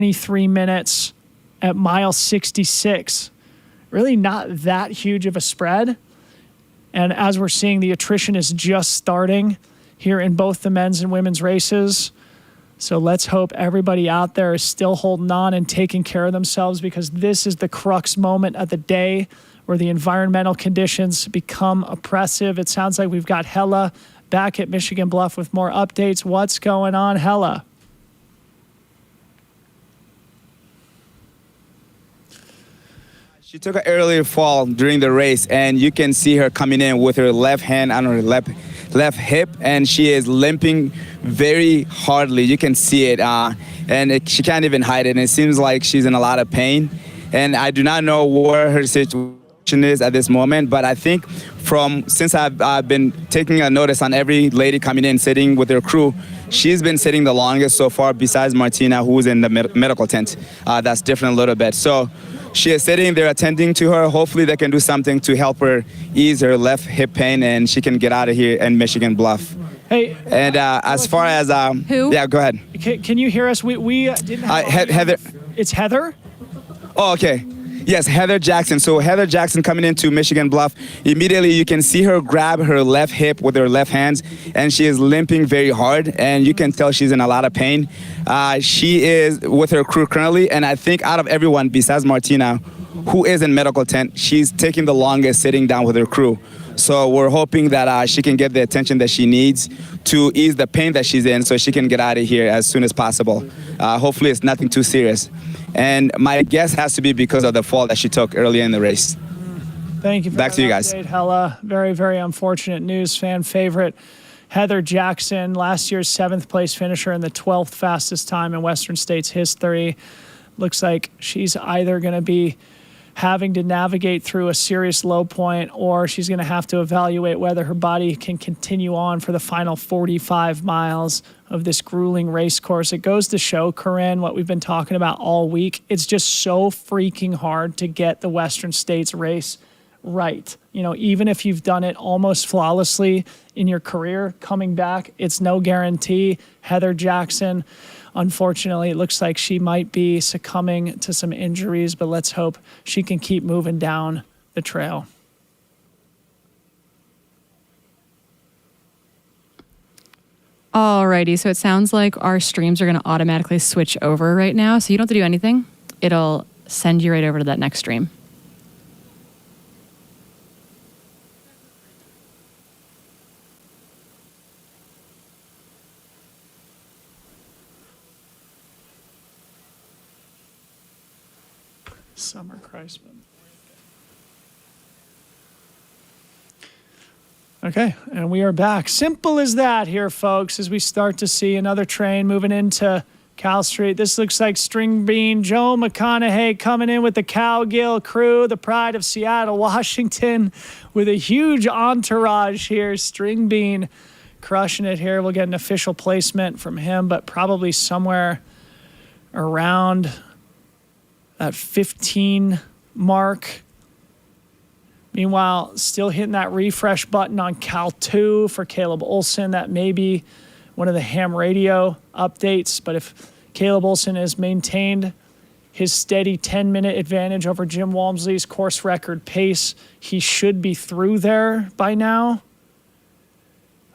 23 minutes at mile 66. Really not that huge of a spread. And as we're seeing, the attrition is just starting here in both the men's and women's races. So let's hope everybody out there is still holding on and taking care of themselves, because this is the crux moment of the day where the environmental conditions become oppressive. It sounds like we've got Hella back at Michigan Bluff with more updates. What's going on, Hella? She took an earlier fall during the race, and you can see her coming in with her left hand on her left hip, and she is limping very hardly. You can see it, she can't even hide it, and it seems like she's in a lot of pain. And I do not know where her situation is at this moment, but I think since I've been taking a notice on every lady coming in, sitting with her crew, she's been sitting the longest so far, besides Martina, who's in the medical tent. That's different a little bit. So she is sitting there attending to her. Hopefully they can do something to help her ease her left hip pain, and she can get out of here in Michigan Bluff. Hey, and as far as who? Yeah, go ahead. Can you hear us? We didn't have Heather. It's Heather? Oh, okay. Yes, Heather Jackson. So Heather Jackson coming into Michigan Bluff, immediately you can see her grab her left hip with her left hands, and she is limping very hard, and you can tell she's in a lot of pain. She is with her crew currently, and I think out of everyone besides Martina, who is in medical tent, she's taking the longest sitting down with her crew. So we're hoping that she can get the attention that she needs to ease the pain that she's in, so she can get out of here as soon as possible. Hopefully it's nothing too serious. And my guess has to be because of the fall that she took earlier in the race. Thank you for Back to you guys. Update, Hella. Very, very unfortunate news. Fan favorite Heather Jackson, last year's 7th place finisher and the 12th fastest time in Western States history. Looks like she's either going to be having to navigate through a serious low point, or she's going to have to evaluate whether her body can continue on for the final 45 miles of this grueling race course. It goes to show, Corinne, what we've been talking about all week. It's just so freaking hard to get the Western States race right. You know, even if you've done it almost flawlessly in your career, coming back, it's no guarantee. Heather Jackson, unfortunately, it looks like she might be succumbing to some injuries, but let's hope she can keep moving down the trail. Alrighty, so it sounds like our streams are going to automatically switch over right now, so you don't have to do anything. It'll send you right over to that next stream. Summer Kreisman. Okay, and we are back. Simple as that here, folks, as we start to see another train moving into Cal Street. This looks like String Bean Joe McConaughey coming in with the Cowgill crew, the pride of Seattle, Washington, with a huge entourage here. String Bean crushing it here. We'll get an official placement from him, but probably somewhere around that 15 mark. Meanwhile, still hitting that refresh button on Cal 2 for Caleb Olson. That may be one of the ham radio updates, but if Caleb Olson has maintained his steady 10-minute advantage over Jim Walmsley's course record pace, he should be through there by now.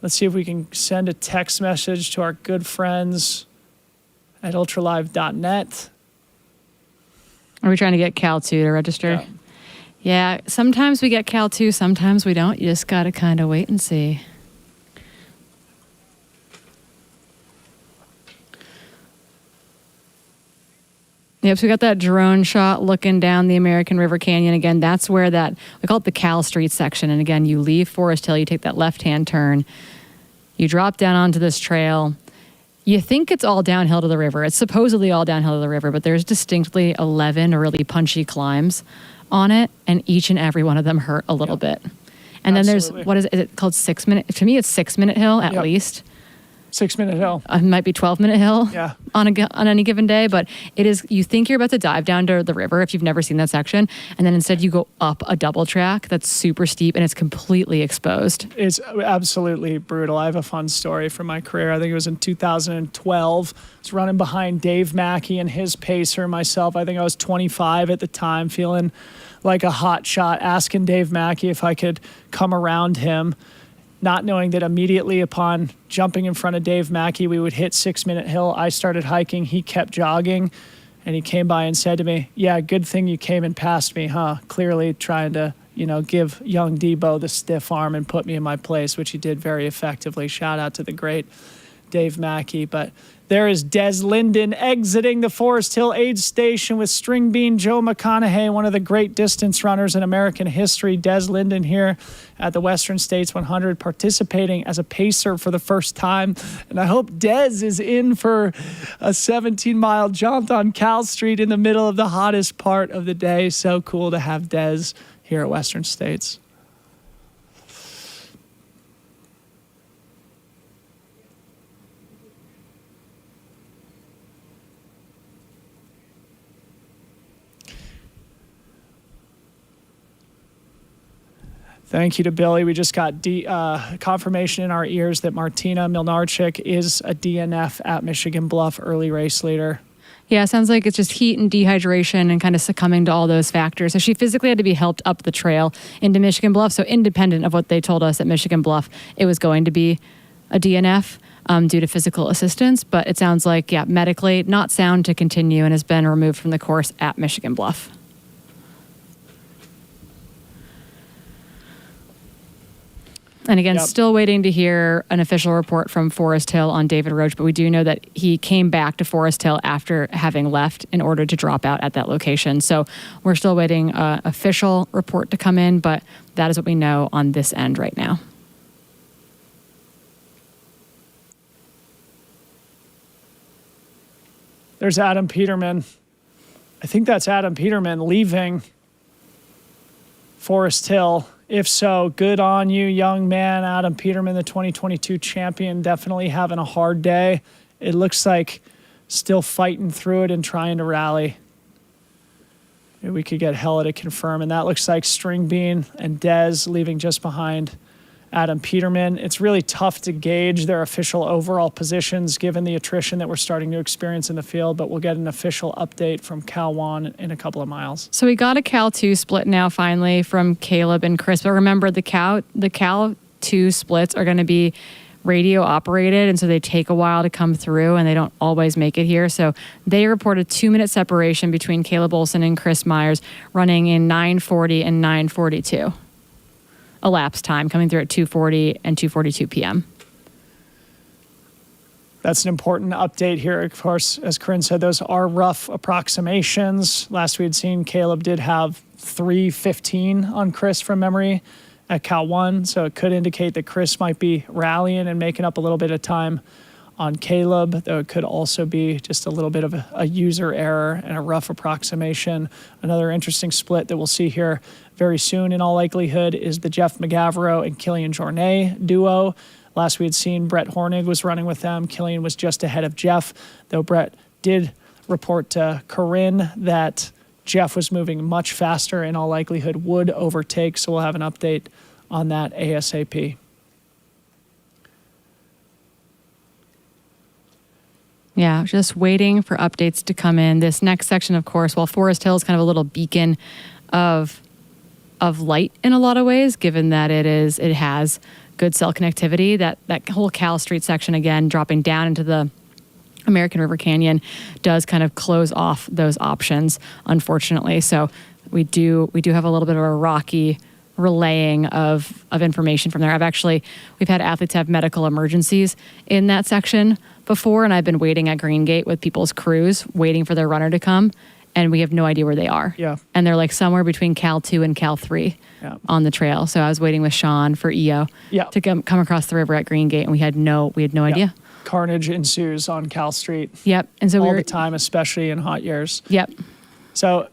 Let's see if we can send a text message to our good friends at ultralive.net. Are we trying to get Cal 2 to register? Yeah, sometimes we get Cal 2, sometimes we don't. You just got to kind of wait and see. Yep, so we got that drone shot looking down the American River Canyon. Again, that's where we call it the Cal Street section. And again, you leave Forest Hill, you take that left-hand turn, you drop down onto this trail. You think it's all downhill to the river. It's supposedly all downhill to the river, but there's distinctly 11 really punchy climbs on it, and each and every one of them hurt a little bit. And then there's, what is it called, 6 minute? To me, it's 6 minute hill at least. 6-minute hill. It might be 12-minute hill Yeah. on any given day, but it is, you think you're about to dive down to the river if you've never seen that section, and then instead you go up a double track that's super steep and it's completely exposed. It's absolutely brutal. I have a fun story from my career. I think it was in 2012. I was running behind Dave Mackey and his pacer, myself. I think I was 25 at the time, feeling like a hot shot, asking Dave Mackey if I could come around him, not knowing that immediately upon jumping in front of Dave Mackey, we would hit 6-minute hill. I started hiking. He kept jogging, and he came by and said to me, "Yeah, good thing you came and passed me, huh?" Clearly trying to, give young Debo the stiff arm and put me in my place, which he did very effectively. Shout out to the great Dave Mackey. But there is Des Linden exiting the Forest Hill aid station with string bean Joe McConaughey, one of the great distance runners in American history. Des Linden here at the Western States 100, participating as a pacer for the first time. And I hope Des is in for a 17-mile jaunt on Cal Street in the middle of the hottest part of the day. So cool to have Des here at Western States. Thank you to Billy. We just got confirmation in our ears that Martina Milnarchik is a DNF at Michigan Bluff, early race leader. Yeah, it sounds like it's just heat and dehydration and kind of succumbing to all those factors. So she physically had to be helped up the trail into Michigan Bluff. So independent of what they told us at Michigan Bluff, it was going to be a DNF due to physical assistance. But it sounds like, yeah, medically not sound to continue and has been removed from the course at Michigan Bluff. And again, still waiting to hear an official report from Forest Hill on David Roach, but we do know that he came back to Forest Hill after having left in order to drop out at that location. So we're still waiting an official report to come in, but that is what we know on this end right now. There's Adam Peterman. I think that's Adam Peterman leaving Forest Hill. If so, good on you, young man. Adam Peterman, the 2022 champion, definitely having a hard day. It looks like still fighting through it and trying to rally. Maybe we could get Hella to confirm. And that looks like String Bean and Dez leaving just behind Adam Peterman. It's really tough to gauge their official overall positions given the attrition that we're starting to experience in the field, but we'll get an official update from Cal 1 in a couple of miles. So we got a Cal 2 split now finally from Caleb and Chris, but remember the Cal 2 splits are going to be radio operated, and so they take a while to come through and they don't always make it here. So they reported 2-minute separation between Caleb Olson and Chris Myers running in 9:40 and 9:42. Elapsed time coming through at 2:40 and 2:42 p.m. That's an important update here. Of course, as Corinne said, those are rough approximations. Last we had seen, Caleb did have 3:15 on Chris from memory at Cal 1, so it could indicate that Chris might be rallying and making up a little bit of time on Caleb, though it could also be just a little bit of a user error and a rough approximation. Another interesting split that we'll see here very soon in all likelihood is the Jeff McGavro and Killian Jornet duo. Last we had seen, Brett Hornig was running with them. Killian was just ahead of Jeff, though Brett did report to Corinne that Jeff was moving much faster, in all likelihood would overtake, so we'll have an update on that ASAP. Yeah, just waiting for updates to come in. This next section, of course, while Forest Hill is kind of a little beacon of light in a lot of ways, given that it has good cell connectivity, that whole Cal Street section, again, dropping down into the American River Canyon, does kind of close off those options, unfortunately. So we do have a little bit of a rocky relaying of information from there. We've had athletes have medical emergencies in that section before, and I've been waiting at Green Gate with people's crews, waiting for their runner to come, and we have no idea where they are. Yeah. And they're like somewhere between Cal 2 and Cal 3 on the trail. So I was waiting with Sean for EO to come across the river at Green Gate, and we had no idea. Carnage ensues on Cal Street. Yep. And so all the time, especially in hot years. Yep. So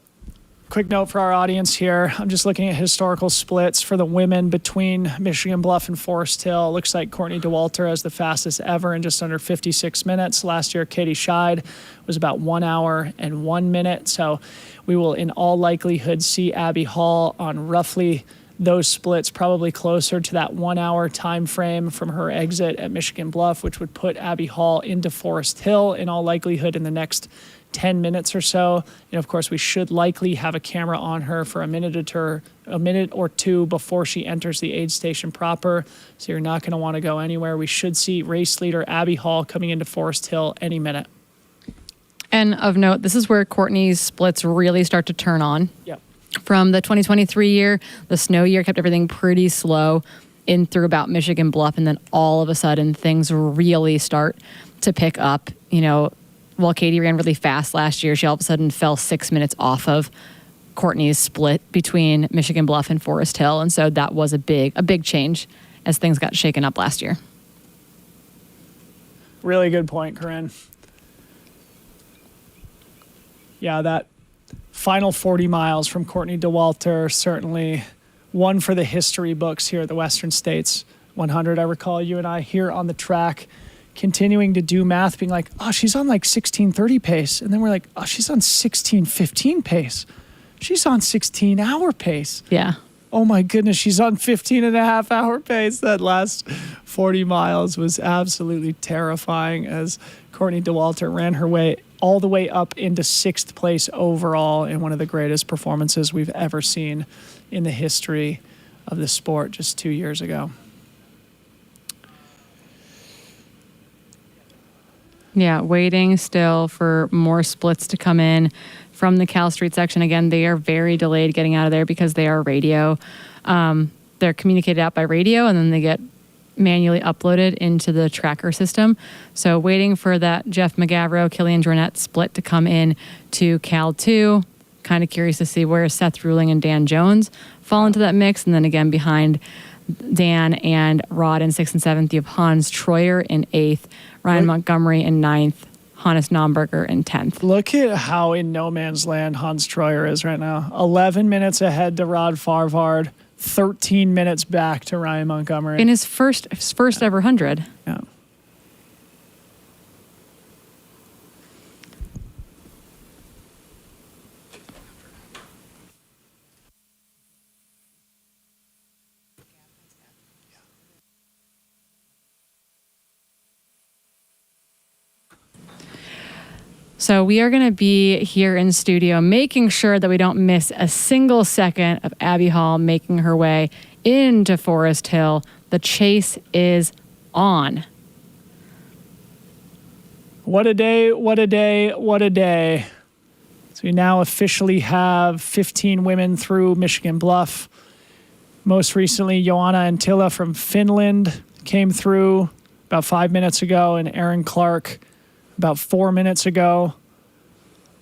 quick note for our audience here. I'm just looking at historical splits for the women between Michigan Bluff and Forest Hill. Looks like Courtney Dauwalter has the fastest ever in just under 56 minutes. Last year, Katie Scheid was about 1 hour and 1 minute. So we will, in all likelihood, see Abby Hall on roughly those splits, probably closer to that 1 hour time frame from her exit at Michigan Bluff, which would put Abby Hall into Forest Hill in all likelihood in the next 10 minutes or so. And of course, we should likely have a camera on her for a minute or two before she enters the aid station proper. So you're not going to want to go anywhere. We should see race leader Abby Hall coming into Forest Hill any minute. And of note, this is where Courtney's splits really start to turn on. Yep. From the 2023 year, the snow year kept everything pretty slow in through about Michigan Bluff, and then all of a sudden things really start to pick up. You know, while Katie ran really fast last year, she all of a sudden fell 6 minutes off of Courtney's split between Michigan Bluff and Forest Hill, and so that was a big change as things got shaken up last year. Really good point, Corinne. Yeah, that final 40 miles from Courtney Dauwalter, certainly one for the history books here at the Western States 100. I recall you and I here on the track continuing to do math, being like, oh, she's on like 16:30 pace. And then we're like, oh, she's on 16:15 pace. She's on 16-hour pace. Yeah. Oh my goodness, she's on 15-and-a-half-hour pace. That last 40 miles was absolutely terrifying as Courtney Dauwalter ran her way all the way up into 6th place overall in one of the greatest performances we've ever seen in the history of the sport just 2 years ago. Yeah, waiting still for more splits to come in from the Cal Street section. Again, they are very delayed getting out of there because they are radio. They're communicated out by radio, and then they get manually uploaded into the tracker system. So waiting for that Jeff McGavro, Killian Jornet split to come in to Cal 2. Kind of curious to see where Seth Ruling and Dan Jones fall into that mix. And then again, behind Dan and Rod in 6th and 7th, you have Hans Troyer in 8th, Ryan Montgomery in 9th, Hannes Nomberger in 10th. Look at how in no man's land Hans Troyer is right now. 11 minutes ahead to Rod Farvard, 13 minutes back to Ryan Montgomery. In his first ever 100. Yeah. So we are going to be here in studio making sure that we don't miss a single second of Abby Hall making her way into Forest Hill. The chase is on. What a day, what a day, what a day. So we now officially have 15 women through Michigan Bluff. Most recently, Joanna Antila from Finland came through about 5 minutes ago, and Erin Clark about 4 minutes ago.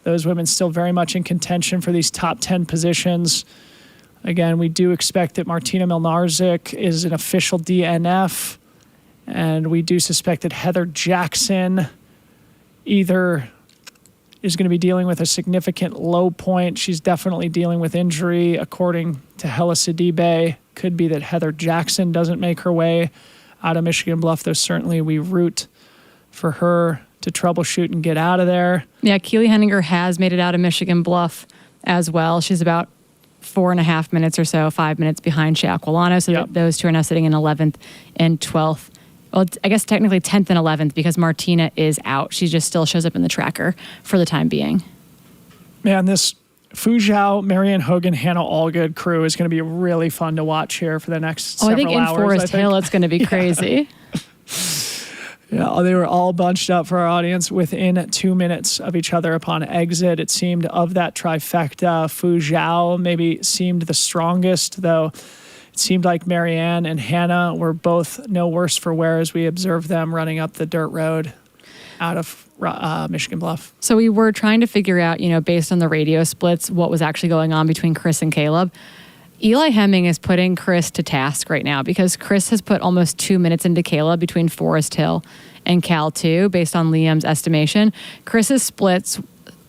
Those women still very much in contention for these top 10 positions. Again, we do expect that Martina Milnarczyk is an official DNF, and we do suspect that Heather Jackson either is going to be dealing with a significant low point. She's definitely dealing with injury, according to Hella Sidibe. Could be that Heather Jackson doesn't make her way out of Michigan Bluff, though certainly we root for her to troubleshoot and get out of there. Yeah, Keely Henninger has made it out of Michigan Bluff as well. She's about 4.5 minutes or so, 5 minutes behind Shea Aquilano. So those two are now sitting in 11th and 12th. Well, I guess technically 10th and 11th because Martina is out. She just still shows up in the tracker for the time being. Man, this Fu Zhao, Marianne Hogan, Hannah Allgood crew is going to be really fun to watch here for the next several hours. I think in Forest Hill it's going to be crazy. Yeah, they were all bunched up for our audience within 2 minutes of each other upon exit. It seemed of that trifecta, Fu Zhao maybe seemed the strongest, though it seemed like Marianne and Hannah were both no worse for wear as we observed them running up the dirt road out of Michigan Bluff. So we were trying to figure out, based on the radio splits, what was actually going on between Chris and Caleb. Eli Hemming is putting Chris to task right now because Chris has put almost 2 minutes into Caleb between Forest Hill and Cal 2, based on Liam's estimation. Chris's splits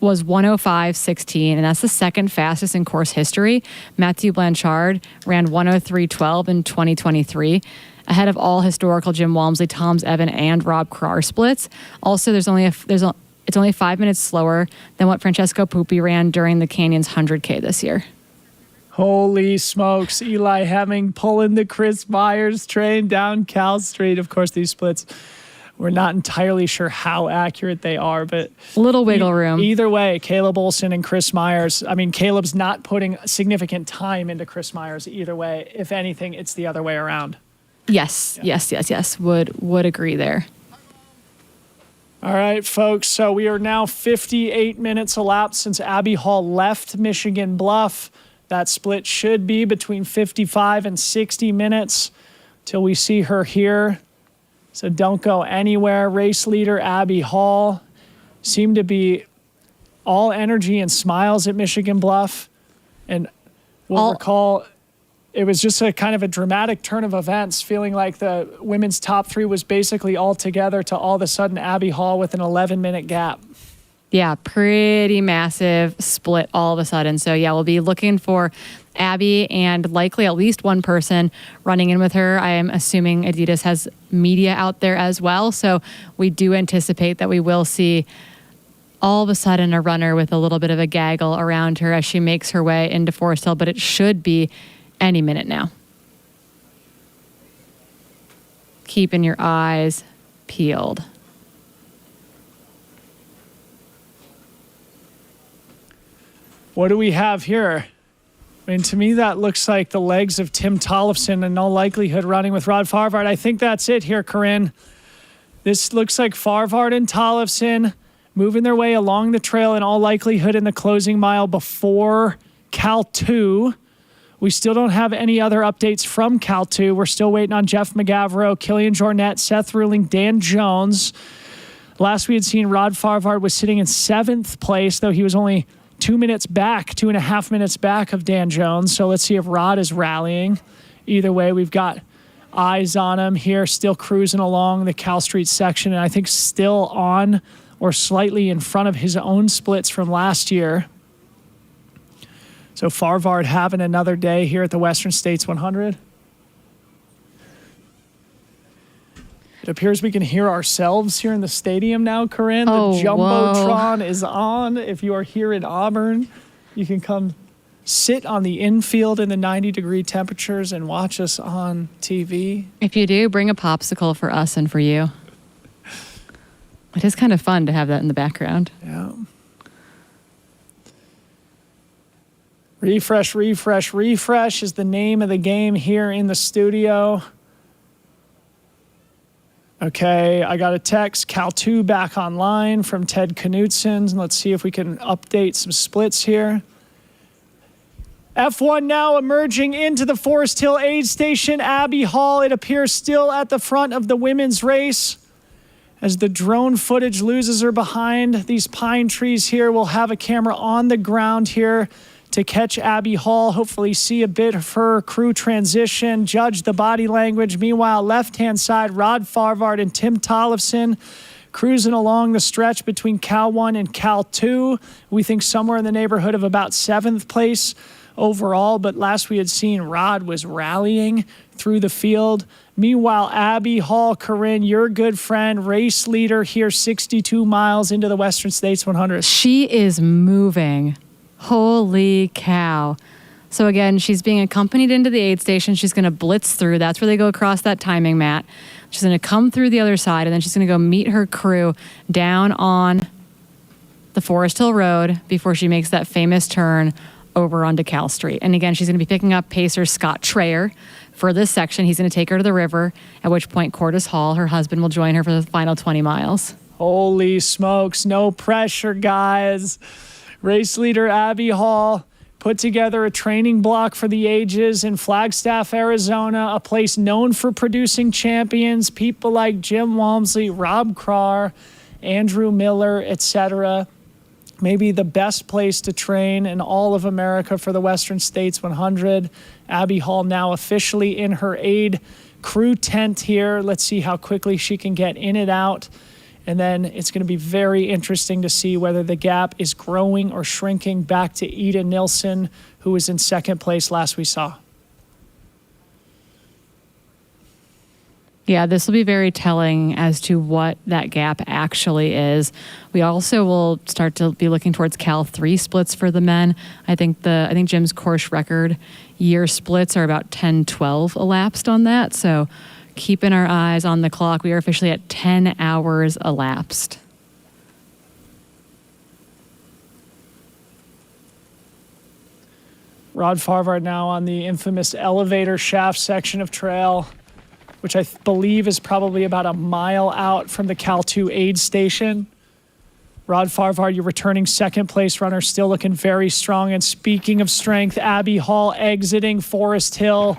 was 105.16, and that's the second fastest in course history. Matthew Blanchard ran 103.12 in 2023, ahead of all historical Jim Walmsley, Tom's Evan, and Rob Krar splits. Also, it's only 5 minutes slower than what Francesco Pupi ran during the Canyon's 100K this year. Holy smokes. Eli Hemming pulling the Chris Myers train down Cal Street. Of course, these splits, we're not entirely sure how accurate they are, but Little wiggle room. Either way, Caleb Olson and Chris Myers. I mean, Caleb's not putting significant time into Chris Myers either way. If anything, it's the other way around. Yes. Would agree there. All right, folks. So we are now 58 minutes elapsed since Abby Hall left Michigan Bluff. That split should be between 55 and 60 minutes till we see her here. So don't go anywhere. Race leader Abby Hall seemed to be all energy and smiles at Michigan Bluff. And we'll recall it was just a kind of a dramatic turn of events, feeling like the women's top three was basically all together to all of a sudden Abby Hall with an 11-minute gap. Yeah, pretty massive split all of a sudden. So yeah, we'll be looking for Abby and likely at least one person running in with her. I am assuming Adidas has media out there as well. So we do anticipate that we will see all of a sudden a runner with a little bit of a gaggle around her as she makes her way into Forest Hill, but it should be any minute now. Keeping your eyes peeled. What do we have here? I mean, to me, that looks like the legs of Tim Tollefson in all likelihood running with Rod Farvard. I think that's it here, Corinne. This looks like Farvard and Tollefson moving their way along the trail in all likelihood in the closing mile before Cal 2. We still don't have any other updates from Cal 2. We're still waiting on Jeff McGavro, Killian Jornet, Seth Ruling, Dan Jones. Last we had seen Rod Farvard was sitting in 7th place, though he was only 2.5 minutes back of Dan Jones. So let's see if Rod is rallying. Either way, we've got eyes on him here, still cruising along the Cal Street section, and I think still on or slightly in front of his own splits from last year. So Farvard having another day here at the Western States 100. It appears we can hear ourselves here in the stadium now, Corinne. Oh, the Jumbotron is on. If you are here in Auburn, you can come sit on the infield in the 90-degree temperatures and watch us on TV. If you do, bring a popsicle for us and for you. It is kind of fun to have that in the background. Yeah. Refresh is the name of the game here in the studio. Okay, I got a text, Cal 2 back online from Ted Knutson. Let's see if we can update some splits here. F1 now emerging into the Forest Hill aid station. Abby Hall, it appears still at the front of the women's race. As the drone footage loses her behind these pine trees here, we'll have a camera on the ground here to catch Abby Hall, hopefully see a bit of her crew transition, judge the body language. Meanwhile, left-hand side, Rod Farvard and Tim Tollefson cruising along the stretch between Cal 1 and Cal 2. We think somewhere in the neighborhood of about 7th place overall, but last we had seen Rod was rallying through the field. Meanwhile, Abby Hall, Corinne, your good friend, race leader here 62 miles into the Western States 100. She is moving. Holy cow. So again, she's being accompanied into the aid station. She's going to blitz through. That's where they go across that timing mat. She's going to come through the other side, and then she's going to go meet her crew down on the Forest Hill Road before she makes that famous turn over onto Cal Street. And again, she's going to be picking up pacer Scott Trayer for this section. He's going to take her to the river, at which point Cordis Hall, her husband, will join her for the final 20 miles. Holy smokes, no pressure, guys. Race leader Abby Hall put together a training block for the ages in Flagstaff, Arizona, a place known for producing champions, people like Jim Walmsley, Rob Krar, Andrew Miller, etc. Maybe the best place to train in all of America for the Western States 100. Abby Hall now officially in her aid crew tent here. Let's see how quickly she can get in and out And then it's going to be very interesting to see whether the gap is growing or shrinking back to Ida Nilsson, who was in second place last we saw. Yeah, this will be very telling as to what that gap actually is. We also will start to be looking towards Cal 3 splits for the men. I think Jim's course record year splits are about 10-12 elapsed on that. So keeping our eyes on the clock, we are officially at 10 hours elapsed. Rod Farvard now on the infamous elevator shaft section of trail, which I believe is probably about a mile out from the Cal 2 aid station. Rod Farvard, your returning second place runner, still looking very strong. And speaking of strength, Abby Hall exiting Forest Hill,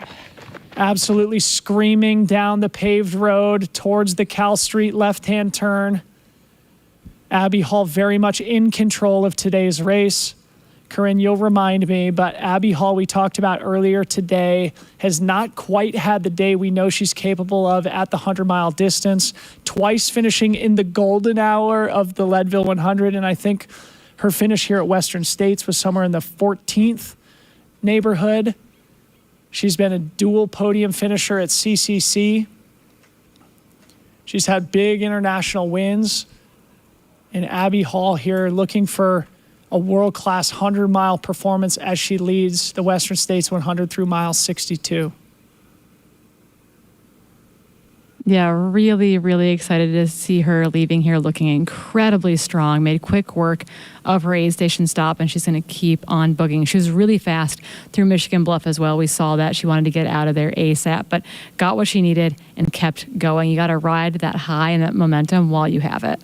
absolutely screaming down the paved road towards the Cal Street left-hand turn. Abby Hall very much in control of today's race. Corinne, you'll remind me, but Abby Hall, we talked about earlier today, has not quite had the day we know she's capable of at the 100-mile distance, twice finishing in the golden hour of the Leadville 100, and I think her finish here at Western States was somewhere in the 14th neighborhood. She's been a dual podium finisher at CCC. She's had big international wins, and Abby Hall here looking for a world-class 100-mile performance as she leads the Western States 100 through mile 62. Yeah, really, really excited to see her leaving here looking incredibly strong. Made quick work of her aid station stop, and she's going to keep on booging. She was really fast through Michigan Bluff as well. We saw that. She wanted to get out of there ASAP, but got what she needed and kept going. You got to ride that high and that momentum while you have it.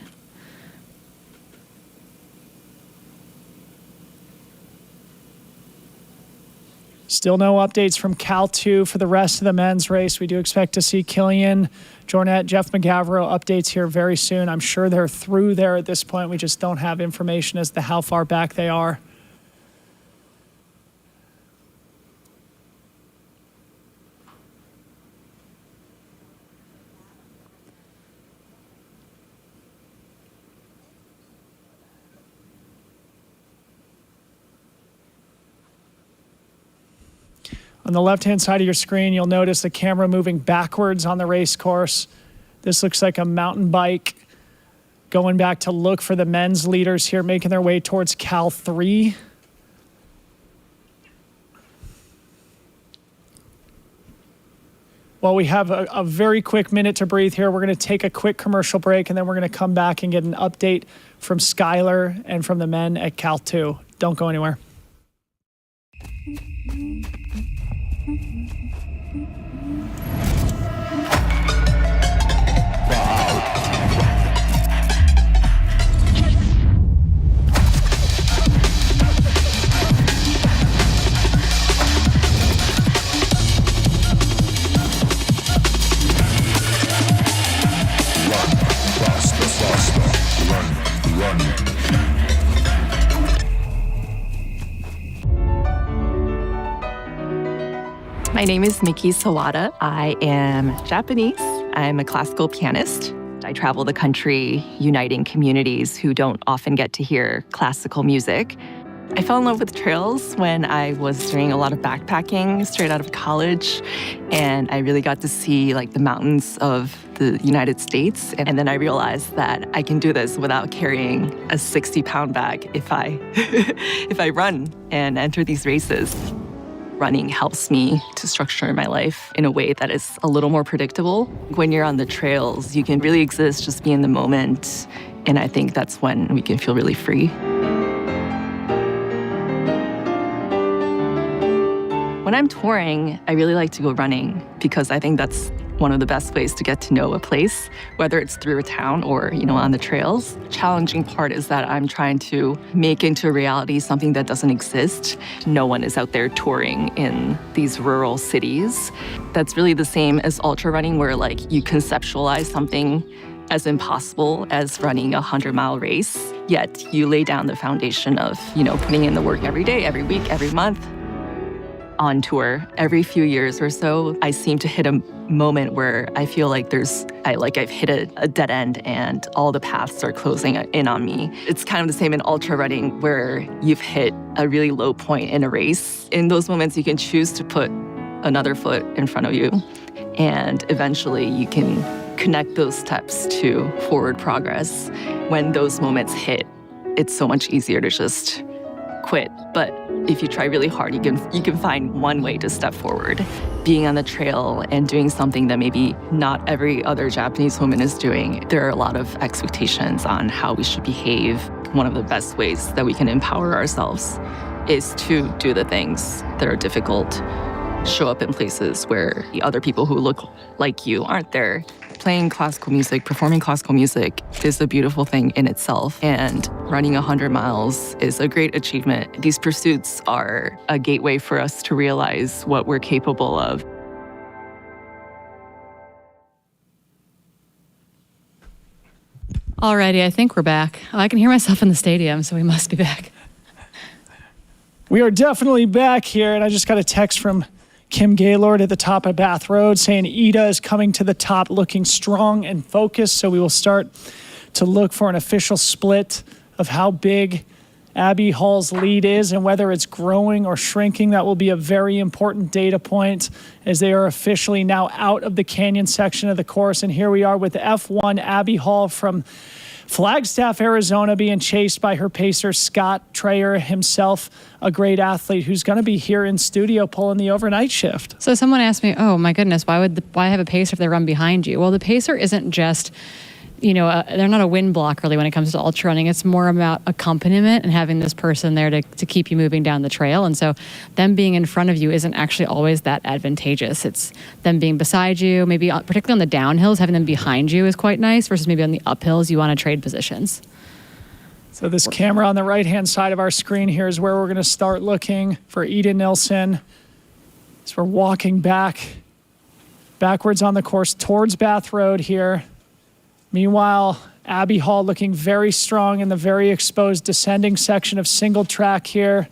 Still no updates from Cal 2 for the rest of the men's race. We do expect to see Killian Jornet, Jeff McGavro updates here very soon. I'm sure they're through there at this point. We just don't have information as to how far back they are. On the left-hand side of your screen, you'll notice the camera moving backwards on the race course. This looks like a mountain bike going back to look for the men's leaders here, making their way towards Cal 3. Well, we have a very quick minute to breathe here. We're going to take a quick commercial break, and then we're going to come back and get an update from Skylar and from the men at Cal 2. Don't go anywhere. My name is Nikki Sawada. I am Japanese. I'm a classical pianist. I travel the country uniting communities who don't often get to hear classical music. I fell in love with trails when I was doing a lot of backpacking straight out of college, and I really got to see the mountains of the United States. And then I realized that I can do this without carrying a 60-pound bag if I run and enter these races. Running helps me to structure my life in a way that is a little more predictable. When you're on the trails, you can really exist, just be in the moment, and I think that's when we can feel really free. When I'm touring, I really like to go running because I think that's one of the best ways to get to know a place, whether it's through a town or, on the trails. The challenging part is that I'm trying to make into a reality something that doesn't exist. No one is out there touring in these rural cities. That's really the same as ultra running, where you conceptualize something as impossible as running a 100-mile race, yet you lay down the foundation of, putting in the work every day, every week, every month. On tour, every few years or so, I seem to hit a moment where I feel like I've hit a dead end and all the paths are closing in on me. It's kind of the same in ultra running where you've hit a really low point in a race. In those moments, you can choose to put another foot in front of you, and eventually you can connect those steps to forward progress. When those moments hit, it's so much easier to just quit. But if you try really hard, you can find one way to step forward. Being on the trail and doing something that maybe not every other Japanese woman is doing, there are a lot of expectations on how we should behave. One of the best ways that we can empower ourselves is to do the things that are difficult, show up in places where the other people who look like you aren't there. Playing classical music, performing classical music is a beautiful thing in itself, and running 100 miles is a great achievement. These pursuits are a gateway for us to realize what we're capable of. Alrighty, I think we're back. I can hear myself in the stadium, so we must be back. We are definitely back here, and I just got a text from Kim Gaylord at the top of Bath Road saying Ida is coming to the top looking strong and focused, so we will start to look for an official split of how big Abby Hall's lead is and whether it's growing or shrinking. That will be a very important data point as they are officially now out of the canyon section of the course. And here we are with F1 Abby Hall from Flagstaff, Arizona, being chased by her pacer, Scott Trayer himself, a great athlete who's going to be here in studio pulling the overnight shift. So someone asked me, oh my goodness, why have a pacer if they run behind you? Well, the pacer isn't just, they're not a wind block really when it comes to ultra running. It's more about accompaniment and having this person there to keep you moving down the trail. And so them being in front of you isn't actually always that advantageous. It's them being beside you, maybe particularly on the downhills, having them behind you is quite nice versus maybe on the uphills, you want to trade positions. So this camera on the right-hand side of our screen here is where we're going to start looking for Ida Nilsson. As we're walking backwards on the course towards Bath Road here. Meanwhile, Abby Hall looking very strong in the very exposed descending section of single track here.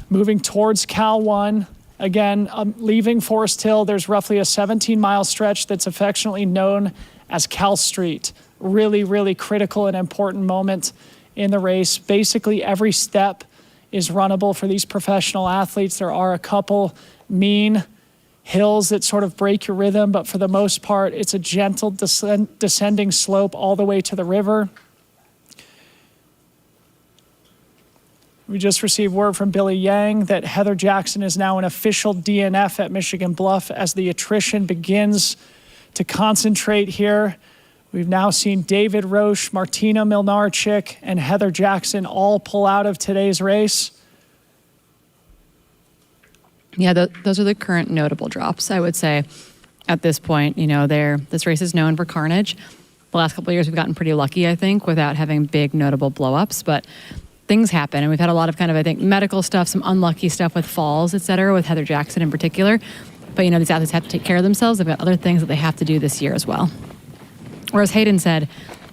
Moving towards Cal 1. Again, leaving Forest Hill, there's roughly a 17-mile stretch that's affectionately known as Cal Street. Really, really critical and important moment in the race. Basically, every step is runnable for these professional athletes. There are a couple mean hills that sort of break your rhythm, but for the most part, it's a gentle descending slope all the way to the river. We just received word from Billy Yang that Heather Jackson is now an official DNF at Michigan Bluff as the attrition begins to concentrate here. We've now seen David Roche, Martina Milnarchik, and Heather Jackson all pull out of today's race. Yeah, those are the current notable drops, I would say, at this point. This race is known for carnage. The last couple of years, we've gotten pretty lucky, I think, without having big notable blow-ups, but things happen, and we've had a lot of medical stuff, some unlucky stuff with falls, et cetera, with Heather Jackson in particular. But, these athletes have to take care of themselves. They've got other things that they have to do this year as well. Whereas Hayden said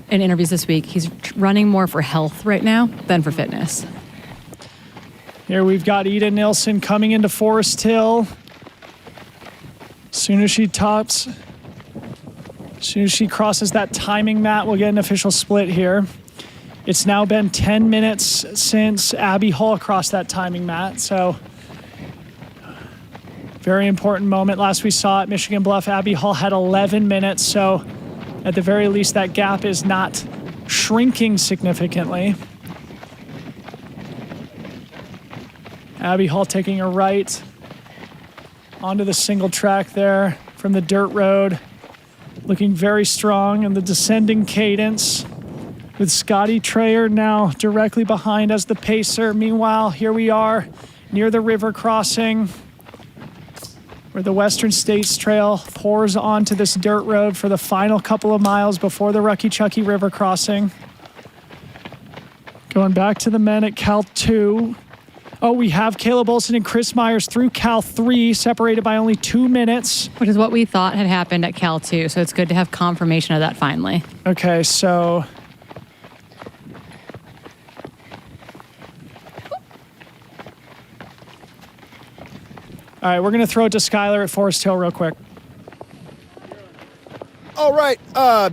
in interviews this week, he's running more for health right now than for fitness. Here we've got Ida Nilsson coming into Forest Hill. As soon as she crosses that timing mat, we'll get an official split here. It's now been 10 minutes since Abby Hall crossed that timing mat, so very important moment. Last we saw at Michigan Bluff, Abby Hall had 11 minutes, so at the very least that gap is not shrinking significantly. Abby Hall taking a right onto the single track there from the dirt road. Looking very strong in the descending cadence with Scotty Trayer now directly behind as the pacer. Meanwhile, here we are near the river crossing where the Western States Trail pours onto this dirt road for the final couple of miles before the Rucky Chucky River crossing. Going back to the men at Cal 2. Oh, we have Caleb Olson and Chris Myers through Cal 3, separated by only 2 minutes. Which is what we thought had happened at Cal 2, so it's good to have confirmation of that finally. Okay, so all right, we're going to throw it to Skylar at Forest Hill real quick. All right,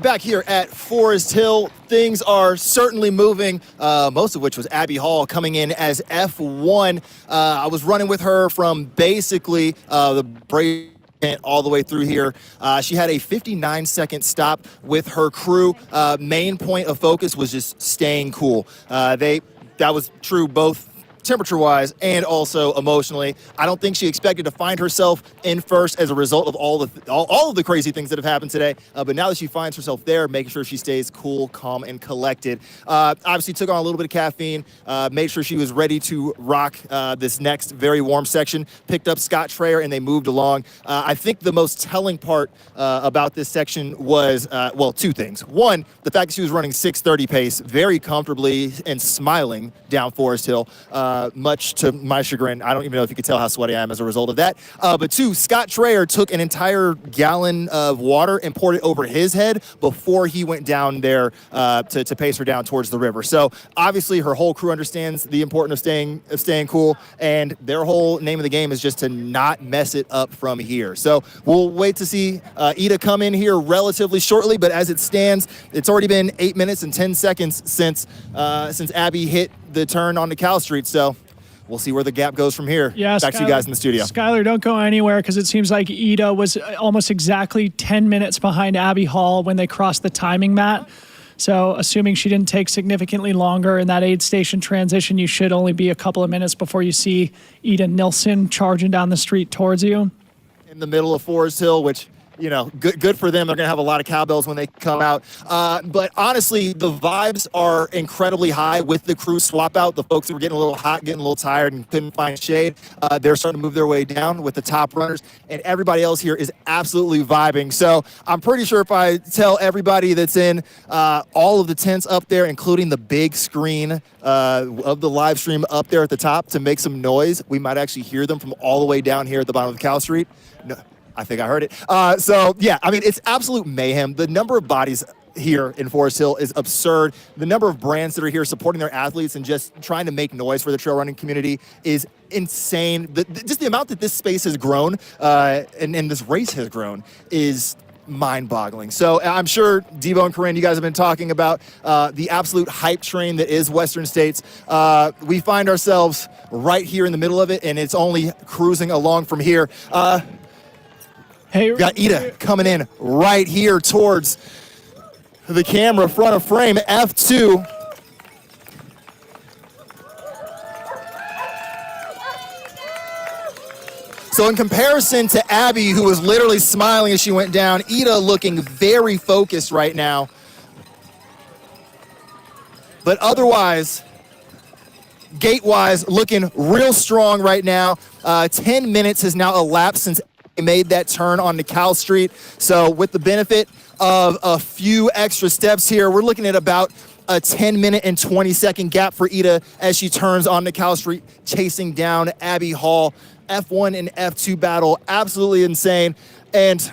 back here at Forest Hill, things are certainly moving, most of which was Abby Hall coming in as F1. I was running with her from basically the break all the way through here. She had a 59-second stop with her crew. Main point of focus was just staying cool. That was true both temperature-wise and also emotionally. I don't think she expected to find herself in first as a result of all of the crazy things that have happened today. But now that she finds herself there, making sure she stays cool, calm, and collected. Obviously took on a little bit of caffeine, made sure she was ready to rock this next very warm section. Picked up Scott Trayer and they moved along. I think the most telling part about this section was, well, two things. One, the fact that she was running 6:30 pace very comfortably and smiling down Forest Hill. Much to my chagrin. I don't even know if you could tell how sweaty I am as a result of that. But two, Scott Trayer took an entire gallon of water and poured it over his head before he went down there to pace her down towards the river. So obviously her whole crew understands the importance of staying cool, and their whole name of the game is just to not mess it up from here. So we'll wait to see Ida come in here relatively shortly, but as it stands, it's already been 8 minutes and 10 seconds since Abby hit the turn onto Cal Street, so we'll see where the gap goes from here. Yeah, back to you guys in the studio. Skylar, don't go anywhere because it seems like Ida was almost exactly 10 minutes behind Abby Hall when they crossed the timing mat. So assuming she didn't take significantly longer in that aid station transition, you should only be a couple of minutes before you see Ida Nilsson charging down the street towards you. In the middle of Forest Hill, which, you know, good for them. They're going to have a lot of cowbells when they come out. But honestly, the vibes are incredibly high with the crew swap out. The folks that were getting a little hot, getting a little tired, and couldn't find shade, they're starting to move their way down with the top runners. And everybody else here is absolutely vibing. So I'm pretty sure if I tell everybody that's in all of the tents up there, including the big screen of the live stream up there at the top, to make some noise, we might actually hear them from all the way down here at the bottom of Cal Street. No, I think I heard it. So, yeah, I mean, it's absolute mayhem. The number of bodies here in Forest Hill is absurd. The number of brands that are here supporting their athletes and just trying to make noise for the trail running community is insane. Just the amount that this space has grown and this race has grown is mind-boggling. So I'm sure Debo and Corinne, you guys have been talking about the absolute hype train that is Western States. We find ourselves right here in the middle of it, and it's only cruising along from here. Hey, we got Ida coming in right here towards the camera, front of frame, F2. So in comparison to Abby, who was literally smiling as she went down, Ida looking very focused right now. But otherwise, gate-wise, looking real strong right now. 10 minutes has now elapsed since made that turn onto Cal Street. So with the benefit of a few extra steps here, we're looking at about a 10-minute and 20-second gap for Ida as she turns onto Cal Street, chasing down Abby Hall. F1 and F2 battle, absolutely insane. And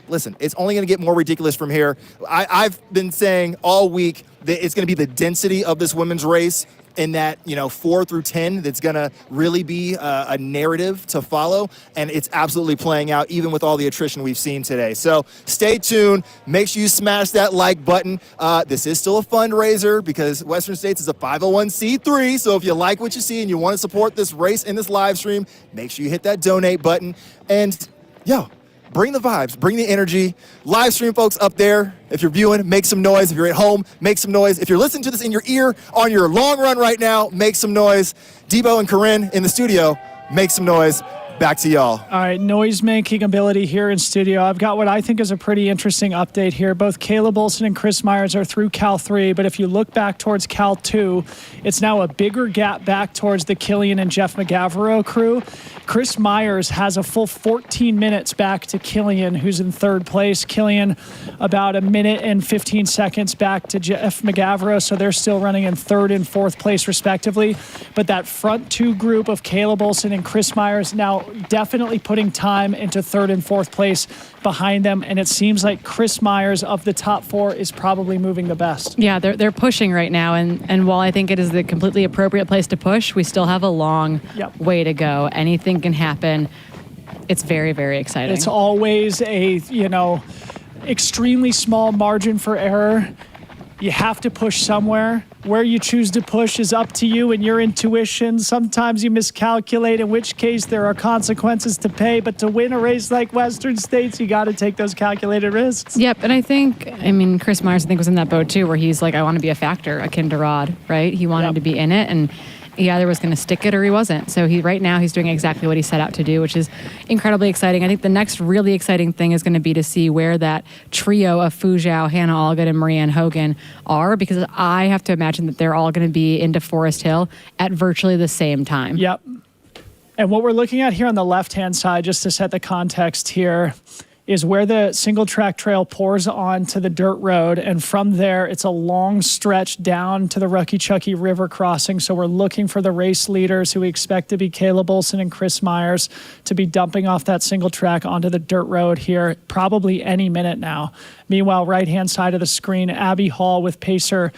listen, it's only going to get more ridiculous from here. I've been saying all week that it's going to be the density of this women's race in that, 4 through 10, that's going to really be a narrative to follow. And it's absolutely playing out, even with all the attrition we've seen today. So stay tuned. Make sure you smash that like button. This is still a fundraiser because Western States is a 501c3. So if you like what you see and you want to support this race and this live stream, make sure you hit that donate button. And bring the vibes, bring the energy. Live stream folks up there, if you're viewing, make some noise. If you're at home, make some noise. If you're listening to this in your ear on your long run right now, make some noise. Debo and Corinne in the studio, make some noise. Back to y'all. All right, noise-making ability here in studio. I've got what I think is a pretty interesting update here. Both Caleb Olson and Chris Myers are through Cal 3, but if you look back towards Cal 2, it's now a bigger gap back towards the Killian and Jeff McGavero crew. Chris Myers has a full 14 minutes back to Killian, who's in third place. Killian about a minute and 15 seconds back to Jeff McGavero, so they're still running in third and fourth place respectively. But that front two group of Caleb Olson and Chris Myers now definitely putting time into third and fourth place behind them, and it seems like Chris Myers of the top four is probably moving the best. Yeah, they're pushing right now, and while I think it is the completely appropriate place to push, we still have a long way to go. Anything can happen. It's very, very exciting. It's always a, extremely small margin for error. You have to push somewhere. Where you choose to push is up to you and your intuition. Sometimes you miscalculate, in which case there are consequences to pay. But to win a race like Western States, you got to take those calculated risks. Yep, and I mean, Chris Myers, I think, was in that boat too, where he's like, I want to be a factor akin to Rod, right? He wanted to be in it, and he either was going to stick it or he wasn't. So right now he's doing exactly what he set out to do, which is incredibly exciting. I think the next really exciting thing is going to be to see where that trio of Fu Zhao, Hannah Allgood, and Marianne Hogan are, because I have to imagine that they're all going to be into Forest Hill at virtually the same time. Yep. And what we're looking at here on the left-hand side, just to set the context here, is where the single track trail pours onto the dirt road. And from there, it's a long stretch down to the Rucky Chucky River crossing. So we're looking for the race leaders, who we expect to be Caleb Olson and Chris Myers, to be dumping off that single track onto the dirt road here, probably any minute now. Meanwhile, right-hand side of the screen, Abby Hall with pacer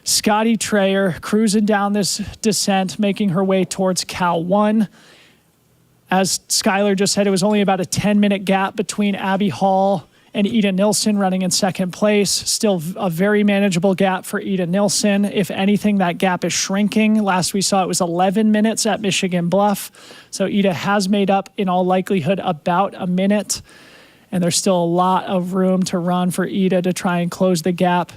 Scotty Trayer cruising down this descent, making her way towards Cal 1. As Skylar just said, it was only about a 10-minute gap between Abby Hall and Ida Nilsson running in second place. Still a very manageable gap for Ida Nilsson. If anything, that gap is shrinking. Last we saw it was 11 minutes at Michigan Bluff. So Ida has made up, in all likelihood, about a minute. And there's still a lot of room to run for Ida to try and close the gap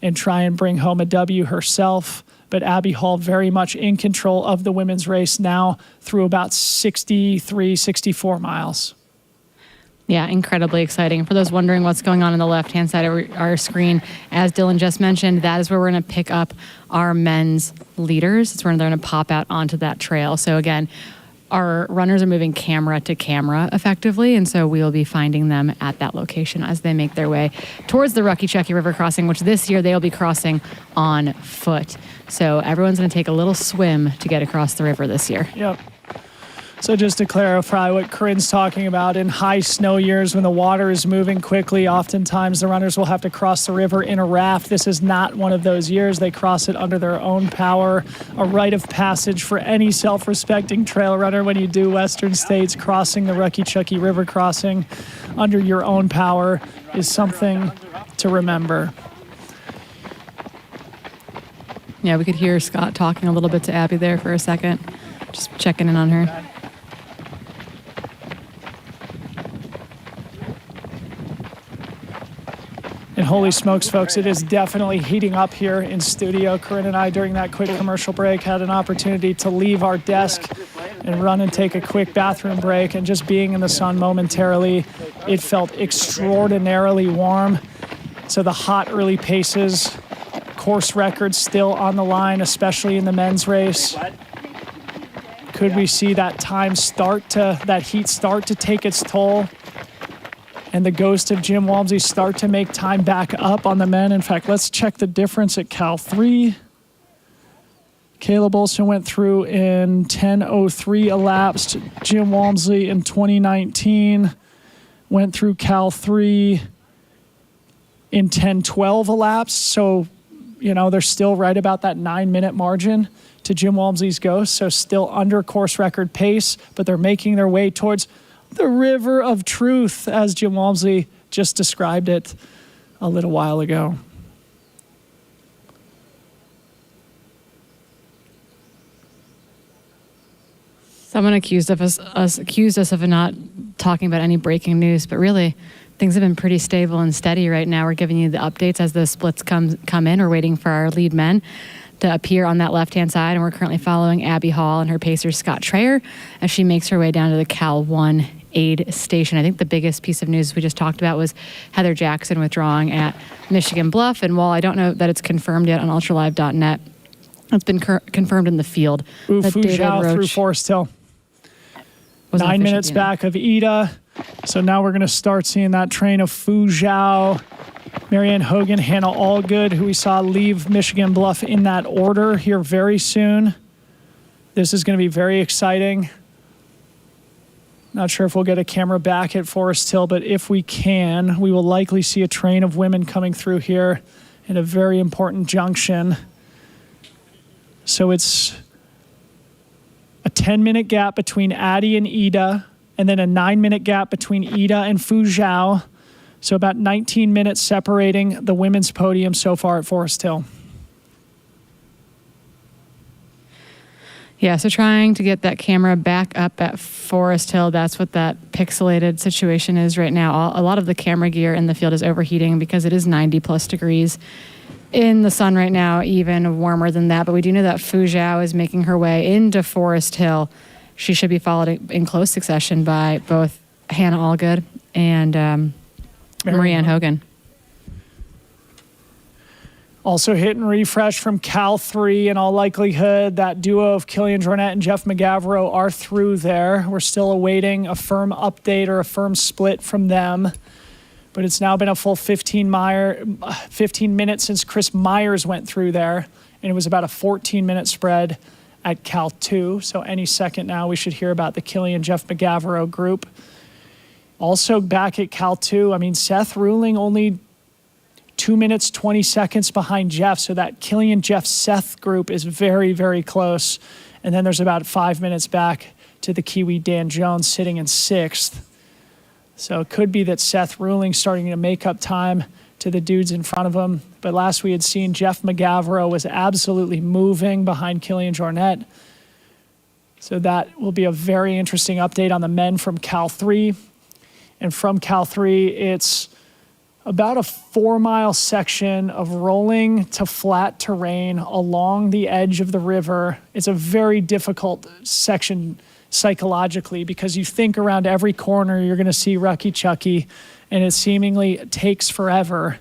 and try and bring home a W herself. But Abby Hall very much in control of the women's race now through about 63, 64 miles. Yeah, incredibly exciting. For those wondering what's going on the left-hand side of our screen, as Dylan just mentioned, that is where we're going to pick up our men's leaders. It's where they're going to pop out onto that trail. So again, our runners are moving camera to camera effectively, and so we'll be finding them at that location as they make their way towards the Rucky Chucky River crossing, which this year they'll be crossing on foot. So everyone's going to take a little swim to get across the river this year. Yep. So just to clarify what Corinne's talking about, in high snow years when the water is moving quickly, oftentimes the runners will have to cross the river in a raft. This is not one of those years. They cross it under their own power. A rite of passage for any self-respecting trail runner when you do Western States. Crossing the Rucky Chucky River crossing under your own power is something to remember. Yeah, we could hear Scott talking a little bit to Abby there for a second. Just checking in on her. And holy smokes, folks, it is definitely heating up here in studio. Corinne and I, during that quick commercial break, had an opportunity to leave our desk and run and take a quick bathroom break. And just being in the sun momentarily, it felt extraordinarily warm. So the hot early paces, course records still on the line, especially in the men's race. Could we see that heat start to take its toll? And the ghost of Jim Walmsley start to make time back up on the men. In fact, let's check the difference at Cal 3. Caleb Olson went through in 10:03 elapsed. Jim Walmsley in 2019 went through Cal 3 in 10:12 elapsed. So, they're still right about that 9-minute margin to Jim Walmsley's ghost. So still under course record pace, but they're making their way towards the river of truth, as Jim Walmsley just described it a little while ago. Someone accused us of not talking about any breaking news, but really, things have been pretty stable and steady right now. We're giving you the updates as the splits come in. We're waiting for our lead men to appear on that left-hand side, and we're currently following Abby Hall and her pacer Scott Trayer as she makes her way down to the Cal 1 aid station. I think the biggest piece of news we just talked about was Heather Jackson withdrawing at Michigan Bluff, and while I don't know that it's confirmed yet on ultralive.net, it's been confirmed in the field. Fu Zhao through Forest Hill. 9 minutes back of Ida. So now we're going to start seeing that train of Fu Zhao, Marianne Hogan, Hannah Allgood, who we saw leave Michigan Bluff in that order here very soon. This is going to be very exciting. Not sure if we'll get a camera back at Forest Hill, but if we can, we will likely see a train of women coming through here in a very important junction. So it's a 10-minute gap between Addie and Ida, and then a 9-minute gap between Ida and Fu Zhao. So about 19 minutes separating the women's podium so far at Forest Hill. Yeah, so trying to get that camera back up at Forest Hill. That's what that pixelated situation is right now. A lot of the camera gear in the field is overheating because it is 90 plus degrees in the sun right now, even warmer than that. But we do know that Fu Zhao is making her way into Forest Hill. She should be followed in close succession by both Hannah Allgood and Marianne Hogan. Also hit and refresh from Cal 3 in all likelihood. That duo of Killian Jornet and Jeff McGavro are through there. We're still awaiting a firm update or a firm split from them. But it's now been a full 15 minutes since Chris Myers went through there. And it was about a 14-minute spread at Cal 2. So any second now we should hear about the Killian Jeff McGavro group. Also back at Cal 2, I mean, Seth Ruling only 2 minutes, 20 seconds behind Jeff. So that Killian, Jeff, Seth group is very, very close. And then there's about 5 minutes back to the Kiwi Dan Jones sitting in 6th. So it could be that Seth Ruling starting to make up time to the dudes in front of him. But last we had seen Jeff McGavro was absolutely moving behind Killian Jornet. So that will be a very interesting update on the men from Cal 3. And from Cal 3, it's about a 4-mile section of rolling to flat terrain along the edge of the river. It's a very difficult section psychologically because you think around every corner you're going to see Rucky Chucky, and it seemingly takes forever.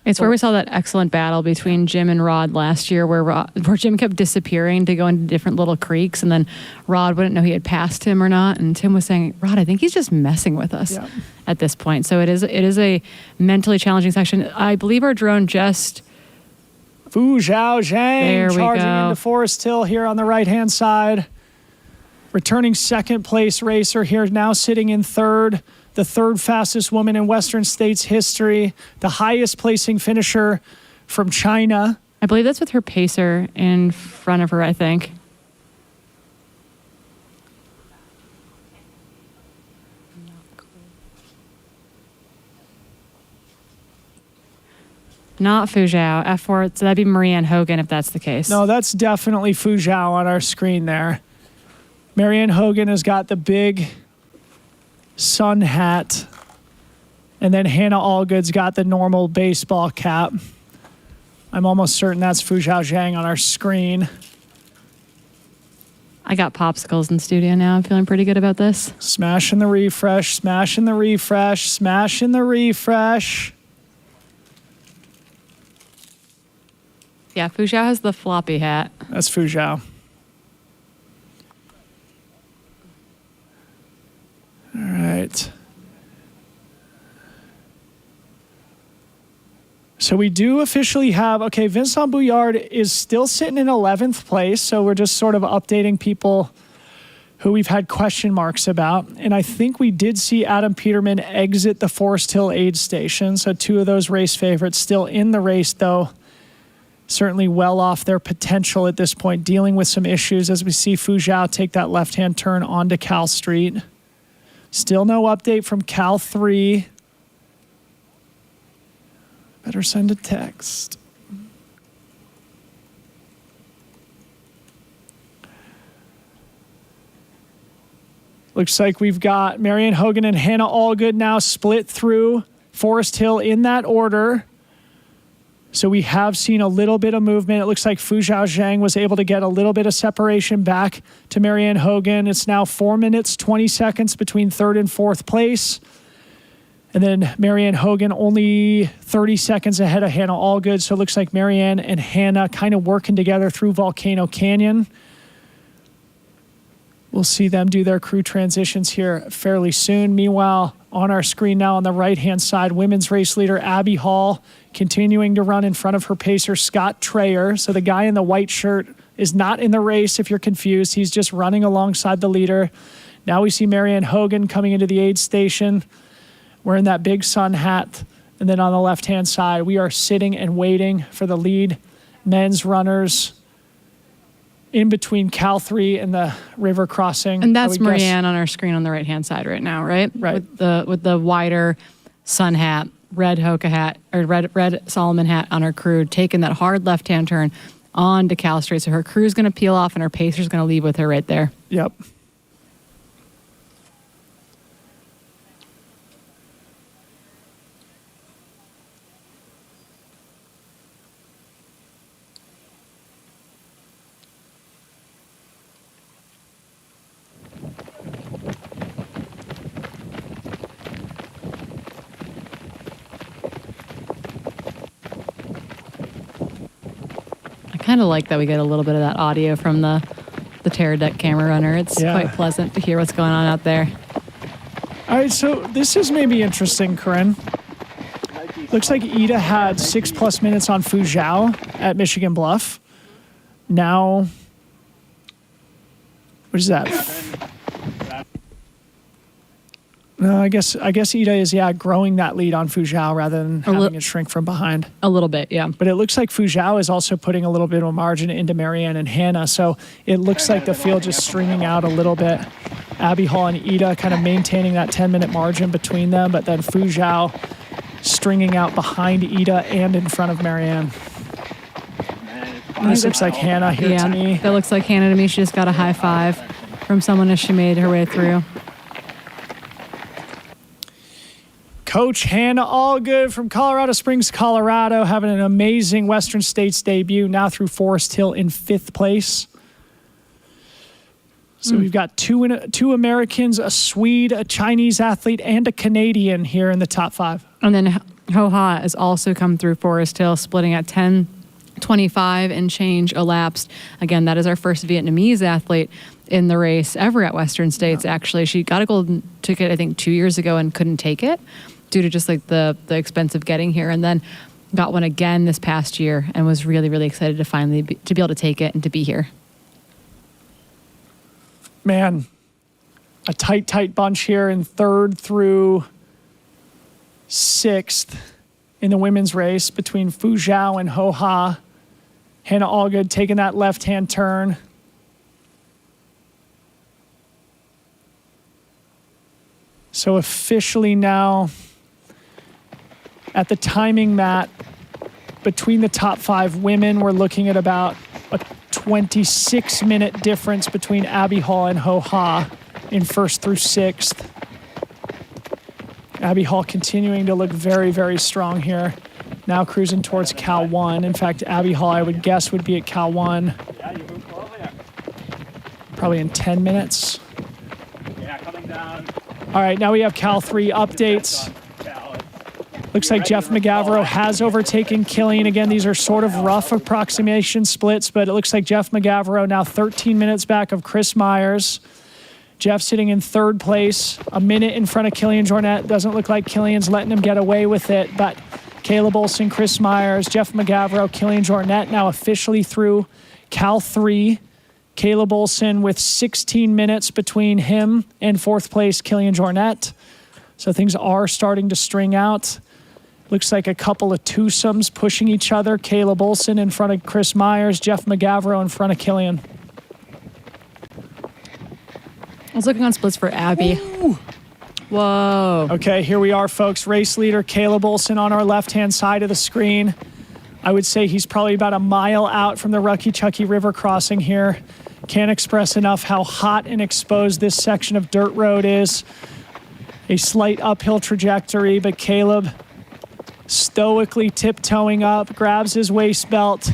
It's where we saw that excellent battle between Jim and Rod last year where Jim kept disappearing to go into different little creeks, and then Rod wouldn't know he had passed him or not. And Tim was saying, Rod, I think he's just messing with us at this point. So it is a mentally challenging section. I believe our drone just... Fu Zhao Zhang charging into Forest Hill here on the right-hand side. Returning second place racer here, now sitting in third. The third fastest woman in Western States history, the highest placing finisher from China. I believe that's with her pacer in front of her, I think. Not Fu Zhao, F4, so that'd be Marianne Hogan if that's the case. No, that's definitely Fu Zhao on our screen there. Marianne Hogan has got the big sun hat, and then Hannah Allgood's got the normal baseball cap. I'm almost certain that's Fu Zhao Zhang on our screen. I got popsicles in studio now. I'm feeling pretty good about this. Smashing the refresh, smashing the refresh, smashing the refresh. Yeah, Fu Zhao has the floppy hat. That's Fu Zhao. All right. So we do officially have, okay, Vincent Bouillard is still sitting in 11th place. So we're just sort of updating people who we've had question marks about. And I think we did see Adam Peterman exit the Forest Hill aid station. So two of those race favorites still in the race, though. Certainly well off their potential at this point, dealing with some issues as we see Fu Zhao take that left-hand turn onto Cal Street. Still no update from Cal 3. Better send a text. Looks like we've got Marianne Hogan and Hannah Allgood now split through Forest Hill in that order. So we have seen a little bit of movement. It looks like Fu Zhao Zhang was able to get a little bit of separation back to Marianne Hogan. It's now 4 minutes, 20 seconds between third and fourth place. And then Marianne Hogan only 30 seconds ahead of Hannah Allgood. So it looks like Marianne and Hannah kind of working together through Volcano Canyon. We'll see them do their crew transitions here fairly soon. Meanwhile, on our screen now on the right-hand side, women's race leader Abby Hall continuing to run in front of her pacer, Scott Trayer. So the guy in the white shirt is not in the race if you're confused. He's just running alongside the leader. Now we see Marianne Hogan coming into the aid station, wearing that big sun hat. And then on the left-hand side, we are sitting and waiting for the lead men's runners in between Cal 3 and the river crossing. And that's Marianne on our screen on the right-hand side right now, right? Right. With the wider sun hat red Hoka hat or red Solomon hat on her crew, taking that hard left-hand turn on to Cal Straight. So her crew's going to peel off and her pacer's going to leave with her right there. Yep. I kind of like that we get a little bit of that audio from the Terra Deck camera runner. It's quite pleasant to hear what's going on out there. All right, so this is maybe interesting, Corinne. Looks like Ida had 6+ minutes on Fu Zhao at Michigan Bluff. Now, what is that? No, I guess Ida is growing that lead on Fu Zhao rather than having it shrink from behind. A little bit, yeah. But it looks like Fu Zhao is also putting a little bit of margin into Marianne and Hannah, so it looks like the field just stringing out a little bit. Abby Hall and Ida kind of maintaining that 10-minute margin between them, but then Fu Zhao stringing out behind Ida and in front of Marianne. This looks like Hannah here to me. That looks like Hannah to me. She just got a high five from someone as she made her way through. Coach Hannah Allgood from Colorado Springs, Colorado, having an amazing Western States debut, now through Forest Hill in 5th place. So we've got two Americans, a Swede, a Chinese athlete, and a Canadian here in the top 5. And then Ho Ha has also come through Forest Hill, splitting at 10:25 and change elapsed. Again, that is our first Vietnamese athlete in the race ever at Western States. Actually, she got a golden ticket, I think, 2 years ago and couldn't take it due to just like the expense of getting here, and then got one again this past year and was really, really excited to finally be able to take it and to be here. Man, a tight bunch here in 3rd through 6th in the women's race between Fu Zhao and Ho Ha. Hannah Allgood taking that left-hand turn. So officially now, at the timing mat, between the top 5 women, we're looking at about a 26-minute difference between Abby Hall and Ho Ha in 1st through 6th. Abby Hall continuing to look very, very strong here. Now cruising towards Cal 1. In fact, Abby Hall, I would guess, would be at Cal 1 probably in 10 minutes. All right, now we have Cal 3 updates. Looks like Jeff McGavro has overtaken Killian. Again, these are sort of rough approximation splits, but it looks like Jeff McGavro now 13 minutes back of Chris Myers. Jeff sitting in 3rd place, a minute in front of Killian Jornet. Doesn't look like Killian's letting him get away with it, but Caleb Olson, Chris Myers, Jeff McGavro, Killian Jornet now officially through Cal 3. Caleb Olson with 16 minutes between him and 4th place Killian Jornet. So things are starting to string out. Looks like a couple of twosomes pushing each other. Caleb Olson in front of Chris Myers, Jeff McGavro in front of Killian. I was looking on splits for Abby. Ooh. Whoa. Okay, here we are, folks. Race leader Caleb Olson on our left-hand side of the screen. I would say he's probably about a mile out from the Rucky Chucky River crossing here. Can't express enough how hot and exposed this section of dirt road is. A slight uphill trajectory, but Caleb stoically tiptoeing up, grabs his waist belt,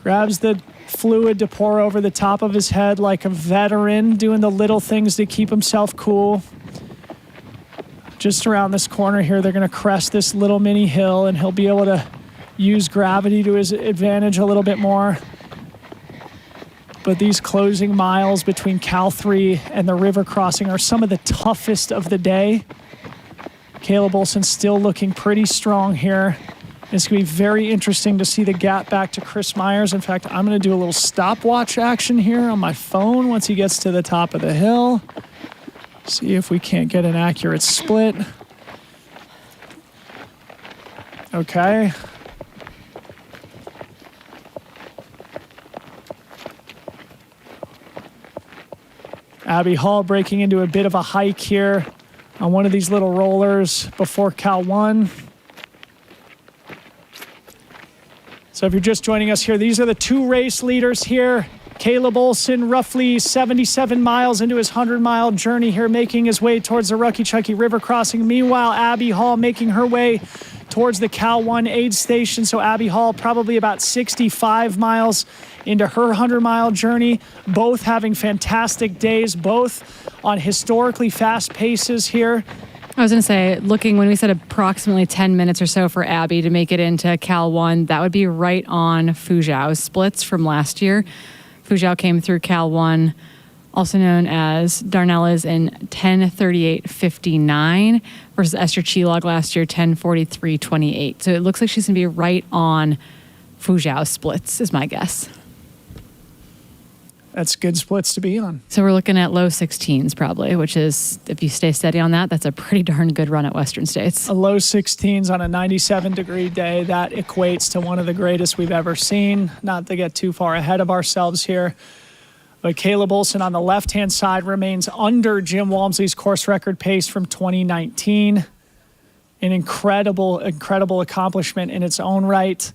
grabs the fluid to pour over the top of his head like a veteran, doing the little things to keep himself cool. Just around this corner here, they're going to crest this little mini hill, and he'll be able to use gravity to his advantage a little bit more. But these closing miles between Cal 3 and the river crossing are some of the toughest of the day. Caleb Olson still looking pretty strong here. It's going to be very interesting to see the gap back to Chris Myers. In fact, I'm going to do a little stopwatch action here on my phone once he gets to the top of the hill. See if we can't get an accurate split. Okay. Abby Hall breaking into a bit of a hike here on one of these little rollers before Cal 1. So if you're just joining us here, these are the two race leaders here. Caleb Olson, roughly 77 miles into his 100-mile journey here, making his way towards the Rucky Chucky River crossing. Meanwhile, Abby Hall making her way towards the Cal 1 aid station. So Abby Hall probably about 65 miles into her 100-mile journey. Both having fantastic days, both on historically fast paces here. I was going to say, looking when we said approximately 10 minutes or so for Abby to make it into Cal 1, that would be right on Fujiao's splits from last year. Fujiao came through Cal 1, also known as Darnella's in 10:38.59 versus Esther Chilog last year, 10:43.28. So it looks like she's going to be right on Fujiao's splits, is my guess. That's good splits to be on. So we're looking at low 16s probably, which is, if you stay steady on that, that's a pretty darn good run at Western States. A low 16s on a 97-degree day, that equates to one of the greatest we've ever seen. Not to get too far ahead of ourselves here. But Caleb Olson on the left-hand side remains under Jim Walmsley's course record pace from 2019. An incredible, incredible accomplishment in its own right.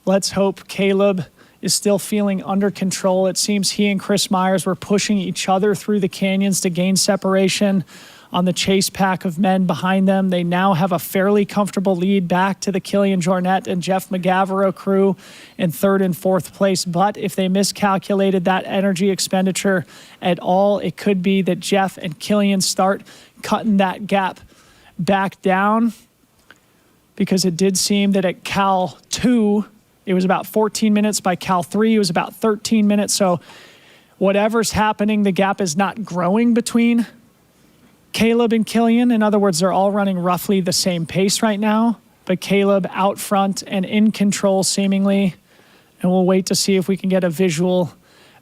Let's hope Caleb is still feeling under control. It seems he and Chris Myers were pushing each other through the canyons to gain separation on the chase pack of men behind them. They now have a fairly comfortable lead back to the Killian Jornet and Jeff McGavero crew in third and fourth place. But if they miscalculated that energy expenditure at all, it could be that Jeff and Killian start cutting that gap back down, because it did seem that at Cal 2, it was about 14 minutes. By Cal 3, it was about 13 minutes. So whatever's happening, the gap is not growing between Caleb and Killian. In other words, they're all running roughly the same pace right now, but Caleb out front and in control seemingly. And we'll wait to see if we can get a visual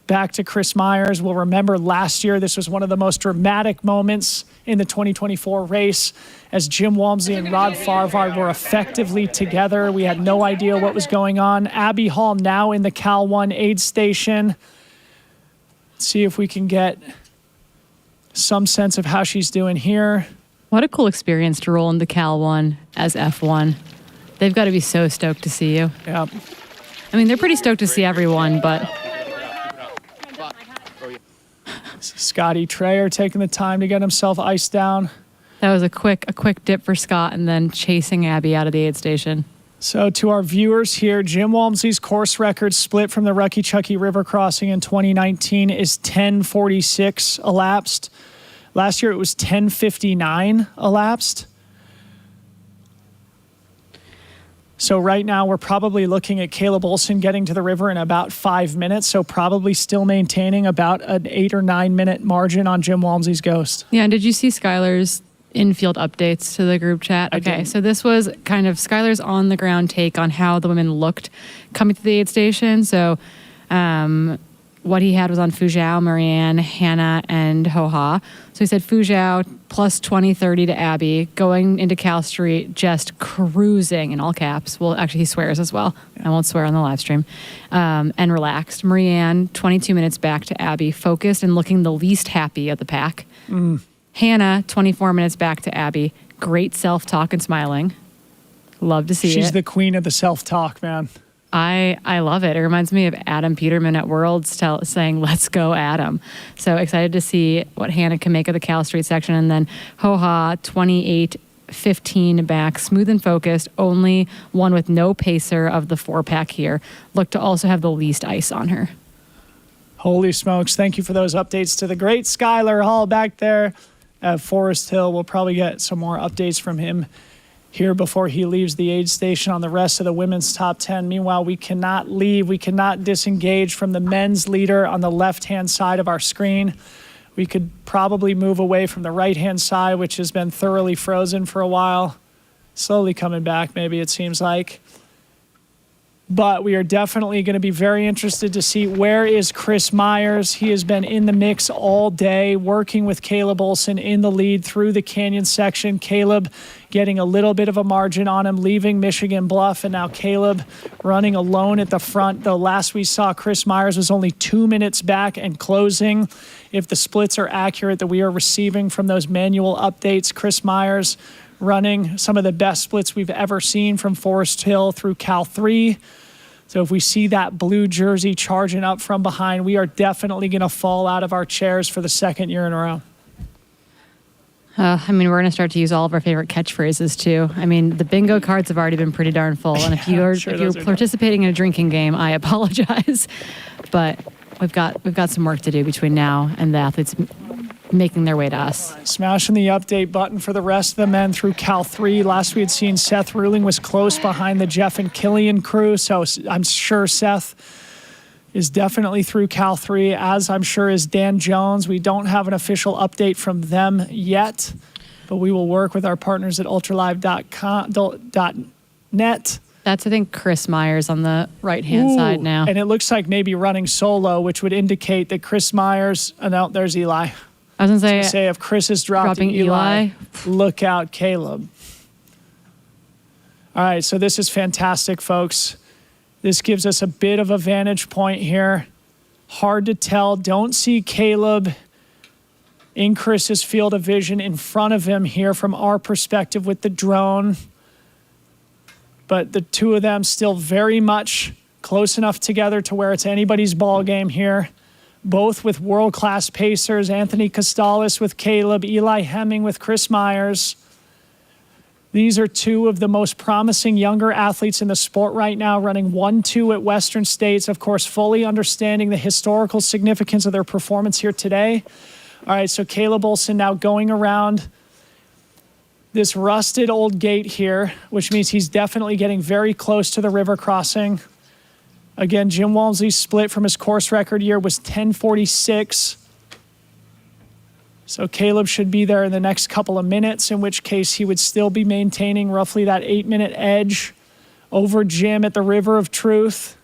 back to Chris Myers. We'll remember last year, this was one of the most dramatic moments in the 2024 race as Jim Walmsley and Rod Farvard were effectively together. We had no idea what was going on. Abby Hall now in the Cal 1 aid station. Let's see if we can get some sense of how she's doing here. What a cool experience to roll into Cal 1 as F1. They've got to be so stoked to see you. Yeah. I mean, they're pretty stoked to see everyone, but Scotty Trayer taking the time to get himself iced down. that was a quick dip for Scott and then chasing Abby out of the aid station. So to our viewers here, Jim Walmsley's course record split from the Rucky Chucky River crossing in 2019 is 10:46 elapsed. Last year it was 10:59 elapsed. So right now we're probably looking at Caleb Olson getting to the river in about 5 minutes. So probably still maintaining about an 8 or 9 minute margin on Jim Walmsley's Ghost. Yeah, and did you see Skylar's infield updates to the group chat? Okay, so this was kind of Skylar's on the ground take on how the women looked coming to the aid station. So what he had was on Fujiao, Marianne, Hannah, and Ho-Ha. So he said Fujiao plus 20-30 to Abby, going into Cal Street, just cruising in all caps. Well, actually, he swears as well. I won't swear on the live stream. And relaxed. Marianne, 22 minutes back to Abby, focused and looking the least happy of the pack. Hannah, 24 minutes back to Abby, great self-talk and smiling. Love to see it. She's the queen of the self-talk, man. I love it. It reminds me of Adam Peterman at Worlds saying, "Let's go, Adam." So excited to see what Hannah can make of the Cal Street section. And then Ho-Ha, 28-15 back, smooth and focused, only one with no pacer of the 4-pack here. Looked to also have the least ice on her. Holy smokes. Thank you for those updates to the great Skylar Hall back there at Forest Hill. We'll probably get some more updates from him here before he leaves the aid station on the rest of the women's top 10. Meanwhile, we cannot leave. We cannot disengage from the men's leader on the left-hand side of our screen. We could probably move away from the right-hand side, which has been thoroughly frozen for a while. Slowly coming back, maybe it seems like. But we are definitely going to be very interested to see where is Chris Myers. He has been in the mix all day, working with Caleb Olson in the lead through the canyon section. Caleb getting a little bit of a margin on him, leaving Michigan Bluff, and now Caleb running alone at the front. Though last we saw, Chris Myers was only 2 minutes back and closing. If the splits are accurate that we are receiving from those manual updates, Chris Myers running some of the best splits we've ever seen from Forest Hill through Cal 3. So if we see that blue jersey charging up from behind, we are definitely going to fall out of our chairs for the second year in a row. I mean, we're going to start to use all of our favorite catchphrases too. I mean, the bingo cards have already been pretty darn full. And if you're participating in a drinking game, I apologize. But we've got some work to do between now and the athletes making their way to us. Smashing the update button for the rest of the men through Cal 3. Last we had seen Seth Ruling was close behind the Jeff and Killian crew. So I'm sure Seth is definitely through Cal 3, as I'm sure is Dan Jones. We don't have an official update from them yet, but we will work with our partners at ultralive.net. That's, I think, Chris Myers on the right-hand side now. And it looks like maybe running solo, which would indicate that Chris Myers, no, there's Eli. I was going to say if Chris is dropping Eli, look out, Caleb. All right, so this is fantastic, folks. This gives us a bit of a vantage point here. Hard to tell. Don't see Caleb in Chris's field of vision in front of him here from our perspective with the drone. But the two of them still very much close enough together to where it's anybody's ball game here. Both with world-class pacers, Anthony Costales with Caleb, Eli Hemming with Chris Myers. These are two of the most promising younger athletes in the sport right now, running 1-2 at Western States, of course, fully understanding the historical significance of their performance here today. All right, so Caleb Olson now going around this rusted old gate here, which means he's definitely getting very close to the river crossing. Again, Jim Walmsley's split from his course record year was 10:46. So Caleb should be there in the next couple of minutes, in which case he would still be maintaining roughly that 8-minute edge over Jim at the River of Truth.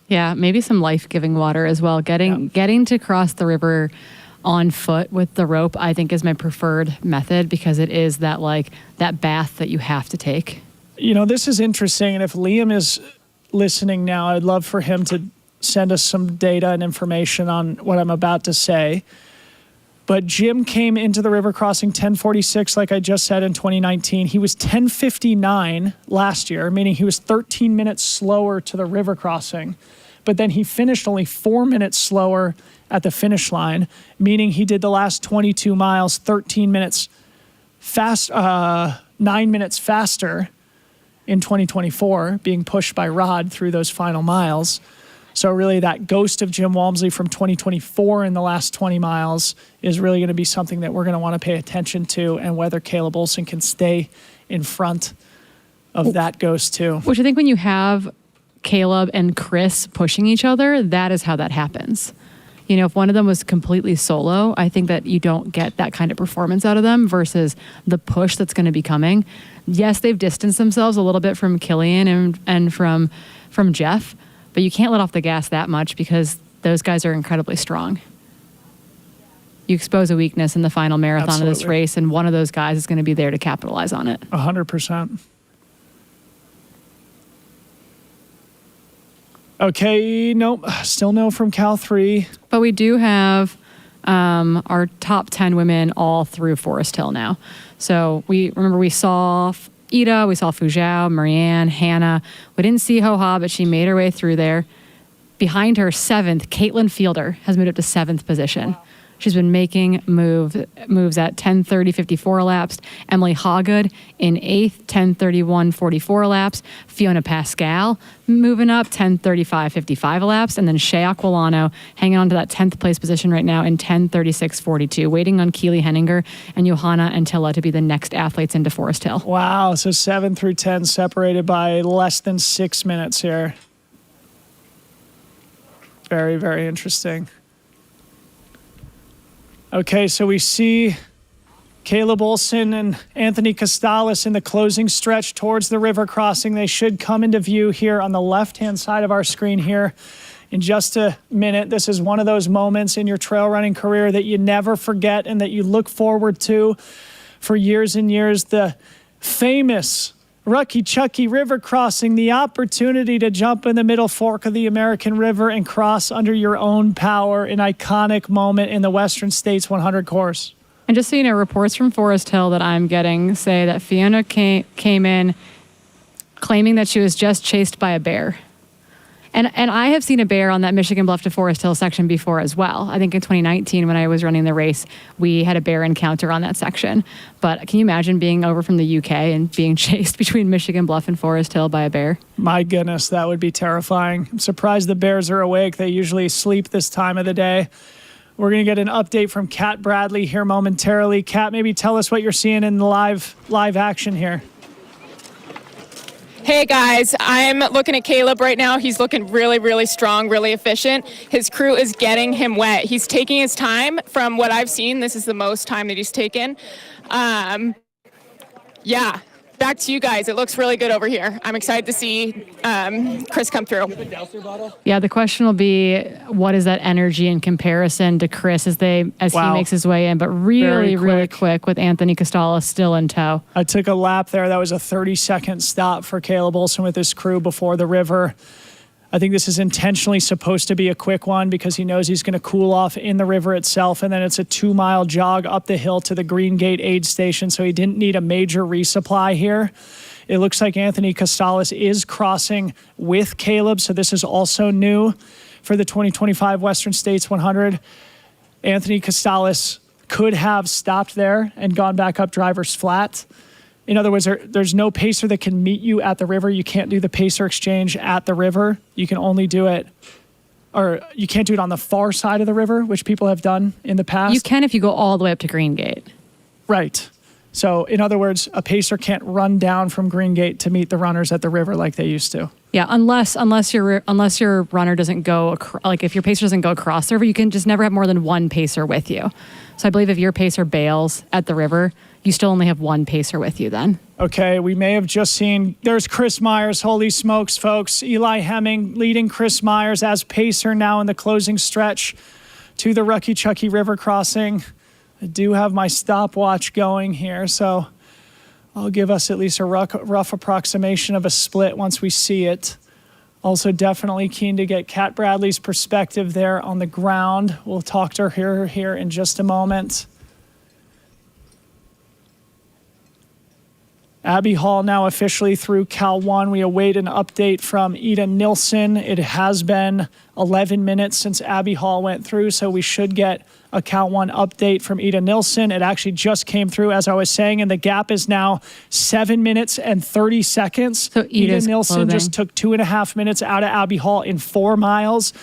Yeah, maybe some life-giving water as well. Getting to cross the river on foot with the rope, I think, is my preferred method, because it is that bath that you have to take. You know, this is interesting, and if Liam is listening now, I'd love for him to send us some data and information on what I'm about to say. But Jim came into the river crossing 10:46, like I just said, in 2019. He was 10:59 last year, meaning he was 13 minutes slower to the river crossing. But then he finished only 4 minutes slower at the finish line, meaning he did the last 22 miles 13 minutes 9 minutes faster in 2024, being pushed by Rod through those final miles. So really that ghost of Jim Walmsley from 2024 in the last 20 miles is really going to be something that we're going to want to pay attention to, and whether Caleb Olson can stay in front of that ghost too. Which I think when you have Caleb and Chris pushing each other, that is how that happens. You know, if one of them was completely solo, I think that you don't get that kind of performance out of them versus the push that's going to be coming. Yes, they've distanced themselves a little bit from Killian and from Jeff, but you can't let off the gas that much, because those guys are incredibly strong. You expose a weakness in the final marathon of this race, and one of those guys is going to be there to capitalize on it. 100%. Okay, nope, still no from Cal 3. But we do have our top 10 women all through Forest Hill now. So we saw Ida, we saw Fuzhou, Marianne, Hannah. We didn't see Ho Ha, but she made her way through there. Behind her, 7th, Caitlin Fielder has moved up to 7th position. She's been making moves at 10:30.54 elapsed. Emily Hawgood in 8th, 10:31.44 elapsed. Fiona Pascal moving up, 10:35.55 elapsed. And then Shea Aquilano hanging on to that 10th place position right now in 10:36.42, waiting on Keely Henninger and Johanna Antilla to be the next athletes into Forest Hill. Wow, so 7 through 10 separated by less than 6 minutes here. Very, very interesting. Okay, so we see Caleb Olson and Anthony Costales in the closing stretch towards the river crossing. They should come into view here on the left-hand side of our screen here in just a minute. This is one of those moments in your trail running career that you never forget and that you look forward to for years and years. The famous Rucky Chucky river crossing, the opportunity to jump in the middle fork of the American River and cross under your own power, an iconic moment in the Western States 100 course. And just so you know, reports from Forest Hill that I'm getting say that Fiona came in claiming that she was just chased by a bear. And I have seen a bear on that Michigan Bluff to Forest Hill section before as well. I think in 2019 when I was running the race, we had a bear encounter on that section. But can you imagine being over from the UK and being chased between Michigan Bluff and Forest Hill by a bear? My goodness, that would be terrifying. I'm surprised the bears are awake. They usually sleep this time of the day. We're going to get an update from Kat Bradley here momentarily. Kat, maybe tell us what you're seeing in the live action here. Hey guys, I'm looking at Caleb right now. He's looking really, really strong, really efficient. His crew is getting him wet. He's taking his time. From what I've seen, this is the most time that he's taken. Yeah, back to you guys. It looks really good over here. I'm excited to see Chris come through. Yeah, the question will be, what is that energy in comparison to Chris as he makes his way in? But really quick with Anthony Costala still in tow. I took a lap there. That was a 30-second stop for Caleb Olson with his crew before the river. I think this is intentionally supposed to be a quick one because he knows he's going to cool off in the river itself, and then it's a 2-mile jog up the hill to the Green Gate aid station, so he didn't need a major resupply here. It looks like Anthony Costales is crossing with Caleb, so this is also new for the 2025 Western States 100. Anthony Costales could have stopped there and gone back up driver's flat. In other words, there's no pacer that can meet you at the river. You can't do the pacer exchange at the river. You can only do it, or you can't do it on the far side of the river, which people have done in the past. You can if you go all the way up to Green Gate. Right. So in other words, a pacer can't run down from Green Gate to meet the runners at the river like they used to. Yeah, unless your runner doesn't go, if your pacer doesn't go across the river, you can just never have more than one pacer with you. So I believe if your pacer bails at the river, you still only have one pacer with you then. Okay, we may have just seen, there's Chris Myers. Holy smokes, folks. Eli Hemming leading Chris Myers as pacer now in the closing stretch to the Rucky Chucky River crossing. I do have my stopwatch going here, so I'll give us at least a rough approximation of a split once we see it. Also definitely keen to get Kat Bradley's perspective there on the ground. We'll talk to her here in just a moment. Abby Hall now officially through Cal 1. We await an update from Ida Nilsson. It has been 11 minutes since Abby Hall went through, so we should get a Cal 1 update from Ida Nilsson. It actually just came through, as I was saying, and the gap is now 7 minutes and 30 seconds. So Ida Nilsson just took 2.5 minutes out of Abby Hall in 4 miles.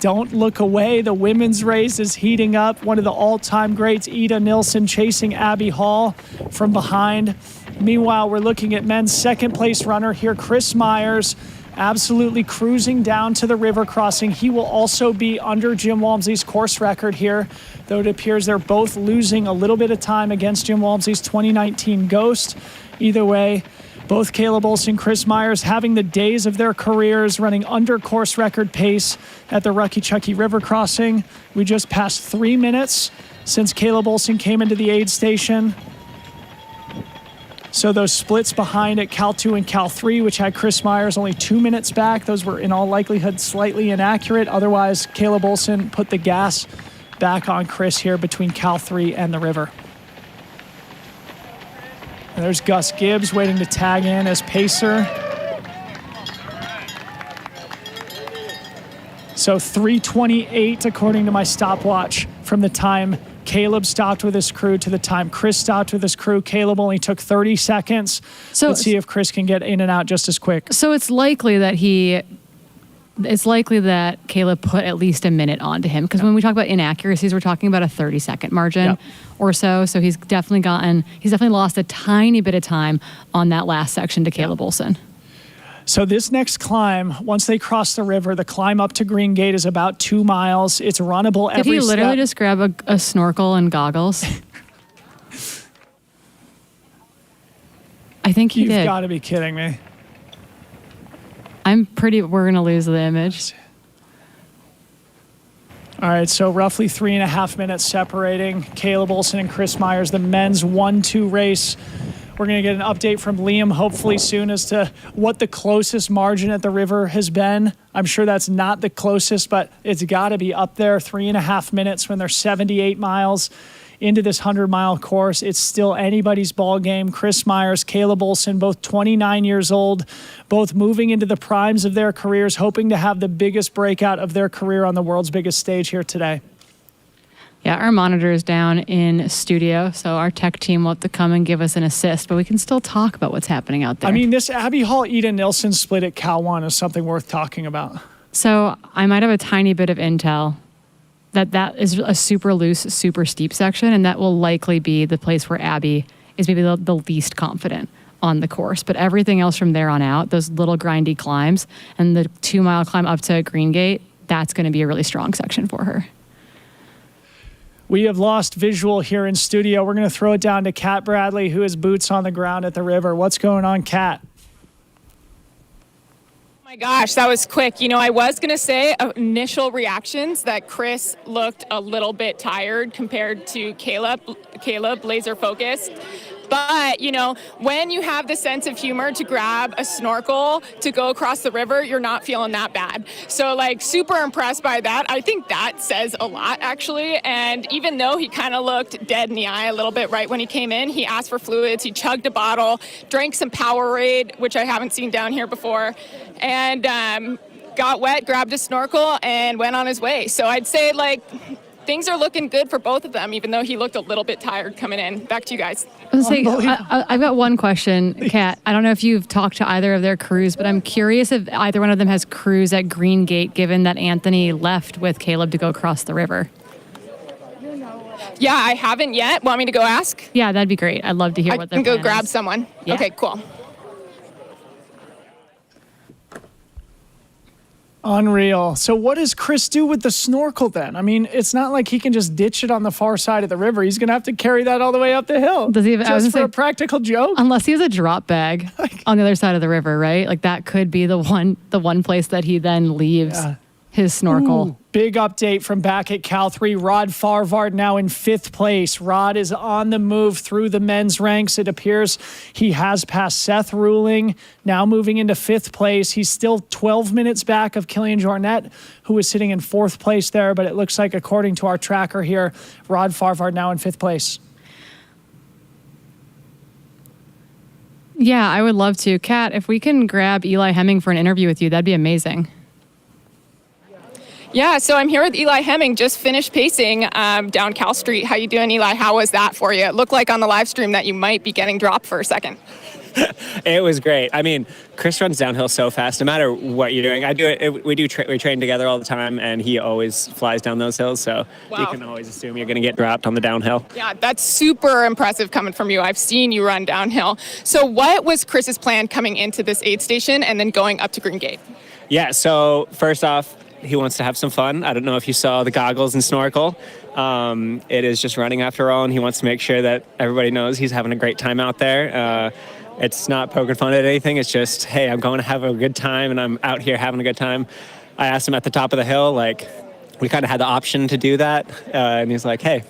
Don't look away. The women's race is heating up. One of the all-time greats, Ida Nilsson, chasing Abby Hall from behind. Meanwhile, we're looking at men's second-place runner here, Chris Myers, absolutely cruising down to the river crossing. He will also be under Jim Walmsley's course record here, though it appears they're both losing a little bit of time against Jim Walmsley's 2019 Ghost. Either way, both Caleb Olson and Chris Myers having the days of their careers, running under course record pace at the Rucky Chucky River crossing. We just passed 3 minutes since Caleb Olson came into the aid station. So those splits behind at Cal 2 and Cal 3, which had Chris Myers only 2 minutes back, those were in all likelihood slightly inaccurate. Otherwise, Caleb Olson put the gas back on Chris here between Cal 3 and the river. And there's Gus Gibbs waiting to tag in as pacer. So 3:28 according to my stopwatch from the time Caleb stopped with his crew to the time Chris stopped with his crew. Caleb only took 30 seconds. So let's see if Chris can get in and out just as quick. So it's likely that Caleb put at least a minute onto him, because when we talk about inaccuracies, we're talking about a 30-second margin or so. So he's definitely lost a tiny bit of time on that last section to Caleb Olson. So this next climb, once they cross the river, the climb up to Green Gate is about 2 miles. It's runnable every step. Did he literally just grab a snorkel and goggles? I think he did. You've got to be kidding me. We're going to lose the image. All right, so roughly 3.5 minutes separating Caleb Olson and Chris Myers, the men's 1-2 race. We're going to get an update from Liam hopefully soon as to what the closest margin at the river has been. I'm sure that's not the closest, but it's got to be up there. 3.5 minutes when they're 78 miles into this 100-mile course. It's still anybody's ball game. Chris Myers, Caleb Olson, both 29 years old, both moving into the primes of their careers, hoping to have the biggest breakout of their career on the world's biggest stage here today. Yeah, our monitor is down in studio, so our tech team will have to come and give us an assist, but we can still talk about what's happening out there. I mean, this Abby Hall-Eden Nilsson split at Cal 1 is something worth talking about. So I might have a tiny bit of intel that is a super loose, super steep section, and that will likely be the place where Abby is maybe the least confident on the course. But everything else from there on out, those little grindy climbs and the 2-mile climb up to Green Gate, that's going to be a really strong section for her. We have lost visual here in studio. We're going to throw it down to Kat Bradley, who has boots on the ground at the river. What's going on, Kat? Oh my gosh, that was quick. You know, I was going to say initial reactions that Chris looked a little bit tired compared to Caleb laser focused. But, you know, when you have the sense of humor to grab a snorkel to go across the river, you're not feeling that bad. So, like, super impressed by that. I think that says a lot, actually. And even though he kind of looked dead in the eye a little bit right when he came in, he asked for fluids, he chugged a bottle, drank some Powerade, which I haven't seen down here before, and got wet, grabbed a snorkel, and went on his way. So I'd say, like, things are looking good for both of them, even though he looked a little bit tired coming in. Back to you guys. I've got one question, Kat. I don't know if you've talked to either of their crews, but I'm curious if either one of them has crews at Green Gate, given that Anthony left with Caleb to go across the river. Yeah, I haven't yet. Want me to go ask? Yeah, that'd be great. I'd love to hear what I their can go plan grab is. someone. Yeah. Okay, cool. Unreal. So what does Chris do with the snorkel then? I mean, it's not like he can just ditch it on the far side of the river. He's going to have to carry that all the way up the hill. Does he have, just for a practical joke? Unless he has a drop bag on the other side of the river, right? Like that could be the one place that he then leaves his snorkel. Ooh, big update from back at Cal 3. Rod Farvard now in 5th place. Rod is on the move through the men's ranks. It appears he has passed Seth Ruling, now moving into 5th place. He's still 12 minutes back of Killian Jornet, who is sitting in 4th place there, but it looks like, according to our tracker here, Rod Farvard now in 5th place. Yeah, I would love to. Kat, if we can grab Eli Hemming for an interview with you, that'd be amazing. Yeah, so I'm here with Eli Hemming, just finished pacing down Cal Street. How you doing, Eli? How was that for you? It looked like on the live stream that you might be getting dropped for a second. It was great. I mean, Chris runs downhill so fast, no matter what you're doing. We train together all the time, and he always flies down those hills, so you can always assume you're going to get dropped on the downhill. Yeah, that's super impressive coming from you. I've seen you run downhill. So what was Chris's plan coming into this aid station and then going up to Green Gate? Yeah, so first off, he wants to have some fun. I don't know if you saw the goggles and snorkel. It is just running after all, and he wants to make sure that everybody knows he's having a great time out there. It's not poking fun at anything. It's just, hey, I'm going to have a good time, and I'm out here having a good time. I asked him at the top of the hill, like, we kind of had the option to do that, and he's like, hey,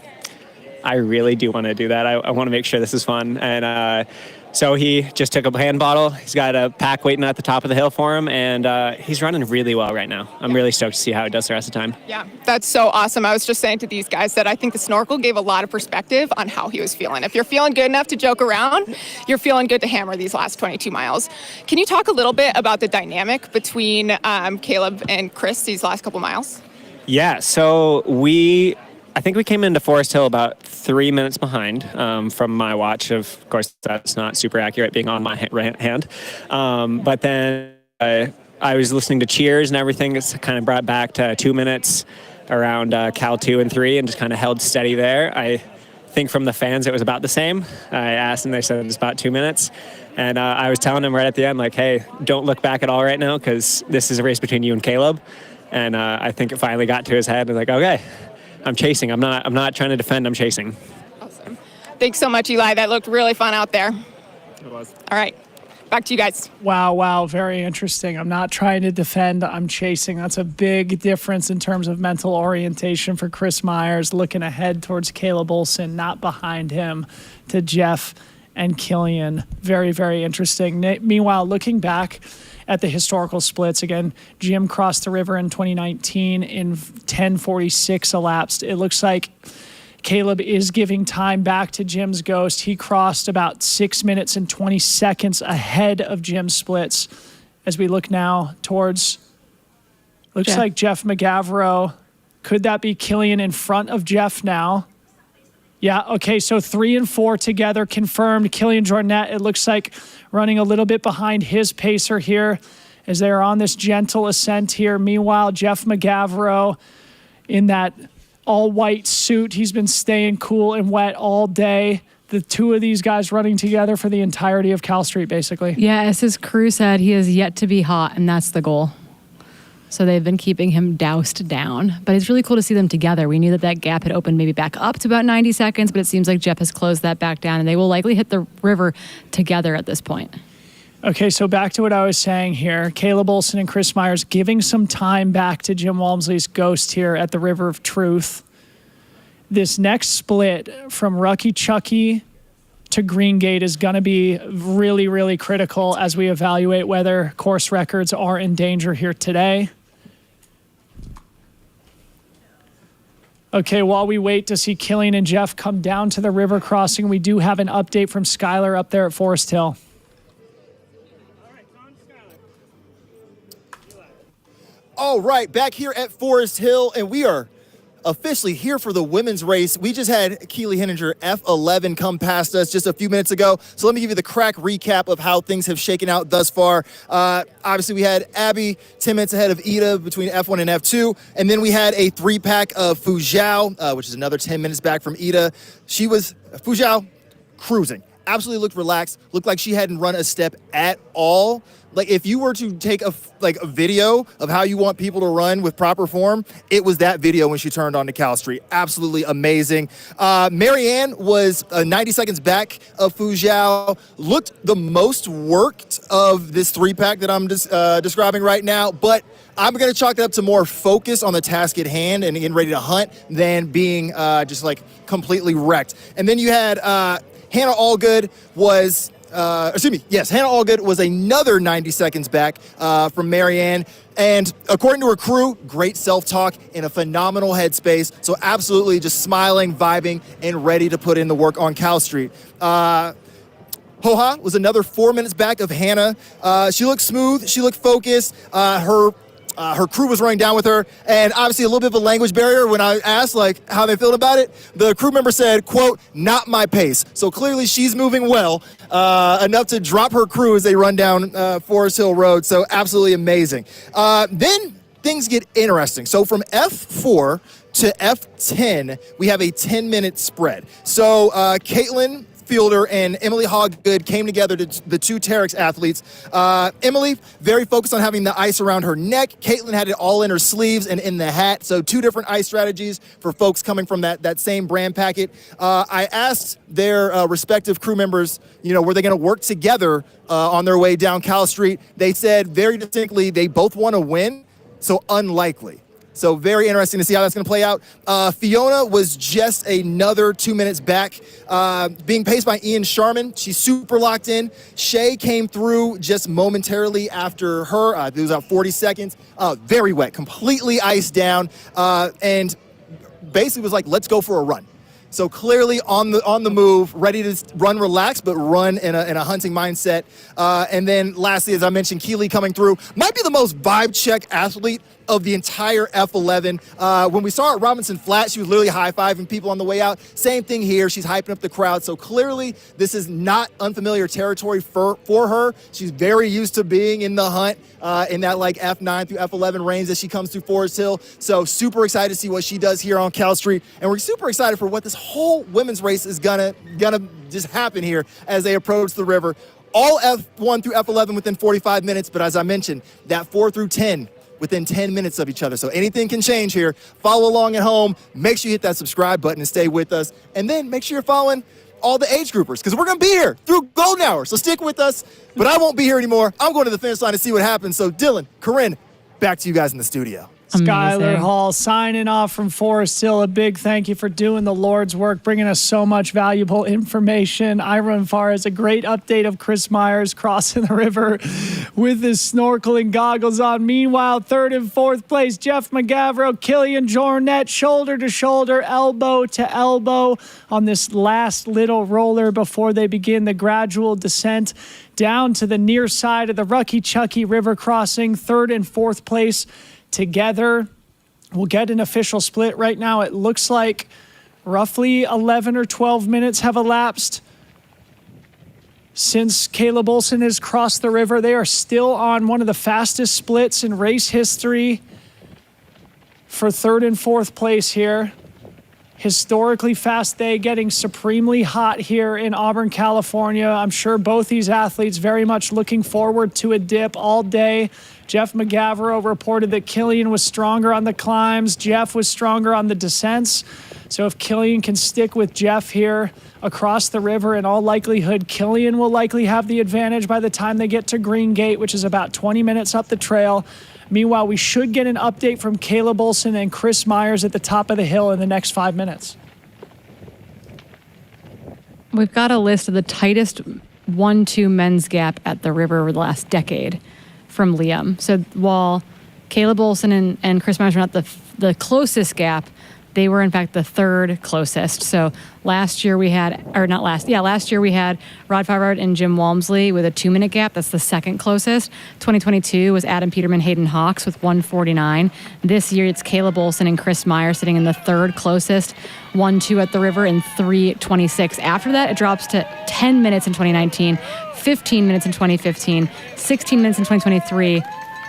I really do want to do that. I want to make sure this is fun. And so he just took a hand bottle. He's got a pack waiting at the top of the hill for him, and he's running really well right now. I'm really stoked to see how it does the rest of the time. Yeah, that's so awesome. I was just saying to these guys that I think the snorkel gave a lot of perspective on how he was feeling. If you're feeling good enough to joke around, you're feeling good to hammer these last 22 miles. Can you talk a little bit about the dynamic between Caleb and Chris these last couple miles? Yeah, so I think we came into Forest Hill about 3 minutes behind from my watch. Of course, that's not super accurate being on my right hand. But then I was listening to cheers and everything. It's kind of brought back to 2 minutes around Cal 2 and 3 and just kind of held steady there. I think from the fans it was about the same. I asked them, they said it was about 2 minutes. And I was telling them right at the end, like, hey, don't look back at all right now because this is a race between you and Caleb. And I think it finally got to his head. I was like, okay. I'm chasing. I'm not trying to defend. I'm chasing. Awesome. Thanks so much, Eli. That looked really fun out there. It was. All right. Back to you guys. Wow. Very interesting. I'm not trying to defend. I'm chasing. That's a big difference in terms of mental orientation for Chris Myers, looking ahead towards Caleb Olson, not behind him, to Jeff and Killian. Very, very interesting. Meanwhile, looking back at the historical splits, again, Jim crossed the river in 2019 in 10:46 elapsed. It looks like Caleb is giving time back to Jim's Ghost. He crossed about 6 minutes and 20 seconds ahead of Jim's splits. As we look now towards, looks like Jeff McGavro. Could that be Killian in front of Jeff now? Yeah, okay, so 3 and 4 together, confirmed. Killian Jornet, it looks like running a little bit behind his pacer here as they are on this gentle ascent here. Meanwhile, Jeff McGavro in that all-white suit. He's been staying cool and wet all day. The two of these guys running together for the entirety of Cal Street, basically. Yeah, as his crew said, he has yet to be hot, and that's the goal. So they've been keeping him doused down. But it's really cool to see them together. We knew that that gap had opened maybe back up to about 90 seconds, but it seems like Jeff has closed that back down, and they will likely hit the river together at this point. Okay, so back to what I was saying here. Caleb Olson and Chris Myers giving some time back to Jim Walmsley's Ghost here at the River of Truth. This next split from Rucky Chucky to Green Gate is going to be really, really critical as we evaluate whether course records are in danger here today. Okay, while we wait to see Killian and Jeff come down to the river crossing, we do have an update from Skylar up there at Forest Hill. All right, back here at Forest Hill, and we are officially here for the women's race. We just had Keely Henninger, F11, come past us just a few minutes ago. So let me give you the crack recap of how things have shaken out thus far. Obviously, we had Abby 10 minutes ahead of Ida between F1 and F2. And then we had a 3-pack of Fu Zhao, which is another 10 minutes back from Ida. Fu Zhao, cruising. Absolutely looked relaxed. Looked like she hadn't run a step at all. Like, if you were to take a video of how you want people to run with proper form, it was that video when she turned onto Cal Street. Absolutely amazing. Marianne was 90 seconds back of Fu Zhao. Looked the most worked of this 3-pack that I'm describing right now, but I'm going to chalk it up to more focus on the task at hand and getting ready to hunt than being just like completely wrecked. And then you had Hannah Allgood was... Hannah Allgood was another 90 seconds back from Marianne. And according to her crew, great self-talk in a phenomenal headspace. So absolutely just smiling, vibing, and ready to put in the work on Cal Street. Hoha was another 4 minutes back of Hannah. She looked smooth. She looked focused. Her crew was running down with her, and obviously a little bit of a language barrier. When I asked how they felt about it, the crew member said, quote, "Not my pace." So clearly she's moving well, enough to drop her crew as they run down Forest Hill Road. So absolutely amazing. Then things get interesting. So from F4 to F10, we have a 10-minute spread. So Caitlin Fielder and Emily Hoggood came together, the two Terex athletes. Emily, very focused on having the ice around her neck. Caitlin had it all in her sleeves and in the hat. So 2 different ice strategies for folks coming from that same brand packet. I asked their respective crew members, were they going to work together on their way down Cal Street? They said very distinctly they both want to win, so unlikely. So very interesting to see how that's going to play out. Fiona was just another 2 minutes back, being paced by Ian Sharman. She's super locked in. Shay came through just momentarily after her. It was about 40 seconds. Very wet, completely iced down, and basically was like, let's go for a run. So clearly on the move, ready to run relaxed, but run in a hunting mindset. And then lastly, as I mentioned, Keely coming through, might be the most vibe check athlete of the entire F11. When we saw her at Robinson Flat, she was literally high-fiving people on the way out. Same thing here. She's hyping up the crowd. So clearly, this is not unfamiliar territory for her. She's very used to being in the hunt in that F9 through F11 range as she comes through Forest Hill. So super excited to see what she does here on Cal Street. And we're super excited for what this whole women's race is gonna just happen here as they approach the river. All F1 through F11 within 45 minutes, but as I mentioned, that 4 through 10 within 10 minutes of each other. So anything can change here. Follow along at home. Make sure you hit that subscribe button and stay with us. And then make sure you're following all the age groupers because we're going to be here through Golden Hour. So stick with us. But I won't be here anymore. I'm going to the finish line to see what happens. So Dylan, Corinne, back to you guys in the studio. Skylar Amazing. Hall signing off from Forest Hill. A big thank you for doing the Lord's work, bringing us so much valuable information. Ira and Faraz, a great update of Chris Myers crossing the river with his snorkeling goggles on. Meanwhile, third and fourth place, Jeff McGavro, Killian Jornet, shoulder to shoulder, elbow to elbow on this last little roller before they begin the gradual descent down to the near side of the Rucky Chucky River crossing. Third and fourth place together. We'll get an official split. Right now it looks like roughly 11 or 12 minutes have elapsed since Caleb Olson has crossed the river. They are still on one of the fastest splits in race history for third and fourth place here. Historically fast day, getting supremely hot here in Auburn, California. I'm sure both these athletes very much looking forward to a dip all day. Jeff McGavro reported that Killian was stronger on the climbs. Jeff was stronger on the descents. So if Killian can stick with Jeff here across the river, in all likelihood, Killian will likely have the advantage by the time they get to Green Gate, which is about 20 minutes up the trail. Meanwhile, we should get an update from Caleb Olson and Chris Myers at the top of the hill in the next 5 minutes. We've got a list of the tightest 1-2 men's gap at the river over the last decade from Liam. So while Caleb Olson and Chris Myers were not the closest gap, they were in fact the third closest. So last year we had Rod Favard and Jim Walmsley with a 2-minute gap. That's the second closest. 2022 was Adam Peterman, Hayden Hawks with 1:49. This year it's Caleb Olson and Chris Myers sitting in the third closest, 1-2 at the river in 3:26. After that, it drops to 10 minutes in 2019, 15 minutes in 2015, 16 minutes in 2023,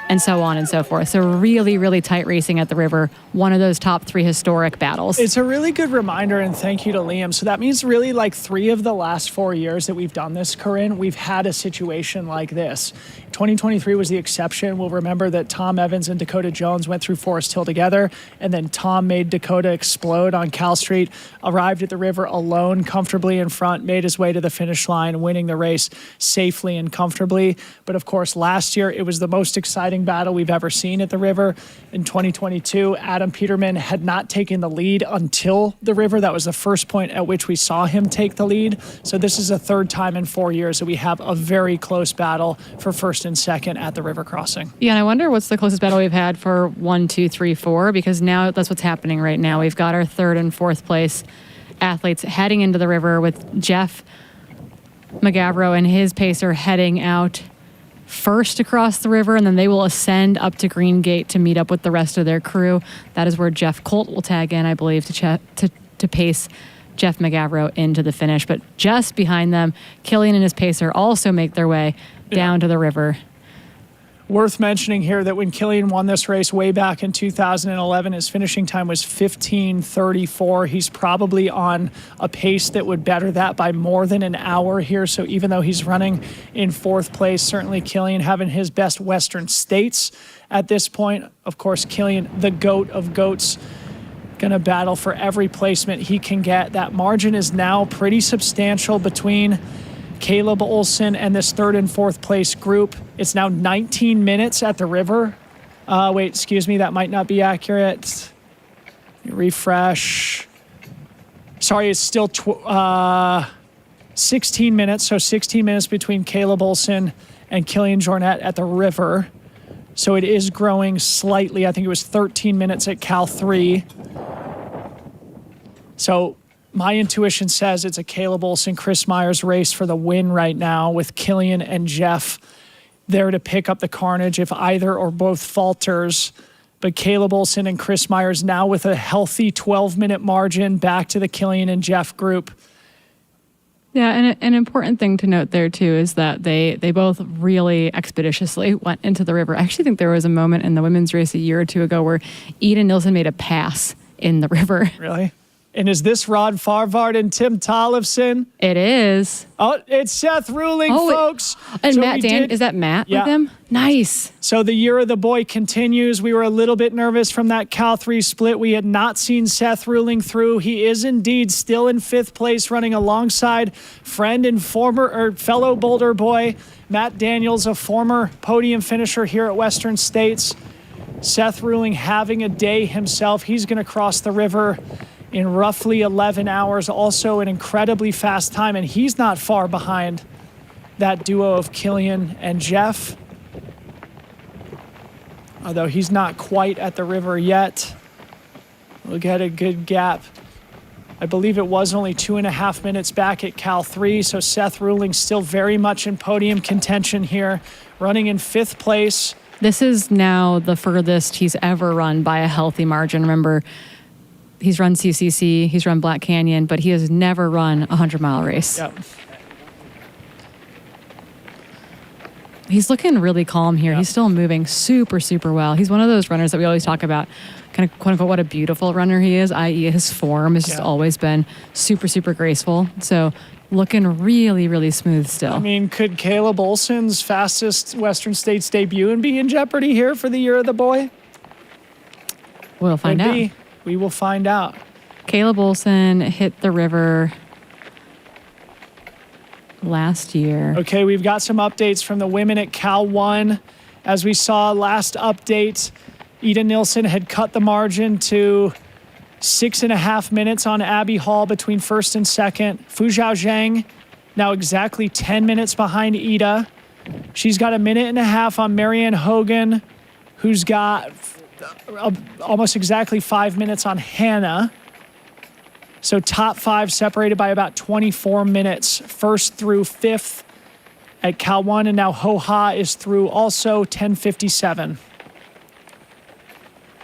and so on and so forth. So really, really tight racing at the river. One of those top 3 historic battles. It's a really good reminder, and thank you to Liam. So that means really like 3 of the last 4 years that we've done this, Corinne, we've had a situation like this. 2023 was the exception. We'll remember that Tom Evans and Dakota Jones went through Forest Hill together, and then Tom made Dakota explode on Cal Street, arrived at the river alone, comfortably in front, made his way to the finish line, winning the race safely and comfortably. But of course, last year, it was the most exciting battle we've ever seen at the river. In 2022, Adam Peterman had not taken the lead until the river. That was the first point at which we saw him take the lead. So this is the third time in 4 years that we have a very close battle for first and second at the river crossing. Yeah, and I wonder what's the closest battle we've had for 1, 2, 3, 4, because now that's what's happening right now. We've got our third and fourth place athletes heading into the river with Jeff McGavro and his pacer heading out first across the river, and then they will ascend up to Green Gate to meet up with the rest of their crew. That is where Jeff Colt will tag in, I believe, to pace Jeff McGavro into the finish. But just behind them, Killian and his pacer also make their way down to the river. Worth mentioning here that when Killian won this race way back in 2011, his finishing time was 15:34. He's probably on a pace that would better that by more than an hour here. So even though he's running in fourth place, certainly Killian having his best Western States at this point. Of course, Killian, the GOAT of GOATs, going to battle for every placement he can get. That margin is now pretty substantial between Caleb Olson and this third and fourth place group. It's now 19 minutes at the river. Wait, excuse me, that might not be accurate. Refresh. Sorry, it's still 16 minutes. So 16 minutes between Caleb Olson and Killian Jornet at the river. So it is growing slightly. I think it was 13 minutes at Cal 3. So my intuition says it's a Caleb Olson, Chris Myers race for the win right now, with Killian and Jeff there to pick up the carnage if either or both falters. But Caleb Olson and Chris Myers now with a healthy 12-minute margin back to the Killian and Jeff group. Yeah, and an important thing to note there, too, is that they both really expeditiously went into the river. I actually think there was a moment in the women's race a year or two ago where Eden Nilsson made a pass in the river. Really? And is this Rod Farvard and Tim Tollefson? It is. Oh, it's Seth Ruling, folks. And so Matt Dan, is that Matt with him? Nice. So the year of the boy continues. We were a little bit nervous from that Cal 3 split. We had not seen Seth Ruling through. He is indeed still in fifth place, running alongside friend and fellow Boulder boy, Matt Daniels, a former podium finisher here at Western States. Seth Ruling having a day himself. He's going to cross the river in roughly 11 hours, also an incredibly fast time, and he's not far behind that duo of Killian and Jeff, although he's not quite at the river yet. We'll get a good gap. I believe it was only 2.5 minutes back at Cal 3, so Seth Ruling still very much in podium contention here, running in 5th place. This is now the furthest he's ever run by a healthy margin. Remember, he's run CCC, he's run Black Canyon, but he has never run a 100-mile race. Yep. He's looking really calm here. He's still moving super, super well. He's one of those runners that we always talk about, kind of quote unquote, what a beautiful runner he is, i.e. his form has just always been super, super graceful. So looking really, really smooth still. I mean, could Caleb Olson's fastest Western States debut and be in jeopardy here for the year of the boy? We'll find out. We will find out. Caleb Olson hit the river last year. Okay, we've got some updates from the women at Cal 1. As we saw last update, Ida Nilsson had cut the margin to 6.5 minutes on Abby Hall between first and second. Fujiao Zhang now exactly 10 minutes behind Ida. She's got 1.5 minutes on Marianne Hogan, who's got almost exactly 5 minutes on Hannah. So top 5 separated by about 24 minutes, first through 5th at Cal 1, and now Ho Ha is through also 10:57.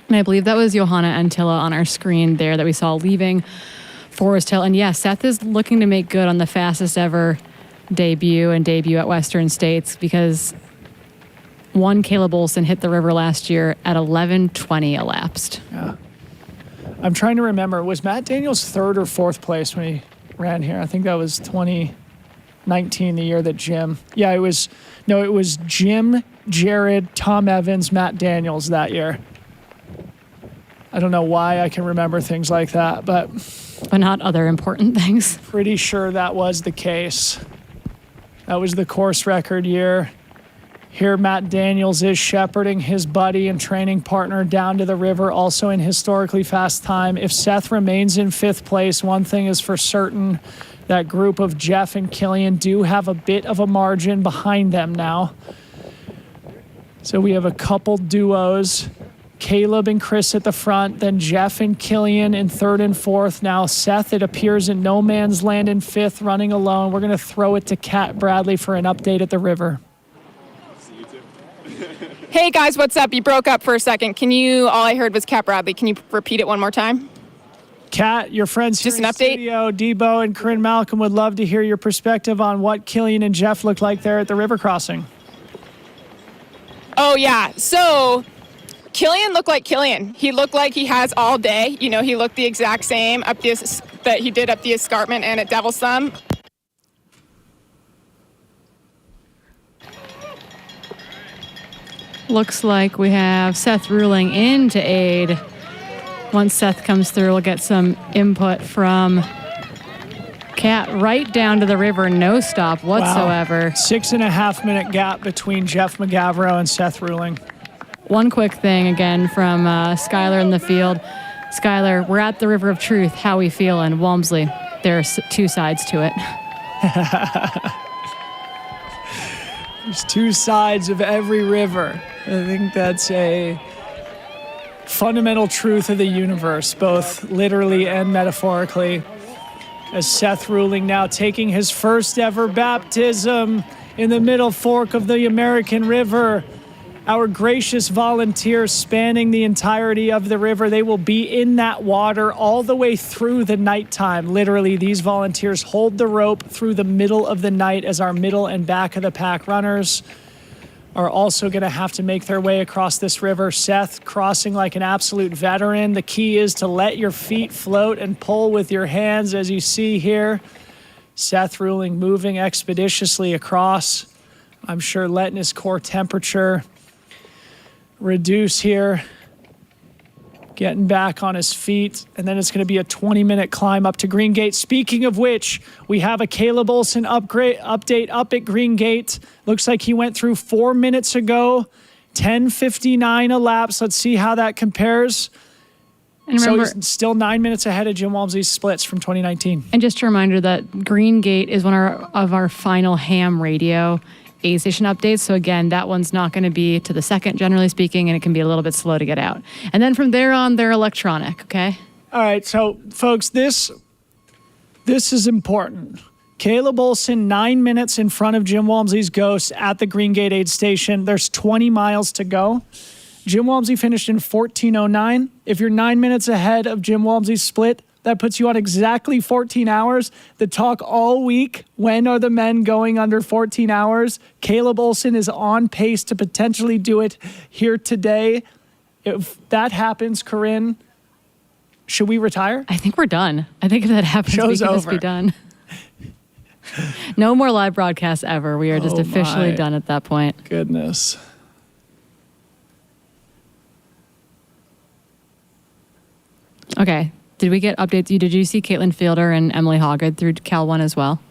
And I believe that was Johanna Antilla on our screen there that we saw leaving Forest Hill. And yes, Seth is looking to make good on the fastest ever debut at Western States, because one Caleb Olson hit the river last year at 11:20 elapsed. Yeah. I'm trying to remember, was Matt Daniels 3rd or 4th place when he ran here? I think that was 2019, the year that Jim. Yeah, it was Jim, Jared, Tom Evans, Matt Daniels that year. I don't know why I can remember things like that, but not other important things. Pretty sure that was the case. That was the course record year. Here, Matt Daniels is shepherding his buddy and training partner down to the river, also in historically fast time. If Seth remains in 5th place, one thing is for certain, that group of Jeff and Killian do have a bit of a margin behind them now. So we have a couple duos, Caleb and Chris at the front, then Jeff and Killian in 3rd and 4th. Now Seth, it appears, in no man's land in 5th, running alone. We're going to throw it to Kat Bradley for an update at the river. Hey guys, what's up? You broke up for a second. All I heard was Kat Bradley. Can you repeat it one more time? Kat, your friends here Just an in update? studio, Debo and Corinne Malcolm, would love to hear your perspective on what Killian and Jeff look like there at the river crossing. Oh yeah, so Killian looked like Killian. He looked like he has all day. You know, he looked the exact same that he did up the escarpment and at Devil's Thumb. Looks like we have Seth Ruling in to aid. Once Seth comes through, we'll get some input from Kat right down to the river, no stop whatsoever. Wow. 6.5 minute gap between Jeff McGavro and Seth Ruling. One quick thing again from Skylar in the field. Skylar, we're at the River of Truth. How we feeling? Walmsley, there's 2 sides to it. There's 2 sides of every river. I think that's a fundamental truth of the universe, both literally and metaphorically. As Seth Ruling now taking his first ever baptism in the middle fork of the American River. Our gracious volunteers spanning the entirety of the river, they will be in that water all the way through the nighttime. Literally, these volunteers hold the rope through the middle of the night as our middle and back of the pack runners are also going to have to make their way across this river. Seth crossing like an absolute veteran. The key is to let your feet float and pull with your hands, as you see here. Seth Ruling moving expeditiously across. I'm sure letting his core temperature reduce here. Getting back on his feet, and then it's going to be a 20-minute climb up to Green Gate. Speaking of which, we have a Caleb Olson update up at Green Gate. Looks like he went through 4 minutes ago. 10:59 a lap. So let's see how that compares. And So remember, he's still 9 minutes ahead of Jim Walmsley's splits from 2019. and just a reminder that Green Gate is one of our final ham radio aid station updates. So again, that one's not going to be to the second, generally speaking, and it can be a little bit slow to get out. And then from there on, they're electronic, okay? All right, so folks, this is important. Caleb Olson, 9 minutes in front of Jim Walmsley's Ghost at the Green Gate aid station. There's 20 miles to go. Jim Walmsley finished in 14:09. If you're 9 minutes ahead of Jim Walmsley's split, that puts you on exactly 14 hours. The talk all week, when are the men going under 14 hours? Caleb Olson is on pace to potentially do it here today. If that happens, Corinne, should we retire? I think we're done. I think if that happens, Show's we can just over. be done. No more live broadcasts ever. We are just Oh officially my done at that point. Goodness. Okay. Did we get updates? Did you see Caitlin Fielder and Emily Hoggood through Cal 1 as well?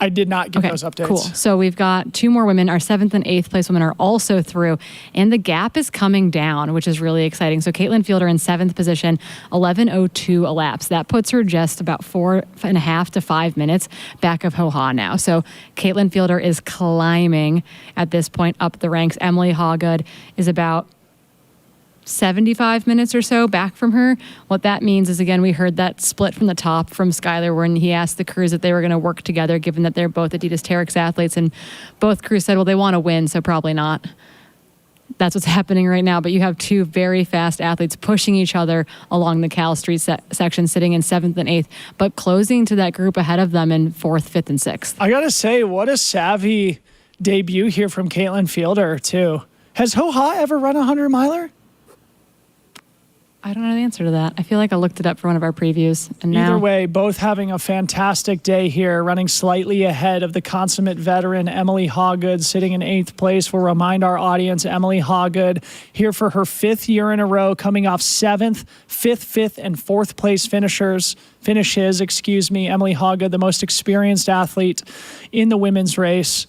I did not get Okay, those updates. cool. So we've got two more women. Our 7th and 8th place women are also through, and the gap is coming down, which is really exciting. So Caitlin Fielder in 7th position, 11:02 elapsed. That puts her just about 4.5 to 5 minutes back of Ho-Ha now. So Caitlin Fielder is climbing at this point up the ranks. Emily Hoggood is about 75 minutes or so back from her. What that means is, again, we heard that split from the top from Skyler when he asked the crews if they were going to work together, given that they're both Adidas Terex athletes, and both crews said, well, they want to win, so probably not. That's what's happening right now, but you have two very fast athletes pushing each other along the Cal Street section, sitting in 7th and 8th, but closing to that group ahead of them in 4th, 5th, and 6th. I got to say, what a savvy debut here from Caitlin Fielder, too. Has Ho-Ha ever run a 100-miler? I don't know the answer to that. I feel like I looked it up for one of our previews. And now, Either way, both having a fantastic day here, running slightly ahead of the consummate veteran Emily Hoggood, sitting in 8th place. We'll remind our audience, Emily Hoggood here for her 5th year in a row, coming off 7th, 5th, and 4th place finishes. Emily Hoggood, the most experienced athlete in the women's race,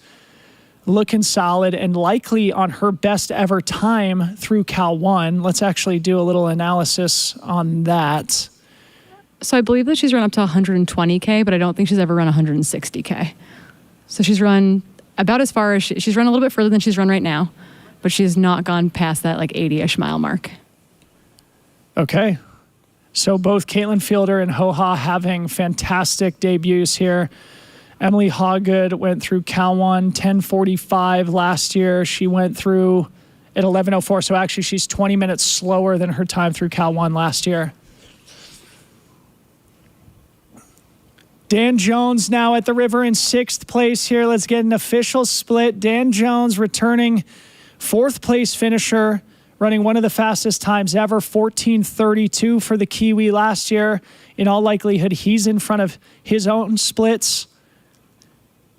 looking solid and likely on her best ever time through Cal 1. Let's actually do a little analysis on that. so I believe that she's run up to 120K, but I don't think she's ever run 160K. So she's run about as far as she's run a little bit further than she's run right now, but she's not gone past that like 80-ish mile mark. Okay. So both Caitlin Fielder and Ho-Ha having fantastic debuts here. Emily Hoggood went through Cal 1, 10:45 last year. She went through at 11:04. So actually she's 20 minutes slower than her time through Cal 1 last year. Dan Jones now at the river in 6th place here. Let's get an official split. Dan Jones returning 4th place finisher, running one of the fastest times ever, 14:32 for the Kiwi last year. In all likelihood, he's in front of his own splits.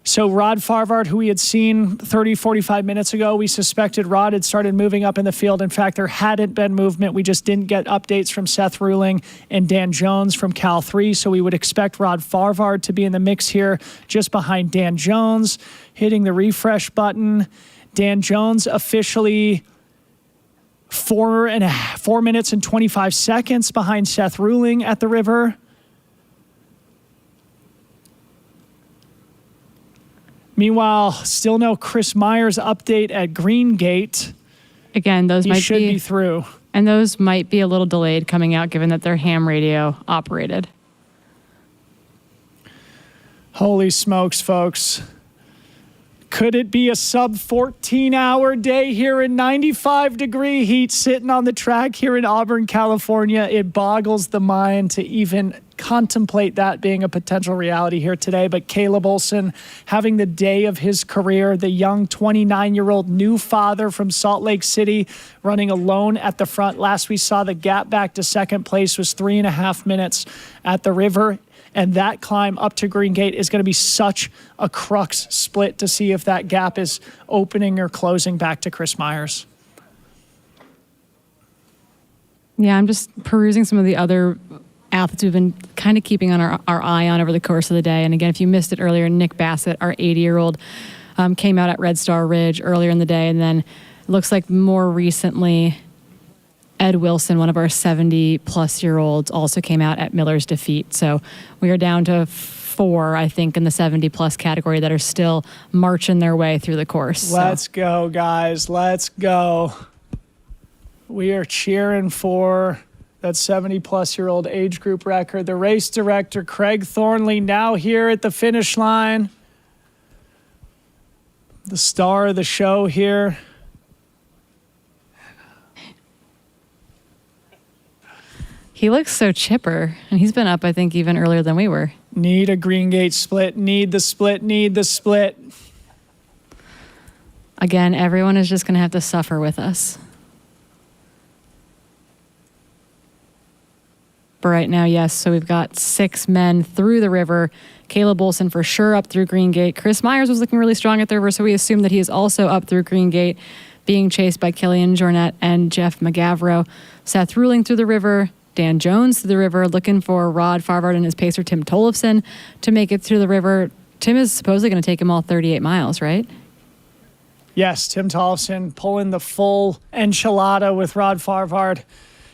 So Rod Farvard, who we had seen 30, 45 minutes ago, we suspected Rod had started moving up in the field. In fact, there hadn't been movement. We just didn't get updates from Seth Ruling and Dan Jones from Cal 3. So we would expect Rod Farvard to be in the mix here just behind Dan Jones, hitting the refresh button. Dan Jones officially 4 minutes and 25 seconds behind Seth Ruling at the river. Meanwhile, still no Chris Myers update at Green Gate. Again, those He might should be through. and those might be a little delayed coming out given that they're ham radio operated. Holy smokes, folks. Could it be a sub 14-hour day here in 95-degree heat sitting on the track here in Auburn, California? It boggles the mind to even contemplate that being a potential reality here today. But Caleb Olson having the day of his career, the young 29-year-old new father from Salt Lake City running alone at the front. Last we saw, the gap back to 2nd place was 3.5 minutes at the river. And that climb up to Green Gate is going to be such a crux split to see if that gap is opening or closing back to Chris Myers. Yeah, I'm just perusing some of the other athletes we've been kind of keeping on our eye on over the course of the day. And again, if you missed it earlier, Nick Bassett, our 80-year-old, came out at Red Star Ridge earlier in the day. And then Looks like more recently, Ed Wilson, one of our 70-plus-year-olds, also came out at Miller's defeat. So we are down to 4, I think, in the 70-plus category that are still marching their way through the course. Let's go, guys. Let's go. We are cheering for that 70-plus-year-old age group record. The race director, Craig Thornley, now here at the finish line. The star of the show here. He looks so chipper, and he's been up, I think, even earlier than we were. Need a Green Gate split. Need the split. Need the split. Again, everyone is just going to have to suffer with us. But right now, yes, so we've got 6 men through the river. Caleb Olson for sure up through Green Gate. Chris Myers was looking really strong at the river, so we assume that he is also up through Green Gate, being chased by Killian Jornet and Jeff McGavro. Seth Ruling through the river. Dan Jones through the river, looking for Rod Farvard and his pacer, Tim Tollefson, to make it through the river. Tim is supposedly going to take him all 38 miles, right? Yes, Tim Tollefson pulling the full enchilada with Rod Farvard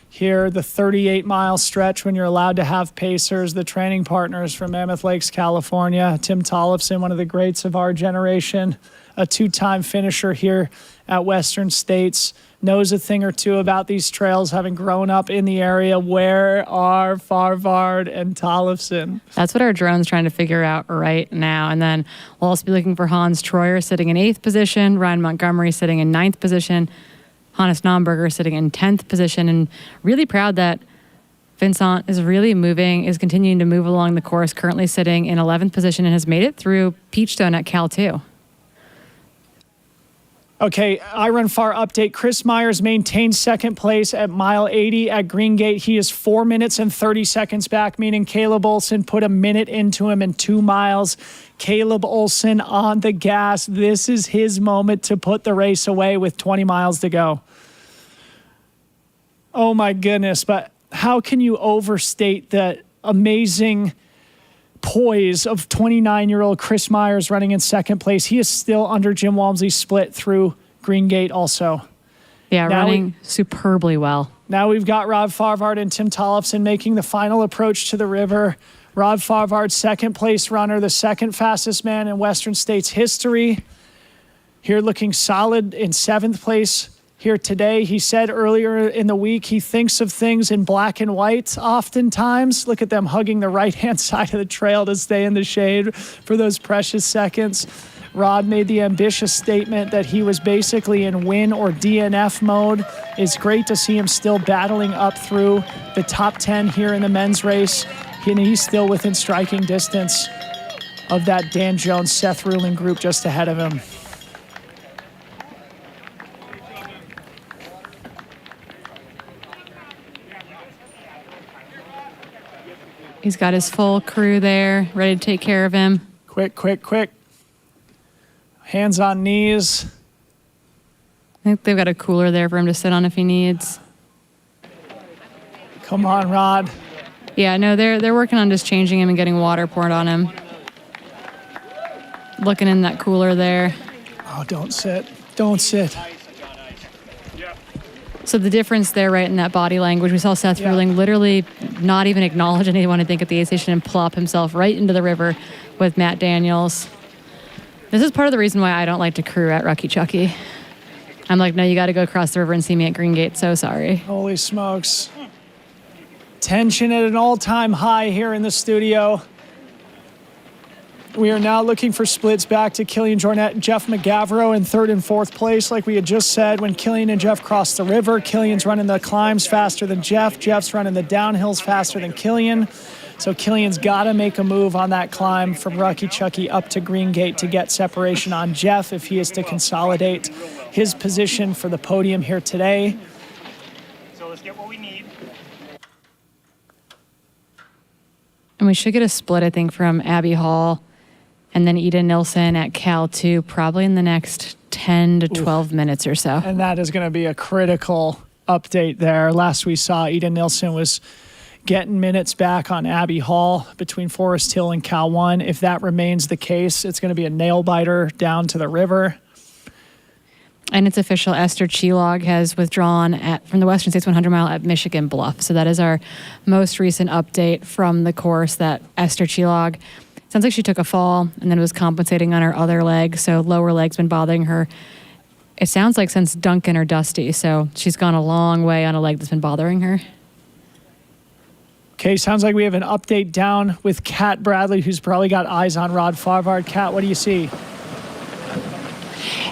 here, the 38-mile stretch when you're allowed to have pacers, the training partners from Mammoth Lakes, California. Tim Tollefson, one of the greats of our generation, a 2-time finisher here at Western States, knows a thing or two about these trails, having grown up in the area. Where are Farvard and Tollefson? That's what our drone's trying to figure out right now. And then we'll also be looking for Hans Troyer sitting in 8th position, Ryan Montgomery sitting in 9th position, Hannes Naumberger sitting in 10th position. And really proud that Vincent is really is continuing to move along the course, currently sitting in 11th position and has made it through Peachstone at Cal 2. Okay, iRun Far update. Chris Myers maintains 2nd place at mile 80 at Green Gate. He is 4 minutes and 30 seconds back, meaning Caleb Olson put a minute into him in 2 miles. Caleb Olson on the gas. This is his moment to put the race away with 20 miles to go. Oh my goodness, but how can you overstate the amazing poise of 29-year-old Chris Myers running in 2nd place? He is still under Jim Walmsley's split through Green Gate also. Yeah, running superbly well. Now we've got Rod Farvard and Tim Tollefson making the final approach to the river. Rod Farvard, 2nd place runner, the 2nd fastest man in Western States history. Here looking solid in 7th place here today. He said earlier in the week he thinks of things in black and white oftentimes. Look at them hugging the right-hand side of the trail to stay in the shade for those precious seconds. Rod made the ambitious statement that he was basically in win or DNF mode. It's great to see him still battling up through the top 10 here in the men's race. And he's still within striking distance of that Dan Jones, Seth Ruling group just ahead of him. He's got his full crew there, ready to take care of him. Quick, quick, quick. Hands on knees. I think they've got a cooler there for him to sit on if he needs. Come on, Rod. Yeah, no, they're working on just changing him and getting water poured on him. Looking in that cooler there. Oh, don't sit. Don't sit. So the difference there, right, in that body language, we saw Seth Ruling literally not even acknowledge anyone, I think, at the aid station and plop himself right into the river with Matt Daniels. This is part of the reason why I don't like to crew at Rucky Chucky. I'm like, no, you got to go across the river and see me at Green Gate. So sorry. Holy smokes. Tension at an all-time high here in the studio. We are now looking for splits back to Killian Jornet and Jeff McGavro in 3rd and 4th place. Like we had just said, when Killian and Jeff cross the river, Killian's running the climbs faster than Jeff. Jeff's running the downhills faster than Killian. So Killian's got to make a move on that climb from Rucky Chucky up to Green Gate to get separation on Jeff if he is to consolidate his position for the podium here today. So let's get what we need. And we should get a split, I think, from Abby Hall and then Ida Nilsson at Cal 2, probably in the next 10 to 12 minutes or so. And that is going to be a critical update there. Last we saw, Ida Nilsson was getting minutes back on Abby Hall between Forest Hill and Cal 1. If that remains the case, it's going to be a nail biter down to the river. And it's official. Esther Chilog has withdrawn from the Western States 100 mile at Michigan Bluff. So that is our most recent update from the course, that Esther Chilog, sounds like she took a fall and then was compensating on her other leg. So lower leg's been bothering her. It sounds like since Duncan or Dusty. So she's gone a long way on a leg that's been bothering her. Okay, sounds like we have an update down with Kat Bradley, who's probably got eyes on Rod Farvard. Kat, what do you see?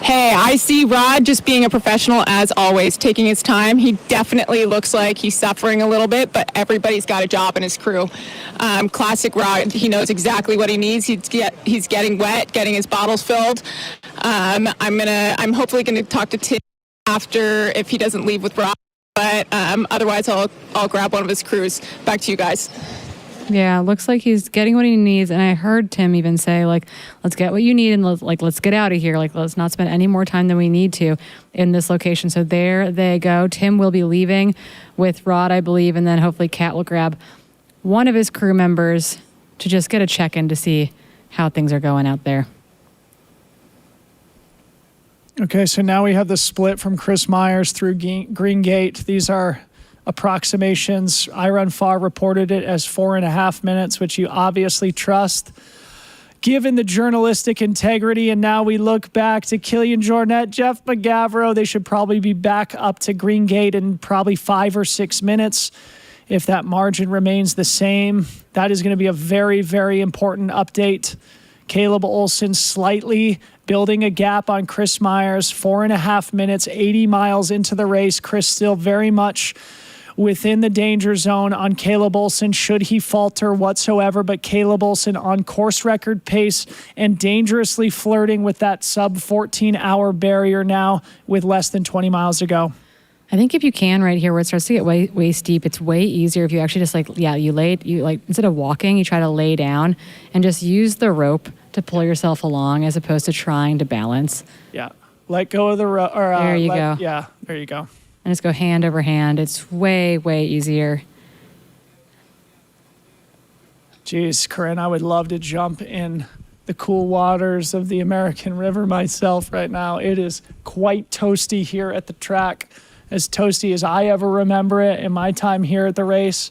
Hey, I see Rod just being a professional as always, taking his time. He definitely looks like he's suffering a little bit, but everybody's got a job in his crew. Classic Rod, he knows exactly what he needs. He's getting wet, getting his bottles filled. I'm hopefully gonna talk to Tim after if he doesn't leave with Rod, but otherwise I'll grab one of his crews. Back to you guys. Yeah, looks like he's getting what he needs. And I heard Tim even say, like, let's get what you need and let's get out of here. Like, let's not spend any more time than we need to in this location. So there they go. Tim will be leaving with Rod, I believe, and then hopefully Kat will grab one of his crew members to just get a check-in to see how things are going out there. Okay, so now we have the split from Chris Myers through Green Gate. These are approximations. iRunFar reported it as 4.5 minutes, which you obviously trust, given the journalistic integrity. And now we look back to Killian Jornet, Jeff McGavro. They should probably be back up to Green Gate in probably 5 or 6 minutes. If that margin remains the same, that is going to be a very, very important update. Caleb Olson slightly building a gap on Chris Myers, 4.5 minutes, 80 miles into the race. Chris still very much within the danger zone on Caleb Olson should he falter whatsoever, but Caleb Olson on course record pace and dangerously flirting with that sub 14-hour barrier now with less than 20 miles to go. I think if you can right here where it starts to get way steep, it's way easier if you actually just instead of walking, you try to lay down and just use the rope to pull yourself along as opposed to trying to balance. Yeah. Let go of the rope. There you go. Yeah, there you go. And just go hand over hand. It's way, way easier. Geez, Corinne, I would love to jump in the cool waters of the American River myself right now. It is quite toasty here at the track, as toasty as I ever remember it in my time here at the race.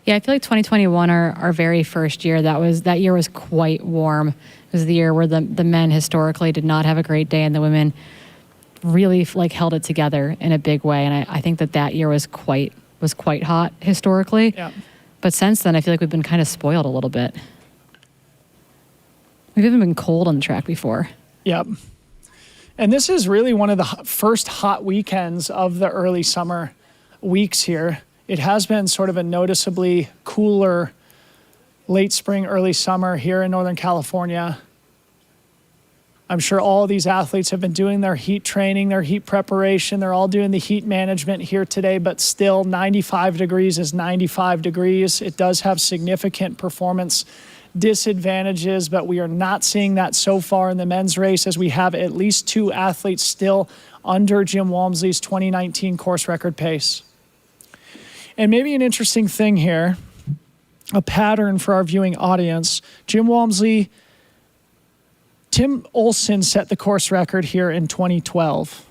Yeah, I feel like 2021, our very first year, that year was quite warm. It was the year where the men historically did not have a great day and the women really held it together in a big way. And I think that year was quite hot historically. Yeah. But since then, I feel like we've been kind of spoiled a little bit. We've even been cold on the track before. Yep. And this is really one of the first hot weekends of the early summer weeks here. It has been sort of a noticeably cooler late spring, early summer here in Northern California. I'm sure all these athletes have been doing their heat training, their heat preparation. They're all doing the heat management here today, but still 95 degrees is 95 degrees. It does have significant performance disadvantages, but we are not seeing that so far in the men's race, as we have at least 2 athletes still under Jim Walmsley's 2019 course record pace. And maybe an interesting thing here, a pattern for our viewing audience. Jim Walmsley, Tim Olson set the course record here in 2012.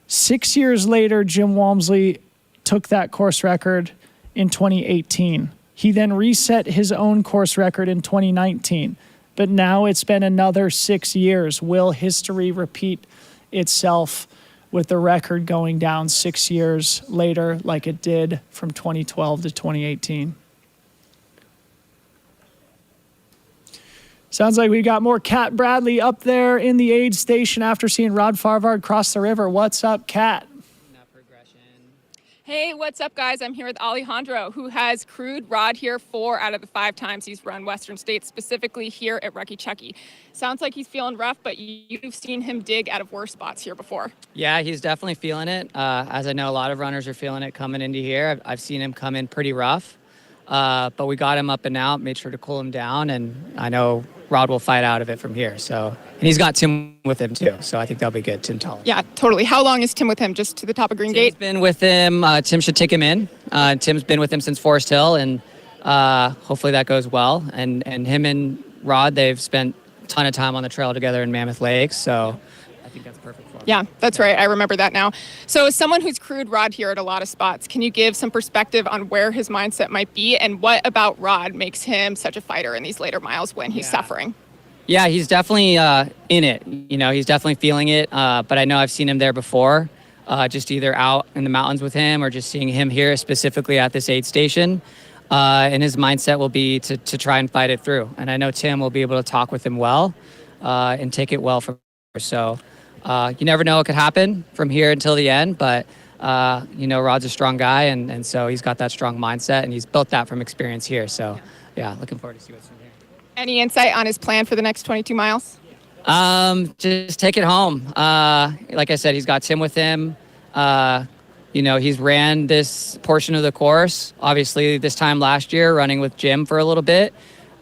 6 years later, Jim Walmsley took that course record in 2018. He then reset his own course record in 2019. But now it's been another 6 years. Will history repeat itself with the record going down 6 years later like it did from 2012 to 2018? Sounds like we got more Kat Bradley up there in the aid station after seeing Rod Farvard cross the river. What's up, Kat? Hey, what's up, guys? I'm here with Alejandro, who has crewed Rod here 4 out of the 5 times he's run Western States, specifically here at Rucky Chucky. Sounds like he's feeling rough, but you've seen him dig out of worse spots here before. Yeah, he's definitely feeling it. As I know, a lot of runners are feeling it coming into here. I've seen him come in pretty rough, but we got him up and out, made sure to cool him down, and I know Rod will fight out of it from here. So, and he's got Tim with him too, so I think that'll be good. Tim Tolley. Yeah, totally. How long is Tim with him? Just to the top of Green Gate? Tim's been with him. Tim should take him in. Tim's been with him since Forest Hill, and hopefully that goes well. And him and Rod, they've spent a ton of time on the trail together in Mammoth Lake, so I think that's perfect for him. Yeah, that's right. I remember that now. So as someone who's crewed Rod here at a lot of spots, can you give some perspective on where his mindset might be and what about Rod makes him such a fighter in these later miles when he's suffering? Yeah, he's definitely in it. He's definitely feeling it. But I know I've seen him there before, just either out in the mountains with him or just seeing him here specifically at this aid station. And his mindset will be to try and fight it through. And I know Tim will be able to talk with him well and take it well from there. So you never know what could happen from here until the end. But, Rod's a strong guy. And so he's got that strong mindset. And he's built that from experience here. So, yeah, looking forward to see what's in here. Any insight on his plan for the next 22 miles? Just take it home. Like I said, he's got Tim with him. He's ran this portion of the course, obviously this time last year, running with Jim for a little bit.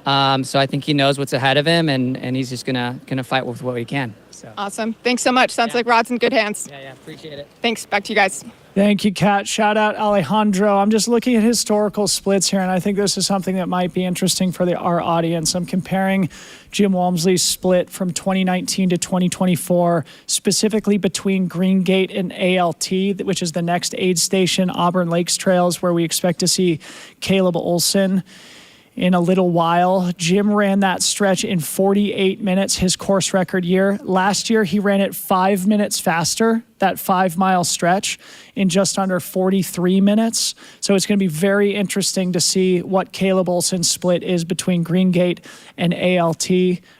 So I think he knows what's ahead of him, and he's just gonna fight with what he can. So. Awesome. Thanks so much. Sounds like Rod's in good hands. Yeah, appreciate it. Thanks. Back to you guys. Thank you, Kat. Shout out Alejandro. I'm just looking at historical splits here, and I think this is something that might be interesting for our audience. I'm comparing Jim Walmsley's split from 2019 to 2024, specifically between Green Gate and ALT, which is the next aid station, Auburn Lakes Trails, where we expect to see Caleb Olson in a little while. Jim ran that stretch in 48 minutes, his course record year. Last year, he ran it 5 minutes faster, that 5-mile stretch, in just under 43 minutes. So it's going to be very interesting to see what Caleb Olson's split is between Green Gate and ALT,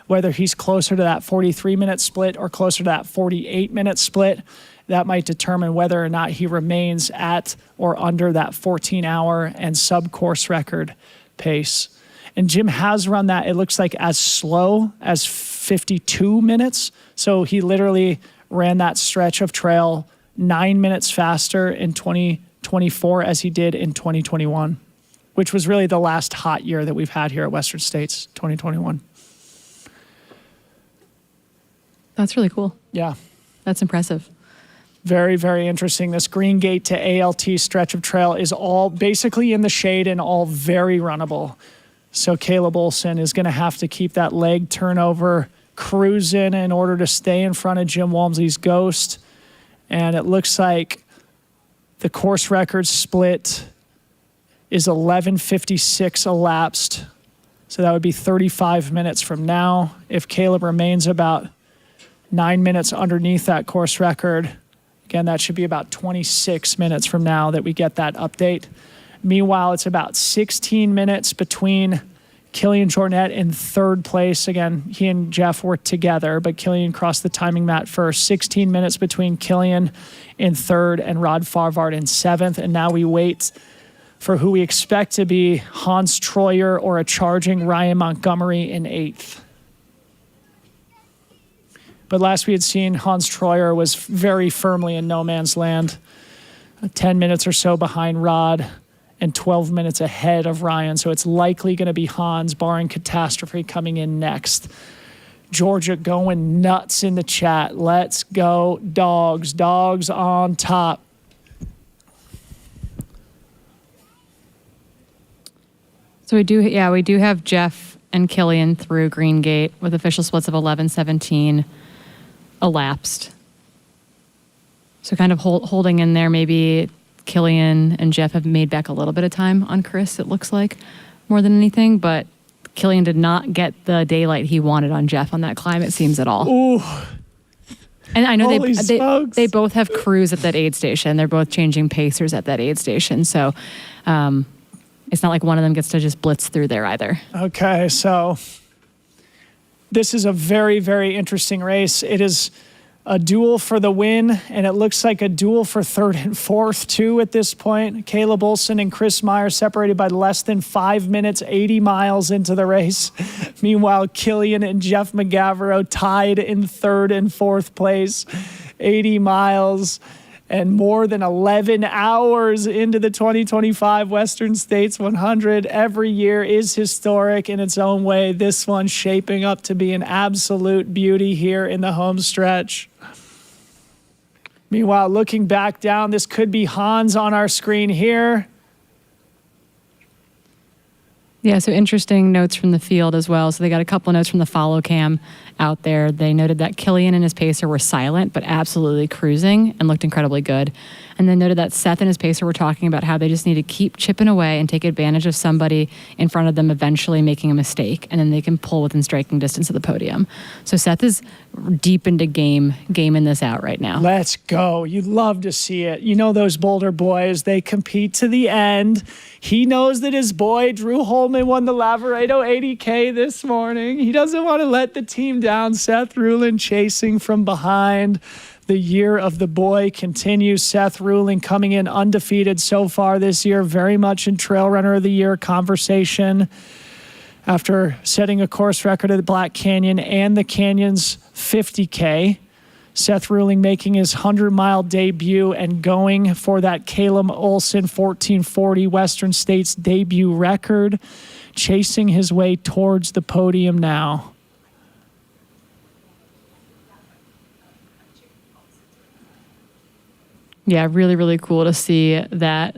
whether he's closer to that 43-minute split or closer to that 48-minute split. That might determine whether or not he remains at or under that 14-hour and sub-course record pace. And Jim has run that, it looks like, as slow as 52 minutes. So he literally ran that stretch of trail 9 minutes faster in 2024 as he did in 2021, which was really the last hot year that we've had here at Western States, 2021. That's really cool. Yeah. That's impressive. Very, very interesting. This Green Gate to ALT stretch of trail is all basically in the shade and all very runnable. So Caleb Olson is going to have to keep that leg turnover cruising in order to stay in front of Jim Walmsley's Ghost. And it looks like the course record split is 11:56 elapsed. So that would be 35 minutes from now. If Caleb remains about 9 minutes underneath that course record, again, that should be about 26 minutes from now that we get that update. Meanwhile, it's about 16 minutes between Killian Jornet in third place. Again, he and Jeff were together, but Killian crossed the timing mat first. 16 minutes between Killian in third and Rod Farvard in seventh. And now we wait for who we expect to be Hans Troyer or a charging Ryan Montgomery in eighth. But last we had seen, Hans Troyer was very firmly in no man's land, 10 minutes or so behind Rod and 12 minutes ahead of Ryan. So it's likely going to be Hans, barring catastrophe, coming in next. Georgia going nuts in the chat. Let's go, dogs. Dogs on top. So we do have Jeff and Killian through Green Gate with official splits of 11:17 elapsed. So kind of holding in there, maybe Killian and Jeff have made back a little bit of time on Chris, it looks like, more than anything, but Killian did not get the daylight he wanted on Jeff on that climb, it seems, at all. Ooh. And I know Holy they both have crews at that aid station. They're both changing pacers at that aid station. So it's not like one of them gets to just blitz through there either. Okay, so this is a very, very interesting race. It is a duel for the win, and it looks like a duel for third and fourth, too, at this point. Caleb Olson and Chris Meyer separated by less than 5 minutes, 80 miles into the race. Meanwhile, Killian and Jeff McGavero tied in third and fourth place, 80 miles and more than 11 hours into the 2025 Western States 100. Every year is historic in its own way. This one shaping up to be an absolute beauty here in the home stretch. Meanwhile, looking back down, this could be Hans on our screen here. Yeah, so interesting notes from the field as well. So they got a couple notes from the follow cam out there. They noted that Killian and his pacer were silent, but absolutely cruising and looked incredibly good. And then noted that Seth and his pacer were talking about how they just need to keep chipping away and take advantage of somebody in front of them eventually making a mistake, and then they can pull within striking distance of the podium. So Seth is deep into gaming this out right now. Let's go. You'd love to see it. You know those Boulder boys, they compete to the end. He knows that his boy, Drew Holman, won the Lavaredo 80K this morning. He doesn't want to let the team down. Seth Rulin chasing from behind. The year of the boy continues. Seth Rulin coming in undefeated so far this year, very much in Trail Runner of the Year conversation after setting a course record at the Black Canyon and the Canyon's 50K. Seth Rulin making his 100-mile debut and going for that Caleb Olson 1440 Western States debut record, chasing his way towards the podium now. Yeah, really, really cool to see that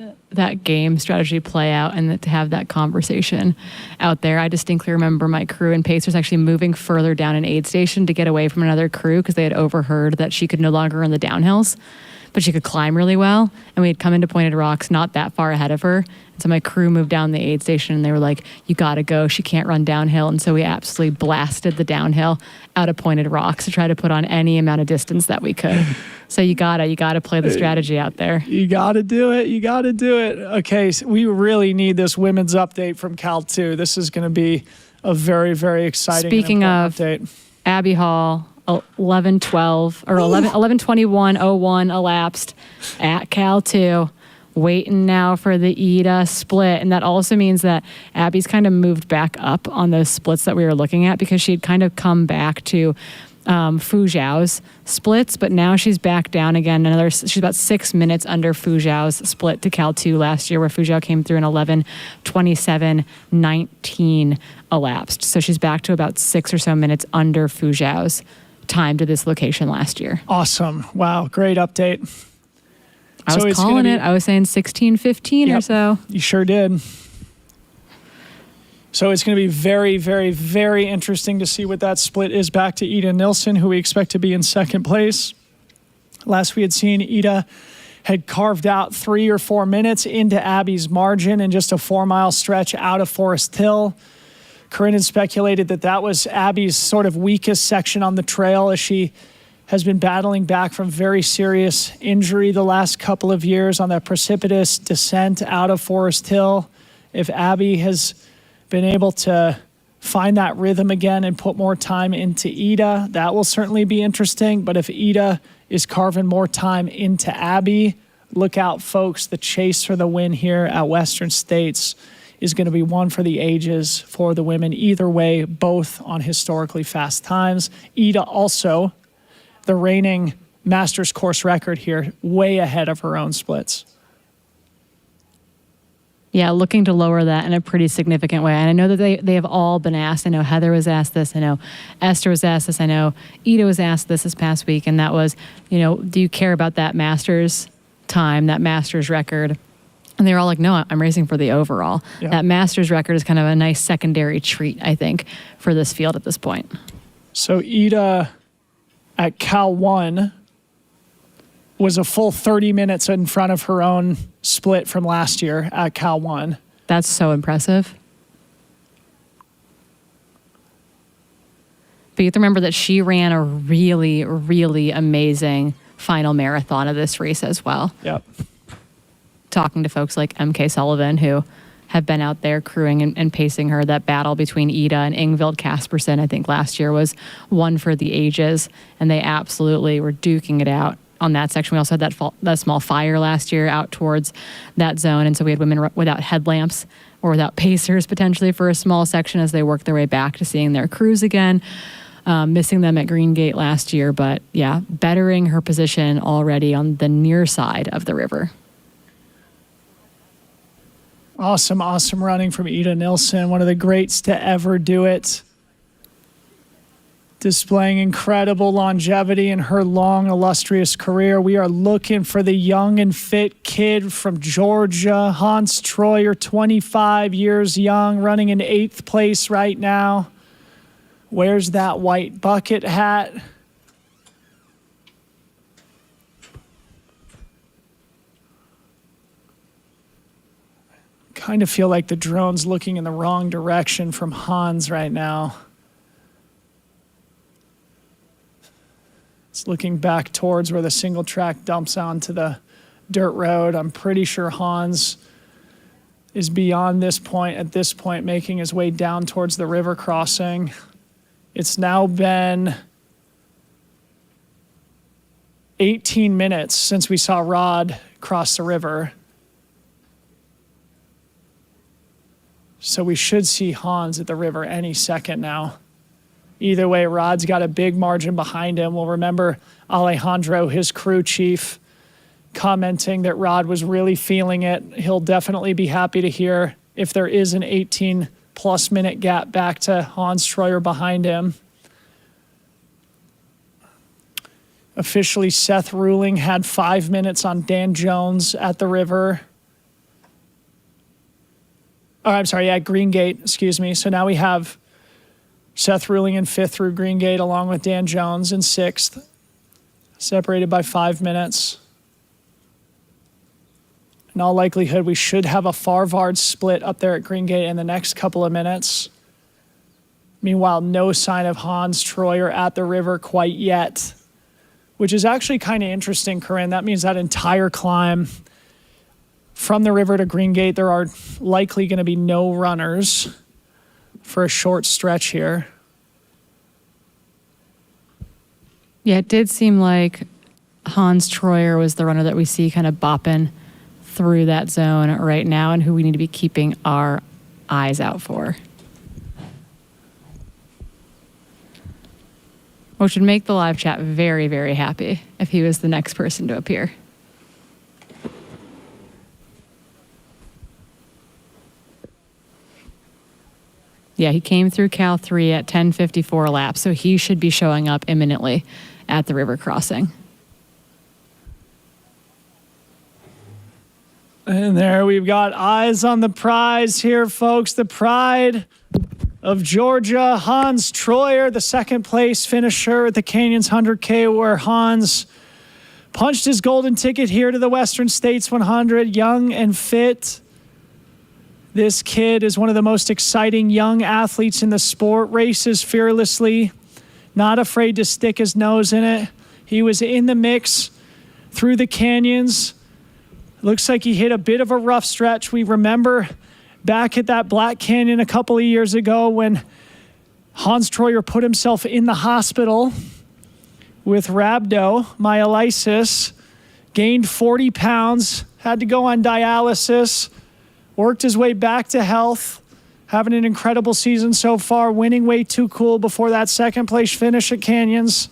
game strategy play out and to have that conversation out there. I distinctly remember my crew and pacers actually moving further down an aid station to get away from another crew because they had overheard that she could no longer run the downhills, but she could climb really well. And we had come into Pointed Rocks not that far ahead of her. And so my crew moved down the aid station and they were like, you got to go. She can't run downhill. And so we absolutely blasted the downhill out of Pointed Rocks to try to put on any amount of distance that we could. So you gotta play the strategy out there. You gotta do it. You gotta do it. Okay, so we really need this women's update from Cal 2. This is going to be a very, very exciting. Speaking of update. Abby Hall, 11:12 or 11:21:01 elapsed at Cal 2. Waiting now for the Ida split. And that also means that Abby's kind of moved back up on those splits that we were looking at because she'd kind of come back to Fu Zhao's splits, but now she's back down again. She's about 6 minutes under Fu Zhao's split to Cal 2 last year, where Fu Zhao came through in 11:27:19 elapsed. So she's back to about 6 or so minutes under Fu Zhao's time to this location last year. Awesome. Wow. Great update. I was calling it. I was saying 16:15 or so. You sure did. So it's going to be very, very, very interesting to see what that split is back to Ida Nilsson, who we expect to be in second place. Last we had seen, Ida had carved out 3 or 4 minutes into Abby's margin in just a 4-mile stretch out of Forest Hill. Corinne had speculated that that was Abby's sort of weakest section on the trail as she has been battling back from very serious injury the last couple of years on that precipitous descent out of Forest Hill. If Abby has been able to find that rhythm again and put more time into Ida, that will certainly be interesting. But if Ida is carving more time into Abby, look out, folks. The chase for the win here at Western States is going to be one for the ages for the women. Either way, both on historically fast times. Ida also, the reigning Masters course record here, way ahead of her own splits. Yeah, looking to lower that in a pretty significant way. And I know that they have all been asked. I know Heather was asked this. I know Esther was asked this. I know Ida was asked this past week. And that was, do you care about that Masters time, that Masters record? And they were all like, no, I'm racing for the overall. Yeah. That Masters record is kind of a nice secondary treat, I think, for this field at this point. So Ida at Cal 1 was a full 30 minutes in front of her own split from last year at Cal 1. That's so impressive. But you have to remember that she ran a really, really amazing final marathon of this race as well. Yep. Talking to folks like MK Sullivan, who have been out there crewing and pacing her. That battle between Ida and Ingvild Kaspersen, I think last year, was one for the ages, and they absolutely were duking it out on that section. We also had that small fire last year out towards that zone, and so we had women without headlamps or without pacers potentially for a small section as they worked their way back to seeing their crews again. Missing them at Green Gate last year, but yeah, bettering her position already on the near side of the river. Awesome, awesome running from Ida Nilsson, one of the greats to ever do it. displaying incredible longevity in her long, illustrious career. We are looking for the young and fit kid from Georgia, Hans Troyer, 25 years young, running in 8th place right now. Wears that white bucket hat. Kind of feel like the drone's looking in the wrong direction from Hans right now. It's looking back towards where the single track dumps onto the dirt road. I'm pretty sure Hans is beyond this point, at this point, making his way down towards the river crossing. It's now been 18 minutes since we saw Rod cross the river. So we should see Hans at the river any second now. Either way, Rod's got a big margin behind him. We'll remember Alejandro, his crew chief, commenting that Rod was really feeling it. He'll definitely be happy to hear if there is an 18-plus minute gap back to Hans Troyer behind him. Officially, Seth Ruling had 5 minutes on Dan Jones at the river. Oh, I'm sorry, at Greengate, excuse me. So now we have Seth Ruling in 5th through Greengate, along with Dan Jones in 6th, separated by 5 minutes. In all likelihood, we should have a Farvard split up there at Greengate in the next couple of minutes. Meanwhile, no sign of Hans Troyer at the river quite yet, which is actually kind of interesting, Corinne. That means that entire climb from the river to Greengate, there are likely going to be no runners for a short stretch here. Yeah, it did seem like Hans Troyer was the runner that we see kind of bopping through that zone right now and who we need to be keeping our eyes out for. Which would make the live chat very, very happy if he was the next person to appear. Yeah, he came through Cal 3 at 10:54 laps, so he should be showing up imminently at the river crossing. And there we've got eyes on the prize here, folks. The pride of Georgia, Hans Troyer, the second place finisher at the Canyons 100K, where Hans punched his golden ticket here to the Western States 100, young and fit. This kid is one of the most exciting young athletes in the sport, races fearlessly, not afraid to stick his nose in it. He was in the mix through the canyons. Looks like he hit a bit of a rough stretch. We remember back at that Black Canyon a couple of years ago when Hans Troyer put himself in the hospital with rhabdomyolysis, gained 40 pounds, had to go on dialysis, worked his way back to health, having an incredible season so far, winning way too cool before that second place finish at Canyons.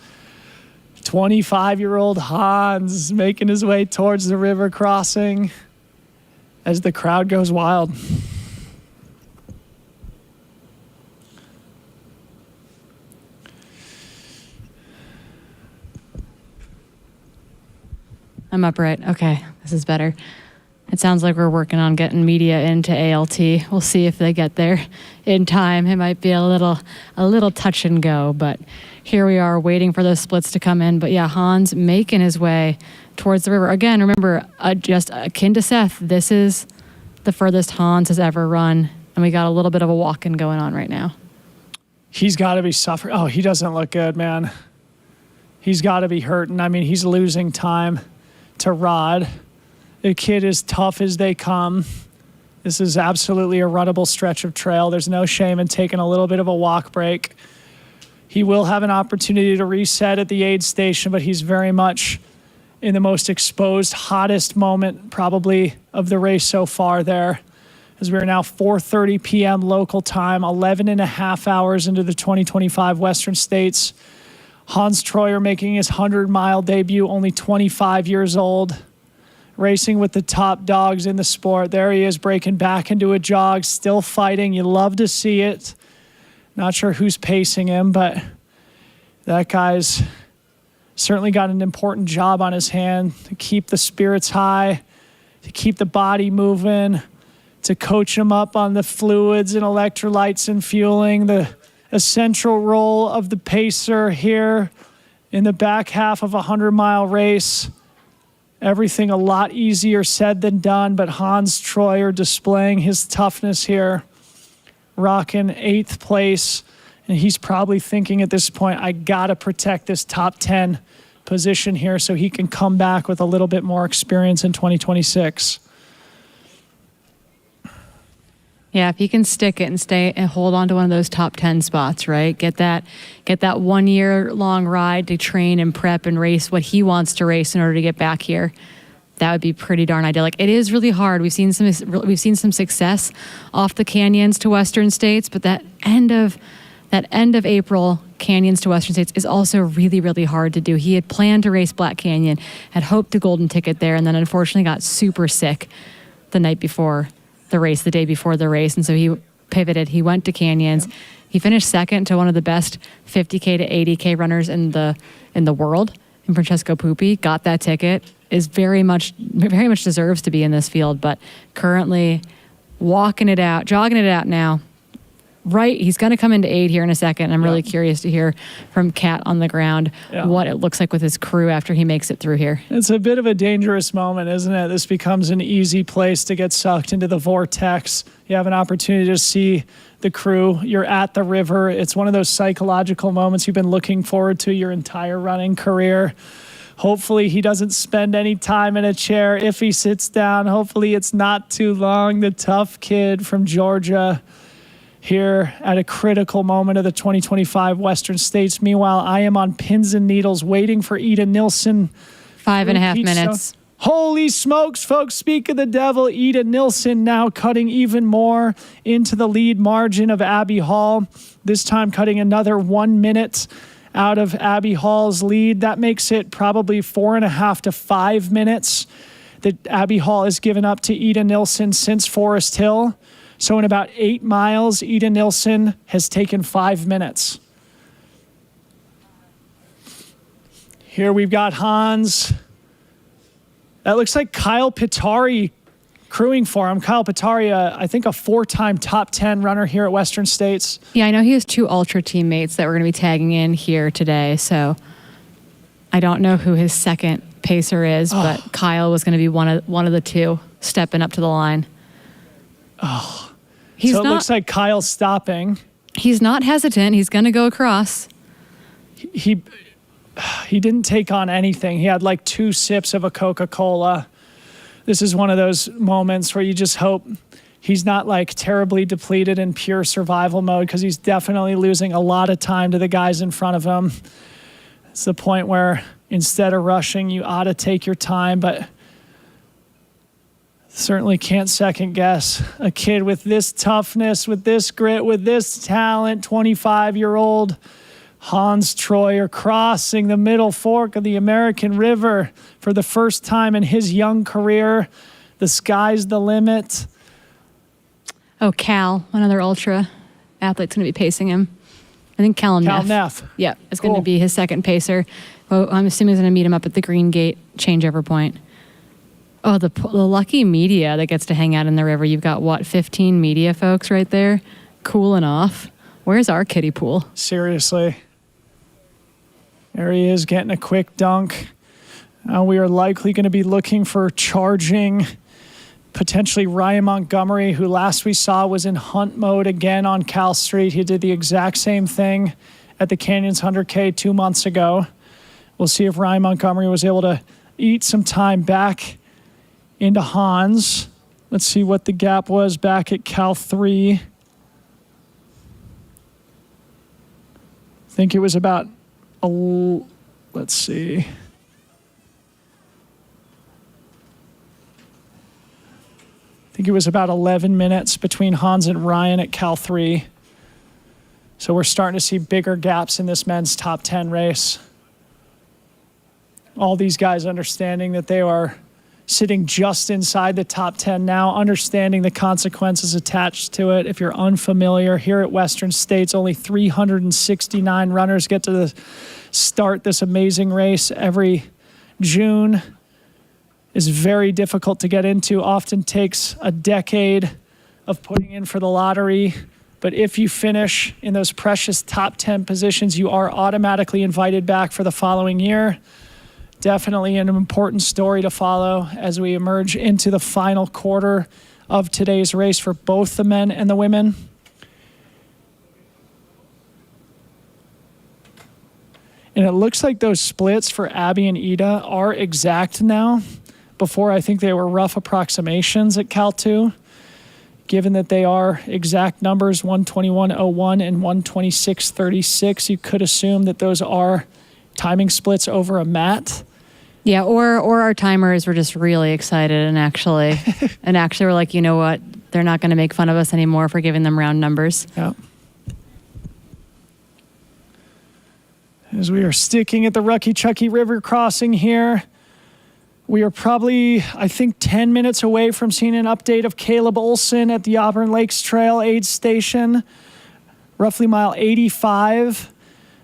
25-year-old Hans making his way towards the river crossing as the crowd goes wild. I'm upright. Okay, this is better. It sounds like we're working on getting media into ALT. We'll see if they get there in time. It might be a little touch and go, but here we are waiting for those splits to come in. But yeah, Hans making his way towards the river. Again, remember, just akin to Seth, this is the furthest Hans has ever run, and we got a little bit of a walk-in going on right now. He's got to be suffering. Oh, he doesn't look good, man. He's got to be hurting. I mean, he's losing time to Rod. The kid is tough as they come. This is absolutely a runnable stretch of trail. There's no shame in taking a little bit of a walk break. He will have an opportunity to reset at the aid station, but he's very much in the most exposed, hottest moment probably of the race so far there, as we're now 4:30 p.m. local time, 11 and a half hours into the 2025 Western States. Hans Troyer making his 100-mile debut, only 25 years old, racing with the top dogs in the sport. There he is, breaking back into a jog, still fighting. You love to see it. Not sure who's pacing him, but That guy's certainly got an important job on his hand to keep the spirits high, to keep the body moving, to coach him up on the fluids and electrolytes and fueling, the essential role of the pacer here in the back half of a 100-mile race. Everything a lot easier said than done, but Hans Troyer displaying his toughness here, rocking 8th place. And he's probably thinking at this point, I got to protect this top 10 position here so he can come back with a little bit more experience in 2026. Yeah, if he can stick it and stay and hold on to one of those top 10 spots, right? Get that 1 year long ride to train and prep and race what he wants to race in order to get back here. That would be pretty darn ideal. Like, it is really hard. We've seen some success off the canyons to Western States, but that end of April canyons to Western States is also really, really hard to do. He had planned to race Black Canyon, had hoped to golden ticket there, and then unfortunately got super sick the day before the race. And so he pivoted. He went to canyons. He finished second to one of the best 50K to 80K runners in the world, in Francesco Pupi. Got that ticket. Is very much deserves to be in this field, but currently jogging it out now. Right, he's going to come into 8 here in a second. I'm really curious to hear from Kat on the ground what it looks like with his crew after he makes it through here. It's a bit of a dangerous moment, isn't it? This becomes an easy place to get sucked into the vortex. You have an opportunity to see the crew. You're at the river. It's one of those psychological moments you've been looking forward to your entire running career. Hopefully he doesn't spend any time in a chair. If he sits down, hopefully it's not too long. The tough kid from Georgia here at a critical moment of the 2025 Western States. Meanwhile, I am on pins and needles waiting for Ida Nilsson. 5.5 minutes. Holy smokes, folks. Speak of the devil. Ida Nilsson now cutting even more into the lead margin of Abby Hall. This time cutting another 1 minute out of Abby Hall's lead. That makes it probably 4.5 to 5 minutes that Abby Hall has given up to Ida Nilsson since Forest Hill. So in about 8 miles, Ida Nilsson has taken 5 minutes. Here we've got Hans. That looks like Kyle Pitari crewing for him. Kyle Pitari, I think a 4-time top 10 runner here at Western States. Yeah, I know he has 2 ultra teammates that we're going to be tagging in here today. So I don't know who his second pacer is, but Kyle was going to be one of the 2 stepping up to the line. So it looks like Kyle's stopping. He's not hesitant. He's going to go across. He didn't take on anything. He had like 2 sips of a Coca-Cola. This is one of those moments where you just hope he's not like terribly depleted in pure survival mode, because he's definitely losing a lot of time to the guys in front of him. It's the point where instead of rushing, you ought to take your time, but certainly can't second guess a kid with this toughness, with this grit, with this talent. 25-year-old Hans Troyer crossing the middle fork of the American River for the first time in his young career. The sky's the limit. Oh, Cal, another ultra athlete's going to be pacing him. I think Cal Neff. Yeah, it's going to be his second pacer. Well, I'm assuming he's going to meet him up at the Green Gate changeover point. Oh, the lucky media that gets to hang out in the river. You've got, 15 media folks right there cooling off. Where's our kiddie pool? Seriously. There he is getting a quick dunk. We are likely going to be looking for charging, potentially Ryan Montgomery, who last we saw was in hunt mode again on Cal Street. He did the exact same thing at the Canyons 100K 2 months ago. We'll see if Ryan Montgomery was able to eat some time back into Hans. Let's see what the gap was back at Cal 3. I think it was about, let's see. I think it was about 11 minutes between Hans and Ryan at Cal 3. So we're starting to see bigger gaps in this men's top 10 race. All these guys understanding that they are sitting just inside the top 10 now, understanding the consequences attached to it. If you're unfamiliar, here at Western States, only 369 runners get to start this amazing race every June. Is very difficult to get into, often takes a decade of putting in for the lottery. But if you finish in those precious top 10 positions, you are automatically invited back for the following year. Definitely an important story to follow as we emerge into the final quarter of today's race for both the men and the women. And it looks like those splits for Abby and Ida are exact now. Before, I think they were rough approximations at Cal 2. Given that they are exact numbers, 121.01 and 126.36, you could assume that those are timing splits over a mat. Yeah, or our timers were just really excited and actually were like, you know what, they're not going to make fun of us anymore for giving them round numbers. Yeah. As we are sticking at the Rucky Chucky River crossing here, we are probably, I think, 10 minutes away from seeing an update of Caleb Olson at the Auburn Lakes Trail aid station, roughly mile 85.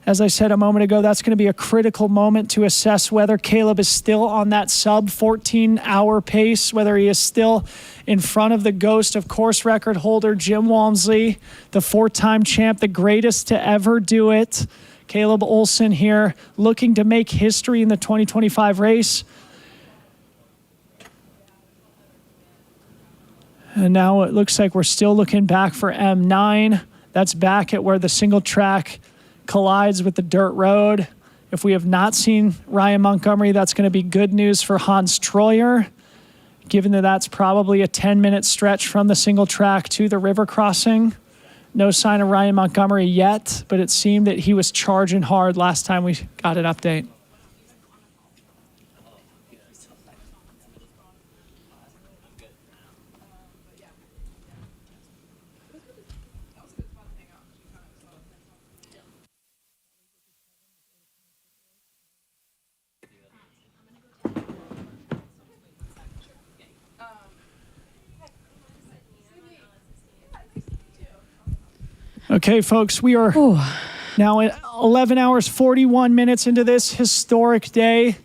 As I said a moment ago, that's going to be a critical moment to assess whether Caleb is still on that sub 14-hour pace, whether he is still in front of the ghost of course record holder Jim Walmsley, the 4-time champ, the greatest to ever do it. Caleb Olson here looking to make history in the 2025 race. And now it looks like we're still looking back for M9. That's back at where the single track collides with the dirt road. If we have not seen Ryan Montgomery, that's going to be good news for Hans Troyer, given that that's probably a 10-minute stretch from the single track to the river crossing. No sign of Ryan Montgomery yet, but it seemed that he was charging hard last time we got an update. Okay, folks, we are now at 11 hours, 41 minutes into this historic day.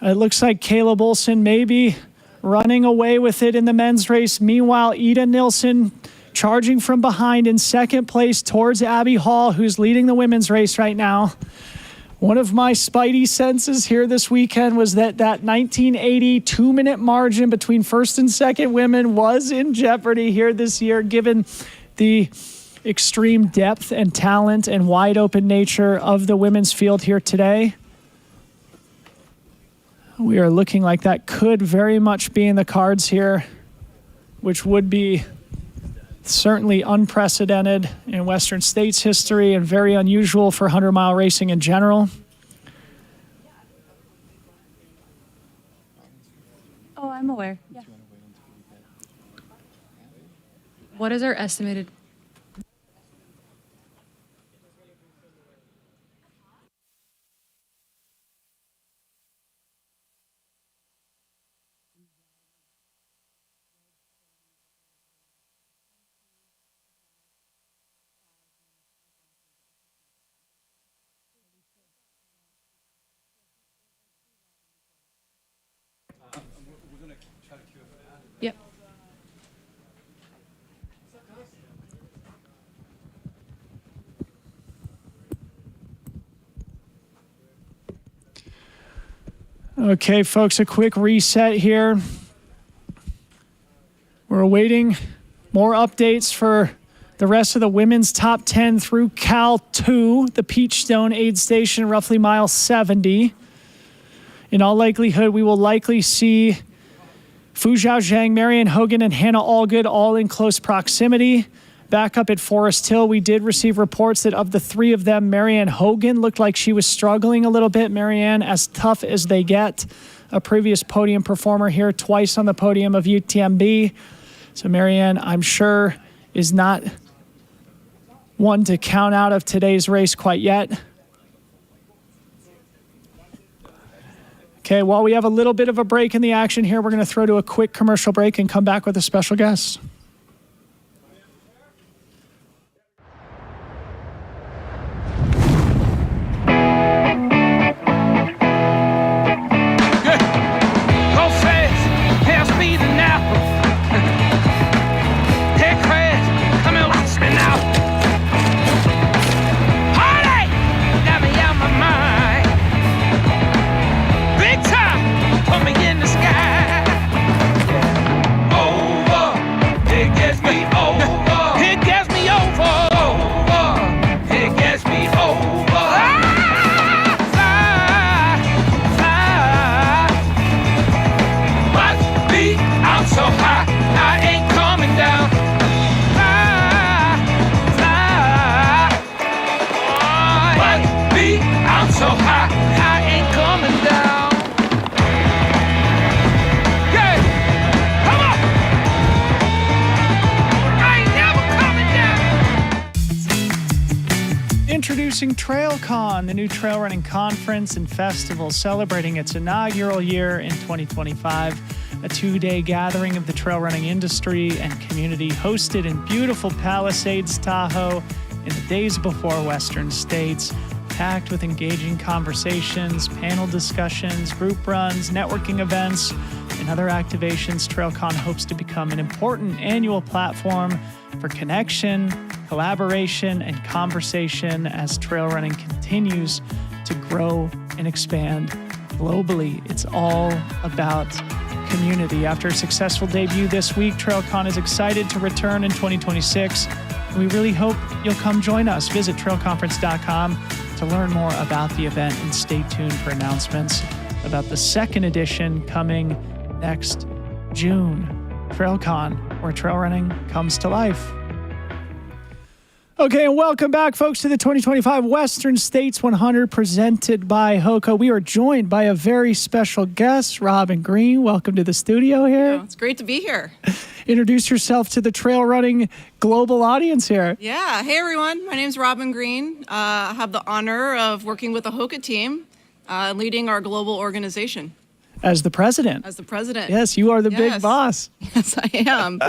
It looks like Caleb Olson may be running away with it in the men's race. Meanwhile, Ida Nilsson charging from behind in second place towards Abby Hall, who's leading the women's race right now. One of my spidey senses here this weekend was that 1980 2-minute margin between first and second women was in jeopardy here this year, given the extreme depth and talent and wide open nature of the women's field here today. We are looking like that could very much be in the cards here, which would be certainly unprecedented in Western States history and very unusual for 100-mile racing in general. Oh, I'm aware. Yeah. What is our estimated? Yep. Okay, folks, a quick reset here. We're awaiting more updates for the rest of the women's top 10 through Cal 2, the Peachstone aid station, roughly mile 70. In all likelihood, we will likely see Fu Zhao Zhang, Marianne Hogan, and Hannah Allgood all in close proximity. Back up at Forest Hill, we did receive reports that of the three of them, Marianne Hogan looked like she was struggling a little bit. Marianne, as tough as they get, a previous podium performer here, twice on the podium of UTMB. So Marianne, I'm sure, is not one to count out of today's race quite yet. Okay, while we have a little bit of a break in the action here, we're going to throw to a quick commercial break and come back with a special guest. Introducing TrailCon, the new trail running conference and festival celebrating its inaugural year in 2025. A two-day gathering of the trail running industry and community hosted in beautiful Palisades, Tahoe in the days before Western States. Packed with engaging conversations, panel discussions, group runs, networking events, and other activations, TrailCon hopes to become an important annual platform for connection, collaboration, and conversation as trail running continues to grow and expand globally. It's all about community. After a successful debut this week, TrailCon is excited to return in 2026. We really hope you'll come join us. Visit trailconference.com to learn more about the event and stay tuned for announcements about the second edition coming next June. TrailCon, where trail running comes to life. Okay, and welcome back, folks, to the 2025 Western States 100 presented by HOKA. We are joined by a very special guest, Robin Green. Welcome to the studio here. Oh, it's great to be here. Introduce yourself to the trail running global audience here. Yeah. Hey, everyone. My name's Robin Green. I have the honor of working with the HOKA team, leading our global organization. As the president. As the president. Yes, you are the big boss. Yes, I am.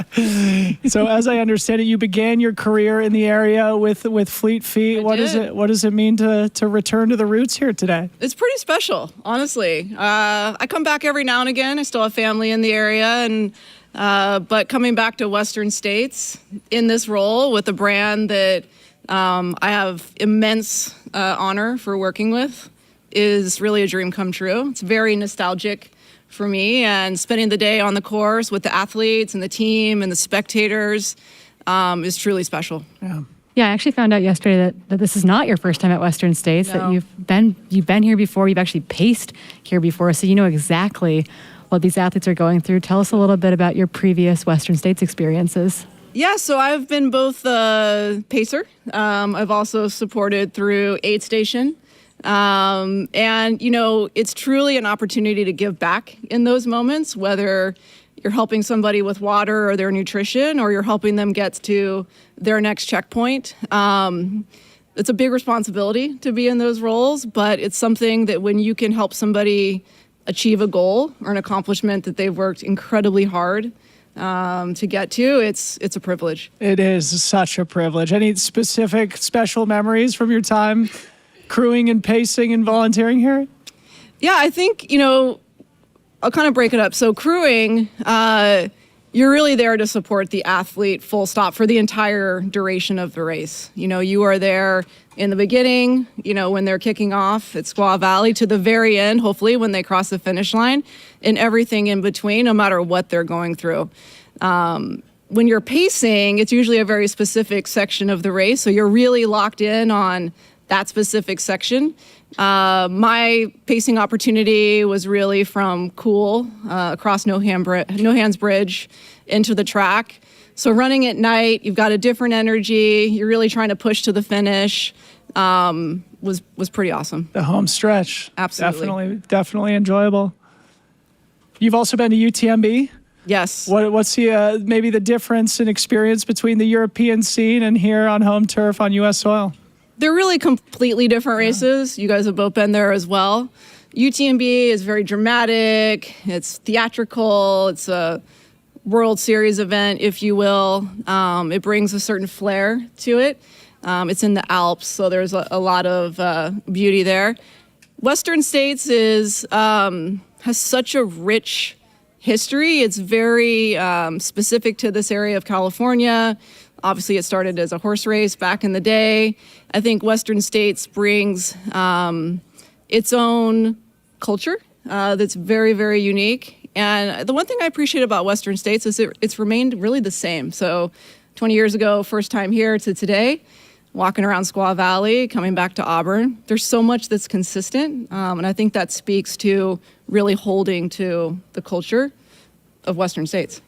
So as I understand it, you began your career in the area with Fleet Feet. What does it mean to return to the roots here today? It's pretty special, honestly. I come back every now and again. I still have family in the area, and but coming back to Western States in this role with a brand that I have immense honor for working with is really a dream come true. It's very nostalgic for me, and spending the day on the course with the athletes and the team and the spectators is truly special. Yeah, I actually found out yesterday that this is not your first time at Western States, that you've been here before, you've actually paced here before, so you know exactly what these athletes are going through. Tell us a little bit about your previous Western States experiences. Yeah, so I've been both a pacer. I've also supported through Aid Station. And, you know, it's truly an opportunity to give back in those moments, whether you're helping somebody with water or their nutrition, or you're helping them get to their next checkpoint. It's a big responsibility to be in those roles, but it's something that when you can help somebody achieve a goal or an accomplishment that they've worked incredibly hard to get to, it's a privilege. It is such a privilege. Any specific special memories from your time crewing and pacing and volunteering here? Yeah, I think, you know, I'll kind of break it up. So crewing, you're really there to support the athlete full stop for the entire duration of the race. You know, you are there in the beginning, you know, when they're kicking off at Squaw Valley, to the very end, hopefully when they cross the finish line, and everything in between, no matter what they're going through. When you're pacing, it's usually a very specific section of the race, so you're really locked in on that specific section. My pacing opportunity was really from Cool across No Hands Bridge into the track. So running at night, you've got a different energy. You're really trying to push to the finish. Was pretty awesome. The home stretch. Absolutely. Definitely enjoyable. You've also been to UTMB? Yes. What's the maybe the difference in experience between the European scene and here on home turf on U.S. soil? They're really completely different races. You guys have both been there as well. UTMB is very dramatic. It's theatrical. It's a World Series event, if you will. It brings a certain flair to it. It's in the Alps, so there's a lot of beauty there. Western States has such a rich history. It's very specific to this area of California. Obviously, it started as a horse race back in the day. I think Western States brings its own culture that's very, very unique. And the one thing I appreciate about Western States is it's remained really the same. So 20 years ago, first time here to today, walking around Squaw Valley, coming back to Auburn, there's so much that's consistent. And I think that speaks to really holding to the culture of Western States.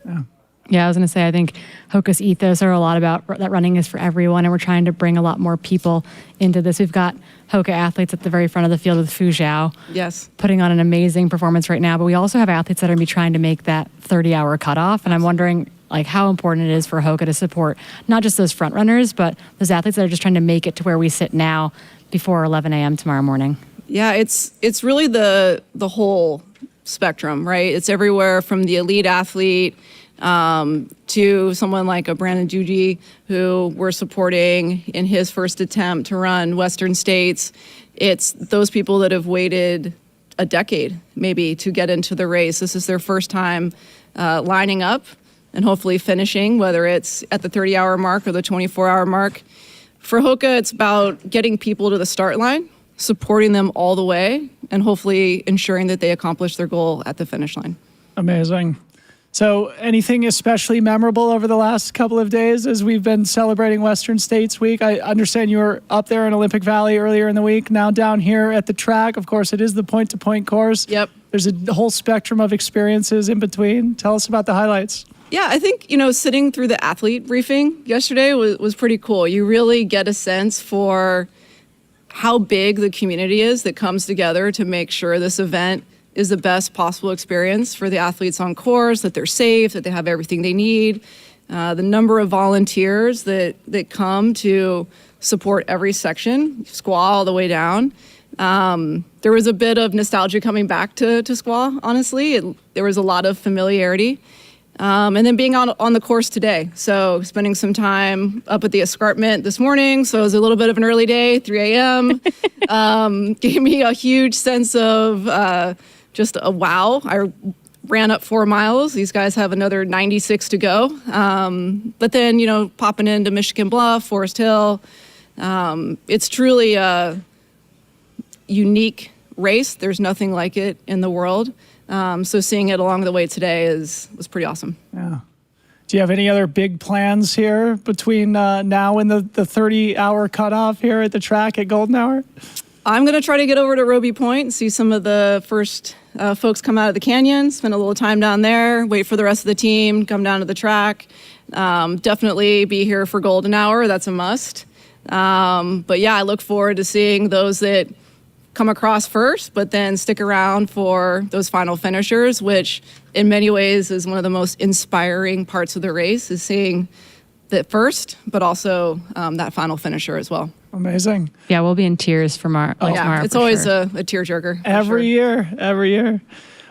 Yeah, I was going to say, I think Hoka's ethos are a lot about that running is for everyone, and we're trying to bring a lot more people into this. We've got Hoka athletes at the very front of the field with Fu Zhao. Yes. Putting on an amazing performance right now, but we also have athletes that are going to be trying to make that 30-hour cutoff, and I'm wondering like how important it is for Hoka to support not just those front runners, but those athletes that are just trying to make it to where we sit now before 11 a.m. tomorrow morning. Yeah, it's really the whole spectrum, right? It's everywhere from the elite athlete to someone like a Brandon Juji, who we're supporting in his first attempt to run Western States. It's those people that have waited a decade maybe to get into the race. This is their first time lining up and hopefully finishing, whether it's at the 30-hour mark or the 24-hour mark. For Hoka, it's about getting people to the start line, supporting them all the way, and hopefully ensuring that they accomplish their goal at the finish line. Amazing. So anything especially memorable over the last couple of days as we've been celebrating Western States Week? I understand you were up there in Olympic Valley earlier in the week, now down here at the track. Of course, it is the point-to-point course. Yep. There's a whole spectrum of experiences in between. Tell us about the highlights. Yeah, I think, sitting through the athlete briefing yesterday was pretty cool. You really get a sense for how big the community is that comes together to make sure this event is the best possible experience for the athletes on course, that they're safe, that they have everything they need. The number of volunteers that come to support every section, Squaw all the way down. There was a bit of nostalgia coming back to Squaw, honestly. There was a lot of familiarity. And then being on the course today. So spending some time up at the escarpment this morning. So it was a little bit of an early day, 3 a.m. Gave me a huge sense of just a wow. I ran up 4 miles. These guys have another 96 to go. But then, popping into Michigan Bluff, Forest Hill, it's truly a unique race. There's nothing like it in the world. So seeing it along the way today was pretty awesome. Yeah. Do you have any other big plans here between now and the 30-hour cutoff here at the track at Golden Hour? I'm going to try to get over to Roby Point and see some of the first folks come out of the canyon, spend a little time down there, wait for the rest of the team, come down to the track. Definitely be here for Golden Hour. That's a must. But yeah, I look forward to seeing those that come across first, but then stick around for those final finishers, which in many ways is one of the most inspiring parts of the race, is seeing the first, but also that final finisher as well. Amazing. Yeah, we'll be in tears from our tomorrow. It's always a tearjerker. Every year.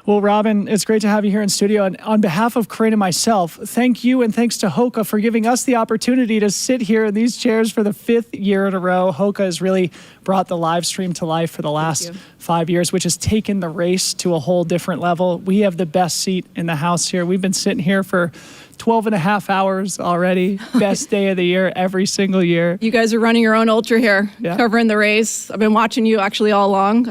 Well, Robin, it's great to have you here in studio. And on behalf of Corinne and myself, thank you and thanks to Hoka for giving us the opportunity to sit here in these chairs for the 5th year in a row. Hoka has really brought the live stream to life for the last 5 years, which has taken the race to a whole different level. We have the best seat in the house here. We've been sitting here for 12 and a half hours already. Best day of the year every single year. You guys are running your own ultra here, covering the race. I've been watching you actually all along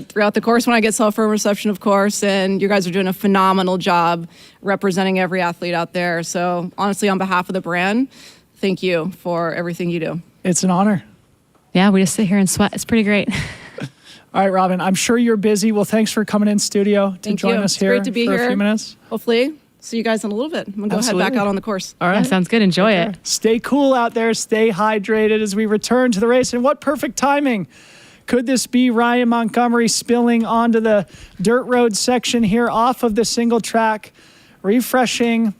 throughout the course when I get self-firm reception, of course, and you guys are doing a phenomenal job representing every athlete out there. So honestly, on behalf of the brand, thank you for everything you do. It's an honor. Yeah, we just sit here and sweat. It's pretty great. All right, Robin, I'm sure you're busy. Well, thanks for coming in studio to join us here great to be for here. a few minutes. Hopefully, see you guys in a little bit. I'm going to go head back out on the course. All right. Yeah, sounds good. Enjoy it. Stay cool out there. Stay hydrated as we return to the race. And what perfect timing. Could this be Ryan Montgomery spilling onto the dirt road section here off of the single track, refreshing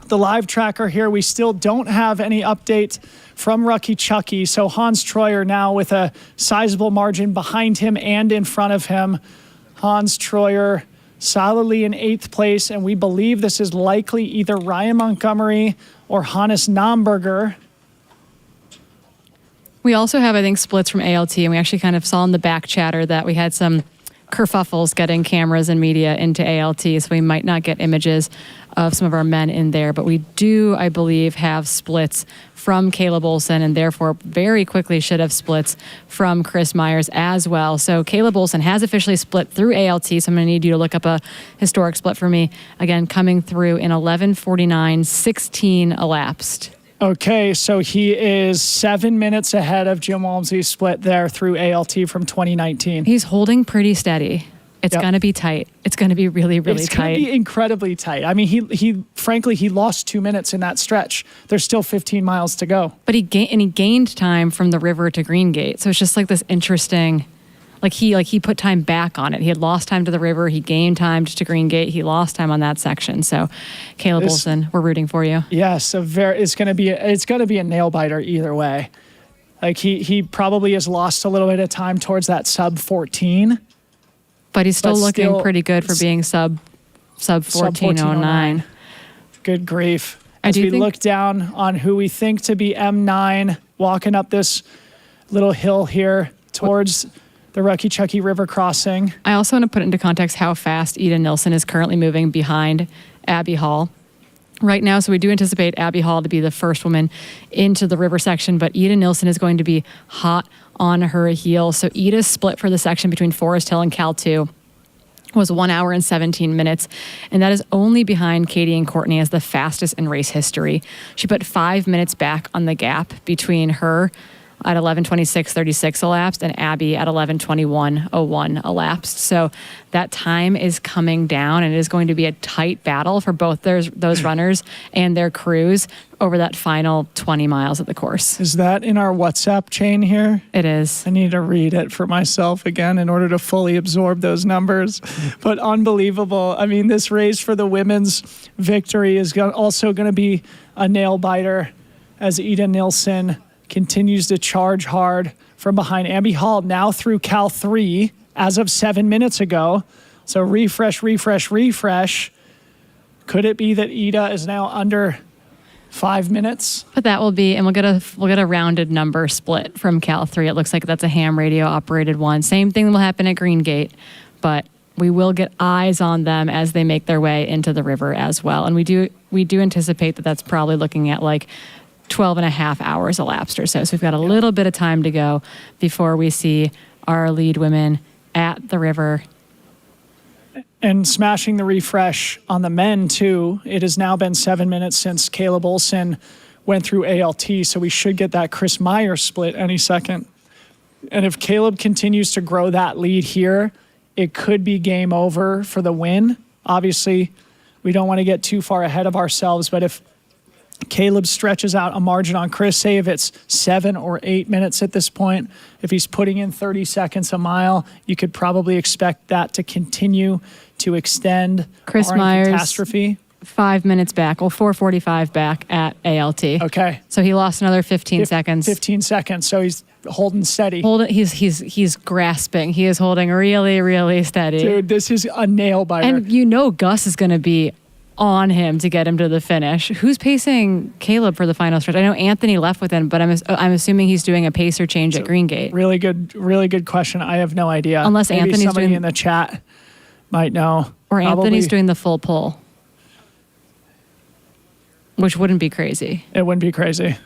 the live tracker here? We still don't have any update from Rucky Chucky. So Hans Troyer now with a sizable margin behind him and in front of him. Hans Troyer solidly in 8th place, and we believe this is likely either Ryan Montgomery or Hannes Namberger. We also have, I think, splits from ALT, and we actually kind of saw in the back chatter that we had some kerfuffles getting cameras and media into ALT, so we might not get images of some of our men in there, but we do, I believe, have splits from Caleb Olson, and therefore very quickly should have splits from Chris Myers as well. So Caleb Olson has officially split through ALT, so I'm going to need you to look up a historic split for me. Again, coming through in 11:49, 16 elapsed. Okay, so he is 7 minutes ahead of Jim Walmsley's split there through ALT from 2019. He's holding pretty steady. It's Yep. going to be tight. It's going to be really, really It's tight. going to be incredibly tight. I mean, he frankly, he lost 2 minutes in that stretch. There's still 15 miles to go. But he gained time from the river to Greengate. So it's just like this interesting, like he put time back on it. He had lost time to the river. He gained time to Greengate. He lost time on that section. So Caleb Olson, we're rooting for you. Yes, it's going to be a nail biter either way. Like he probably has lost a little bit of time towards that sub 14. But he's still looking still, pretty good for being sub 1409. Good grief. I As do we think- look down on who we think to be M9, walking up this little hill here towards the Rucky Chucky River crossing. I also want to put into context how fast Ida Nilsson is currently moving behind Abby Hall right now. So we do anticipate Abby Hall to be the first woman into the river section, but Ida Nilsson is going to be hot on her heels. So Ida's split for the section between Forest Hill and Cal 2 was 1 hour and 17 minutes. And that is only behind Katie and Courtney as the fastest in race history. She put 5 minutes back on the gap between her at 11:26:36 elapsed and Abby at 11:21:01 elapsed. So that time is coming down, and it is going to be a tight battle for both those runners and their crews over that final 20 miles of the course. Is that in our WhatsApp chain here? It is. I need to read it for myself again in order to fully absorb those numbers. But unbelievable. I mean, this race for the women's victory is also going to be a nail biter as Ida Nilsson continues to charge hard from behind. Abby Hall now through Cal 3 as of 7 minutes ago. So refresh. Could it be that Ida is now under 5 minutes? But that will be, and we'll get a rounded number split from Cal 3. It looks like that's a ham radio operated one. Same thing will happen at Greengate, but we will get eyes on them as they make their way into the river as well. And we do anticipate that that's probably looking at like 12 and a half hours elapsed or so. So we've got a little bit of time to go before we see our lead women at the river. And smashing the refresh on the men, too. It has now been 7 minutes since Caleb Olson went through ALT, so we should get that Chris Myers split any second. And if Caleb continues to grow that lead here, it could be game over for the win. Obviously, we don't want to get too far ahead of ourselves, but if Caleb stretches out a margin on Chris, say if it's 7 or 8 minutes at this point, if he's putting in 30 seconds a mile, you could probably expect that to continue to extend. Chris barring Myers, catastrophe. 5 minutes back, 4:45 back at ALT. Okay. So he lost another 15 seconds. 15 seconds, so he's holding steady. He's grasping. He is holding really, really steady. Dude, this is a nail biter. And Gus is going to be on him to get him to the finish. Who's pacing Caleb for the final stretch? I know Anthony left with him, but I'm assuming he's doing a pacer change at Greengate. Really good question. I have no idea. Unless Maybe Anthony's somebody doing, in the chat might know. or Probably. Anthony's doing the full pull, which wouldn't be crazy. It wouldn't be crazy.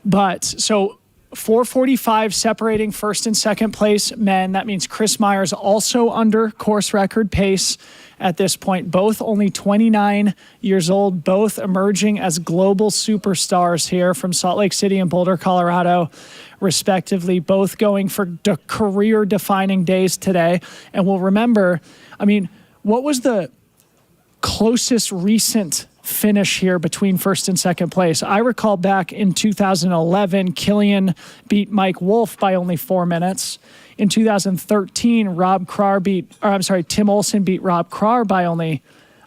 But so 4:45 separating first and second place men. That means Chris Myers also under course record pace at this point. Both only 29 years old, both emerging as global superstars here from Salt Lake City and Boulder, Colorado, respectively, both going for career-defining days today. And we'll remember, I mean, what was the closest recent finish here between first and second place? I recall back in 2011, Killian beat Mike Wolf by only 4 minutes. In 2013, Tim Olson beat Rob Krar by only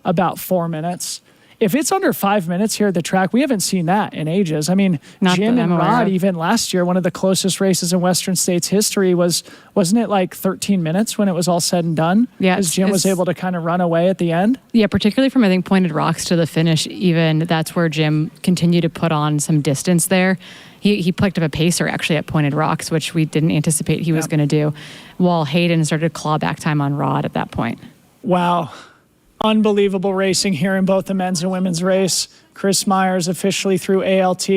about 4 minutes. if it's under 5 minutes here at the track, we haven't seen that in ages. I mean, Not Jim that I'm and aware Rod, of. even last year, one of the closest races in Western States history wasn't it like 13 minutes when it was all said and done? Yeah, Because Jim was it's- able to kind of run away at the end. Yeah, particularly from, I think, Pointed Rocks to the finish, even that's where Jim continued to put on some distance there. He picked up a pacer actually at Pointed Rocks, which we didn't anticipate he was going to do, while Hayden started to claw back time on Rod at that point. Wow. Unbelievable racing here in both the men's and women's race. Chris Myers officially through ALT.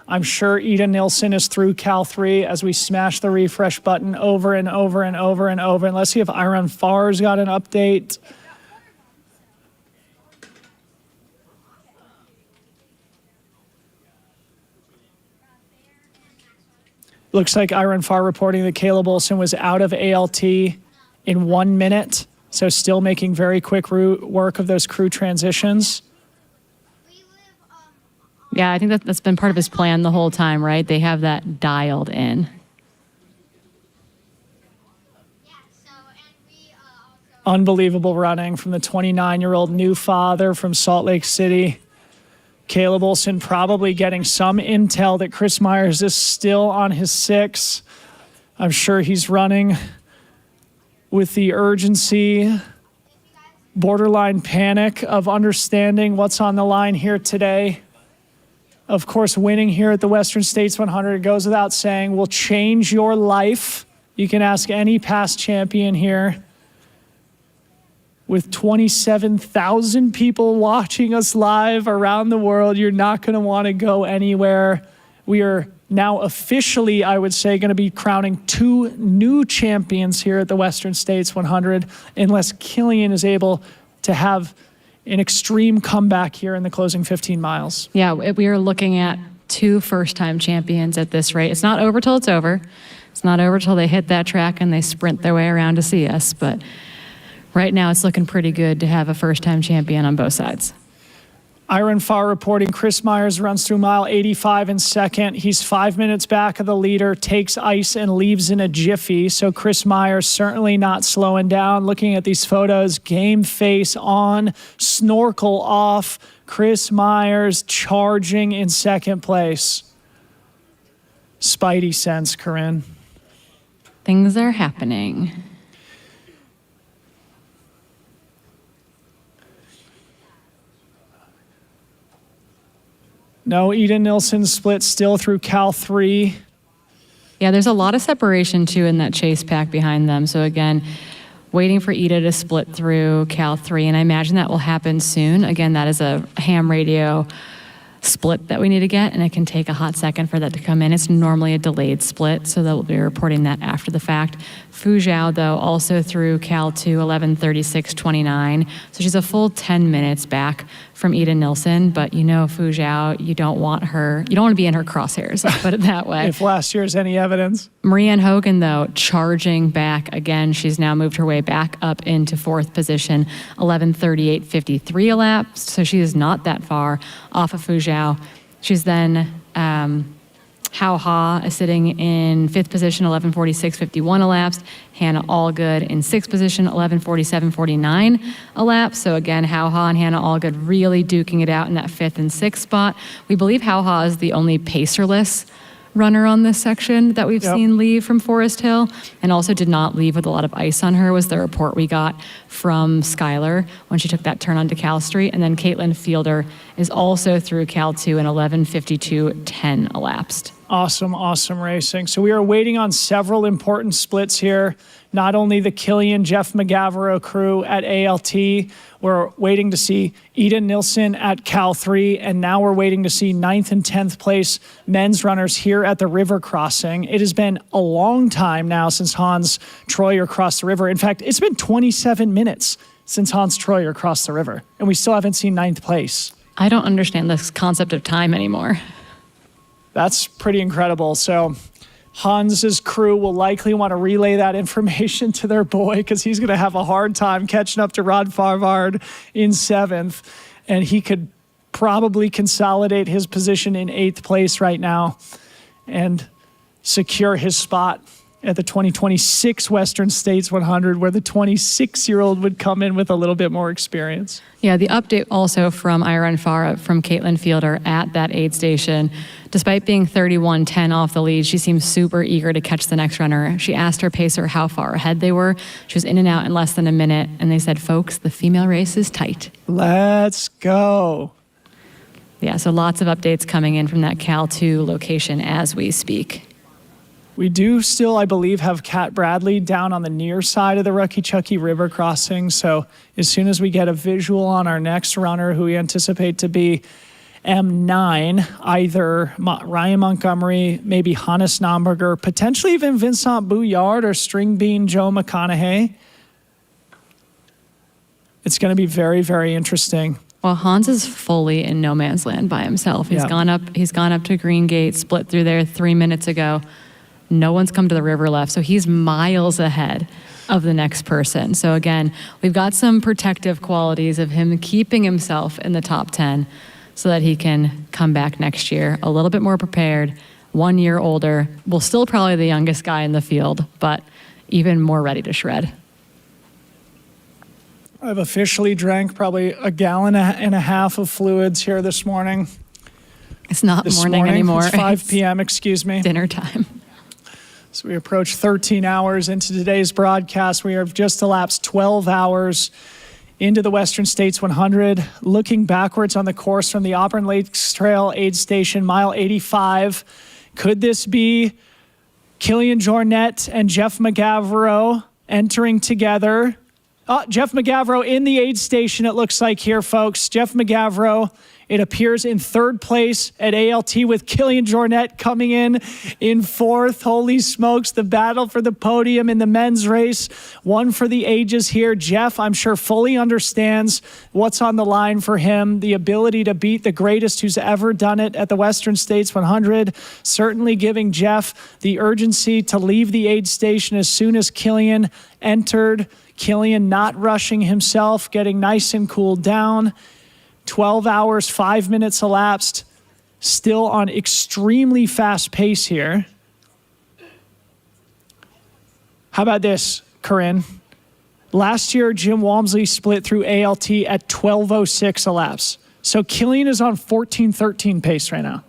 I'm sure Ida Nilsson is through Cal 3 as we smash the refresh button over and over and over and over. And let's see if Iron Farr's got an update. Looks like Iron Farr reporting that Caleb Olson was out of ALT in 1 minute. So still making very quick work of those crew transitions. Yeah, I think that's been part of his plan the whole time, right? They have that dialed in. Unbelievable running from the 29-year-old new father from Salt Lake City. Caleb Olson probably getting some intel that Chris Myers is still on his 6. I'm sure he's running with the urgency, borderline panic of understanding what's on the line here today. Of course, winning here at the Western States 100, it goes without saying, will change your life. You can ask any past champion here. With 27,000 people watching us live around the world, you're not going to want to go anywhere. We are now officially, I would say, going to be crowning 2 new champions here at the Western States 100, unless Killian is able to have an extreme comeback here in the closing 15 miles. Yeah, we are looking at 2 first-time champions at this rate. It's not over till it's over. It's not over till they hit that track and they sprint their way around to see us, but right now it's looking pretty good to have a first-time champion on both sides. Iron Farr reporting Chris Myers runs through mile 85 in second. He's 5 minutes back of the leader, takes ice and leaves in a jiffy. So Chris Myers certainly not slowing down. Looking at these photos, game face on, snorkel off. Chris Myers charging in second place. Spidey sense, Corinne. Things are happening. No, Ida Nilsson split still through Cal 3. Yeah, there's a lot of separation too in that chase pack behind them. So again, waiting for Ida to split through Cal 3, and I imagine that will happen soon. Again, that is a ham radio split that we need to get, and it can take a hot second for that to come in. It's normally a delayed split, so they'll be reporting that after the fact. Fu Zhao, though, also through Cal 2, 11:36:29. So she's a full 10 minutes back from Ida Nilsson, but you know Fu Zhao, you don't want to be in her crosshairs, let's put it that way. If last year's any evidence. Marianne Hogan, though, charging back again. She's now moved her way back up into 4th position, 11:38:53 elapsed, so she is not that far off of Fu Zhao. She's then Hao Ha is sitting in 5th position, 11:46:51 elapsed. Hannah Allgood in 6th position, 11:47:49 elapsed. So again, Hao Ha and Hannah Allgood really duking it out in that 5th and 6th spot. We believe Hao Ha is the only pacerless runner on this section that we've seen leave from Forest Hill, and also did not leave with a lot of ice on her, was the report we got from Skylar when she took that turn onto Cal Street. And then Caitlin Fielder is also through Cal 2 and 11:52:10 elapsed. Awesome racing. So we are waiting on several important splits here. Not only the Killian Jeff McGavero crew at ALT, we're waiting to see Ida Nilsson at Cal 3, and now we're waiting to see 9th and 10th place men's runners here at the river crossing. It has been a long time now since Hans Troyer crossed the river. In fact, it's been 27 minutes since Hans Troyer crossed the river, and we still haven't seen 9th place. I don't understand this concept of time anymore. That's pretty incredible. So Hans's crew will likely want to relay that information to their boy, because he's going to have a hard time catching up to Rod Farvard in 7th. And he could probably consolidate his position in 8th place right now and secure his spot at the 2026 Western States 100, where the 26-year-old would come in with a little bit more experience. Yeah, the update also from Ira Farah from Caitlin Fielder at that aid station. Despite being 31-10 off the lead, she seems super eager to catch the next runner. She asked her pacer how far ahead they were. She was in and out in less than a minute, and they said, folks, the female race is tight. Let's go. Yeah, so lots of updates coming in from that Cal 2 location as we speak. We do still, I believe, have Kat Bradley down on the near side of the Rucky Chucky River crossing. So as soon as we get a visual on our next runner, who we anticipate to be M9, either Ryan Montgomery, maybe Hannes Nomberger, potentially even Vincent Bouillard or String Bean Joe McConaughey. It's going to be very, very interesting. Well, Hans is fully in no man's land by himself. He's gone up to Green Gate, split through there 3 minutes ago. No one's come to the river left, so he's miles ahead of the next person. So again, we've got some protective qualities of him keeping himself in the top 10 so that he can come back next year a little bit more prepared, 1 year older. Well, still probably the youngest guy in the field, but even more ready to shred. I've officially drank probably a gallon and a half of fluids here this morning. It's not morning anymore. It's 5 p.m., excuse me. Dinner time. So we approach 13 hours into today's broadcast. We have just elapsed 12 hours into the Western States 100. Looking backwards on the course from the Auburn Lakes Trail aid station, mile 85. Could this be Killian Jornet and Jeff McGavro entering together? Jeff McGavro in the aid station, it looks like here, folks. Jeff McGavro, it appears in third place at ALT with Killian Jornet coming in fourth. Holy smokes, the battle for the podium in the men's race. One for the ages here. Jeff, I'm sure, fully understands what's on the line for him. The ability to beat the greatest who's ever done it at the Western States 100. Certainly giving Jeff the urgency to leave the aid station as soon as Killian entered. Killian not rushing himself, getting nice and cooled down. 12 hours, 5 minutes elapsed. Still on extremely fast pace here. How about this, Corinne? Last year, Jim Walmsley split through ALT at 12:06 elapsed. So Killian is on 14:13 pace right now.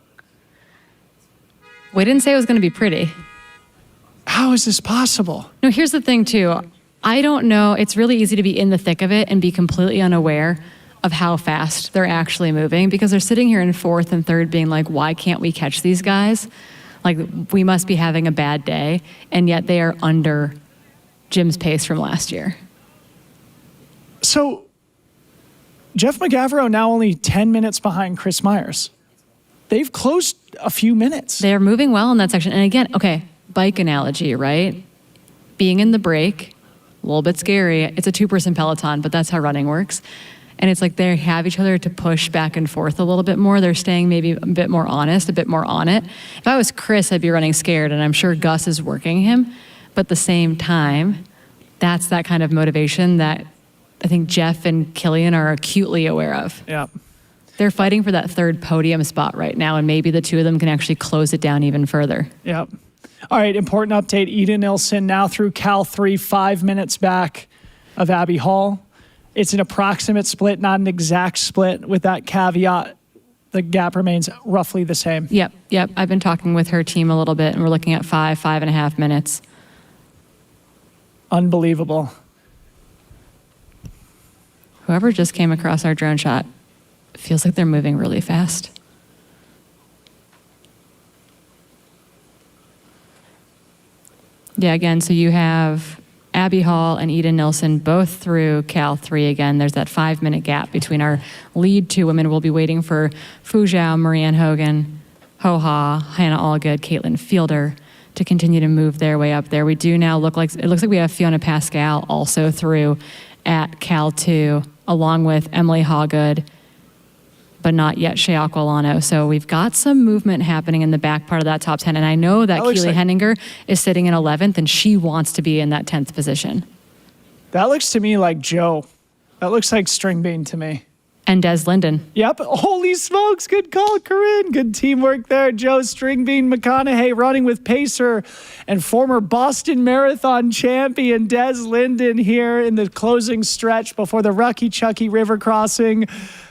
We didn't say it was going to be pretty. How is this possible? No, here's the thing, too. I don't know. It's really easy to be in the thick of it and be completely unaware of how fast they're actually moving because they're sitting here in fourth and third being like, why can't we catch these guys? Like, we must be having a bad day. And yet they are under Jim's pace from last year. So Jeff McGavro now only 10 minutes behind Chris Myers. They've closed a few minutes. They're moving well in that section. And again, okay, bike analogy, right? Being in the break, a little bit scary. It's a two-person peloton, but that's how running works. And it's like they have each other to push back and forth a little bit more. They're staying maybe a bit more honest, a bit more on it. If I was Chris, I'd be running scared, and I'm sure Gus is working him. But at the same time, that's that kind of motivation that I think Jeff and Killian are acutely aware of. Yeah. They're fighting for that third podium spot right now, and maybe the two of them can actually close it down even further. Yep. All right, important update. Eden Nilsson now through Cal 3, 5 minutes back of Abby Hall. It's an approximate split, not an exact split. With that caveat, the gap remains roughly the same. Yep. I've been talking with her team a little bit, and we're looking at 5.5 minutes. Unbelievable. Whoever just came across our drone shot feels like they're moving really fast. Yeah, again, so you have Abby Hall and Eden Nilsson both through Cal 3 again. There's that 5 minute gap between our lead two women. We'll be waiting for Fu Zhao, Marianne Hogan, Ho Ha, Hannah Allgood, Caitlin Fielder to continue to move their way up there. We do now it looks like we have Fiona Pascal also through at Cal 2, along with Emily Hawgood, but not yet Shea Aquilano. So we've got some movement happening in the back part of that top 10. And I know that Keely Henninger is sitting in 11th, and she wants to be in that 10th position. That looks to me like Joe. That looks like String Bean to me. And Des Linden. Yep. Holy smokes. Good call, Corinne. Good teamwork there. Joe Stringbean McConaughey running with pacer and former Boston Marathon champion Des Linden here in the closing stretch before the Rucky Chucky River crossing.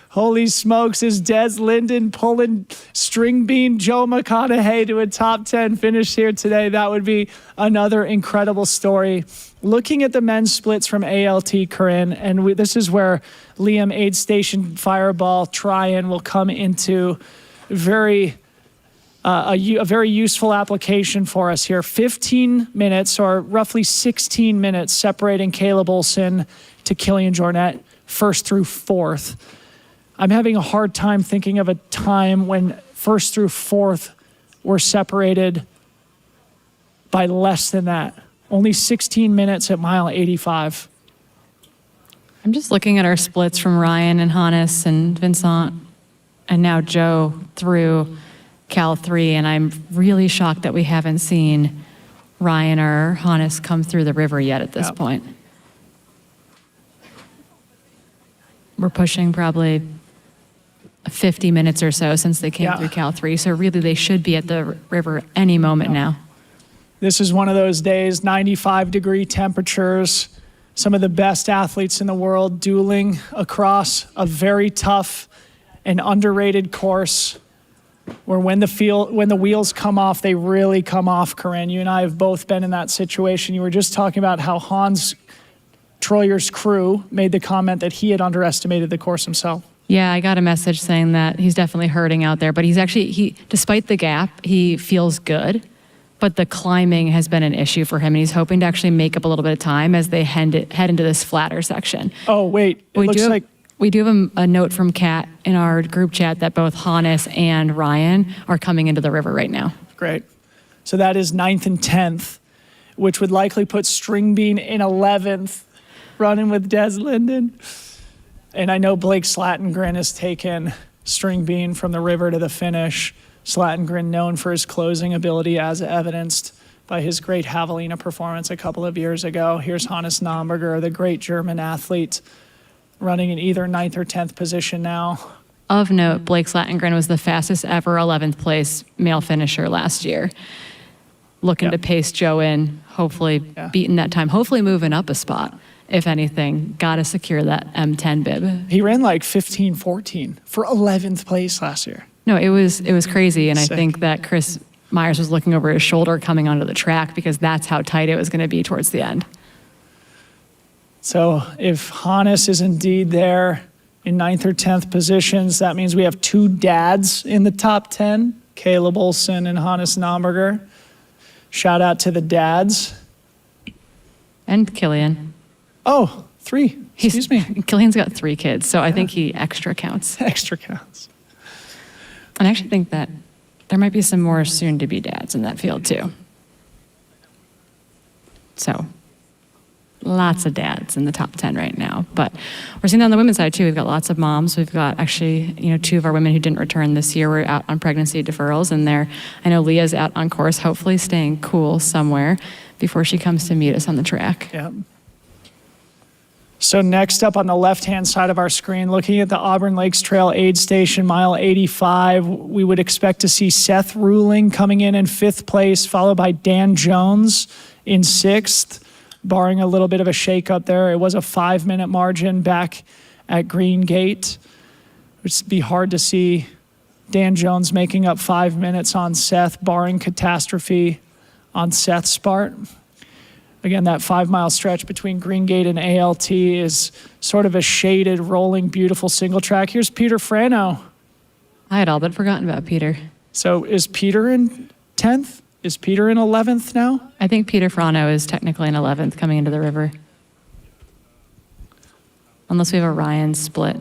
Holy smokes, is Des Linden pulling Stringbean Joe McConaughey to a top 10 finish here today? That would be another incredible story. Looking at the men's splits from ALT, Corinne, and this is where Liam Aid Station Fireball Try-In will come into a very useful application for us here. 15 minutes, or roughly 16 minutes, separating Caleb Olson to Killian Jornet, first through fourth. I'm having a hard time thinking of a time when first through fourth were separated by less than that. Only 16 minutes at mile 85. I'm just looking at our splits from Ryan and Hannes and Vincent and now Joe through Cal 3, and I'm really shocked that we haven't seen Ryan or Hannes come through the river yet at this point. We're pushing probably 50 minutes or so since they came through Cal 3, so really they should be at the river any moment now. This is one of those days, 95-degree temperatures, some of the best athletes in the world dueling across a very tough and underrated course where when the wheels come off, they really come off, Corinne. You and I have both been in that situation. You were just talking about how Hans Troyer's crew made the comment that he had underestimated the course himself. Yeah, I got a message saying that he's definitely hurting out there, but he despite the gap, he feels good. But the climbing has been an issue for him, and he's hoping to actually make up a little bit of time as they head into this flatter section. Oh, wait. We do have a note from Kat in our group chat that both Hannes and Ryan are coming into the river right now. Great. So that is 9th and 10th, which would likely put Stringbean in 11th, running with Des Linden. And I know Blake Slattengren has taken Stringbean from the river to the finish. Slattengren known for his closing ability as evidenced by his great Javelina performance a couple of years ago. Here's Hannes Namberger, the great German athlete, running in either 9th or 10th position now. Of note, Blake Slattengren was the fastest ever 11th place male finisher last year. Looking to pace Joe in, hopefully beating that time, hopefully moving up a spot. If anything, got to secure that M10 bib. He ran like 15-14 for 11th place last year. No, it was crazy, and sick. I think that Chris Myers was looking over his shoulder coming onto the track because that's how tight it was going to be towards the end. So if Hannes is indeed there in 9th or 10th positions, that means we have two dads in the top 10, Caleb Olson and Hannes Namberger. Shout out to the dads. And Killian. Oh, 3. Excuse me. Killian's got 3 kids, so I think he extra counts. Extra counts. And I actually think that there might be some more soon-to-be dads in that field, too. So, lots of dads in the top 10 right now. But we're seeing that on the women's side, too. We've got lots of moms. We've got actually, 2 of our women who didn't return this year were out on pregnancy deferrals. And I know Leah's out on course, hopefully staying cool somewhere before she comes to meet us on the track. Yeah. So next up on the left-hand side of our screen, looking at the Auburn Lakes Trail Aid Station, mile 85, we would expect to see Seth Ruling coming in 5th place, followed by Dan Jones in 6th, barring a little bit of a shakeup there. It was a 5-minute margin back at Green Gate. It would be hard to see Dan Jones making up 5 minutes on Seth, barring catastrophe on Seth's part. Again, that 5-mile stretch between Green Gate and ALT is sort of a shaded, rolling, beautiful single track. Here's Peter Frano. I had all but forgotten about Peter. So is Peter in 10th? Is Peter in 11th now? I think Peter Frano is technically in 11th coming into the river. Unless we have a Ryan split.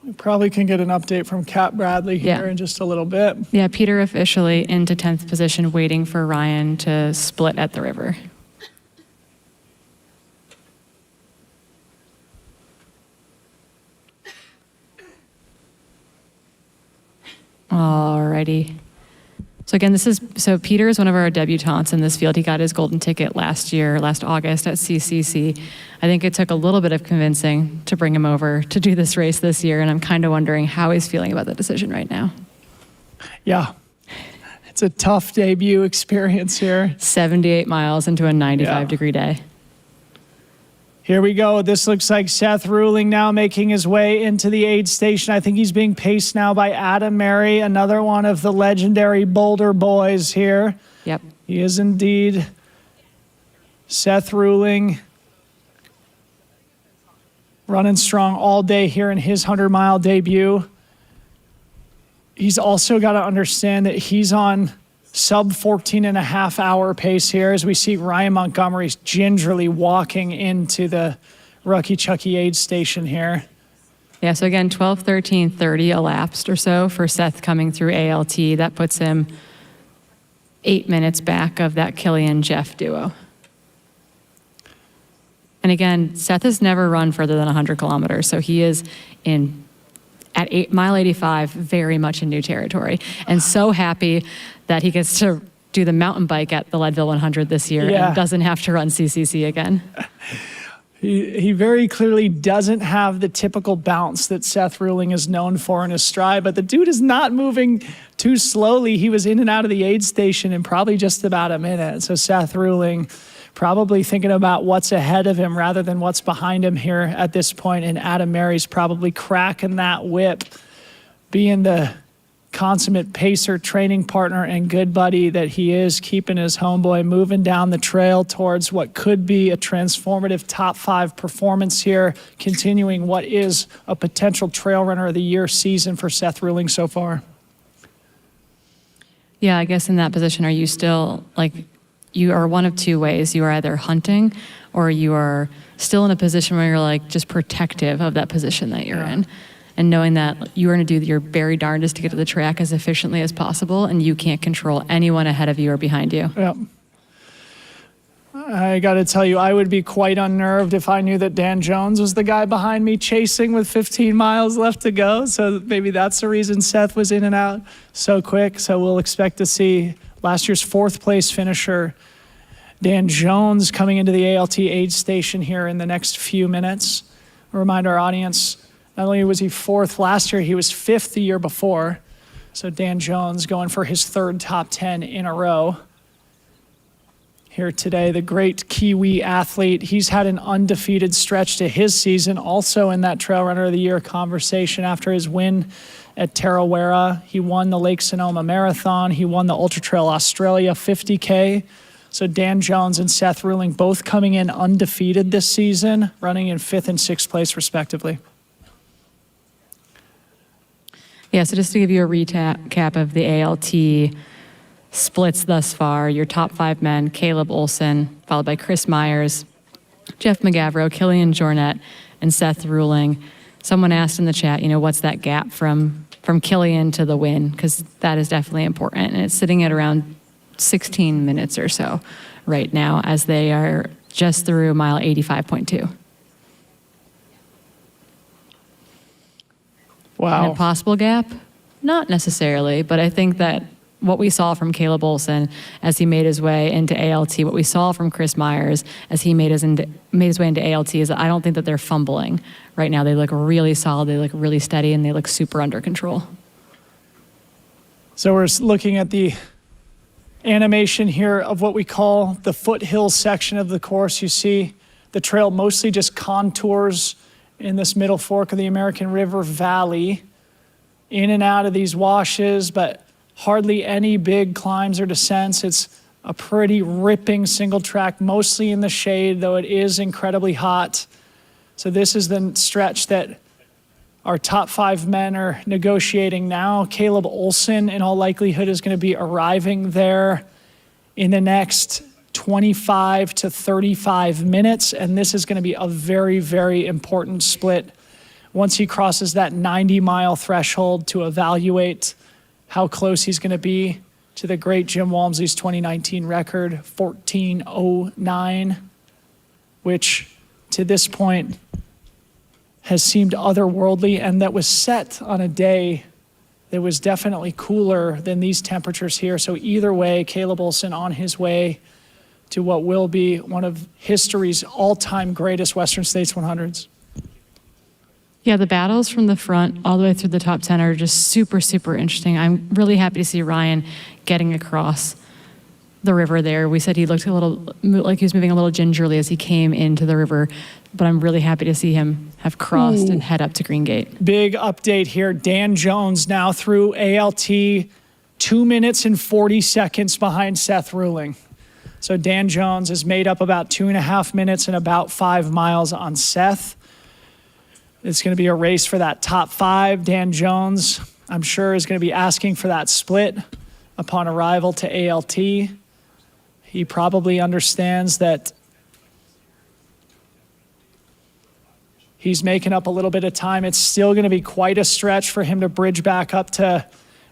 We probably can get an update from Kat Bradley here in just a little bit. Yeah, Peter officially into 10th position, waiting for Ryan to split at the river. Alrighty. So again, Peter is one of our debutantes in this field. He got his golden ticket last August at CCC. I think it took a little bit of convincing to bring him over to do this race this year, and I'm kind of wondering how he's feeling about the decision right now. Yeah, it's a tough debut experience here. 78 miles into a 95-degree day. Here we go. This looks like Seth Ruling now making his way into the aid station. I think he's being paced now by Adam Mary, another one of the legendary Boulder boys here. Yep. He is indeed Seth Ruling, running strong all day here in his 100-mile debut. He's also got to understand that he's on sub 14 and a half hour pace here as we see Ryan Montgomery's gingerly walking into the Rucky Chucky aid station here. Yeah, so again, 12:13:30 elapsed or so for Seth coming through ALT. That puts him 8 minutes back of that Killian-Jeff duo. And again, Seth has never run further than 100 kilometers, so he is at mile 85, very much in new territory. And so happy that he gets to do the mountain bike at the Leadville 100 this year and doesn't have to run CCC again. He very clearly doesn't have the typical bounce that Seth Ruling is known for in his stride, but the dude is not moving too slowly. He was in and out of the aid station in probably just about a minute. So Seth Ruling probably thinking about what's ahead of him rather than what's behind him here at this point. And Adam Mary's probably cracking that whip, being the consummate pacer, training partner, and good buddy that he is, keeping his homeboy moving down the trail towards what could be a transformative top 5 performance here, continuing what is a potential Trail Runner of the Year season for Seth Ruling so far. Yeah, I guess in that position, are you still you are one of two ways. You are either hunting or you are still in a position where you're just protective of that position that you're in. And knowing that you're going to do your very darndest to get to the track as efficiently as possible, and you can't control anyone ahead of you or behind you. Yep. I got to tell you, I would be quite unnerved if I knew that Dan Jones was the guy behind me chasing with 15 miles left to go. So maybe that's the reason Seth was in and out so quick. So we'll expect to see last year's 4th place finisher, Dan Jones, coming into the ALT aid station here in the next few minutes. I'll remind our audience, not only was he 4th last year, he was 5th the year before. So Dan Jones going for his 3rd top 10 in a row. Here today, the great Kiwi athlete. He's had an undefeated stretch to his season, also in that Trail Runner of the Year conversation after his win at Tarawera. He won the Lake Sonoma Marathon. He won the Ultra Trail Australia 50K. So Dan Jones and Seth Ruling both coming in undefeated this season, running in 5th and 6th place respectively. Yeah, so just to give you a recap of the ALT splits thus far, your top 5 men, Caleb Olson, followed by Chris Myers, Jeff McGavro, Killian Jornet, and Seth Ruling. Someone asked in the chat, what's that gap from Killian to the win? Because that is definitely important. And it's sitting at around 16 minutes or so right now as they are just through mile 85.2. Wow. An impossible gap? Not necessarily, but I think that what we saw from Caleb Olson as he made his way into ALT, what we saw from Chris Myers as he made his way into ALT is that I don't think that they're fumbling right now. They look really solid, they look really steady, and they look super under control. So we're looking at the animation here of what we call the foothill section of the course. You see the trail mostly just contours in this middle fork of the American River Valley, in and out of these washes, but hardly any big climbs or descents. It's a pretty ripping single track, mostly in the shade, though it is incredibly hot. So this is the stretch that our top 5 men are negotiating now. Caleb Olson, in all likelihood, is going to be arriving there in the next 25 to 35 minutes, and this is going to be a very, very important split once he crosses that 90-mile threshold to evaluate how close he's going to be to the great Jim Walmsley's 2019 record, 14:09, which to this point has seemed otherworldly, and that was set on a day that was definitely cooler than these temperatures here. So either way, Caleb Olson on his way to what will be one of history's all-time greatest Western States 100s. Yeah, the battles from the front all the way through the top 10 are just super, super interesting. I'm really happy to see Ryan getting across the river there. We said he looked a little like he was moving a little gingerly as he came into the river, but I'm really happy to see him have crossed and head up to Green Gate. Big update here. Dan Jones now through ALT, 2 minutes and 40 seconds behind Seth Ruling. So Dan Jones has made up about 2.5 minutes and about 5 miles on Seth. It's going to be a race for that top 5. Dan Jones, I'm sure, is going to be asking for that split upon arrival to ALT. He probably understands that he's making up a little bit of time. It's still going to be quite a stretch for him to bridge back up to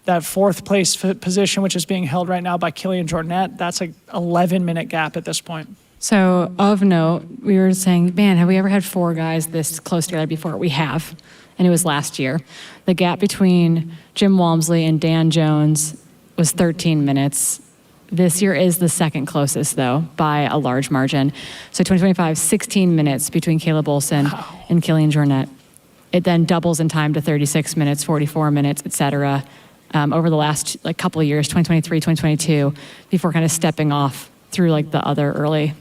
that 4th place position, which is being held right now by Killian Jornet. That's an 11-minute gap at this point. So of note, we were saying, man, have we ever had 4 guys this close together before? We have, and it was last year. The gap between Jim Walmsley and Dan Jones was 13 minutes. This year is the second closest, though, by a large margin. So 2025, 16 minutes between Caleb Olson and Killian Jornet. It then doubles in time to 36 minutes, 44 minutes, et cetera, over the last couple of years, 2023, 2022, before kind of stepping off through the other early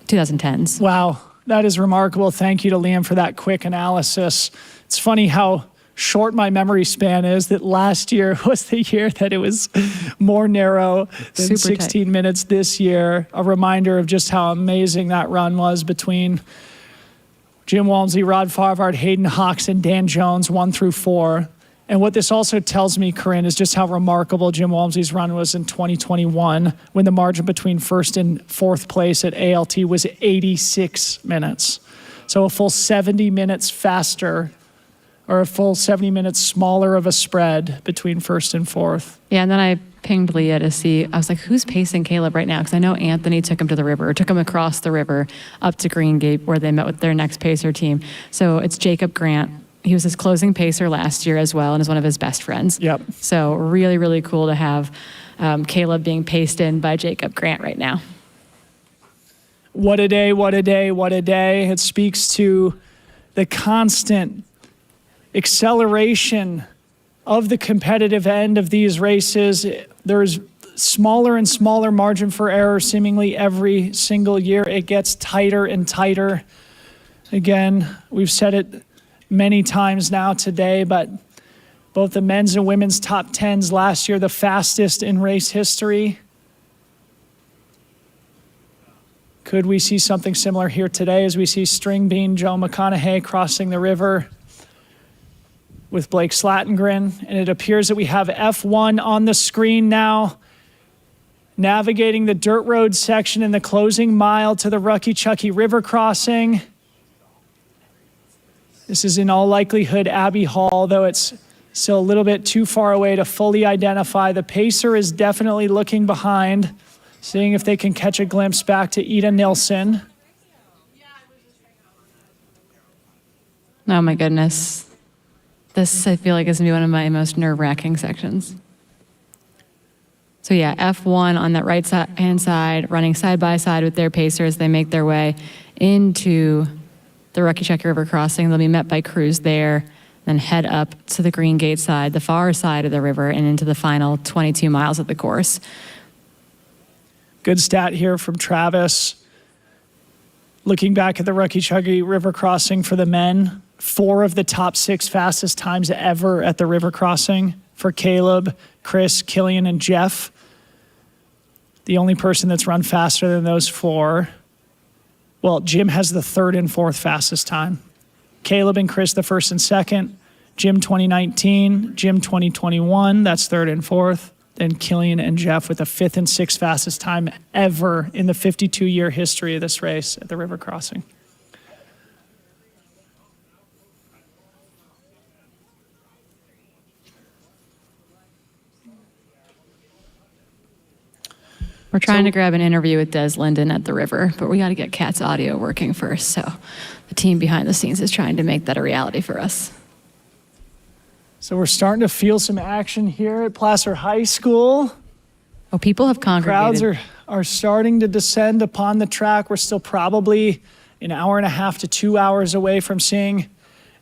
2010s. Wow, that is remarkable. Thank you to Liam for that quick analysis. It's funny how short my memory span is, that last year was the year that it was more narrow than Super 16 tight. minutes this year. A reminder of just how amazing that run was between Jim Walmsley, Rod Farvard, Hayden Hawks, and Dan Jones, 1 through 4. And what this also tells me, Corinne, is just how remarkable Jim Walmsley's run was in 2021, when the margin between 1st and 4th place at ALT was 86 minutes. So a full 70 minutes faster, or a full 70 minutes smaller of a spread between 1st and 4th. Yeah, and then I pinged Leah to see, I was like, who's pacing Caleb right now? Because I know Anthony took him to the river, or took him across the river up to Green Gate, where they met with their next pacer team. So it's Jacob Grant. He was his closing pacer last year as well, and is one of his best friends. Yep. So really, really cool to have Caleb being paced in by Jacob Grant right now. What a day, what a day, what a day. It speaks to the constant acceleration of the competitive end of these races. There's smaller and smaller margin for error seemingly every single year. It gets tighter and tighter. Again, we've said it many times now today, but both the men's and women's top 10s last year, the fastest in race history. Could we see something similar here today as we see String Bean Joe McConaughey crossing the river with Blake Slatengren? And it appears that we have F1 on the screen now, navigating the dirt road section in the closing mile to the Rucky Chucky River crossing. This is in all likelihood Abbey Hall, though it's still a little bit too far away to fully identify. The pacer is definitely looking behind, seeing if they can catch a glimpse back to Ida Nilsson. Oh my goodness. This, I feel like, is going to be one of my most nerve-wracking sections. So yeah, F1 on that right hand side, running side by side with their pacers. They make their way into the Rucky Chucky River crossing. They'll be met by crews there, then head up to the Green Gate side, the far side of the river, and into the final 22 miles of the course. Good stat here from Travis. Looking back at the Rucky Chucky River crossing for the men, 4 of the top 6 fastest times ever at the river crossing for Caleb, Chris, Killian, and Jeff. The only person that's run faster than those 4. Well, Jim has the 3rd and 4th fastest time. Caleb and Chris, the 1st and 2nd. Jim 2019, Jim 2021, that's 3rd and 4th. Then Killian and Jeff with the 5th and 6th fastest time ever in the 52-year history of this race at the river crossing. We're trying to grab an interview with Des Linden at the river, but we got to get Kat's audio working first. So the team behind the scenes is trying to make that a reality for us. So we're starting to feel some action here at Placer High School. Oh, people have congregated. Crowds are starting to descend upon the track. We're still probably an hour and a half to 2 hours away from seeing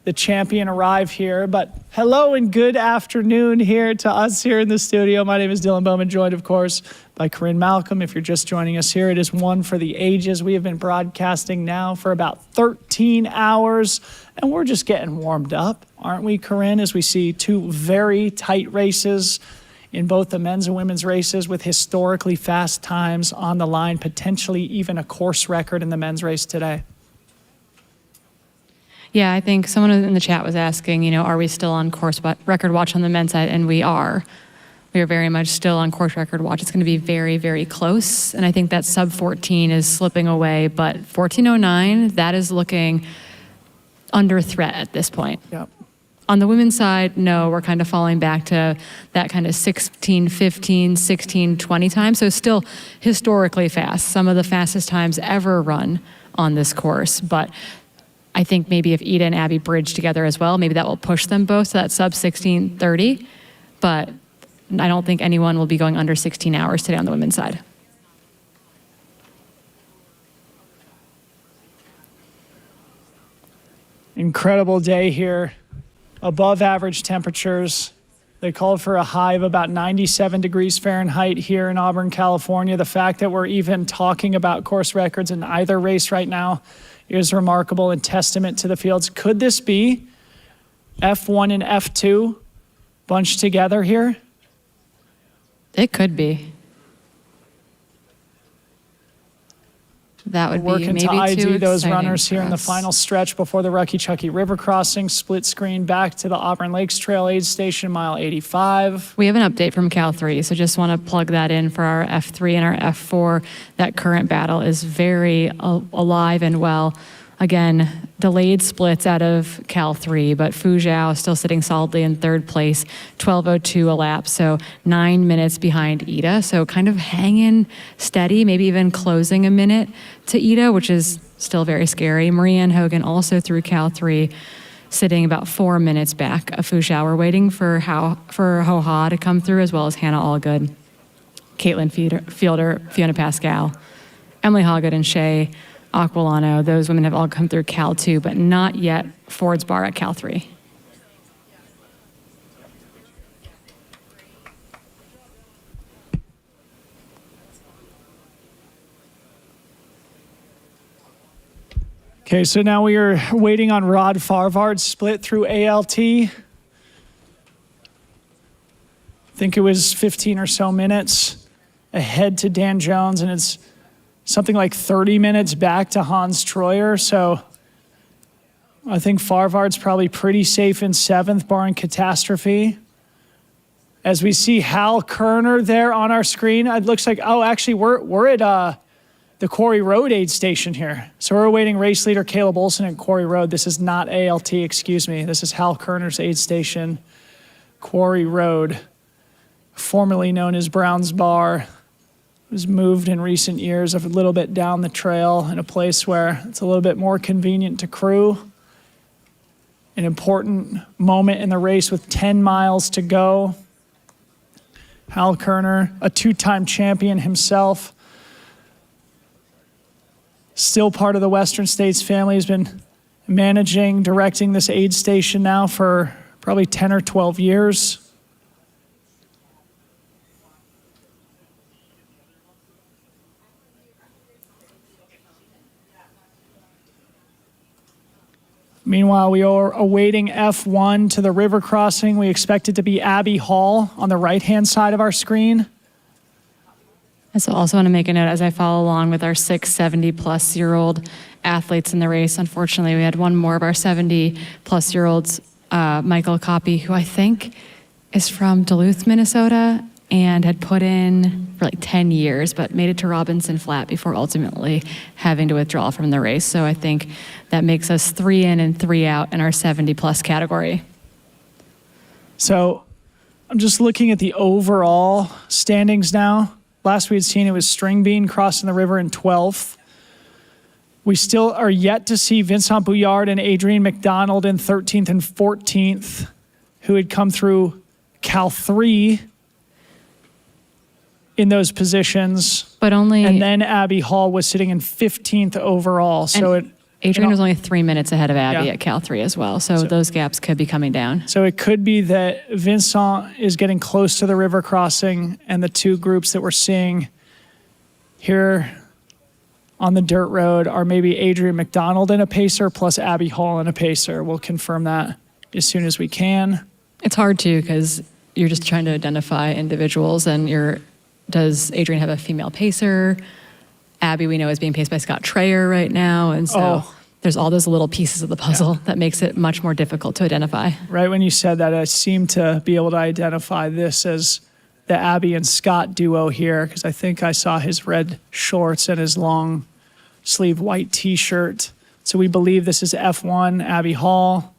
the champion arrive here. But hello and good afternoon here to us here in the studio. My name is Dylan Bowman, joined, of course, by Corinne Malcolm. If you're just joining us here, it is One for the Ages. We have been broadcasting now for about 13 hours, and we're just getting warmed up, aren't we, Corinne, as we see two very tight races in both the men's and women's races with historically fast times on the line, potentially even a course record in the men's race today. Yeah, I think someone in the chat was asking, are we still on course record watch on the men's side? And we are. We are very much still on course record watch. It's going to be very, very close. And I think that sub 14 is slipping away. But 14:09, that is looking under threat at this point. Yep. On the women's side, no, we're kind of falling back to that kind of 16:15, 16:20 time. So still historically fast. Some of the fastest times ever run on this course. But I think maybe if Ida and Abby bridge together as well, maybe that will push them both to that sub 16:30. But I don't think anyone will be going under 16 hours today on the women's side. Incredible day here. Above average temperatures. They called for a high of about 97 degrees Fahrenheit here in Auburn, California. The fact that we're even talking about course records in either race right now is remarkable and testament to the fields. Could this be F1 and F2 bunched together here? It could be. That would be working maybe to ID too those exciting runners for here in the us. final stretch before the Rucky Chucky River crossing. Split screen back to the Auburn Lakes Trail aid station, mile 85. We have an update from Cal 3, so just want to plug that in for our F3 and our F4. That current battle is very alive and well. Again, delayed splits out of Cal 3, but Fu Zhao still sitting solidly in third place, 12:02 a lap, so 9 minutes behind Ida. So kind of hanging steady, maybe even closing a minute to Ida, which is still very scary. Marianne Hogan also through Cal 3, sitting about 4 minutes back of Fu Zhao. We're waiting for Ho Ha to come through, as well as Hannah Allgood, Caitlin Fielder, Fiona Pascal, Emily Hoggood, and Shay Aquilano. Those women have all come through Cal 2, but not yet Ford's Bar at Cal 3. Okay, so now we are waiting on Rod Farvard's split through ALT. I think it was 15 or so minutes ahead to Dan Jones, and it's something like 30 minutes back to Hans Troyer. So I think Farvard's probably pretty safe in seventh, barring catastrophe. As we see Hal Kerner there on our screen, it looks like, oh, actually, we're at the Quarry Road aid station here. So we're awaiting race leader Caleb Olson at Quarry Road. This is not ALT, excuse me. This is Hal Kerner's aid station, Quarry Road, formerly known as Brown's Bar. Was moved in recent years a little bit down the trail in a place where it's a little bit more convenient to crew. An important moment in the race with 10 miles to go. Hal Kerner, a two-time champion himself, still part of the Western States family, has been managing, directing this aid station now for probably 10 or 12 years. Meanwhile, we are awaiting F1 to the river crossing. We expect it to be Abby Hall on the right-hand side of our screen. I also want to make a note as I follow along with our 70-plus-year-old athletes in the race. Unfortunately, we had one more of our 70-plus-year-olds, Michael Copy, who I think is from Duluth, Minnesota, and had put in for like 10 years, but made it to Robinson Flat before ultimately having to withdraw from the race. So I think that makes us 3 in and 3 out in our 70-plus category. So I'm just looking at the overall standings now. Last we had seen it was Stringbean crossing the river in 12th. We still are yet to see Vincent Bouillard and Adrian McDonald in 13th and 14th. who had come through Cal 3 in those positions. But only. And then Abby Hall was sitting in 15th overall. So Adrian was only 3 minutes ahead of Abby Yeah. at Cal 3 as well. So those gaps could be coming down. So it could be that Vincent is getting close to the river crossing, and the two groups that we're seeing here on the dirt road are maybe Adrian McDonald in a pacer plus Abby Hall in a pacer. We'll confirm that as soon as we can. It's hard too because you're just trying to identify individuals, and does Adrian have a female pacer? Abby, we know, is being paced by Scott Trayer right now, and so there's all those little pieces of the puzzle that makes it much more difficult to identify. Right when you said that, I seem to be able to identify this as the Abby and Scott duo here, because I think I saw his red shorts and his long sleeve white t-shirt. So we believe this is F1, Abby Hall.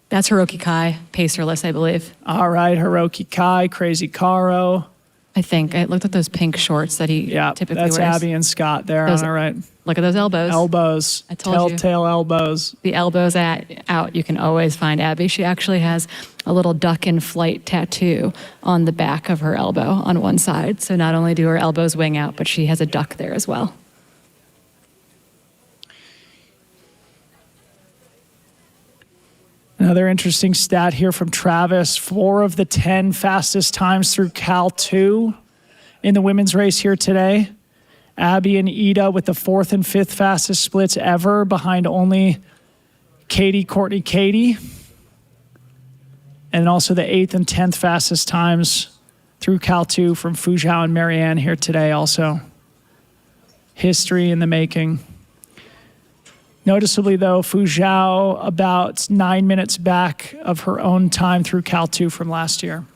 That's Hiroki Kai, pacerless, I believe. All right, Hiroki Kai, Crazy Caro. I think. I looked at those pink shorts that he typically that's wears. Abby and Scott there on our right. Look at those elbows. Elbows. I told you. Telltale elbows. The elbows out, you can always find Abby. She actually has a little duck in flight tattoo on the back of her elbow on one side. So not only do her elbows wing out, but she has a duck there as well. Another interesting stat here from Travis. 4 of the 10 fastest times through Cal 2 in the women's race here today. Abby and Ida with the 4th and 5th fastest splits ever, behind only Courtney Katie. And also the 8th and 10th fastest times through Cal 2 from Fuzhou and Marianne here today also. History in the making. Noticeably, though, Fuzhou about 9 minutes back of her own time through Cal 2 from last year.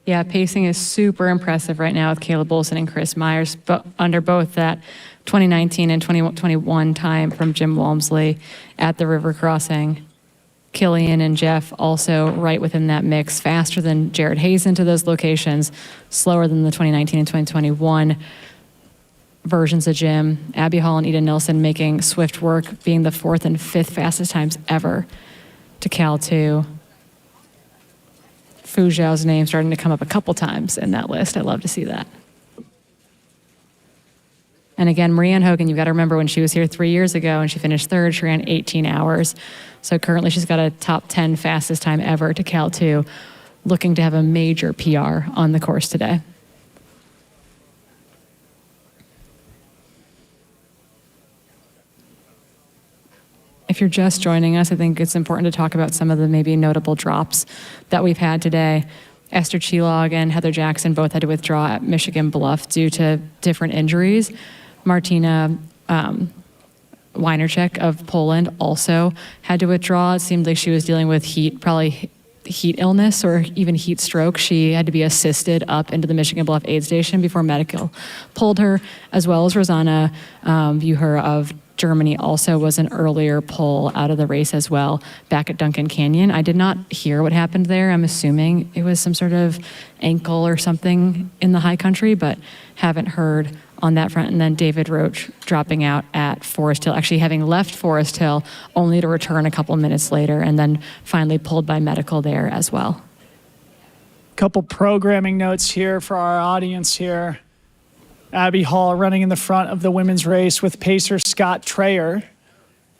Yeah, pacing is super impressive right now with Caleb Olson and Chris Myers, but under both that 2019 and 2021 time from Jim Walmsley at the river crossing. Killian and Jeff also right within that mix, faster than Jared Hayes into those locations, slower than the 2019 and 2021 versions of Jim. Abby Hall and Ida Nilsson making swift work, being the 4th and 5th fastest times ever to Cal 2. Fuzhou's name starting to come up a couple times in that list. I love to see that. And again, Marianne Hogan, you've got to remember when she was here 3 years ago and she finished 3rd, she ran 18 hours. So currently she's got a top 10 fastest time ever to Cal 2, looking to have a major PR on the course today. If you're just joining us, I think it's important to talk about some of the maybe notable drops that we've had today. Esther Chilog and Heather Jackson both had to withdraw at Michigan Bluff due to different injuries. Martina Weinarczyk of Poland also had to withdraw. It seemed like she was dealing with probably heat illness or even heat stroke. She had to be assisted up into the Michigan Bluff aid station before medical pulled her, as well as Rosanna Bucher of Germany also was an earlier pull out of the race as well back at Duncan Canyon. I did not hear what happened there. I'm assuming it was some sort of ankle or something in the high country, but haven't heard on that front. And then David Roach dropping out at Forest Hill, actually having left Forest Hill only to return a couple minutes later and then finally pulled by medical there as well. Couple programming notes here for our audience here. Abby Hall running in the front of the women's race with pacer Scott Trayer.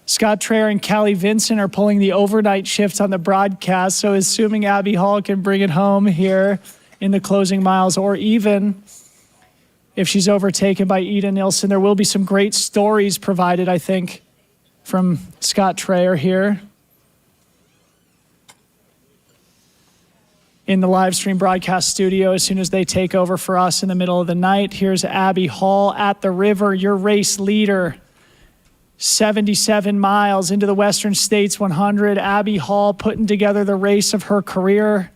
Scott Trayer and Callie Vincent are pulling the overnight shift on the broadcast, so assuming Abby Hall can bring it home here in the closing miles, or even if she's overtaken by Ida Nilsson, there will be some great stories provided, I think, from Scott Trayer here in the live stream broadcast studio as soon as they take over for us in the middle of the night. Here's Abby Hall at the river, your race leader. 77 miles into the Western States 100. Abby Hall putting together the race of her career.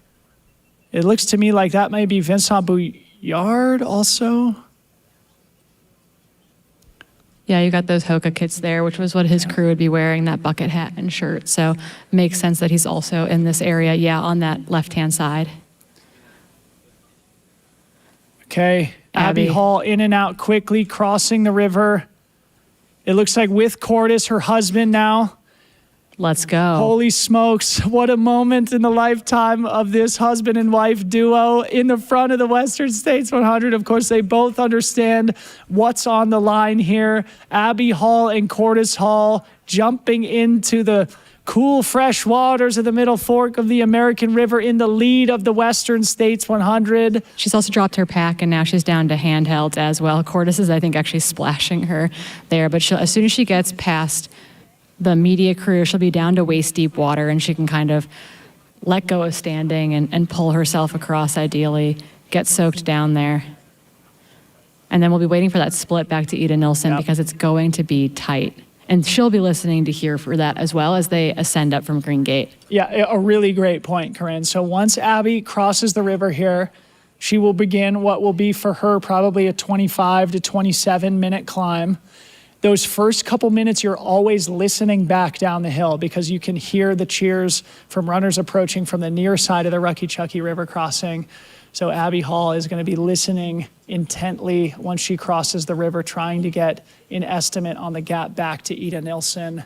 It looks to me like that may be Vincent Bouillard also. Yeah, you got those Hoka kits there, which was what his crew would be wearing, that bucket hat and shirt. So makes sense that he's also in this area, on that left-hand side. Okay, Abby Hall in and out quickly, crossing the river. It looks like with Cordis, her husband now. Let's go. Holy smokes, what a moment in the lifetime of this husband and wife duo in the front of the Western States 100. Of course, they both understand what's on the line here. Abby Hall and Cordis Hall jumping into the cool, fresh waters of the Middle Fork of the American River in the lead of the Western States 100. She's also dropped her pack, and now she's down to handhelds as well. Cordis is, I think, actually splashing her there. But as soon as she gets past the media crew, she'll be down to waist-deep water, and she can kind of let go of standing and pull herself across, ideally, get soaked down there. And then we'll be waiting for that split back to Ida Nilsson because it's going to be tight. And she'll be listening to hear for that as well as they ascend up from Green Gate. Yeah, a really great point, Corinne. So once Abby crosses the river here, she will begin what will be for her probably a 25 to 27 minute climb. Those first couple minutes, you're always listening back down the hill because you can hear the cheers from runners approaching from the near side of the Rucky Chucky River crossing. So Abby Hall is going to be listening intently once she crosses the river, trying to get an estimate on the gap back to Ida Nilsson,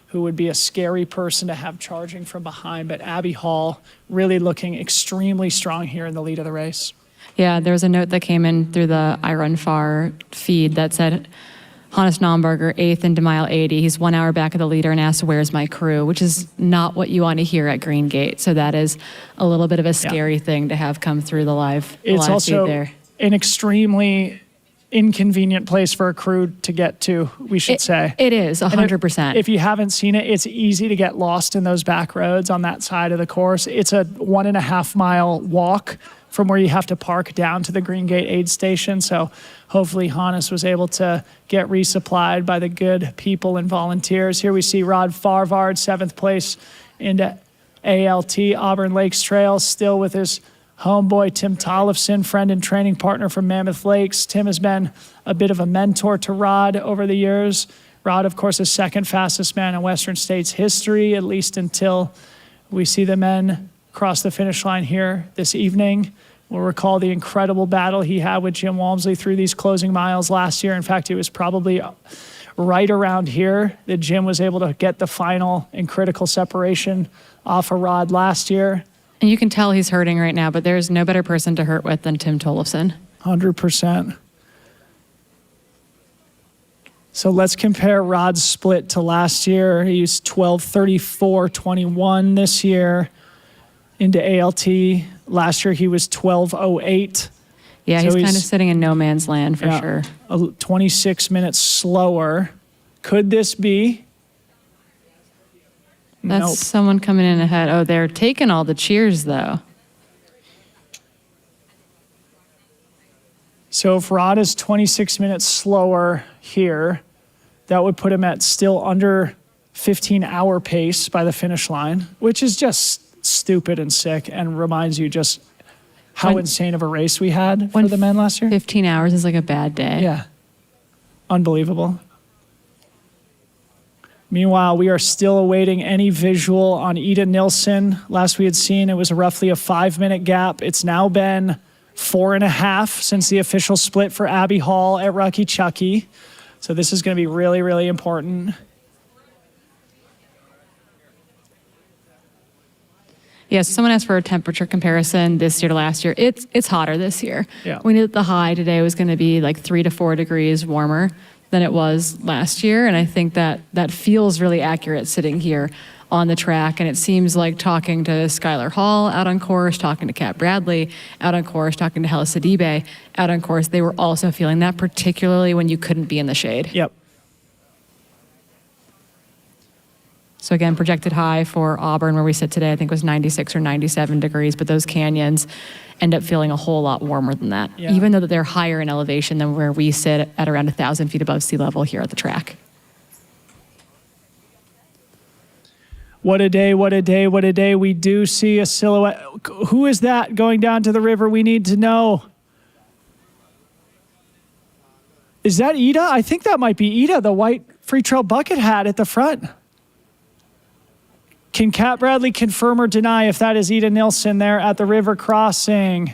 who would be a scary person to have charging from behind. But Abby Hall really looking extremely strong here in the lead of the race. Yeah, there was a note that came in through the I Run Far feed that said, Hannes Naumberger, 8th into mile 80. He's 1 hour back of the leader and asked, where's my crew? Which is not what you want to hear at Green Gate. So that is a little bit of a scary thing to have come through the live It's also feed there. An extremely inconvenient place for a crew to get to, we should say. It is, 100%. If you haven't seen it, it's easy to get lost in those back roads on that side of the course. It's a 1.5 mile walk from where you have to park down to the Green Gate aid station. So hopefully Hannes was able to get resupplied by the good people and volunteers. Here we see Rod Farvard, 7th place into ALT, Auburn Lakes Trail, still with his homeboy Tim Tollefson, friend and training partner from Mammoth Lakes. Tim has been a bit of a mentor to Rod over the years. Rod, of course, is second fastest man in Western States history, at least until we see the men cross the finish line here this evening. We'll recall the incredible battle he had with Jim Walmsley through these closing miles last year. In fact, it was probably right around here that Jim was able to get the final and critical separation off of Rod last year. And you can tell he's hurting right now, but there's no better person to hurt with than Tim Tollefson. 100%. So let's compare Rod's split to last year. He was 12:34.21 this year into ALT. Last year he was 12:08. Yeah, So he's kind of sitting in no man's land for Yeah, sure. 26 minutes slower. Could this be? That's Nope. someone coming in ahead. Oh, they're taking all the cheers, though. So if Rod is 26 minutes slower here, that would put him at still under 15-hour pace by the finish line, which is just stupid and sick and reminds you just how When- insane of a race we had for the men last year. 15 hours is like a bad day. Yeah. Unbelievable. Meanwhile, we are still awaiting any visual on Ida Nilsson. Last we had seen, it was roughly a 5-minute gap. It's now been 4.5 since the official split for Abby Hall at Rucky Chucky. So this is going to be really, really important. Yes, someone asked for a temperature comparison this year to last year. It's hotter this year. Yeah. We knew that the high today was going to be like 3 to 4 degrees warmer than it was last year, and I think that feels really accurate sitting here on the track. And it seems like talking to Skylar Hall out on course, talking to Kat Bradley out on course, talking to Hella Sidibe out on course, they were also feeling that, particularly when you couldn't be in the shade. Yep. So again, projected high for Auburn, where we sit today, I think was 96 or 97 degrees, but those canyons end up feeling a whole lot warmer than that, Yeah. even though that they're higher in elevation than where we sit at around 1,000 feet above sea level here at the track. What a day, what a day, what a day. We do see a silhouette. Who is that going down to the river? We need to know. Is that Ida? I think that might be Ida, the white Free Trail bucket hat at the front. Can Kat Bradley confirm or deny if that is Ida Nilsson there at the river crossing?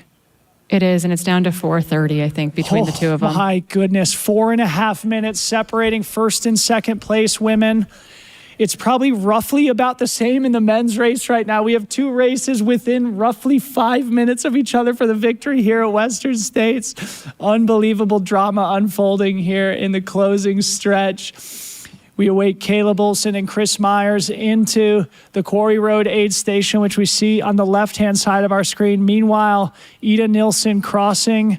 It is, and it's down to 4:30, I think, between the two of them. My goodness, 4.5 minutes separating first and second place women. It's probably roughly about the same in the men's race right now. We have two races within roughly 5 minutes of each other for the victory here at Western States. Unbelievable drama unfolding here in the closing stretch. We await Caleb Olson and Chris Myers into the Quarry Road aid station, which we see on the left-hand side of our screen. Meanwhile, Ida Nilsson crossing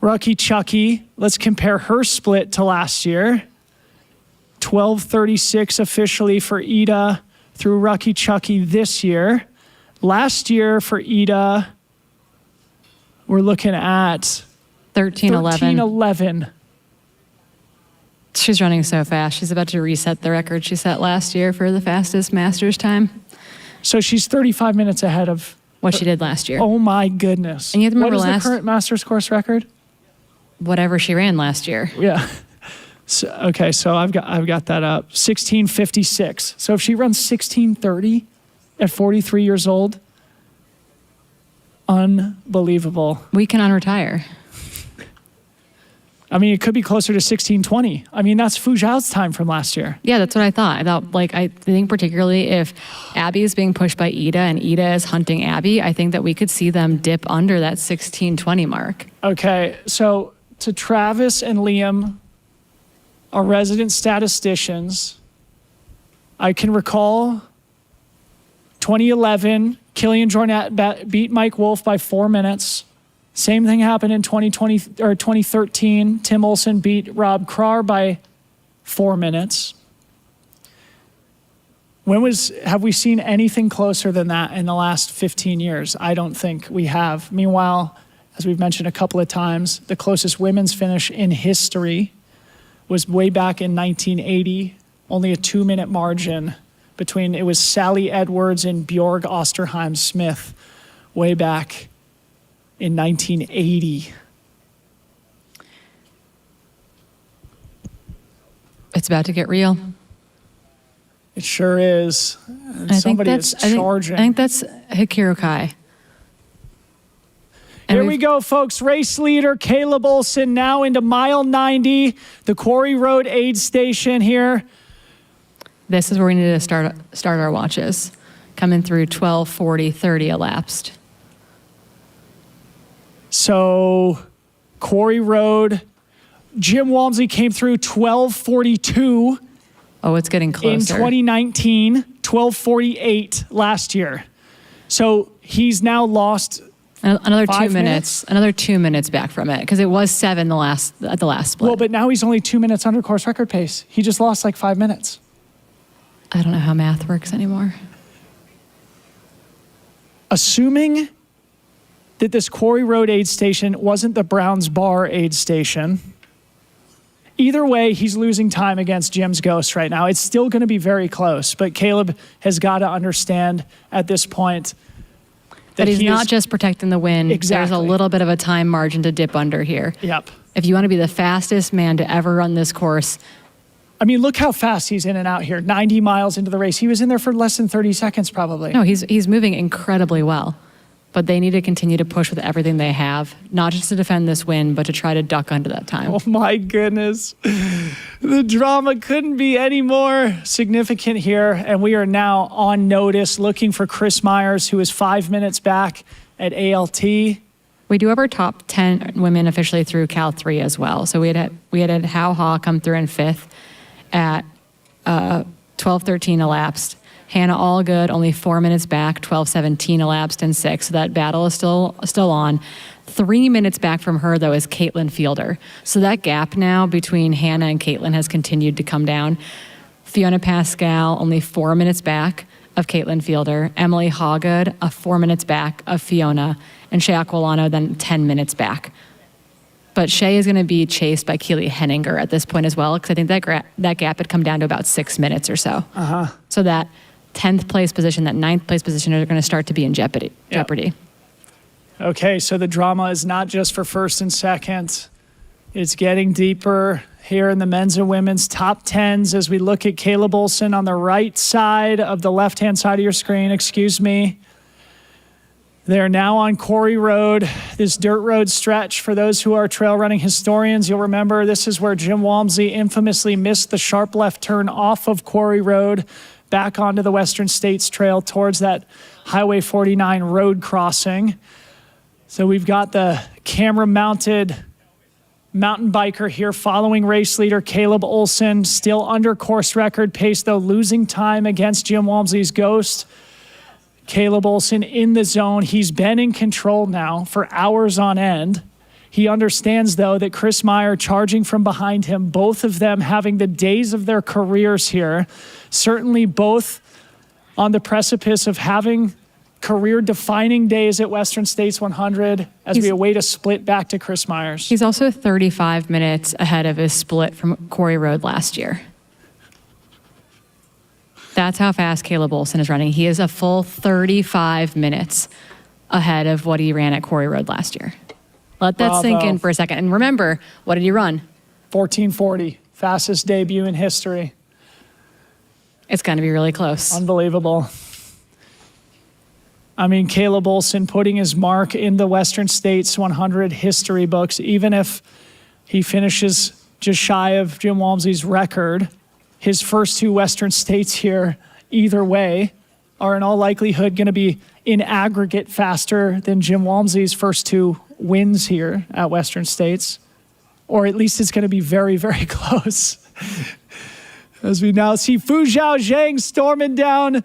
Rucky Chucky. Let's compare her split to last year. 12:36 officially for Ida through Rucky Chucky this year. Last year for Ida, we're looking at 13:11. 13:11. She's running so fast. She's about to reset the record she set last year for the fastest Masters time. So she's 35 minutes ahead of what she did last year. Oh my goodness. And you have to remember what is the current Masters course record? Whatever she ran last year. Yeah. So, okay, so I've got that up. 16:56. So if she runs 16:30 at 43 years old, unbelievable. We can unretire. I mean, it could be closer to 16:20. I mean, that's Fu Zhao's time from last year. Yeah, that's what I thought. I think particularly if Abby is being pushed by Ida and Ida is hunting Abby, I think that we could see them dip under that 16:20 mark. Okay, so to Travis and Liam, our resident statisticians, I can recall 2011, Killian Jornet beat Mike Wolf by 4 minutes. Same thing happened in 2020 or 2013. Tim Olson beat Rob Krar by 4 minutes. Have we seen anything closer than that in the last 15 years? I don't think we have. Meanwhile, as we've mentioned a couple of times, the closest women's finish in history was way back in 1980, only a 2-minute margin between, it was Sally Edwards and Bjorg Osterheim Smith way back in 1980. It's about to get real. It sure is. And somebody is charging. I think that's Hikaru Kai. Here we go, folks. Race leader Caleb Olson now into mile 90, the Quarry Road aid station here. This is where we need to start our watches. Coming through 12:40:30 elapsed. So Quarry Road, Jim Walmsley came through 12:42. Oh, it's getting closer. In 2019, 12:48 last year. So he's now lost another 2 5 minutes. Another 2 minutes back from it because it was 7 at the last split. Well, but now he's only 2 minutes under course record pace. He just lost like 5 minutes. I don't know how math works anymore. Assuming that this Quarry Road aid station wasn't the Browns Bar aid station, either way, he's losing time against Jim's Ghost right now. It's still going to be very close, but Caleb has got to understand at this point that he's not just protecting the win. Exactly. There's a little bit of a time margin to dip under here. Yep. If you want to be the fastest man to ever run this course. I mean, look how fast he's in and out here. 90 miles into the race. He was in there for less than 30 seconds probably. No, he's moving incredibly well. But they need to continue to push with everything they have, not just to defend this win, but to try to duck under that time. Oh my goodness. The drama couldn't be any more significant here. And we are now on notice looking for Chris Myers, who is 5 minutes back at ALT. We do have our top 10 women officially through Cal 3 as well. So we had Hao Ha come through in 5th at 12:13 elapsed. Hannah Allgood, only 4 minutes back, 12:17 elapsed in 6th. So that battle is still on. 3 minutes back from her, though, is Caitlin Fielder. So that gap now between Hannah and Caitlin has continued to come down. Fiona Pascal, only 4 minutes back of Caitlin Fielder. Emily Hawgood, 4 minutes back of Fiona. And Shea Aquilano, then 10 minutes back. But Shea is going to be chased by Keely Henninger at this point as well, because I think that gap had come down to about 6 minutes or so. So that 10th place position, that 9th place position are going to start to be in jeopardy. Okay, so the drama is not just for first and second. It's getting deeper here in the men's and women's top 10s as we look at Caleb Olson on the right side of the left-hand side of your screen, excuse me. They're now on Quarry Road, this dirt road stretch. For those who are trail running historians, you'll remember this is where Jim Walmsley infamously missed the sharp left turn off of Quarry Road back onto the Western States Trail towards that Highway 49 road crossing. So we've got the camera-mounted mountain biker here following race leader Caleb Olson, still under course record pace, though losing time against Jim Walmsley's Ghost. Caleb Olson in the zone. He's been in control now for hours on end. He understands, though, that Chris Meyer charging from behind him, both of them having the days of their careers here, certainly both on the precipice of having career-defining days at Western States 100 as we await a split back to Chris Myers. He's also 35 minutes ahead of his split from Quarry Road last year. That's how fast Caleb Olson is running. He is a full 35 minutes ahead of what he ran at Quarry Road last year. Let that sink in for a second. And remember, what did he run? 14:40, fastest debut in history. It's going to be really close. Unbelievable. I mean, Caleb Olson putting his mark in the Western States 100 history books, even if he finishes just shy of Jim Walmsley's record. His first two Western States here, either way, are in all likelihood going to be in aggregate faster than Jim Walmsley's first two wins here at Western States. Or at least it's going to be very, very close. As we now see Fu Zhao Zhang storming down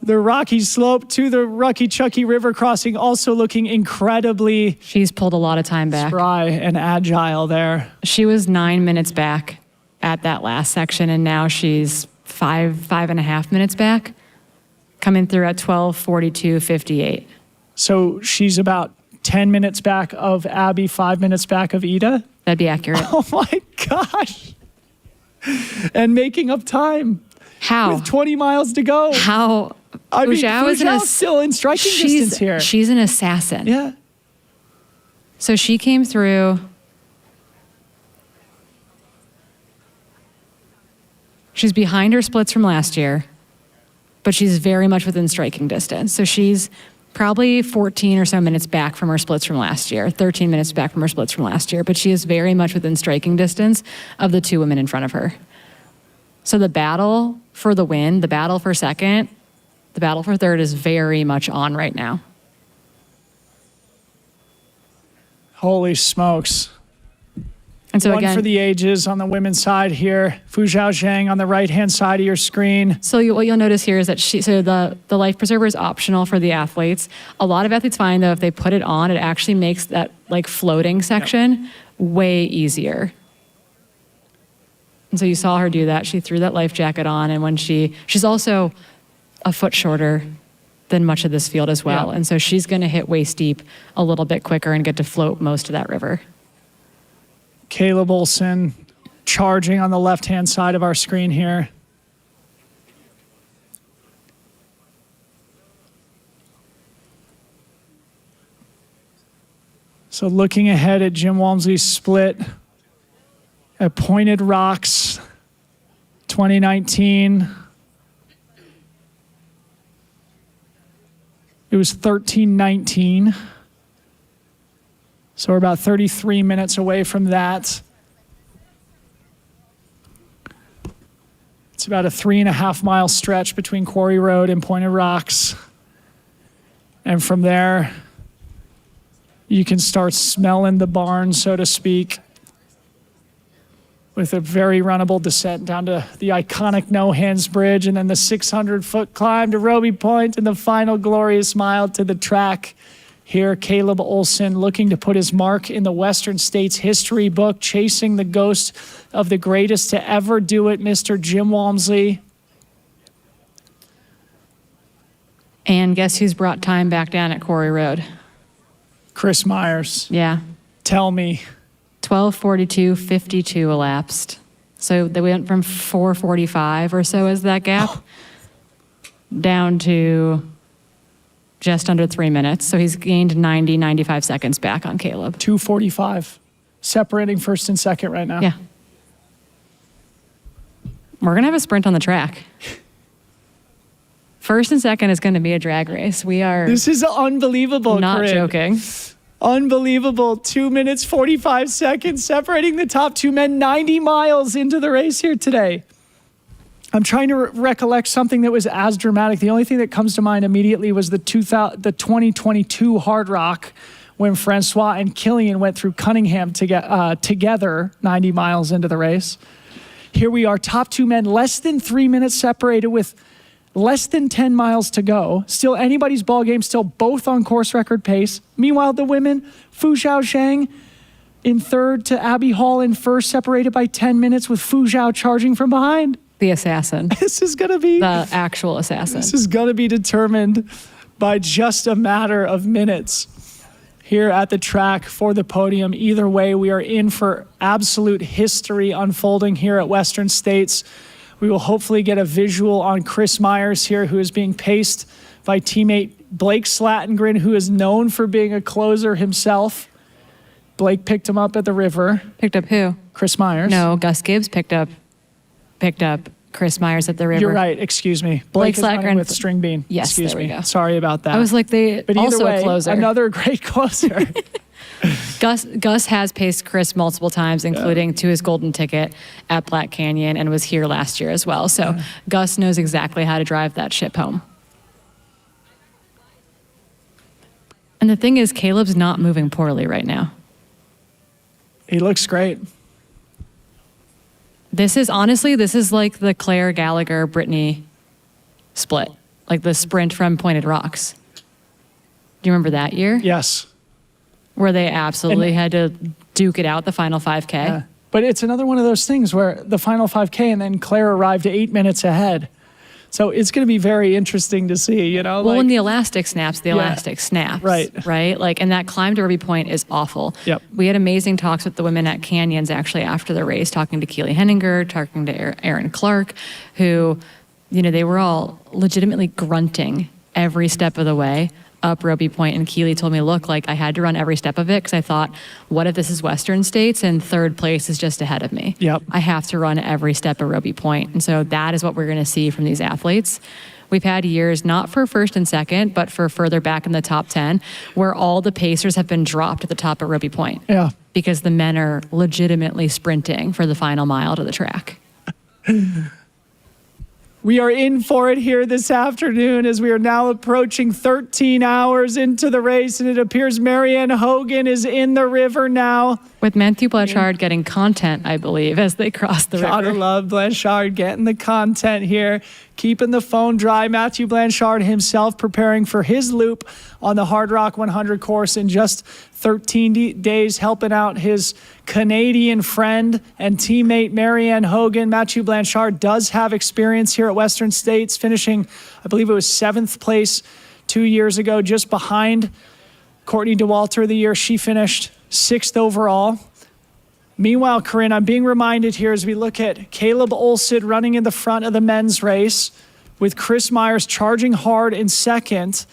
the rocky slope to the Rucky Chucky River crossing, also looking incredibly She's pulled a lot of time back. spry and agile there. She was 9 minutes back at that last section, and now she's five and a half minutes back, coming through at 12:42:58. So she's about 10 minutes back of Abby, 5 minutes back of Ida. That'd be accurate. Oh my gosh. And making up time How? with 20 miles to go. How? I mean, Zhao is Zhao's still in striking distance here. She's an assassin. Yeah. So she came through. She's behind her splits from last year, but she's very much within striking distance. So she's probably 14 or so minutes back from her splits from last year, 13 minutes back from her splits from last year, but she is very much within striking distance of the two women in front of her. So the battle for the win, the battle for second, the battle for third is very much on right now. Holy smokes. And so One again, for the ages on the women's side here. Fu Zhao Zhang on the right-hand side of your screen. so what you'll notice here is that the life preserver is optional for the athletes. A lot of athletes find, though, if they put it on, it actually makes that like floating section way easier. And so you saw her do that. She threw that life jacket on, and when she's also a foot shorter than much of this field as well. Yeah. And so she's going to hit waist deep a little bit quicker and get to float most of that river. Caleb Olson charging on the left-hand side of our screen here. So looking ahead at Jim Walmsley's split at Pointed Rocks 2019. It was 13:19. So we're about 33 minutes away from that. It's about a 3.5 mile stretch between Quarry Road and Pointed Rocks. And from there, you can start smelling the barn, so to speak, with a very runnable descent down to the iconic No Hands Bridge, and then the 600-foot climb to Roby Point, and the final glorious mile to the track. Here, Caleb Olson looking to put his mark in the Western States history book, chasing the ghost of the greatest to ever do it, Mr. Jim Walmsley. And guess who's brought time back down at Quarry Road? Chris Myers. Yeah. Tell me. 12:42:52 elapsed. So they went from 4:45 or so as that gap down to just under 3 minutes. So he's gained 95 seconds back on Caleb. 2:45, separating first and second right now. Yeah. We're going to have a sprint on the track. First and second is going to be a drag race. We are This is unbelievable, not Corinne. joking. Unbelievable. 2 minutes, 45 seconds separating the top two men 90 miles into the race here today. I'm trying to recollect something that was as dramatic. The only thing that comes to mind immediately was the 2022 Hard Rock when Francois and Killian went through Cunningham together 90 miles into the race. Here we are, top two men, less than 3 minutes separated with less than 10 miles to go. Still anybody's ball game, still both on course record pace. Meanwhile, the women, Fu Zhao Zhang in third to Abby Hall in first, separated by 10 minutes with Fu Zhao charging from behind. The assassin. This is going to be The actual assassin. This is going to be determined by just a matter of minutes here at the track for the podium. Either way, we are in for absolute history unfolding here at Western States. We will hopefully get a visual on Chris Myers here, who is being paced by teammate Blake Slatengren, who is known for being a closer himself. Blake picked him up at the river. Picked up who? Chris Myers. No, Gus Gibbs picked up Chris Myers at the river. You're right. Excuse me. Blake Blake is running Slatengren with String Bean. Yes, Excuse there we me. go. Sorry about that. I was like, But either also way, a closer. another great closer. Gus has paced Chris multiple times, including to his golden ticket at Black Canyon, and was here last year as well. So Gus knows exactly how to drive that ship home. And the thing is, Caleb's not moving poorly right now. He looks great. This is like the Claire Gallagher Brittany split, like the sprint from Pointed Rocks. Do you remember that year? Yes. Where they absolutely had to duke it out the final 5K. Yeah. But it's another one of those things where the final 5K and then Claire arrived 8 minutes ahead. So it's going to be very interesting to see, you know. Well, when the elastic snaps, snaps. Right. Right? Like, and that climb to Ruby Point is awful. Yep. We had amazing talks with the women at Canyons actually after the race, talking to Keely Henninger, talking to Aaron Clark, who, you know, they were all legitimately grunting every step of the way up Ruby Point. And Keely told me, look, like I had to run every step of it because I thought, what if this is Western States and third place is just ahead of me? Yep. I have to run every step of Ruby Point. And so that is what we're going to see from these athletes. We've had years, not for first and second, but for further back in the top 10, where all the pacers have been dropped at the top of Ruby Point. Yeah. Because the men are legitimately sprinting for the final mile to the track. We are in for it here this afternoon as we are now approaching 13 hours into the race, and it appears Marianne Hogan is in the river now. With Matthew Blanchard getting content, I believe, as they cross the Gotta river. love Blanchard getting the content here, keeping the phone dry. Matthew Blanchard himself preparing for his loop on the Hard Rock 100 course in just 13 days, helping out his Canadian friend and teammate Marianne Hogan. Matthew Blanchard does have experience here at Western States, finishing, I believe it was 7th place 2 years ago, just behind Courtney DeWalter the year she finished 6th overall. Meanwhile, Corinne, I'm being reminded here as we look at Caleb Olson running in the front of the men's race with Chris Myers charging hard in second.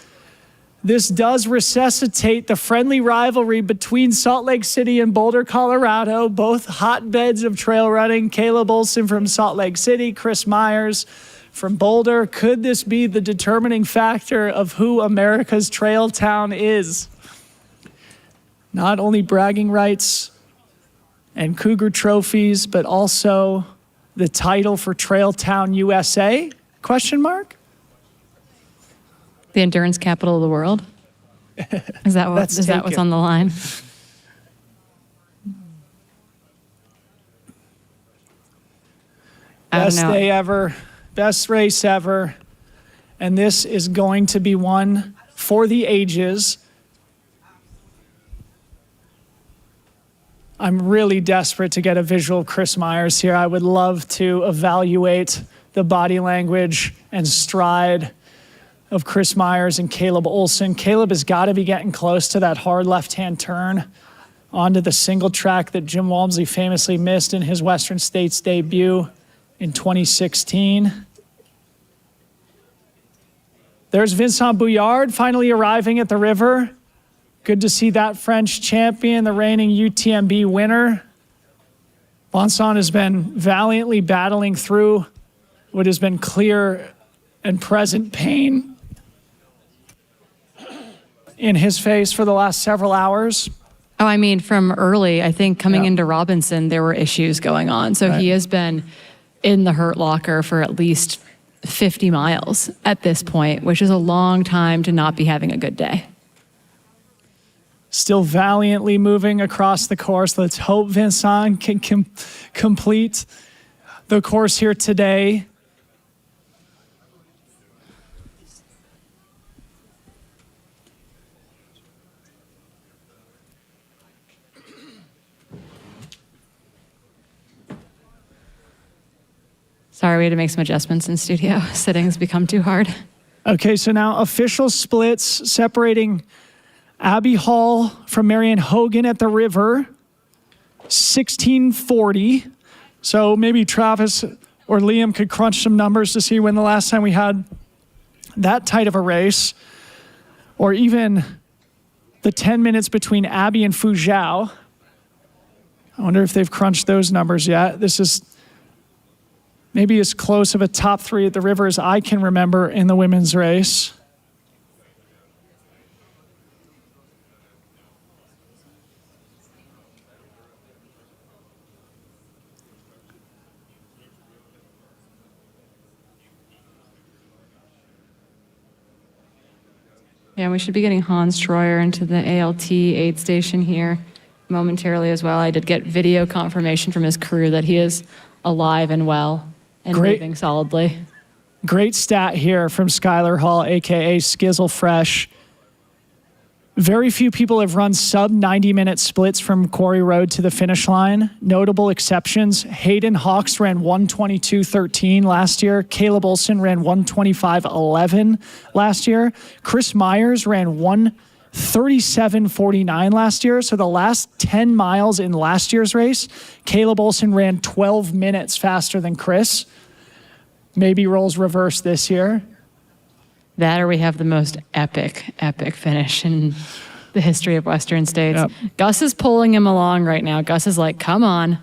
This does resuscitate the friendly rivalry between Salt Lake City and Boulder, Colorado, both hotbeds of trail running. Caleb Olson from Salt Lake City, Chris Myers from Boulder. Could this be the determining factor of who America's trail town is? Not only bragging rights and Cougar trophies, but also the title for Trail Town USA? Question mark? The endurance capital of the world? Is that That's what's taken. on the line? I don't Best know. day ever, best race ever. And this is going to be one for the ages. I'm really desperate to get a visual of Chris Myers here. I would love to evaluate the body language and stride of Chris Myers and Caleb Olson. Caleb has got to be getting close to that hard left-hand turn onto the single track that Jim Walmsley famously missed in his Western States debut in 2016. There's Vincent Bouillard finally arriving at the river. Good to see that French champion, the reigning UTMB winner. Vincent has been valiantly battling through what has been clear and present pain in his face for the last several hours. Oh, I mean, from early, I think coming into Robinson, there were issues going on. So he has been in the hurt locker for at least 50 miles at this point, which is a long time to not be having a good day. Still valiantly moving across the course. Let's hope Vincent can complete the course here today. Sorry, we had to make some adjustments in studio. Sitting's become too hard. Okay, so now official splits separating Abby Hall from Marianne Hogan at the river, 1640. So maybe Travis or Liam could crunch some numbers to see when the last time we had that tight of a race, or even the 10 minutes between Abby and Fu Zhao. I wonder if they've crunched those numbers yet. This is maybe as close of a top three at the river as I can remember in the women's race. Yeah, we should be getting Hans Troyer into the ALT aid station here momentarily as well. I did get video confirmation from his crew that he is alive and well and moving solidly. Great stat here from Skylar Hall, aka Skizzle Fresh. Very few people have run sub 90-minute splits from Quarry Road to the finish line. Notable exceptions: Hayden Hawks ran 1:22.13 last year. Caleb Olson ran 1:25.11 last year. Chris Myers ran 1:37.49 last year. So the last 10 miles in last year's race, Caleb Olson ran 12 minutes faster than Chris. Maybe roles reverse this year. That or we have the most epic finish in the history of Western States. Yep. Gus is pulling him along right now. Gus is like, come on,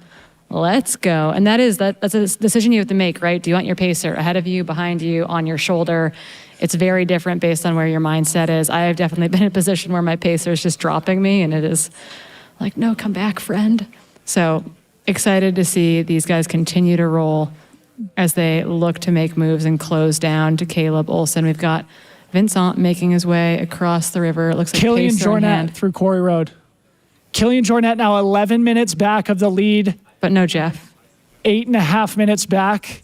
let's go. And that's a decision you have to make, right? Do you want your pacer ahead of you, behind you, on your shoulder? It's very different based on where your mindset is. I have definitely been in a position where my pacer is just dropping me, and it is like, no, come back, friend. So excited to see these guys continue to roll as they look to make moves and close down to Caleb Olson. We've got Vincent making his way across the river. It looks like Killian pacer in hand. Jornet through Quarry Road. Killian Jornet now 11 minutes back of the lead. But no Jeff. 8.5 minutes back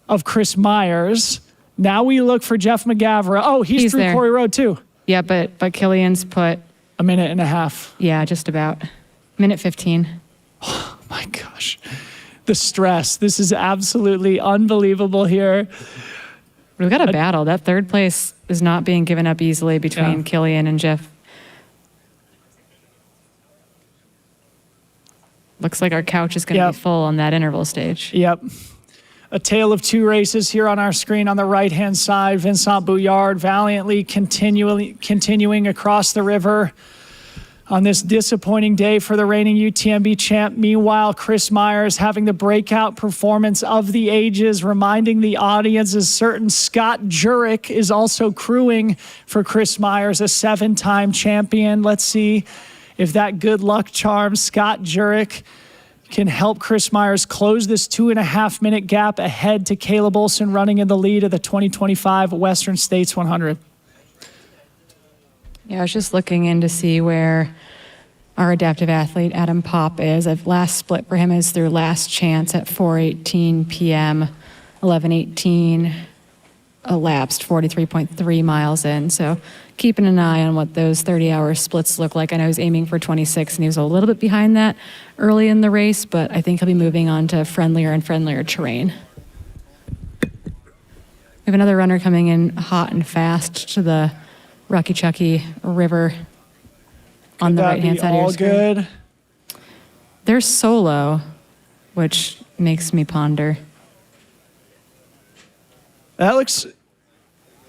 of Chris Myers. Now we look for Jeff McGavra. Oh, he's through there. Quarry Road too. Yeah, but Killian's put 1.5 minutes. Yeah, just about. Minute 15. Oh my gosh. The stress. This is absolutely unbelievable here. We've got a battle. That third place is not being given up easily between Killian and Jeff. Looks like our couch is going to be full on that interval stage. Yep. A tale of two races here on our screen on the right-hand side. Vincent Bouillard valiantly continuing across the river on this disappointing day for the reigning UTMB champ. Meanwhile, Chris Myers having the breakout performance of the ages, reminding the audience a certain Scott Jurek is also crewing for Chris Myers, a 7-time champion. Let's see if that good luck charm, Scott Jurek, can help Chris Myers close this 2.5 minute gap ahead to Caleb Olson running in the lead of the 2025 Western States 100. Yeah, I was just looking in to see where our adaptive athlete, Adam Popp, is. I've last split for him is through Last Chance at 4:18 p.m., 11:18, elapsed 43.3 miles in. So keeping an eye on what those 30-hour splits look like. I know he's aiming for 26, and he was a little bit behind that early in the race, but I think he'll be moving on to friendlier and friendlier terrain. We have another runner coming in hot and fast to the Rucky Chucky River on the right-hand side of your screen. All good. They're solo, which makes me ponder. That looks,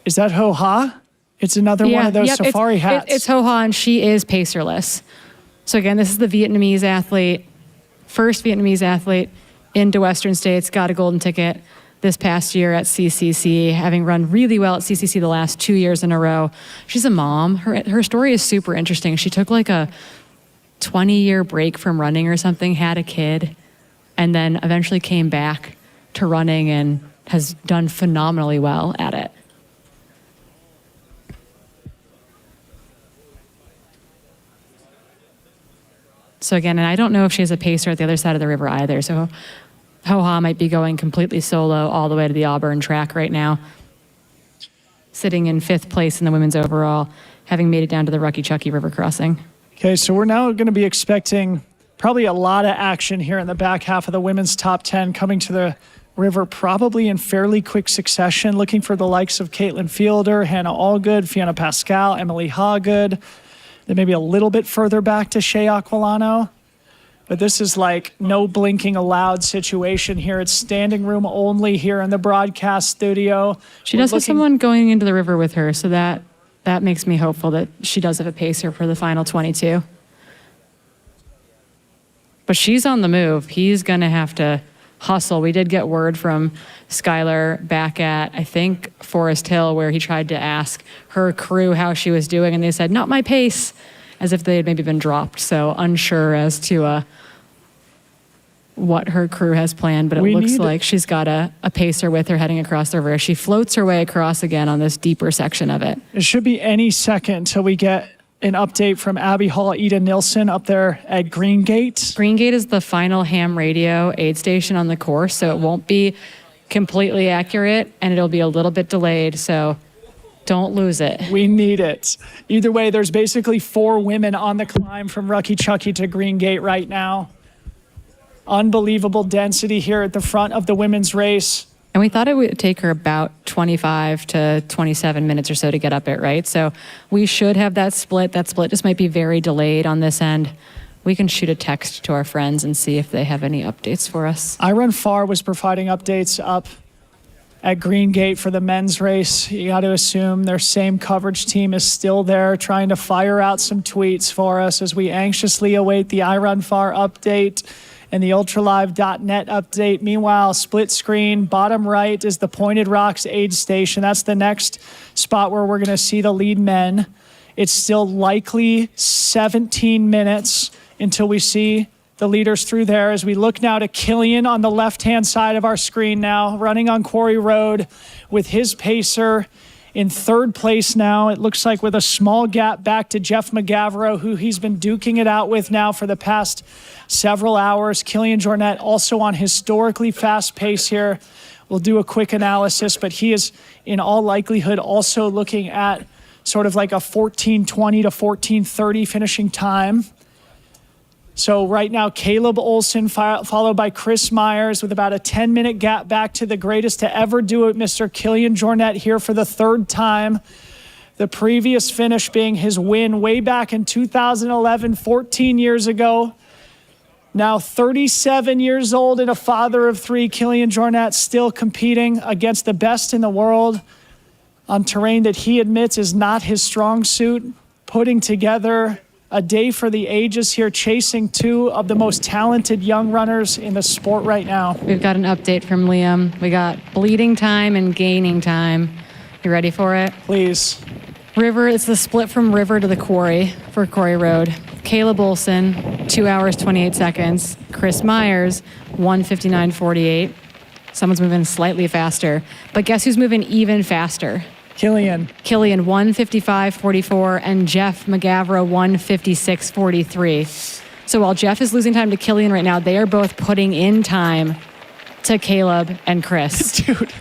is that Ho Ha? It's another one of those safari hats. It's Ho Ha, and she is pacerless. So again, this is the Vietnamese athlete, first Vietnamese athlete into Western States, got a golden ticket this past year at CCC, having run really well at CCC the last 2 years in a row. She's a mom. Her story is super interesting. She took like a 20-year break from running or something, had a kid, and then eventually came back to running and has done phenomenally well at it. So again, and I don't know if she has a pacer at the other side of the river either. So Ho-Ha might be going completely solo all the way to the Auburn track right now, sitting in 5th place in the women's overall, having made it down to the Rucky Chucky River crossing. Okay, so we're now going to be expecting probably a lot of action here in the back half of the women's top 10 coming to the river probably in fairly quick succession, looking for the likes of Caitlin Fielder, Hannah Allgood, Fiona Pascal, Emily Hawgood. Then maybe a little bit further back to Shea Aquilano. But this is like no blinking allowed situation here. It's standing room only here in the broadcast studio. She does have someone going into the river with her, so that makes me hopeful that she does have a pacer for the final 22. But she's on the move. He's going to have to hustle. We did get word from Skylar back at, I think, Forest Hill, where he tried to ask her crew how she was doing, and they said, not my pace, as if they had maybe been dropped. So unsure as to what her crew has planned, but it looks like she's got a pacer with her heading across the river. She floats her way across again on this deeper section of it. It should be any second until we get an update from Abby Hall, Ida Nilsson up there at Green Gate. Green Gate is the final ham radio aid station on the course, so it won't be completely accurate, and it'll be a little bit delayed, so don't lose it. We need it. Either way, there's basically 4 women on the climb from Rucky Chucky to Green Gate right now. Unbelievable density here at the front of the women's race. And we thought it would take her about 25 to 27 minutes or so to get up it, right? So we should have that split. That split just might be very delayed on this end. We can shoot a text to our friends and see if they have any updates for us. iRunFar was providing updates up at Green Gate for the men's race. You got to assume their same coverage team is still there trying to fire out some tweets for us as we anxiously await the iRunFar update and the ultralive.net update. Meanwhile, split screen, bottom right is the Pointed Rocks aid station. That's the next spot where we're going to see the lead men. It's still likely 17 minutes until we see the leaders through there. As we look now to Killian on the left-hand side of our screen now, running on Quarry Road with his pacer in 3rd place now. It looks like with a small gap back to Jeff McGavro, who he's been duking it out with now for the past several hours. Killian Jornet also on historically fast pace here. We'll do a quick analysis, but he is in all likelihood also looking at sort of like a 14:20 to 14:30 finishing time. So right now, Caleb Olson followed by Chris Myers with about a 10-minute gap back to the greatest to ever do it, Mr. Killian Jornet here for the 3rd time. The previous finish being his win way back in 2011, 14 years ago. Now 37 years old and a father of 3, Killian Jornet still competing against the best in the world on terrain that he admits is not his strong suit, putting together a day for the ages here, chasing 2 of the most talented young runners in the sport right now. We've got an update from Liam. We got bleeding time and gaining time. You ready for it? Please. River, it's the split from River to the quarry for Quarry Road. Caleb Olson, 2 hours, 28 seconds. Chris Myers, 1:59:48. Someone's moving slightly faster. But guess who's moving even faster? Killian, 1:55:44, and Jeff McGavro, 1:56:43. So while Jeff is losing time to Killian right now, they are both putting in time to Caleb and Chris. Dude,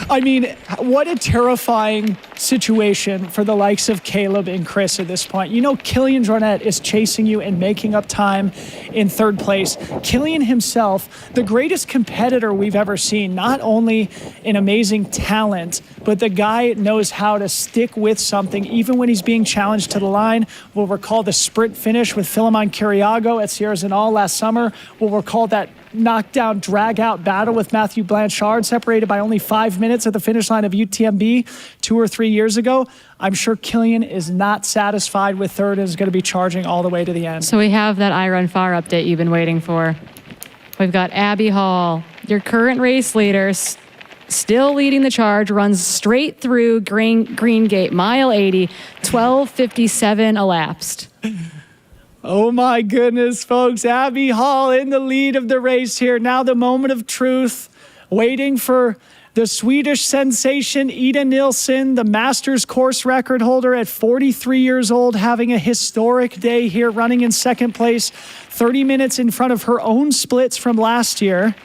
I mean, what a terrifying situation for the likes of Caleb and Chris at this point. You know, Killian Jornet is chasing you and making up time in 3rd place. Killian himself, the greatest competitor we've ever seen, not only an amazing talent, but the guy knows how to stick with something, even when he's being challenged to the line. We'll recall the sprint finish with Philemon Kiriago at Sierra Zinal last summer. We'll recall that knockdown, drag-out battle with Matthew Blanchard, separated by only 5 minutes at the finish line of UTMB 2 or 3 years ago. I'm sure Killian is not satisfied with 3rd and is going to be charging all the way to the end. So we have that iRunFar update you've been waiting for. We've got Abby Hall, your current race leaders, still leading the charge, runs straight through Green Gate, mile 80, 12:57 elapsed. Oh my goodness, folks. Abby Hall in the lead of the race here. Now the moment of truth, waiting for the Swedish sensation, Ida Nilsson, the Masters course record holder at 43 years old, having a historic day here, running in second place, 30 minutes in front of her own splits from last year.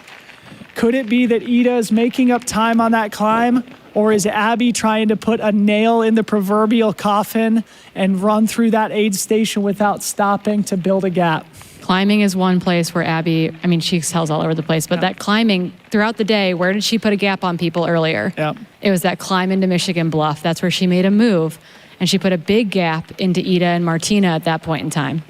Could it be that Ida is making up time on that climb? Or is Abby trying to put a nail in the proverbial coffin and run through that aid station without stopping to build a gap? Climbing is one place where Abby, I mean, she excels all over the place, but that climbing throughout the day, where did she put a gap on people earlier? Yep. It was that climb into Michigan Bluff. That's where she made a move, and she put a big gap into Ida and Martina at that point in time.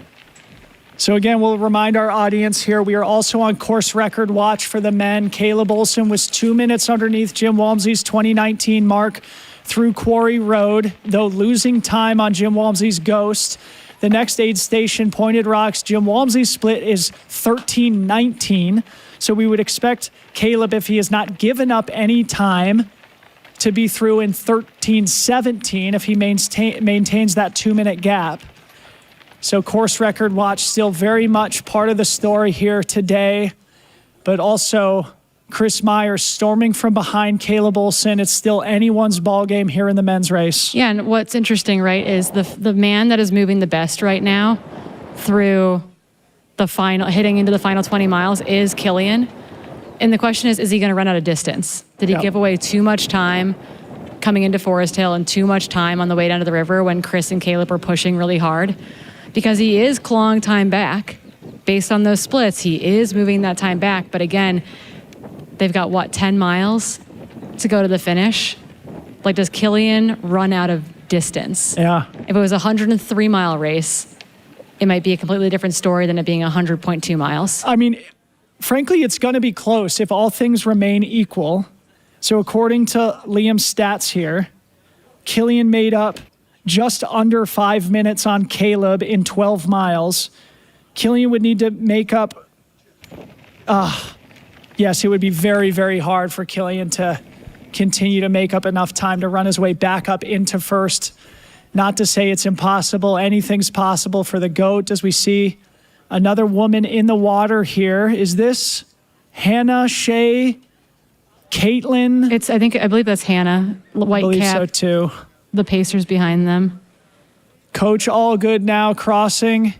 So again, we'll remind our audience here, we are also on course record watch for the men. Caleb Olson was 2 minutes underneath Jim Walmsley's 2019 mark through Quarry Road, though losing time on Jim Walmsley's Ghost. The next aid station, Pointed Rocks, Jim Walmsley's split is 13:19. So we would expect Caleb, if he has not given up any time, to be through in 13:17 if he maintains that 2-minute gap. So course record watch still very much part of the story here today, but also Chris Meyer storming from behind Caleb Olson. It's still anyone's ball game here in the men's race. Yeah, and what's interesting, right, is the man that is moving the best right now through the final, hitting into the final 20 miles is Killian. And the question is he going to run out of distance? Did he give away too much time coming into Forest Hill and too much time on the way down to the river when Chris and Caleb were pushing really hard? Because he is clawing time back. Based on those splits, he is moving that time back. But again, they've got, 10 miles to go to the finish? Like, does Killian run out of distance? Yeah. If it was a 103-mile race, it might be a completely different story than it being 100.2 miles. I mean, frankly, it's going to be close if all things remain equal. So according to Liam's stats here, Killian made up just under 5 minutes on Caleb in 12 miles. Killian would need to make up, yes, it would be very, very hard for Killian to continue to make up enough time to run his way back up into first. Not to say it's impossible. Anything's possible for the GOAT, as we see another woman in the water here. Is this Hannah, Shay, Caitlin? I believe that's Hannah, white cap. I believe so too. The Pacers behind them. Coach Allgood now crossing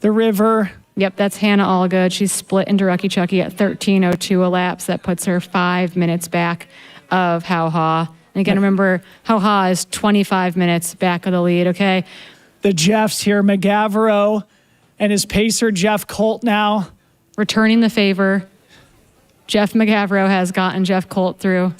the river. Yep, that's Hannah Allgood. She's split into Rucky Chucky at 13:02 elapsed. That puts her 5 minutes back of How Ha. And again, remember, How Ha is 25 minutes back of the lead, okay? The Jeffs here, McGavero and his pacer, Jeff Colt now. Returning the favor. Jeff McGavero has gotten Jeff Colt through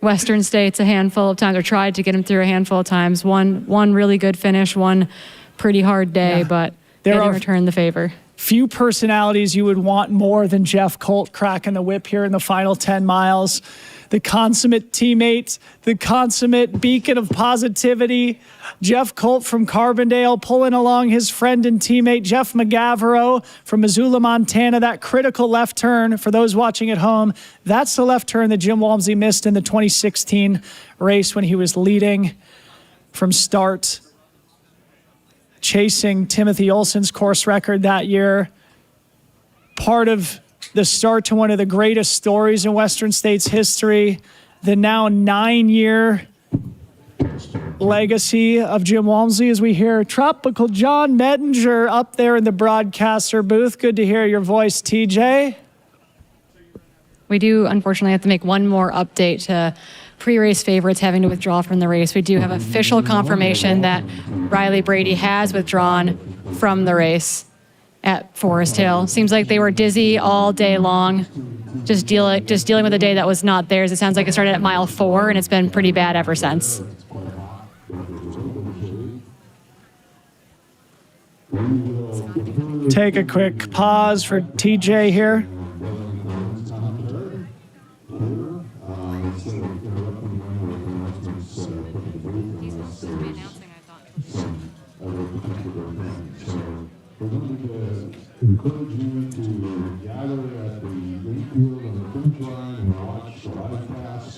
Western States a handful of times, or tried to get him through a handful of times. One really good finish, one pretty hard day, but they returned the favor. Few personalities you would want more than Jeff Colt cracking the whip here in the final 10 miles. The consummate teammate, the consummate beacon of positivity. Jeff Colt from Carbondale pulling along his friend and teammate Jeff McGavero from Missoula, Montana. That critical left turn, for those watching at home, that's the left turn that Jim Walmsley missed in the 2016 race when he was leading from start, chasing Timothy Olson's course record that year. Part of the start to one of the greatest stories in Western States history, the now 9-year legacy of Jim Walmsley, as we hear Tropical John Medinger up there in the broadcaster booth. Good to hear your voice, TJ. We do, unfortunately, have to make one more update to pre-race favorites having to withdraw from the race. We do have official confirmation that Riley Brady has withdrawn from the race at Forest Hill. Seems like they were dizzy all day long, just dealing with a day that was not theirs. It sounds like it started at mile 4, and it's been pretty bad ever since. Take a quick pause for TJ here. Encourage you to gather at the infield and the finish line and watch the live pass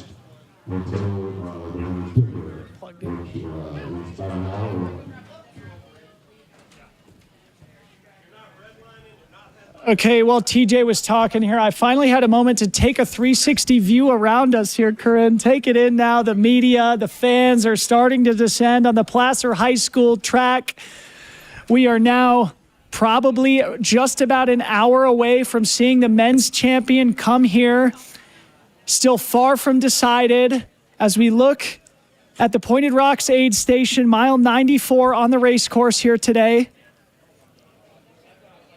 Okay, well, TJ was talking here. I finally had a moment to take a 360 view around us here, Corinne. Take it in now. The media, the fans are starting to descend on the Placer High School track. We are now probably just about an hour away from seeing the men's champion come here. Still far from decided as we look at the Pointed Rocks aid station, mile 94 on the race course here today.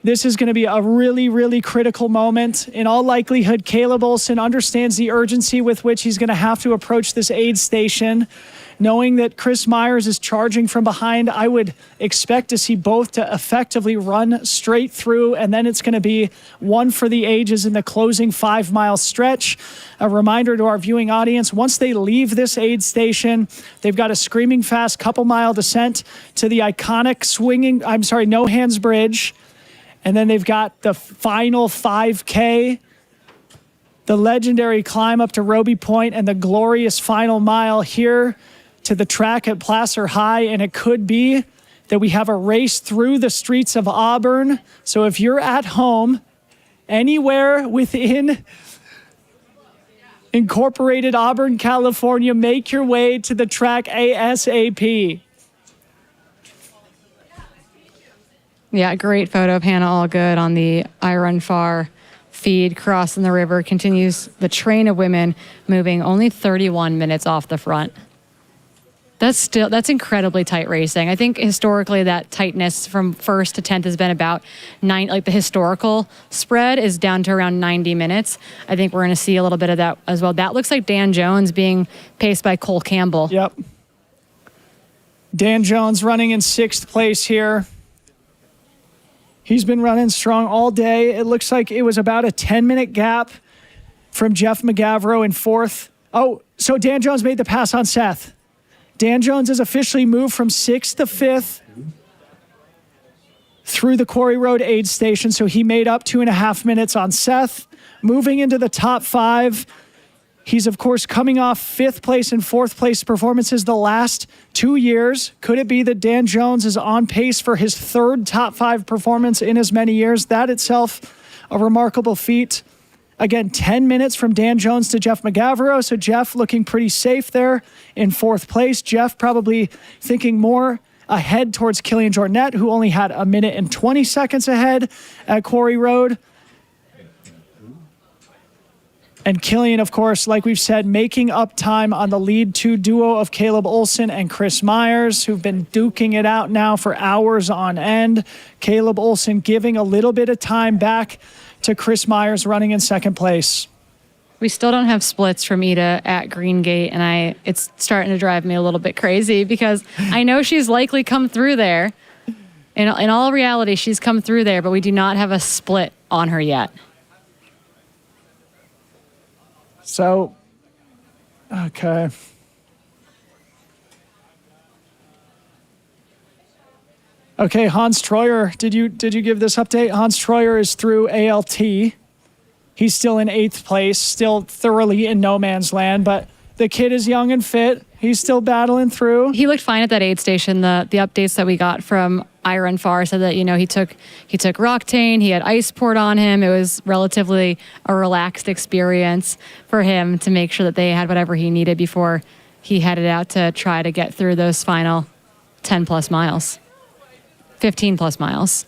This is going to be a really, really critical moment. In all likelihood, Caleb Olson understands the urgency with which he's going to have to approach this aid station. Knowing that Chris Myers is charging from behind, I would expect to see both to effectively run straight through, and then it's going to be one for the ages in the closing 5-mile stretch. A reminder to our viewing audience, once they leave this aid station, they've got a screaming fast couple-mile descent to the iconic No Hands Bridge. And then they've got the final 5K, the legendary climb up to Roby Point, and the glorious final mile here to the track at Placer High. And it could be that we have a race through the streets of Auburn. So if you're at home, anywhere within incorporated Auburn, California, make your way to the track ASAP. Yeah, great photo of Hannah Allgood on the I Run Far feed crossing the river. Continues the train of women moving only 31 minutes off the front. That's incredibly tight racing. I think historically that tightness from 1st to 10th has been about 9, like the historical spread is down to around 90 minutes. I think we're going to see a little bit of that as well. That looks like Dan Jones being paced by Cole Campbell. Yep. Dan Jones running in 6th place here. He's been running strong all day. It looks like it was about a 10-minute gap from Jeff McGavro in 4th. Oh, so Dan Jones made the pass on Seth. Dan Jones has officially moved from 6th to 5th through the Quarry Road aid station, so he made up 2.5 minutes on Seth. Moving into the top 5. He's, of course, coming off 5th place and 4th place performances the last 2 years. Could it be that Dan Jones is on pace for his 3rd top 5 performance in as many years? That itself, a remarkable feat. Again, 10 minutes from Dan Jones to Jeff McGavro. So Jeff looking pretty safe there in 4th place. Jeff probably thinking more ahead towards Killian Jornet, who only had 1 minute and 20 seconds ahead at Quarry Road. And Killian, of course, like we've said, making up time on the lead 2 duo of Caleb Olson and Chris Myers, who've been duking it out now for hours on end. Caleb Olson giving a little bit of time back to Chris Myers running in 2nd place. We still don't have splits from Ida at Green Gate, and it's starting to drive me a little bit crazy because I know she's likely come through there. In all reality, she's come through there, but we do not have a split on her yet. So, okay. Okay, Hans Troyer, did you give this update? Hans Troyer is through ALT. He's still in 8th place, still thoroughly in no man's land, but the kid is young and fit. He's still battling through. He looked fine at that aid station. The updates that we got from I Run Far said that, he took Roctane, he had ice poured on him. It was relatively a relaxed experience for him to make sure that they had whatever he needed before he headed out to try to get through those final 10 plus miles, 15 plus miles.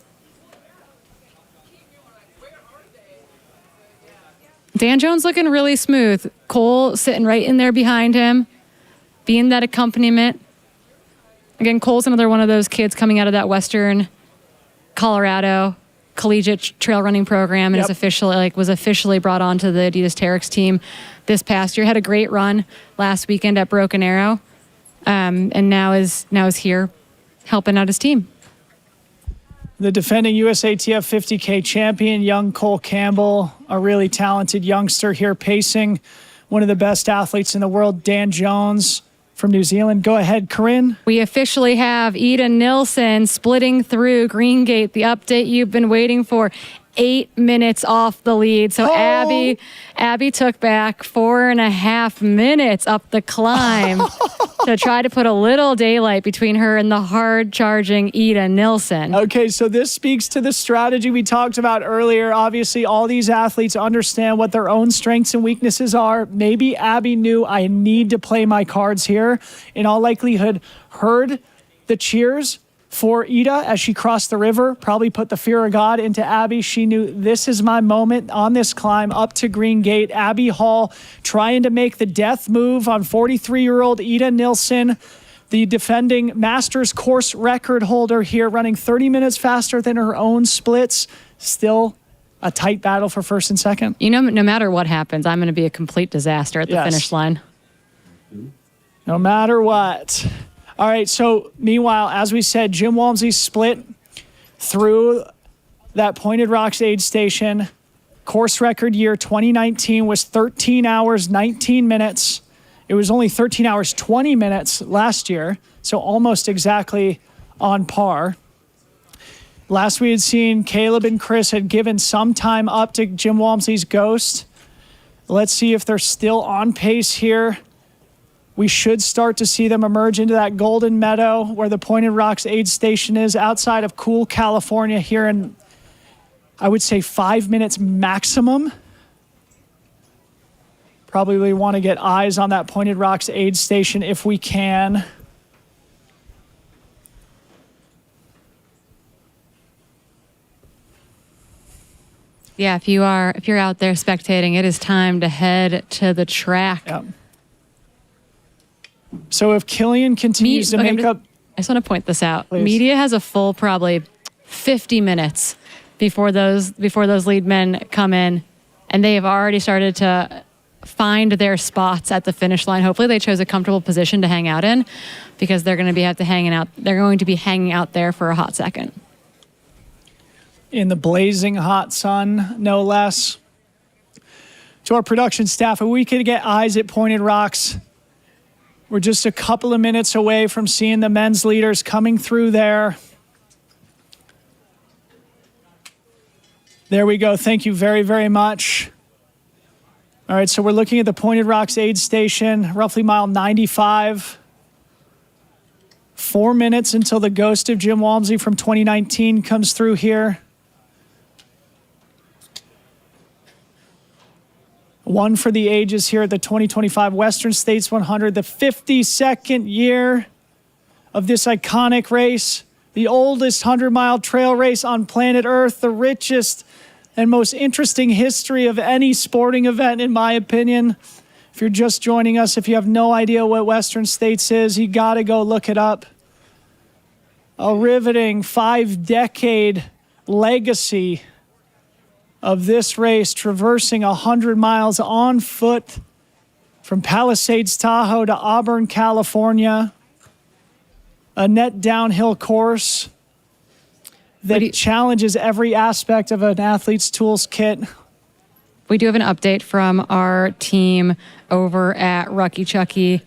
Dan Jones looking really smooth. Cole sitting right in there behind him, being that accompaniment. Again, Cole's another one of those kids coming out of that Western Colorado collegiate trail running program and was officially brought onto the Adidas Terex team this past year. Had a great run last weekend at Broken Arrow, and now is here helping out his team. The defending USATF 50K champion, young Cole Campbell, a really talented youngster here pacing one of the best athletes in the world, Dan Jones from New Zealand. Go ahead, Corinne. We officially have Ida Nilsson splitting through Green Gate, the update you've been waiting for. 8 minutes off the lead. So Abby took back 4.5 minutes up the climb to try to put a little daylight between her and the hard-charging Ida Nilsson. Okay, so this speaks to the strategy we talked about earlier. Obviously, all these athletes understand what their own strengths and weaknesses are. Maybe Abby knew I need to play my cards here. In all likelihood, heard the cheers for Ida as she crossed the river, probably put the fear of God into Abby. She knew this is my moment on this climb up to Green Gate. Abby Hall trying to make the death move on 43-year-old Ida Nilsson, the defending Masters course record holder here, running 30 minutes faster than her own splits. Still a tight battle for first and second. You know, no matter what happens, I'm going to be a complete disaster at the finish line. No matter what. All right, so meanwhile, as we said, Jim Walmsley split through that Pointed Rocks aid station. Course record year 2019 was 13 hours, 19 minutes. It was only 13 hours, 20 minutes last year, so almost exactly on par. Last we had seen, Caleb and Chris had given some time up to Jim Walmsley's Ghost. Let's see if they're still on pace here. We should start to see them emerge into that Golden Meadow where the Pointed Rocks aid station is outside of cool California here in, I would say, 5 minutes maximum. Probably want to get eyes on that Pointed Rocks aid station if we can. Yeah, if you're out there spectating, it is time to head to the track. Yep. So if Killian continues to make up... I just want to point this out. Please. Media has a full probably 50 minutes before those lead men come in, and they have already started to find their spots at the finish line. Hopefully they chose a comfortable position to hang out in, because they're going to be hanging out there for a hot second. In the blazing hot sun, no less. To our production staff, if we could get eyes at Pointed Rocks. We're just a couple of minutes away from seeing the men's leaders coming through there. There we go. Thank you very, very much. All right, so we're looking at the Pointed Rocks aid station, roughly mile 95. 4 minutes until the Ghost of Jim Walmsley from 2019 comes through here. One for the ages here at the 2025 Western States 100, the 52nd year of this iconic race, the oldest 100-mile trail race on planet Earth, the richest and most interesting history of any sporting event, in my opinion. If you're just joining us, if you have no idea what Western States is, you got to go look it up. A riveting 5-decade legacy of this race, traversing 100 miles on foot from Palisades, Tahoe to Auburn, California. A net downhill course that challenges every aspect of an athlete's tools kit. We do have an update from our team over at Rucky Chucky.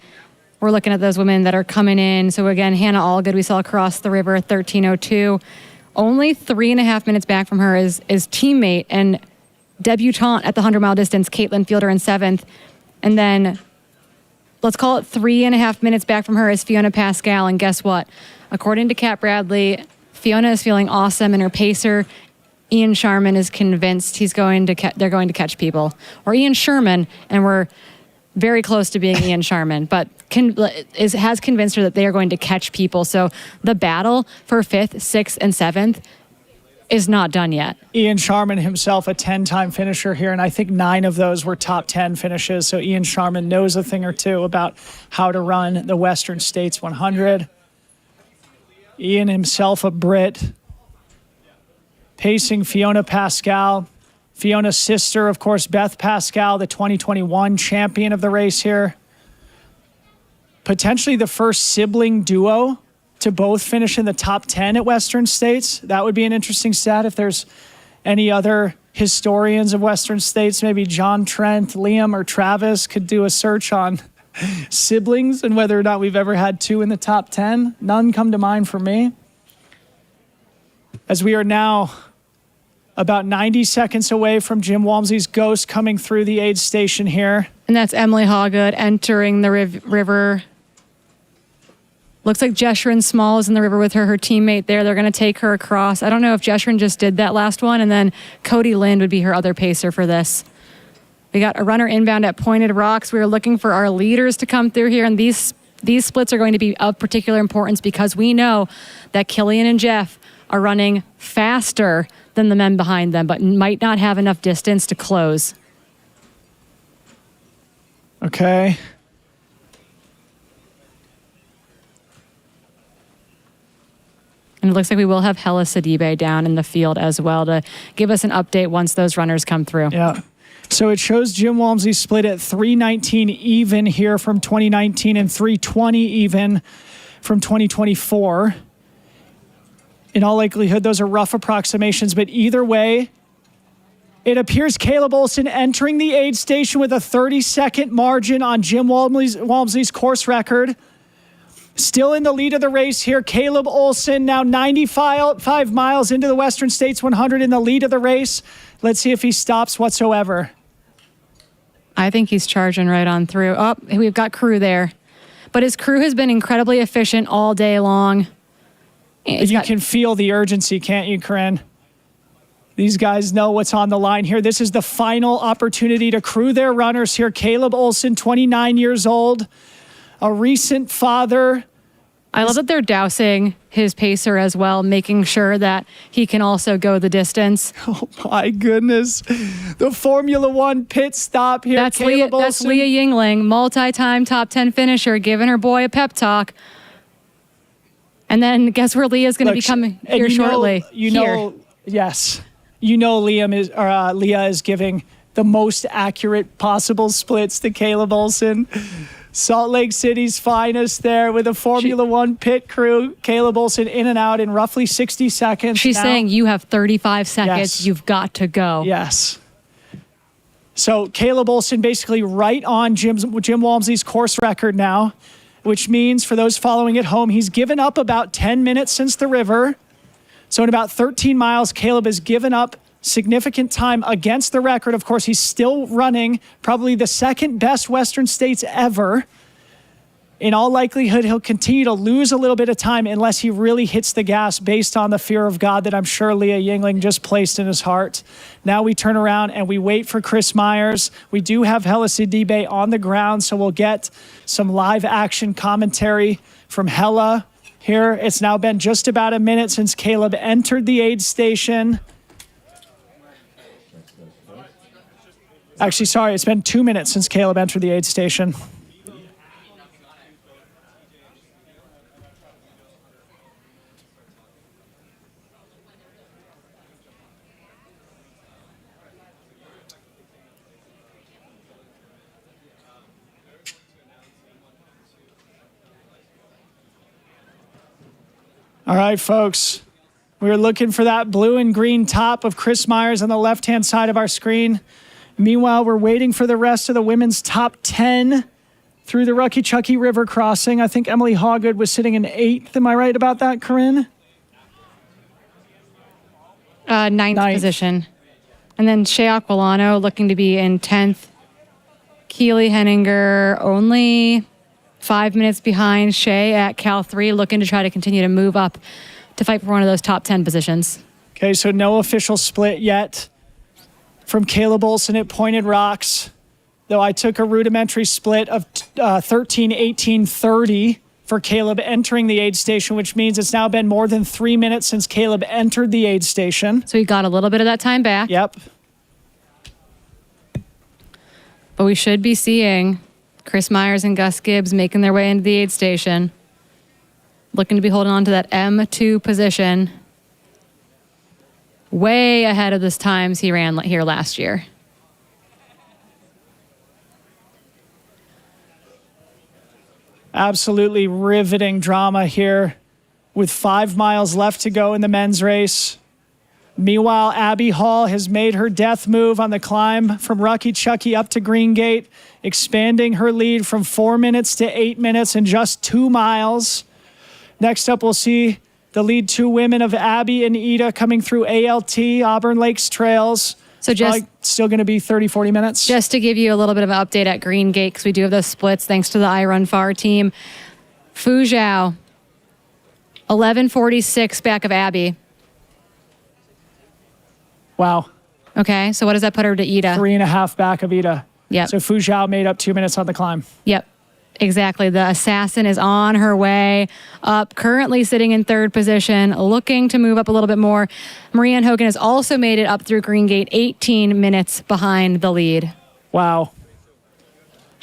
We're looking at those women that are coming in. So again, Hannah Allgood, we saw across the river, 13:02. Only 3.5 minutes back from her is teammate and debutante at the 100-mile distance, Caitlin Fielder in 7th. And then let's call it 3.5 minutes back from her is Fiona Pascal. And guess what? According to Kat Bradley, Fiona is feeling awesome, and her pacer, Ian Sharman, is convinced they're going to catch people. Or Ian Sherman, and we're very close to being Ian Sharman, but has convinced her that they are going to catch people. So the battle for 5th, 6th, and 7th is not done yet. Ian Sharman himself, a 10-time finisher here, and I think 9 of those were top 10 finishes. So Ian Sharman knows a thing or two about how to run the Western States 100. Ian himself, a Brit, pacing Fiona Pascal. Fiona's sister, of course, Beth Pascal, the 2021 champion of the race here. Potentially the first sibling duo to both finish in the top 10 at Western States. That would be an interesting stat if there's any other historians of Western States, maybe John Trent, Liam, or Travis could do a search on siblings and whether or not we've ever had 2 in the top 10. None come to mind for me. As we are now about 90 seconds away from Jim Walmsley's Ghost coming through the aid station here. And that's Emily Hawgood entering the river. Looks like Jesherin Small is in the river with her teammate there. They're going to take her across. I don't know if Jesherin just did that last one, and then Cody Lind would be her other pacer for this. We got a runner inbound at Pointed Rocks. We were looking for our leaders to come through here, and these splits are going to be of particular importance because we know that Killian and Jeff are running faster than the men behind them, but might not have enough distance to close. Okay. And it looks like we will have Hella Sidibe down in the field as well to give us an update once those runners come through. Yeah. So it shows Jim Walmsley split at 319 even here from 2019 and 320 even from 2024. In all likelihood, those are rough approximations, but either way, it appears Caleb Olson entering the aid station with a 30-second margin on Jim Walmsley's course record. Still in the lead of the race here, Caleb Olson, now 95 miles into the Western States 100 in the lead of the race. Let's see if he stops whatsoever. I think he's charging right on through. Oh, we've got crew there. But his crew has been incredibly efficient all day long. You can feel the urgency, can't you, Corinne? These guys know what's on the line here. This is the final opportunity to crew their runners here. Caleb Olson, 29 years old, a recent father. I love that they're dousing his pacer as well, making sure that he can also go the distance. Oh my goodness. The Formula One pit stop here. That's Leah Yingling, multi-time top 10 finisher, giving her boy a pep talk. And then guess where Leah's going to be coming here shortly? Yes. You know Leah is giving the most accurate possible splits to Caleb Olson. Salt Lake City's finest there with a Formula One pit crew. Caleb Olson in and out in roughly 60 seconds. She's saying you have 35 seconds. Yes. You've got to go. Yes. So Caleb Olson basically right on Jim Walmsley's course record now, which means for those following at home, he's given up about 10 minutes since the river. So in about 13 miles, Caleb has given up significant time against the record. Of course, he's still running probably the second best Western States ever. In all likelihood, he'll continue to lose a little bit of time unless he really hits the gas based on the fear of God that I'm sure Leah Yingling just placed in his heart. Now we turn around and we wait for Chris Myers. We do have Hella Sidibe on the ground, so we'll get some live action commentary from Hella here. It's now been just about a minute since Caleb entered the aid station. Actually, sorry, it's been 2 minutes since Caleb entered the aid station. All right, folks, we're looking for that blue and green top of Chris Myers on the left-hand side of our screen. Meanwhile, we're waiting for the rest of the women's top 10 through the Rucky Chucky River crossing. I think Emily Hawgood was sitting in 8th. Am I right about that, Corinne? Ninth position. And then Shea Aquilano looking to be in 10th. Keely Henninger only 5 minutes behind Shea at Cal 3, looking to try to continue to move up to fight for one of those top 10 positions. Okay, so no official split yet from Caleb Olson at Pointed Rocks, though I took a rudimentary split of 13, 18, 30 for Caleb entering the aid station, which means it's now been more than 3 minutes since Caleb entered the aid station. So he got a little bit of that time back. Yep. But we should be seeing Chris Myers and Gus Gibbs making their way into the aid station, looking to be holding on to that M2 position, way ahead of the times he ran here last year. Absolutely riveting drama here with 5 miles left to go in the men's race. Meanwhile, Abby Hall has made her death move on the climb from Rucky Chucky up to Green Gate, expanding her lead from 4 minutes to 8 minutes in just 2 miles. Next up, we'll see The lead two women of Abby and Ida coming through ALT, Auburn Lakes Trails. So just still going to be 30, 40 minutes. Just to give you a little bit of an update at Green Gate, because we do have those splits thanks to the I Run Far team. Fuzhou, 11:46 back of Abby. Wow. Okay, so what does that put her to Ida? 3.5 back of Ida. Yep. So Fuzhou made up 2 minutes on the climb. Yep, exactly. The assassin is on her way up, currently sitting in third position, looking to move up a little bit more. Marianne Hogan has also made it up through Green Gate, 18 minutes behind the lead. Wow.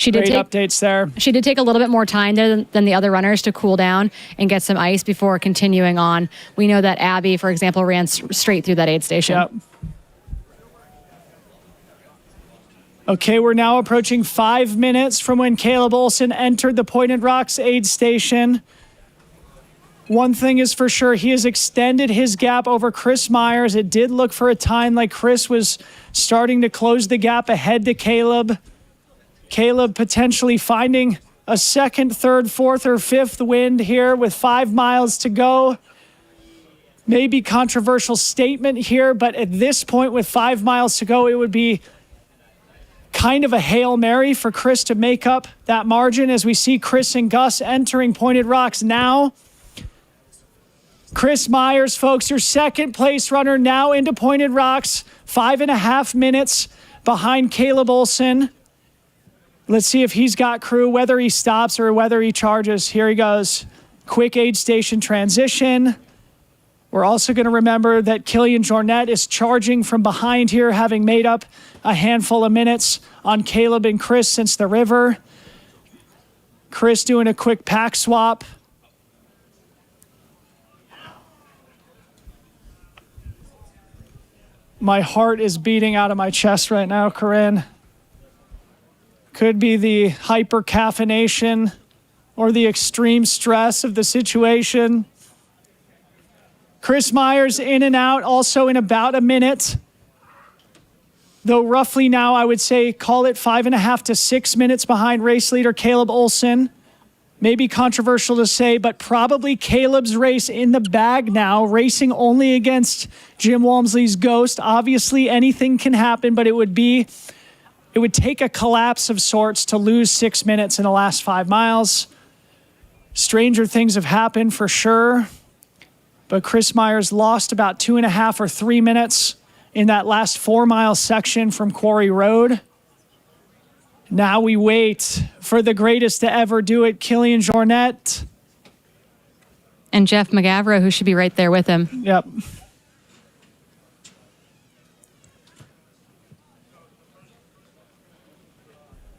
Great updates there. She did take a little bit more time there than the other runners to cool down and get some ice before continuing on. We know that Abby, for example, ran straight through that aid station. Yep. Okay, we're now approaching 5 minutes from when Caleb Olson entered the Pointed Rocks aid station. One thing is for sure, he has extended his gap over Chris Myers. It did look for a time like Chris was starting to close the gap ahead to Caleb. Caleb potentially finding a second, third, fourth, or fifth wind here with 5 miles to go. Maybe controversial statement here, but at this point with 5 miles to go, it would be kind of a Hail Mary for Chris to make up that margin as we see Chris and Gus entering Pointed Rocks now. Chris Myers, folks, your second place runner now into Pointed Rocks, 5.5 minutes behind Caleb Olson. Let's see if he's got crew, whether he stops or whether he charges. Here he goes. Quick aid station transition. We're also going to remember that Killian Jornet is charging from behind here, having made up a handful of minutes on Caleb and Chris since the river. Chris doing a quick pack swap. My heart is beating out of my chest right now, Corinne. Could be the hyper-caffeination or the extreme stress of the situation. Chris Myers in and out, also in about a minute. Though roughly now, I would say, call it 5.5 to 6 minutes behind race leader Caleb Olson. Maybe controversial to say, but probably Caleb's race in the bag now, racing only against Jim Walmsley's Ghost. Obviously, anything can happen, but it would take a collapse of sorts to lose 6 minutes in the last 5 miles. Stranger things have happened for sure. But Chris Myers lost about 2.5 or 3 minutes in that last 4-mile section from Quarry Road. Now we wait for the greatest to ever do it, Killian Jornet. And Jeff McGavro, who should be right there with him. Yep.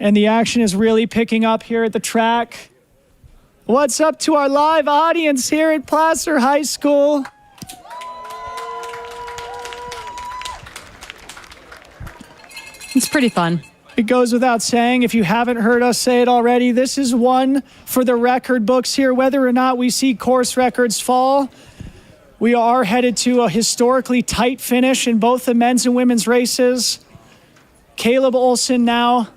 And the action is really picking up here at the track. What's up to our live audience here at Placer High School? It's pretty fun. It goes without saying, if you haven't heard us say it already, this is one for the record books here. Whether or not we see course records fall, we are headed to a historically tight finish in both the men's and women's races. Caleb Olson now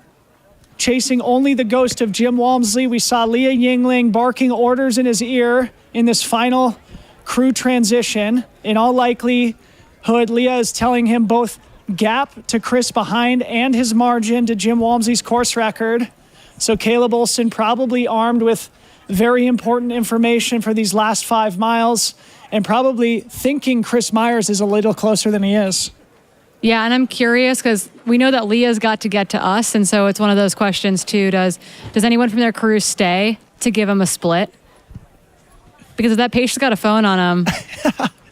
chasing only the ghost of Jim Walmsley. We saw Leah Yingling barking orders in his ear in this final crew transition. In all likelihood, Leah is telling him both gap to Chris behind and his margin to Jim Walmsley's course record. So Caleb Olson probably armed with very important information for these last 5 miles and probably thinking Chris Myers is a little closer than he is. Yeah, and I'm curious because we know that Leah's got to get to us, and so it's one of those questions too. Does anyone from their crew stay to give him a split? Because if that patient's got a phone on him,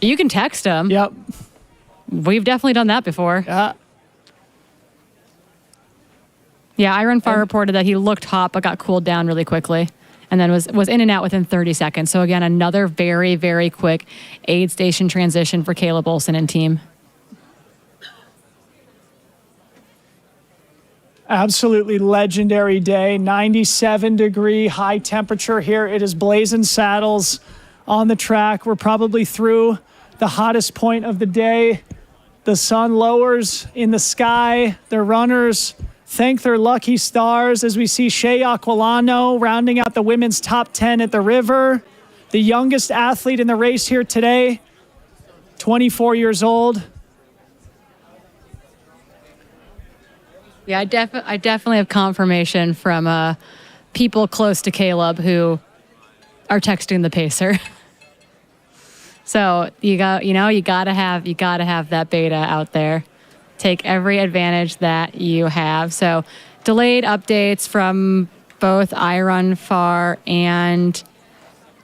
you can text him. Yep. We've definitely done that before. Yeah. Yeah, I Run Far reported that he looked hot but got cooled down really quickly and then was in and out within 30 seconds. So again, another very, very quick aid station transition for Caleb Olson and team. Absolutely legendary day. 97-degree high temperature here. It is blazing saddles on the track. We're probably through the hottest point of the day. The sun lowers in the sky. The runners thank their lucky stars as we see Shea Aquilano rounding out the women's top 10 at the river. the youngest athlete in the race here today, 24 years old. Yeah, I definitely have confirmation from people close to Caleb who are texting the pacer. So you gotta have that beta out there. Take every advantage that you have. So delayed updates from both iRunFar and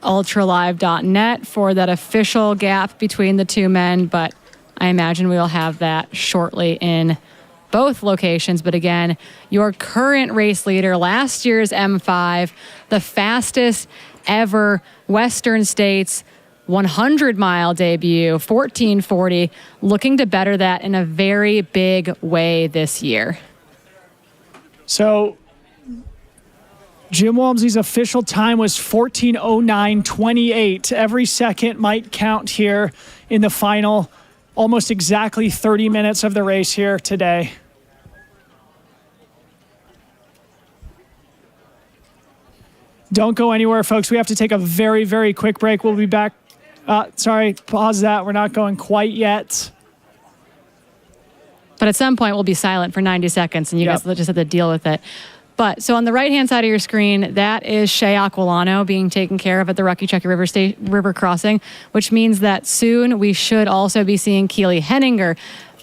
ultralive.net for that official gap between the two men, but I imagine we will have that shortly in both locations. But again, your current race leader, last year's M5, the fastest ever Western States 100-mile debut, 14:40, looking to better that in a very big way this year. So Jim Walmsley's official time was 14:09:28. Every second might count here in the final almost exactly 30 minutes of the race here today. Don't go anywhere, folks. We have to take a very, very quick break. We'll be back. Sorry, pause that. We're not going quite yet. But at some point, we'll be silent for 90 seconds, and you guys just have to deal with it. But so on the right-hand side of your screen, that is Shea Aquilano being taken care of at the Rucky Chucky River Crossing, which means that soon we should also be seeing Keely Henninger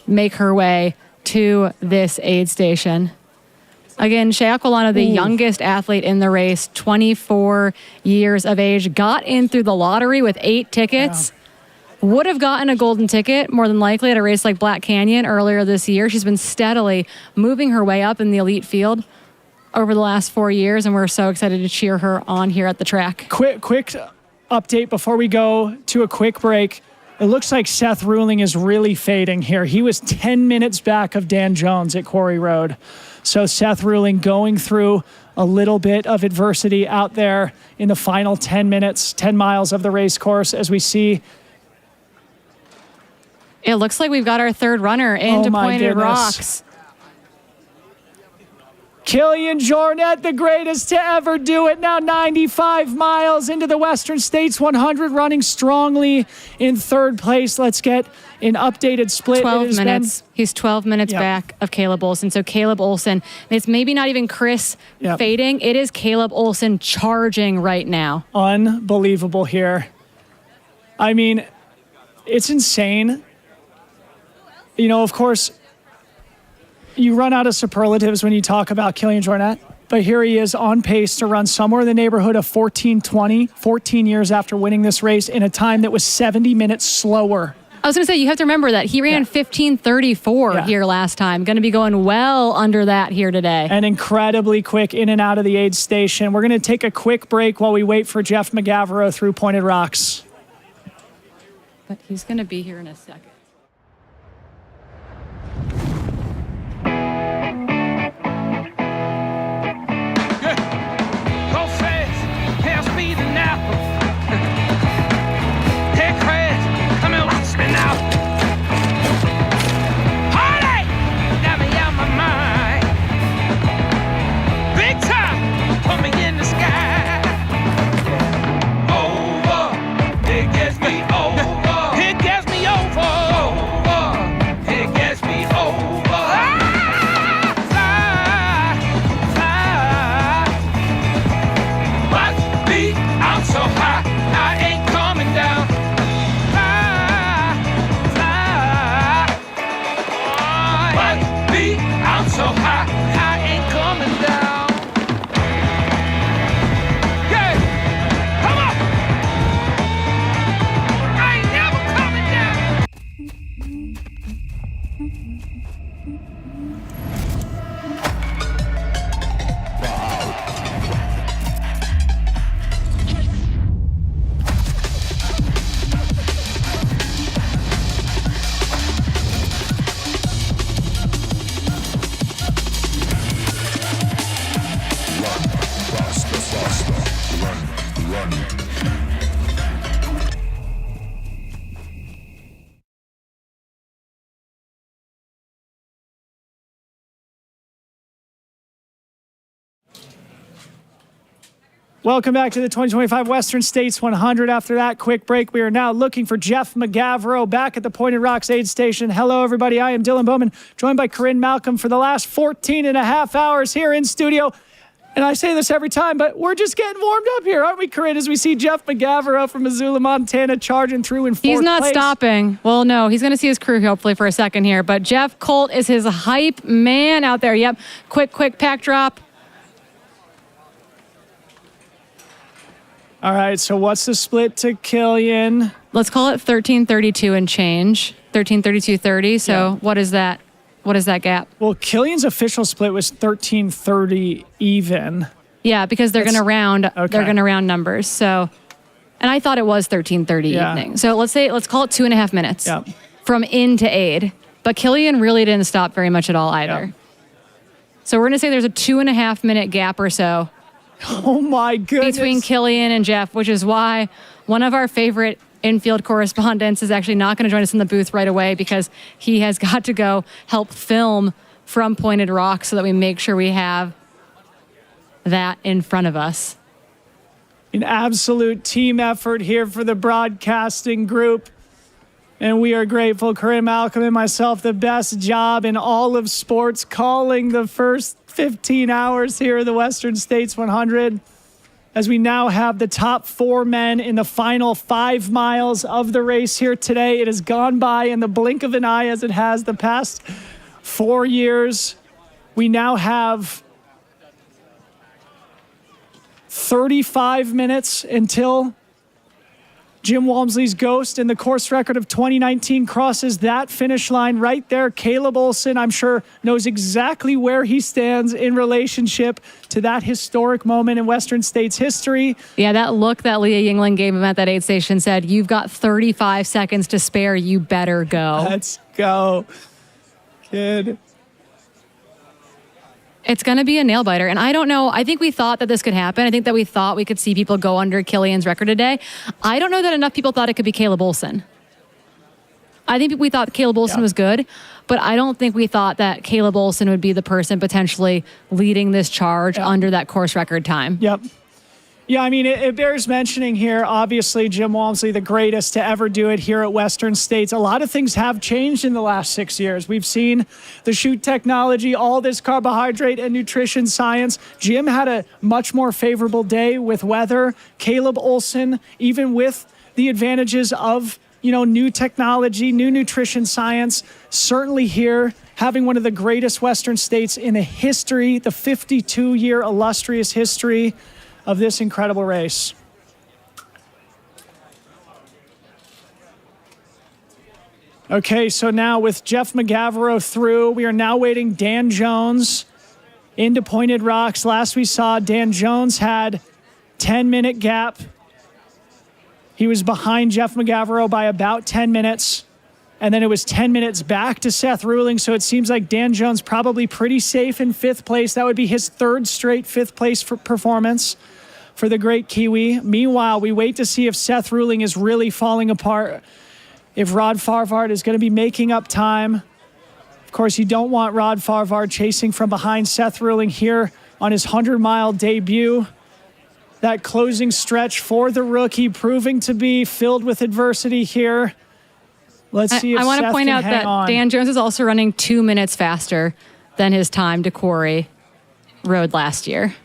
make her way to this aid station. Again, Shea Aquilano, the youngest athlete in the race, 24 years of age, got in through the lottery with 8 tickets. Yeah. Would have gotten a golden ticket, more than likely, at a race like Black Canyon earlier this year. She's been steadily moving her way up in the elite field over the last 4 years, and we're so excited to cheer her on here at the track. Quick update before we go to a quick break. It looks like Seth Ruling is really fading here. He was 10 minutes back of Dan Jones at Quarry Road. So Seth Ruling going through a little bit of adversity out there in the final 10 minutes, 10 miles of the race course, as we see. It looks like we've got our third runner into Pointed Rocks. Killian Jornet, the greatest to ever do it, now 95 miles into the Western States 100, running strongly in third place. Let's get an updated split. 12 minutes. He's 12 minutes back of Caleb Olson. So Caleb Olson, it's maybe not even Chris fading. It is Caleb Olson charging right now. Unbelievable here. I mean, it's insane. You know, of course, you run out of superlatives when you talk about Killian Jornet, but here he is on pace to run somewhere in the neighborhood of 14:20, 14 years after winning this race in a time that was 70 minutes slower. I was going to say, you have to remember that he ran 15:34 here last time. Going to be going well under that here today. And incredibly quick in and out of the aid station. We're going to take a quick break while we wait for Jeff McGavero through Pointed Rocks. But he's going to be here in a second. Welcome back to the 2025 Western States 100. After that quick break, we are now looking for Jeff McGavro back at the Pointed Rocks aid station. Hello, everybody. I am Dylan Bowman, joined by Corinne Malcolm for the last 14 and a half hours here in studio. And I say this every time, but we're just getting warmed up here, aren't we, Corinne, as we see Jeff McGavro from Missoula, Montana, charging through in fourth place. He's not stopping. Well, no, he's going to see his crew hopefully for a second here. But Jeff Colt is his hype man out there. Yep, quick pack drop. All right, so what's the split to Killian? Let's call it 13:32 and change. 13:32.30. So Yeah. what is that? What is that gap? Well, Killian's official split was 13:30 even. Yeah, because they're going to round. Okay. They're going to round numbers. So, and I thought it was 13:30 Yeah. evening. So let's call it 2.5 minutes Yeah. from in to aid. But Killian really didn't stop very much at all either. Yeah. So we're going to say there's a 2.5 minute gap or so Oh my goodness. between Killian and Jeff, which is why one of our favorite infield correspondents is actually not going to join us in the booth right away because he has got to go help film from Pointed Rocks so that we make sure we have that in front of us. An absolute team effort here for the broadcasting group. And we are grateful, Corinne Malcolm and myself, the best job in all of sports, calling the first 15 hours here of the Western States 100. As we now have the top 4 men in the final 5 miles of the race here today. It has gone by in the blink of an eye as it has the past 4 years. We now have 35 minutes until Jim Walmsley's Ghost and the course record of 2019 crosses that finish line right there. Caleb Olson, I'm sure, knows exactly where he stands in relationship to that historic moment in Western States history. Yeah, that look that Leah Yingling gave him at that aid station said, "You've got 35 seconds to spare. You better go." Let's go, kid. It's going to be a nail biter. And I don't know. I think we thought that this could happen. I think that we thought we could see people go under Killian's record today. I don't know that enough people thought it could be Caleb Olson. I think we thought Caleb Olson was good, but I don't think we thought that Caleb Olson would be the person potentially leading this charge under that course record time. Yep. Yeah, I mean, it bears mentioning here, obviously, Jim Walmsley, the greatest to ever do it here at Western States. A lot of things have changed in the last 6 years. We've seen the chute technology, all this carbohydrate and nutrition science. Jim had a much more favorable day with weather. Caleb Olson, even with the advantages of, new technology, new nutrition science, certainly here, having one of the greatest Western States in the history, the 52-year illustrious history of this incredible race. Okay, so now with Jeff McGavro through, we are now waiting Dan Jones into Pointed Rocks. Last we saw, Dan Jones had 10-minute gap. He was behind Jeff McGavro by about 10 minutes. And then it was 10 minutes back to Seth Ruling. So it seems like Dan Jones probably pretty safe in 5th place. That would be his 3rd straight 5th place performance for the great Kiwi. Meanwhile, we wait to see if Seth Ruling is really falling apart, if Rod Farvard is going to be making up time. Of course, you don't want Rod Farvard chasing from behind Seth Ruling here on his 100-mile debut. That closing stretch for the rookie proving to be filled with adversity here. Let's see if I want to Seth point can out hang that on. Dan Jones is also running 2 minutes faster than his time to Quarry Road last year.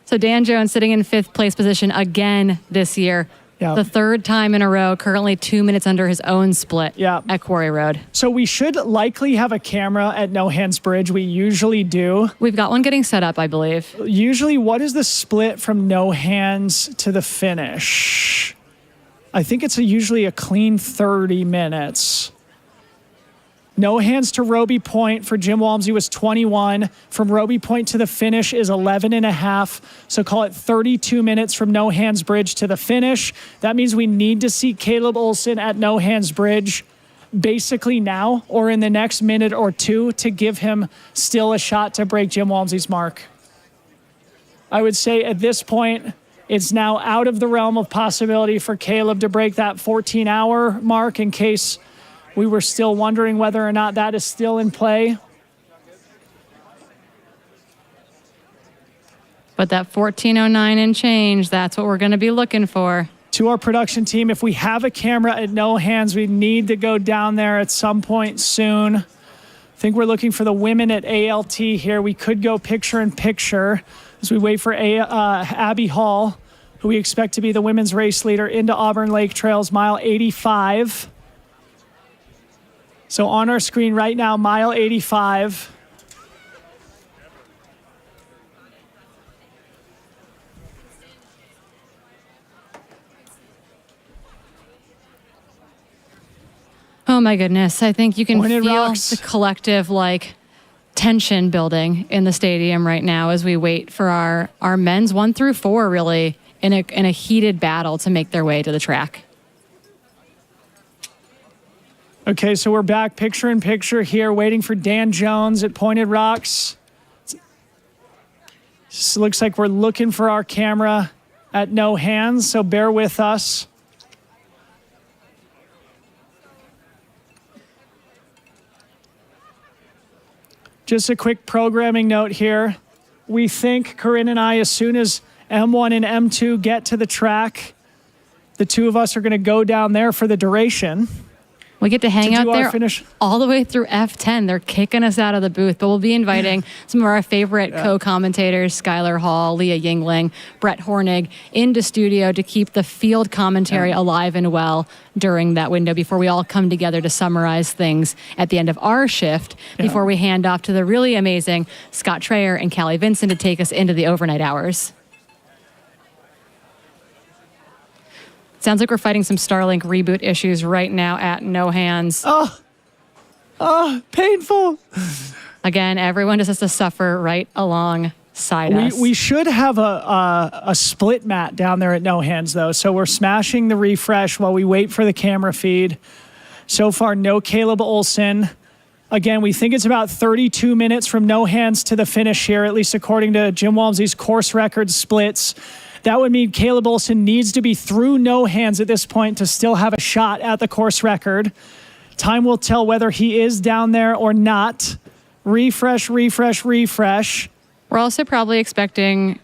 So Dan Jones sitting in 5th place position again this year. Yeah. The 3rd time in a row, currently 2 minutes under his own split Yeah. at Quarry Road. So we should likely have a camera at No Hands Bridge. We usually do. We've got one getting set up, I believe. Usually, what is the split from No Hands to the finish? I think it's usually a clean 30 minutes. No Hands to Roby Point for Jim Walmsley was 21. From Roby Point to the finish is 11 and a half. So call it 32 minutes from No Hands Bridge to the finish. That means we need to see Caleb Olson at No Hands Bridge basically now or in the next minute or two to give him still a shot to break Jim Walmsley's mark. I would say at this point, it's now out of the realm of possibility for Caleb to break that 14-hour mark in case we were still wondering whether or not that is still in play. But that 14:09 and change, that's what we're going to be looking for. To our production team, if we have a camera at No Hands, we need to go down there at some point soon. I think we're looking for the women at ALT here. We could go picture in picture as we wait for Abby Hall, who we expect to be the women's race leader into Auburn Lake Trails, mile 85. So on our screen right now, mile 85. Oh my goodness. I think you can Pointed feel rocks. the collective tension building in the stadium right now as we wait for our men's 1 through 4 really in a heated battle to make their way to the track. Okay, so we're back picture in picture here, waiting for Dan Jones at Pointed Rocks. This looks like we're looking for our camera at No Hands, so bear with us. Just a quick programming note here. We think, Corinne and I, as soon as M1 and M2 get to the track, the two of us are going to go down there for the duration. We get to hang To out do our there finish. all the way through F10. They're kicking us out of the booth, but we'll be inviting some of our favorite co-commentators, Skylar Hall, Leah Yingling, Brett Hornig, into studio to keep the field commentary alive and well during that window before we all come together to summarize things at the end of our shift before we hand off to the really amazing Scott Trayer and Callie Vincent to take us into the overnight hours. Sounds like we're fighting some Starlink reboot issues right now at No Hands. Oh, painful. Again, everyone just has to suffer right alongside us. We should have a split mat down there at No Hands, though. So we're smashing the refresh while we wait for the camera feed. So far, no Caleb Olson. Again, we think it's about 32 minutes from No Hands to the finish here, at least according to Jim Walmsley's course record splits. That would mean Caleb Olson needs to be through No Hands at this point to still have a shot at the course record. Time will tell whether he is down there or not. Refresh, refresh, refresh. We're also probably expecting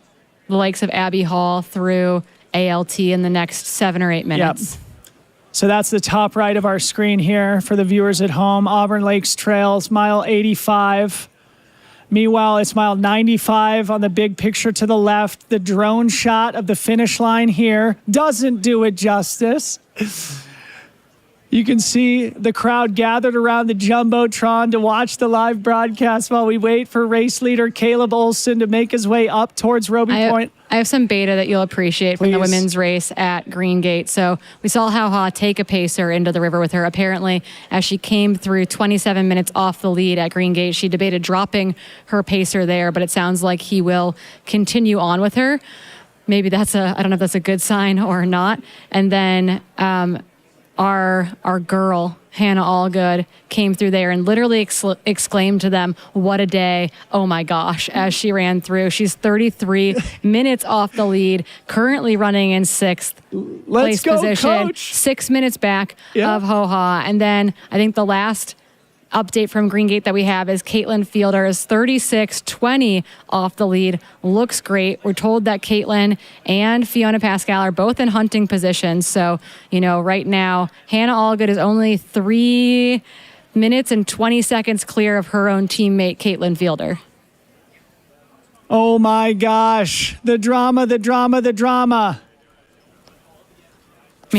the likes of Abby Hall through ALT in the next 7 or 8 minutes. Yep. So that's the top right of our screen here for the viewers at home. Auburn Lakes Trails, mile 85. Meanwhile, it's mile 95 on the big picture to the left. The drone shot of the finish line here doesn't do it justice. You can see the crowd gathered around the Jumbotron to watch the live broadcast while we wait for race leader Caleb Olson to make his way up towards Roby Point. I have some beta that you'll appreciate from the Please. women's race at Green Gate. So we saw How take a pacer into the river with her. Apparently, as she came through 27 minutes off the lead at Green Gate, she debated dropping her pacer there, but it sounds like he will continue on with her. Maybe I don't know if that's a good sign or not. And then our girl, Hannah Allgood, came through there and literally exclaimed to them, "What a day, oh my gosh," as she ran through. She's 33 minutes off the lead, currently running in 6th place go, position, Coach. 6 minutes back of Ho-Ha. And then I think the last update from Green Gate that we have is Caitlin Fielder is 36-20 off the lead. Looks great. We're told that Caitlin and Fiona Pascal are both in hunting positions. So, right now, Hannah Allgood is only 3 minutes and 20 seconds clear of her own teammate, Caitlin Fielder. Oh my gosh. The drama, the drama, the drama.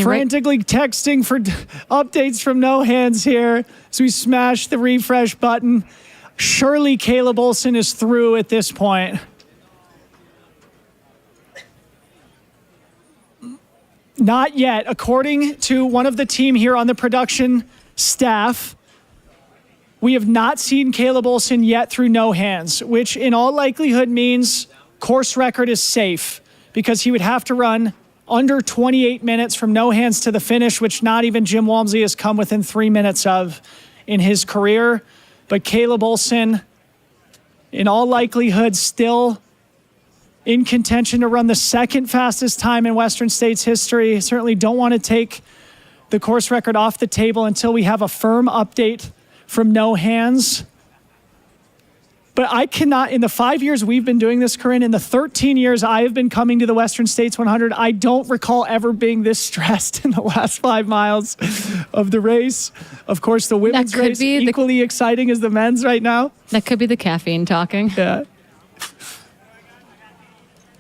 Frantically texting for updates from No Hands here as we smash the refresh button. Surely Caleb Olson is through at this point. Not yet. According to one of the team here on the production staff, we have not seen Caleb Olson yet through No Hands, which in all likelihood means course record is safe because he would have to run under 28 minutes from No Hands to the finish, which not even Jim Walmsley has come within 3 minutes of in his career. But Caleb Olson, in all likelihood, still in contention to run the second fastest time in Western States history. Certainly don't want to take the course record off the table until we have a firm update from No Hands. But I cannot, in the 5 years we've been doing this, Corinne, in the 13 years I have been coming to the Western States 100, I don't recall ever being this stressed in the last 5 miles of the race. Of course, the women's race equally exciting as the men's right now. That could be the caffeine talking. Yeah.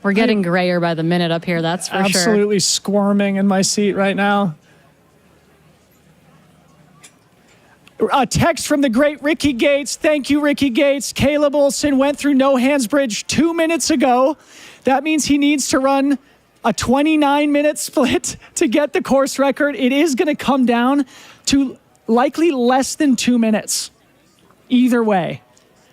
We're getting grayer by the minute up here, that's for sure. Absolutely squirming in my seat right now. A text from the great Ricky Gates. Thank you, Ricky Gates. Caleb Olson went through no hands bridge 2 minutes ago. That means he needs to run a 29-minute split to get the course record. It is going to come down to likely less than 2 minutes. Either way.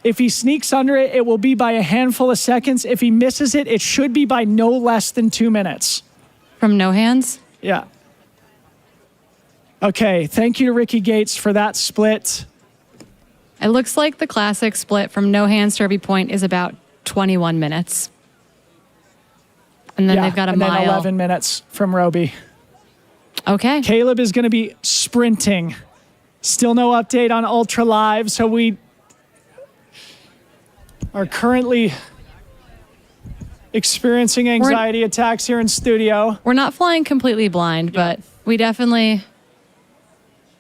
If he sneaks under it, it will be by a handful of seconds. If he misses it, it should be by no less than 2 minutes. From no hands? Yeah. Okay, thank you to Ricky Gates for that split. It looks like the classic split from no hands to every point is about 21 minutes. And then they've got a mile. And then 11 minutes from Roby. Okay. Caleb is going to be sprinting. Still no update on Ultra Live, so we are currently experiencing anxiety attacks here in studio. We're not flying completely blind, but we definitely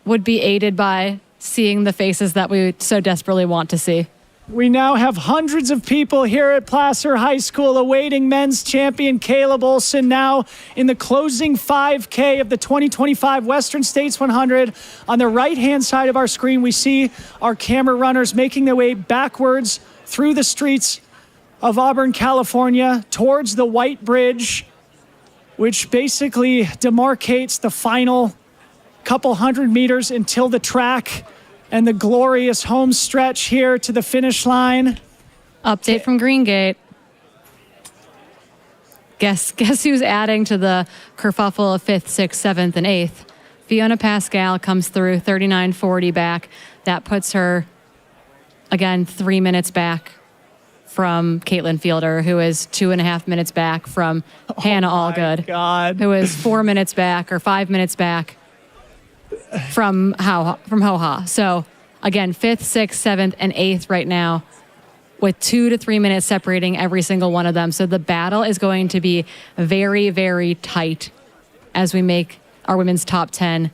would be aided by seeing the faces that we so desperately want to see. We now have hundreds of people here at Placer High School awaiting men's champion Caleb Olson now in the closing 5K of the 2025 Western States 100. On the right-hand side of our screen, we see our camera runners making their way backwards through the streets of Auburn, California, towards the White Bridge, which basically demarcates the final couple hundred meters until the track and the glorious home stretch here to the finish line. Update from Green Gate. Guess who's adding to the kerfuffle of 5th, 6th, 7th, and 8th? Fiona Pascal comes through 39.40 back. That puts her, again, 3 minutes back from Caitlin Fielder, who is 2.5 minutes back from Hannah Allgood, who is 4 minutes back or 5 minutes back from Ho-Ha. So again, 5th, 6th, 7th, and 8th right now, with 2 to 3 minutes separating every single one of them. So the battle is going to be very, very tight as we make our women's top 10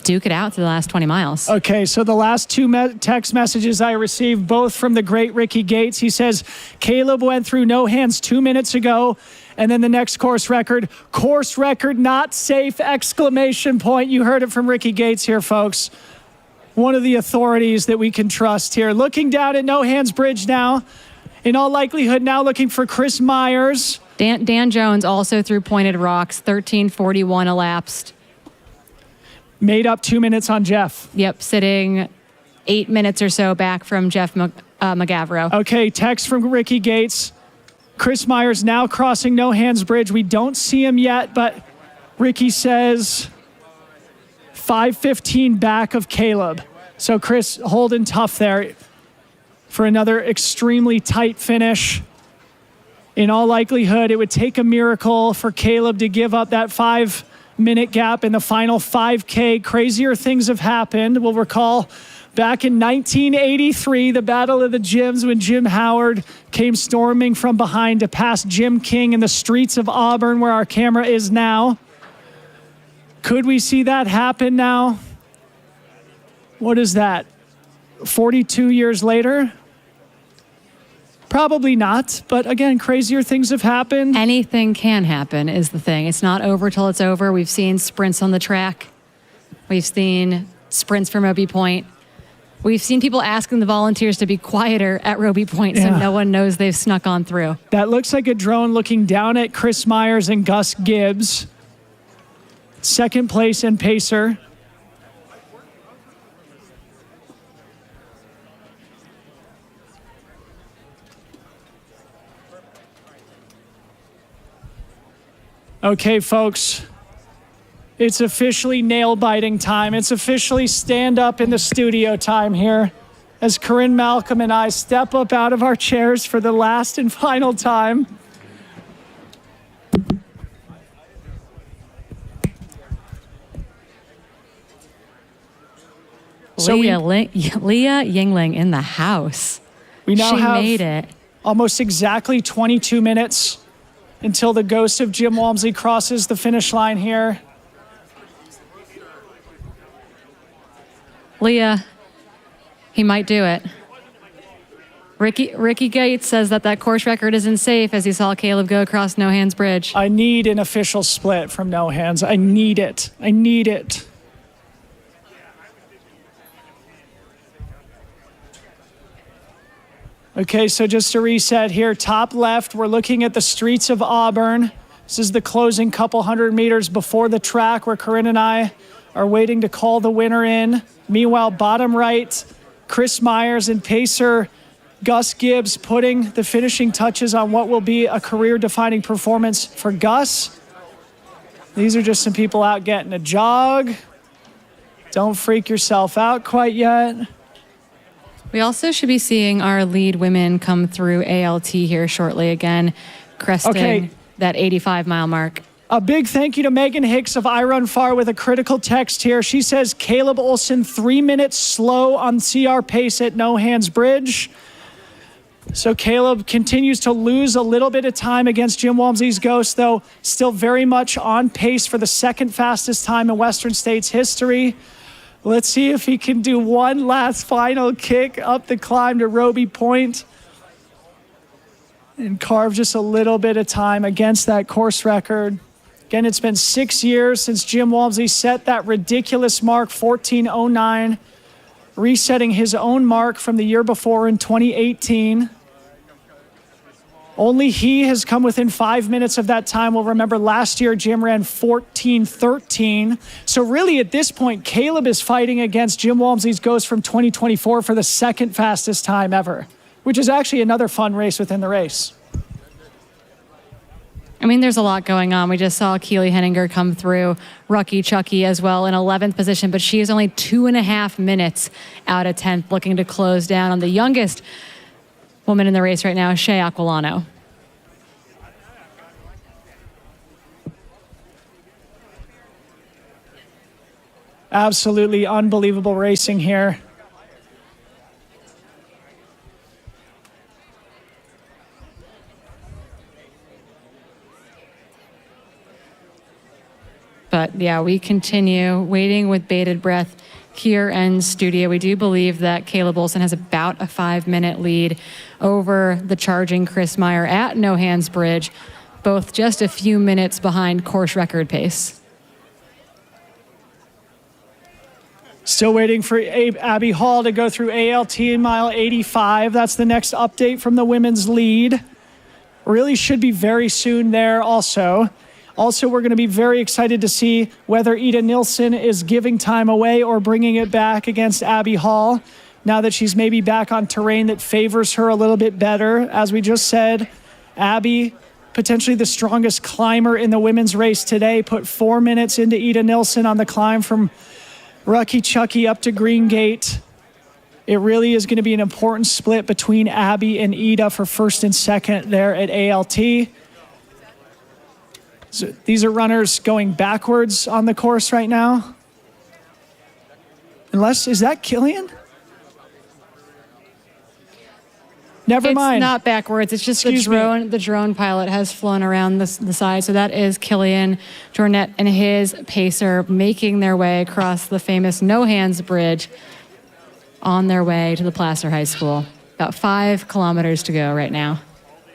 duke it out to the last 20 miles. Okay, so the last two text messages I received, both from the great Ricky Gates. He says, Caleb went through no hands 2 minutes ago. And then the next course record not safe, exclamation point. You heard it from Ricky Gates here, folks. One of the authorities that we can trust here. Looking down at No Hands Bridge now. In all likelihood, now looking for Chris Myers. Dan Jones also through Pointed Rocks, 13:41 elapsed. Made up 2 minutes on Jeff. Yep, sitting 8 minutes or so back from Jeff McGavro. Okay, text from Ricky Gates. Chris Myers now crossing No Hands Bridge. We don't see him yet, but Ricky says 5:15 back of Caleb. So Chris holding tough there for another extremely tight finish. In all likelihood, it would take a miracle for Caleb to give up that 5-minute gap in the final 5K. Crazier things have happened. We'll recall back in 1983, the Battle of the Gyms, when Jim Howard came storming from behind to pass Jim King in the streets of Auburn, where our camera is now. Could we see that happen now? What is that? 42 years later? Probably not, but again, crazier things have happened. Anything can happen is the thing. It's not over till it's over. We've seen sprints on the track. We've seen sprints from Roby Point. We've seen people asking the volunteers to be quieter at Roby Point so no one knows they've snuck on through. That looks like a drone looking down at Chris Myers and Gus Gibbs. Second place and pacer. Okay, folks. It's officially nail-biting time. It's officially stand up in the studio time here as Corinne Malcolm and I step up out of our chairs for the last and final time. So Leah Yingling in the house. we now She have made it. almost exactly 22 minutes until the ghost of Jim Walmsley crosses the finish line here. Leah, he might do it. Ricky Gates says that course record isn't safe as he saw Caleb go across No Hands Bridge. I need an official split from No Hands. I need it. I need it. Okay, so just to reset here, top left, we're looking at the streets of Auburn. This is the closing couple hundred meters before the track where Corinne and I are waiting to call the winner in. Meanwhile, bottom right, Chris Myers and pacer Gus Gibbs putting the finishing touches on what will be a career-defining performance for Gus. These are just some people out getting a jog. Don't freak yourself out quite yet. We also should be seeing our lead women come through ALT here shortly again, cresting that 85-mile mark. A big thank you to Megan Hicks of I Run Far with a critical text here. She says Caleb Olson 3 minutes slow on CR pace at No Hands Bridge. So Caleb continues to lose a little bit of time against Jim Walmsley's Ghost, though still very much on pace for the second fastest time in Western States history. Let's see if he can do one last final kick up the climb to Roby Point and carve just a little bit of time against that course record. Again, it's been 6 years since Jim Walmsley set that ridiculous mark, 14:09, resetting his own mark from the year before in 2018. Only he has come within 5 minutes of that time. We'll remember last year, Jim ran 14:13. So really at this point, Caleb is fighting against Jim Walmsley's Ghost from 2024 for the second fastest time ever, which is actually another fun race within the race. I mean, there's a lot going on. We just saw Keely Henninger come through, Rucky Chucky as well in 11th position, but she is only 2.5 minutes out of 10th, looking to close down on the youngest woman in the race right now, Shea Aquilano. Absolutely unbelievable racing here. But yeah, we continue waiting with bated breath here in studio. We do believe that Caleb Olson has about a 5-minute lead over the charging Chris Meyer at No Hands Bridge, both just a few minutes behind course record pace. Still waiting for Abby Hall to go through ALT in mile 85. That's the next update from the women's lead. Really should be very soon there also. Also, we're going to be very excited to see whether Ida Nilsson is giving time away or bringing it back against Abby Hall now that she's maybe back on terrain that favors her a little bit better. As we just said, Abby, potentially the strongest climber in the women's race today, put 4 minutes into Ida Nilsson on the climb from Rucky Chucky up to Green Gate. It really is going to be an important split between Abby and Ida for first and second there at ALT. So these are runners going backwards on the course right now. Is that Killian? Never mind. It's not backwards. It's just the drone pilot has flown around the side. So that is Killian Jornet and his pacer making their way across the famous No Hands Bridge on their way to the Placer High School. About 5 kilometers to go right now.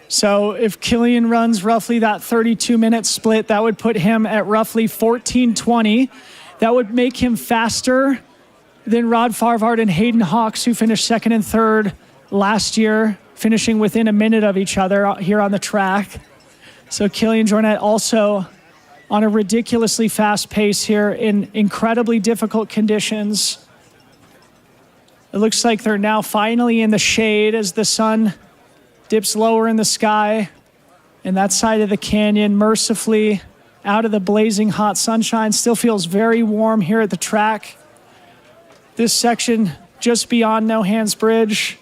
So if Killian runs roughly that 32-minute split, that would put him at roughly 14:20. That would make him faster than Rod Farvard and Hayden Hawks, who finished second and third last year, finishing within a minute of each other here on the track. So Killian Jornet also on a ridiculously fast pace here in incredibly difficult conditions. It looks like they're now finally in the shade as the sun dips lower in the sky, and that side of the canyon mercifully out of the blazing hot sunshine. Still feels very warm here at the track. This section just beyond No Hands Bridge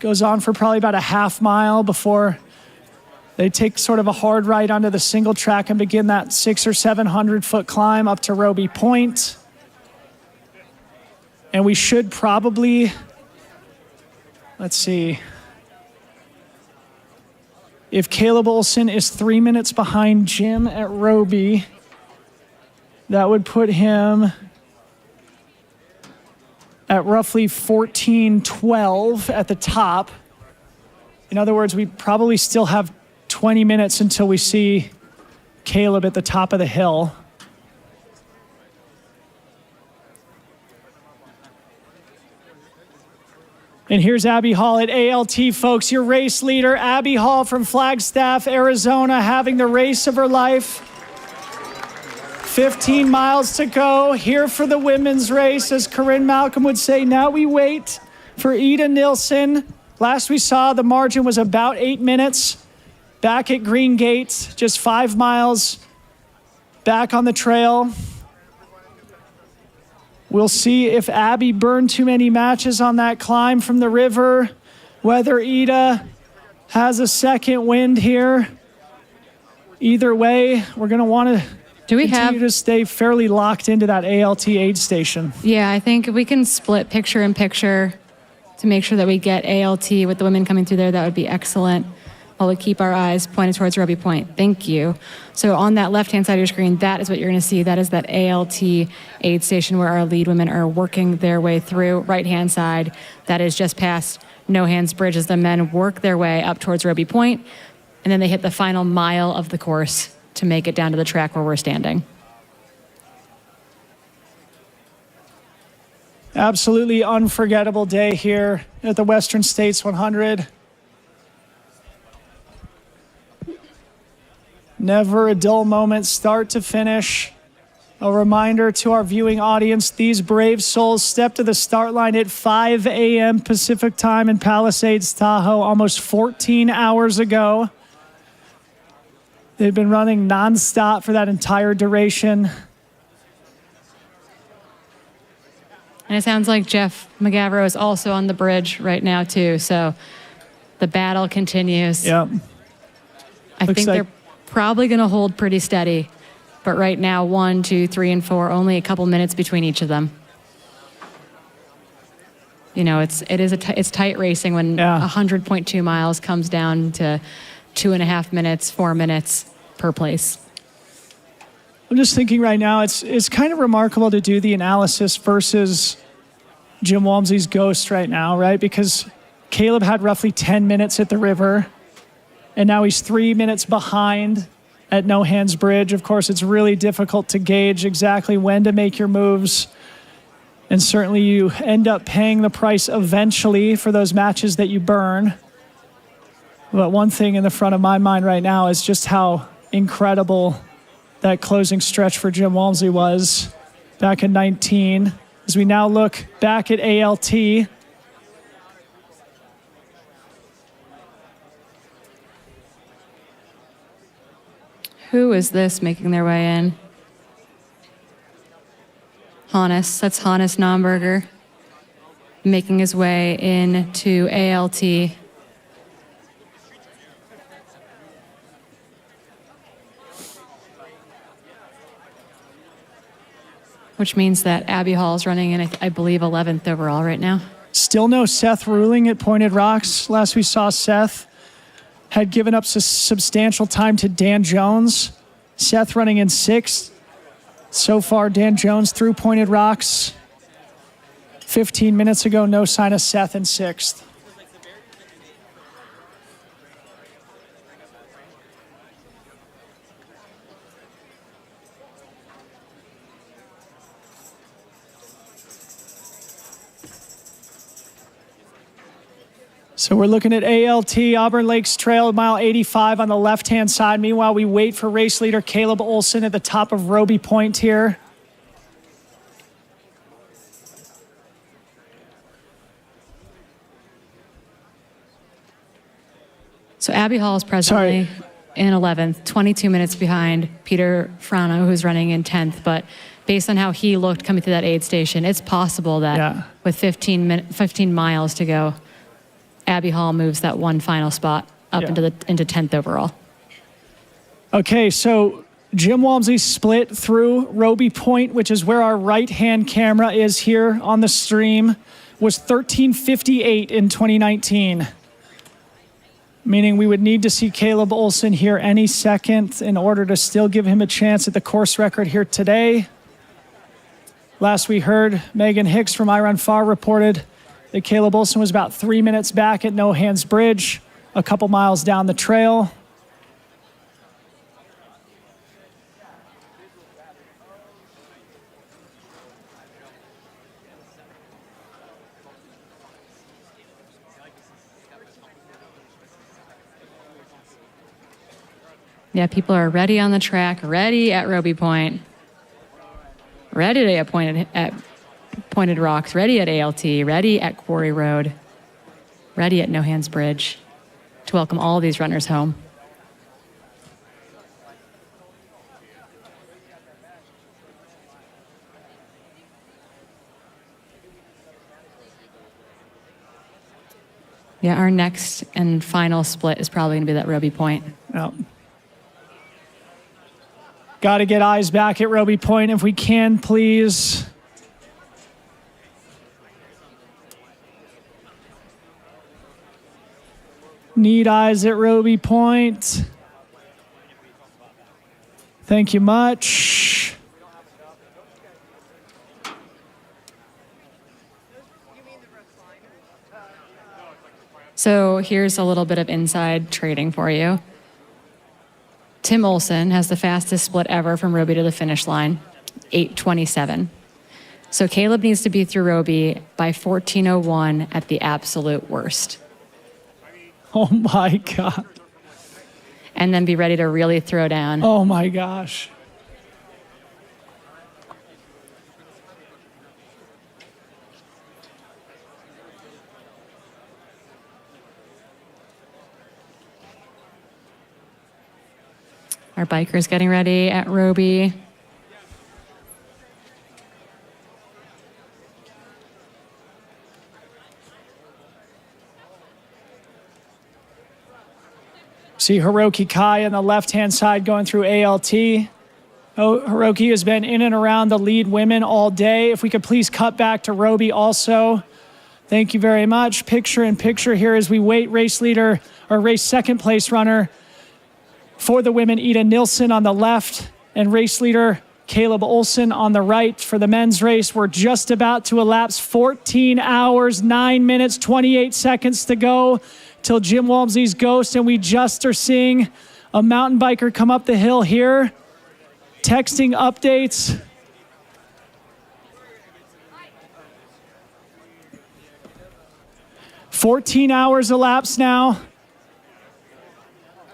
goes on for probably about a half mile before they take sort of a hard right onto the single track and begin that 600 or 700 foot climb up to Roby Point. And we should probably, let's see. If Caleb Olson is 3 minutes behind Jim at Roby, that would put him at roughly 14:12 at the top. In other words, we probably still have 20 minutes until we see Caleb at the top of the hill. And here's Abby Hall at ALT, folks, your race leader. Abby Hall from Flagstaff, Arizona, having the race of her life. 15 miles to go, here for the women's race. As Corinne Malcolm would say, now we wait for Ida Nilsson. Last we saw, the margin was about 8 minutes. Back at Green Gate, just 5 miles back on the trail. We'll see if Abby burned too many matches on that climb from the river, whether Ida has a second wind here. Either way, we're going to want to continue to stay fairly locked into that ALT aid station. Yeah, I think if we can split picture in picture to make sure that we get ALT with the women coming through there, that would be excellent. While we keep our eyes pointed towards Roby Point. Thank you. So on that left-hand side of your screen, that is what you're going to see. That is that ALT aid station where our lead women are working their way through. Right-hand side, that is just past No Hands Bridge as the men work their way up towards Roby Point, and then they hit the final mile of the course to make it down to the track where we're standing. Absolutely unforgettable day here at the Western States 100. Never a dull moment, start to finish. A reminder to our viewing audience, these brave souls stepped to the start line at 5 a.m. Pacific time in Palisades, Tahoe, almost 14 hours ago. They've been running nonstop for that entire duration. And it sounds like Jeff McGavro is also on the bridge right now, too. So the battle continues. Yep. I think they're probably going to hold pretty steady. But right now, 1, 2, 3, and 4, only a couple minutes between each of them. You know, it's tight racing when 100.2 miles comes down to 2.5 minutes, 4 minutes per place. I'm just thinking right now, it's kind of remarkable to do the analysis versus Jim Walmsley's Ghost right now, right? Because Caleb had roughly 10 minutes at the river, and now he's 3 minutes behind at No Hands Bridge. Of course, it's really difficult to gauge exactly when to make your moves, and certainly you end up paying the price eventually for those matches that you burn. But one thing in the front of my mind right now is just how incredible that closing stretch for Jim Walmsley was back in 19. As we now look back at ALT, who is this making their way in? Hannes, that's Hannes Naumberger, making his way into ALT. Which means that Abby Hall is running in, I believe, 11th overall right now. Still no Seth Ruling at Pointed Rocks. Last we saw, Seth had given up substantial time to Dan Jones. Seth running in 6th. So far, Dan Jones through Pointed Rocks. 15 minutes ago, no sign of Seth in 6th. So we're looking at ALT, Auburn Lakes Trail, mile 85 on the left-hand side. Meanwhile, we wait for race leader Caleb Olson at the top of Roby Point here. So Abby Hall is presently in 11th, 22 minutes behind Peter Frano, who's running in 10th. But based on how he looked coming through that aid station, it's possible that with 15 miles to go, Abby Hall moves that one final spot up into 10th overall. Okay, so Jim Walmsley split through Roby Point, which is where our right-hand camera is here on the stream, was 13:58 in 2019. Meaning we would need to see Caleb Olson here any second in order to still give him a chance at the course record here today. Last we heard, Megan Hicks from iRunFar reported that Caleb Olson was about 3 minutes back at No Hands Bridge, a couple miles down the trail. Yeah, people are ready on the track, ready at Roby Point, ready at Pointed Rocks, ready at ALT, ready at Quarry Road, ready at No Hands Bridge to welcome all these runners home. Yeah, our next and final split is probably going to be that Roby Point. Yep. Got to get eyes back at Roby Point if we can, please. Need eyes at Roby Point. Thank you much. So here's a little bit of inside trading for you. Tim Olson has the fastest split ever from Roby to the finish line, 8:27. So Caleb needs to be through Roby by 14:01 at the absolute worst. Oh my God. And then be ready to really throw down. Oh my gosh. Our bikers getting ready at Roby. See Hiroki Kai on the left-hand side going through ALT. Oh, Hiroki has been in and around the lead women all day. If we could please cut back to Roby also. Thank you very much. Picture in picture here as we wait race leader or race second place runner for the women, Ida Nilsson on the left, and race leader Caleb Olson on the right. For the men's race, we're just about to elapse 14 hours, 9 minutes, 28 seconds to go till Jim Walmsley's Ghost, and we just are seeing a mountain biker come up the hill here, texting updates. "14 hours elapsed now.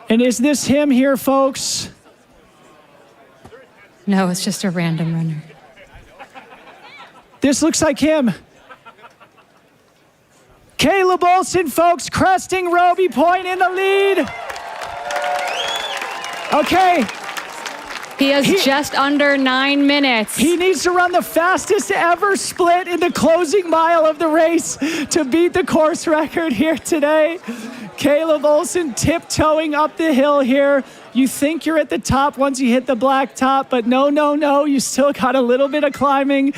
And is this him here, folks?" No, it's just a random runner. This looks like him. Caleb Olson, folks, cresting Roby Point in the lead. Okay. He is just under 9 minutes. He needs to run the fastest ever split in the closing mile of the race to beat the course record here today. Caleb Olson tiptoeing up the hill here. You think you're at the top once you hit the black top, but no. You still got a little bit of climbing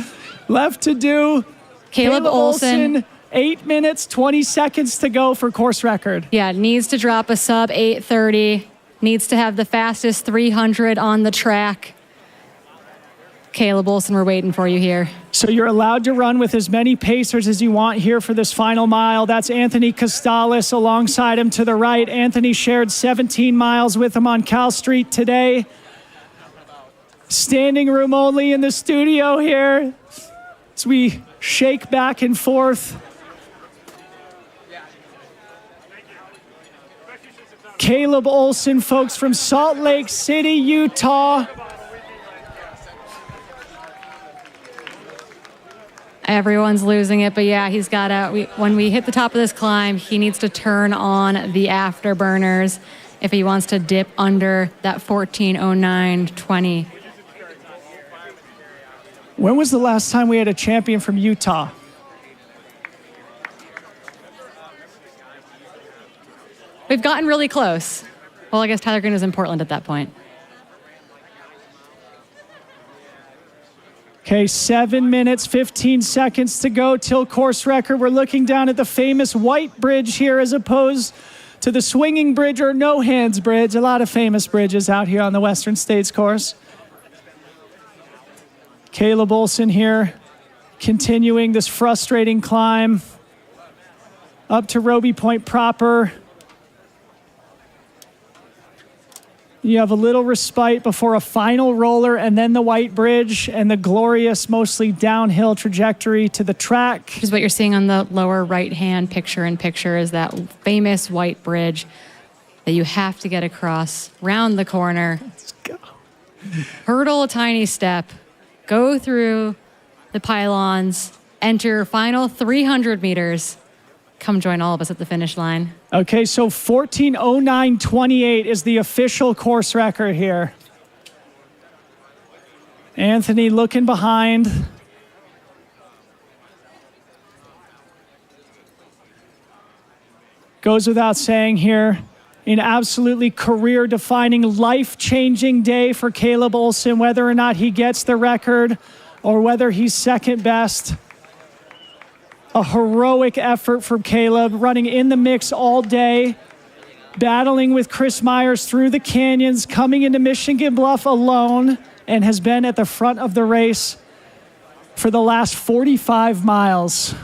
left to do. Caleb Olson, 8 minutes, 20 seconds to go for course record. Yeah, needs to drop a sub 8:30. Needs to have the fastest 300 on the track. Caleb Olson, we're waiting for you here. So you're allowed to run with as many pacers as you want here for this final mile. That's Anthony Costales alongside him to the right. Anthony shared 17 miles with him on Cal Street today. Standing room only in the studio here as we shake back and forth. Caleb Olson, folks, from Salt Lake City, Utah. Everyone's losing it, but yeah, he's got to, when we hit the top of this climb, he needs to turn on the afterburners if he wants to dip under that 14:09:20. When was the last time we had a champion from Utah? We've gotten really close. Well, I guess Tyler Green was in Portland at that point. Okay, 7 minutes, 15 seconds to go till course record. We're looking down at the famous white bridge here as opposed to the swinging bridge or no hands bridge. A lot of famous bridges out here on the Western States course. Caleb Olson here continuing this frustrating climb up to Roby Point proper. You have a little respite before a final roller and then the white bridge and the glorious, mostly downhill trajectory to the track. Which is what you're seeing on the lower right-hand picture-in-picture is that famous white bridge that you have to get across, round the corner. Let's go. Hurdle a tiny step, go through the pylons, enter final 300 meters. Come join all of us at the finish line. Okay, so 14:09:28 is the official course record here. Anthony looking behind. Goes without saying here, an absolutely career-defining, life-changing day for Caleb Olson, whether or not he gets the record or whether he's second best. A heroic effort from Caleb, running in the mix all day, battling with Chris Myers through the canyons, coming into Michigan Bluff alone, and has been at the front of the race for the last 45 miles.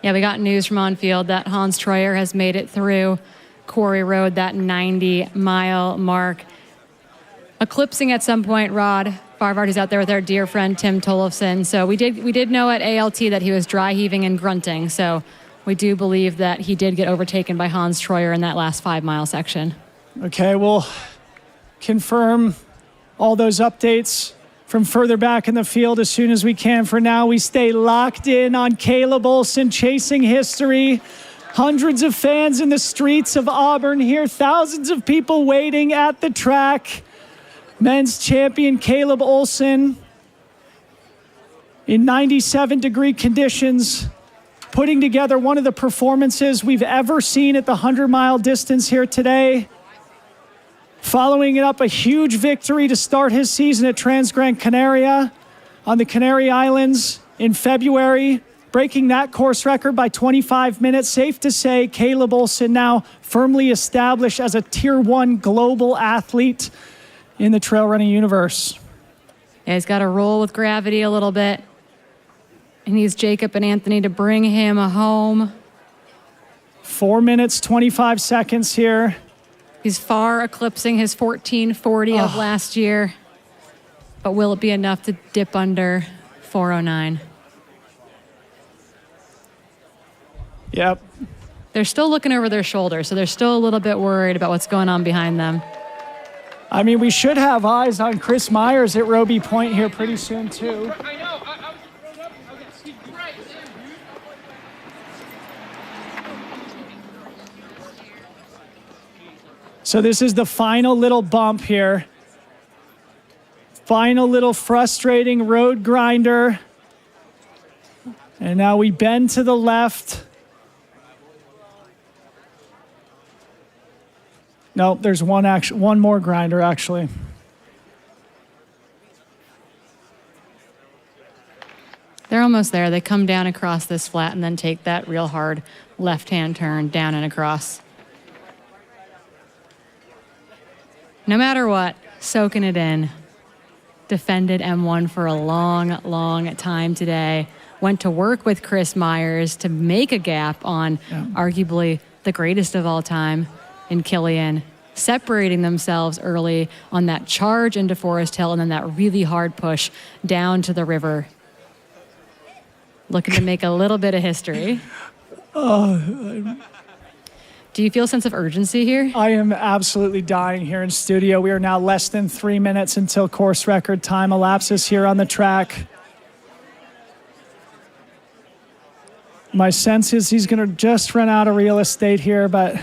Yeah, we got news from on field that Hans Troyer has made it through Quarry Road, that 90-mile mark. Eclipsing at some point, Rod Farvard is out there with our dear friend Tim Tollefson. So we did know at ALT that he was dry heaving and grunting. So we do believe that he did get overtaken by Hans Troyer in that last 5-mile section. Okay, we'll confirm all those updates from further back in the field as soon as we can. For now, we stay locked in on Caleb Olson chasing history. Hundreds of fans in the streets of Auburn here, thousands of people waiting at the track. Men's champion Caleb Olson in 97-degree conditions, putting together one of the performances we've ever seen at the 100-mile distance here today. Following it up, a huge victory to start his season at Trans Gran Canaria on the Canary Islands in February, breaking that course record by 25 minutes. Safe to say, Caleb Olson now firmly established as a Tier 1 global athlete in the trail running universe. Yeah, he's got to roll with gravity a little bit. He needs Jacob and Anthony to bring him home. 4 minutes, 25 seconds here. He's far eclipsing his 14:40 of last year. But will it be enough to dip under 4:09? Yep. They're still looking over their shoulder, so they're still a little bit worried about what's going on behind them. I mean, we should have eyes on Chris Myers at Roby Point here pretty soon, too. I know. I was thrown up. Okay, right. So this is the final little bump here. Final little frustrating road grinder. And now we bend to the left. Nope, there's one more grinder, actually. They're almost there. They come down across this flat and then take that real hard left-hand turn down and across. No matter what, soaking it in. Defended M1 for a long, long time today. Went to work with Chris Myers to make a gap on arguably the greatest of all time in Killian, separating themselves early on that charge into Forest Hill and then that really hard push down to the river. Looking to make a little bit of history. Do you feel a sense of urgency here? I am absolutely dying here in studio. We are now less than 3 minutes until course record time elapses here on the track. My sense is he's going to just run out of real estate here, but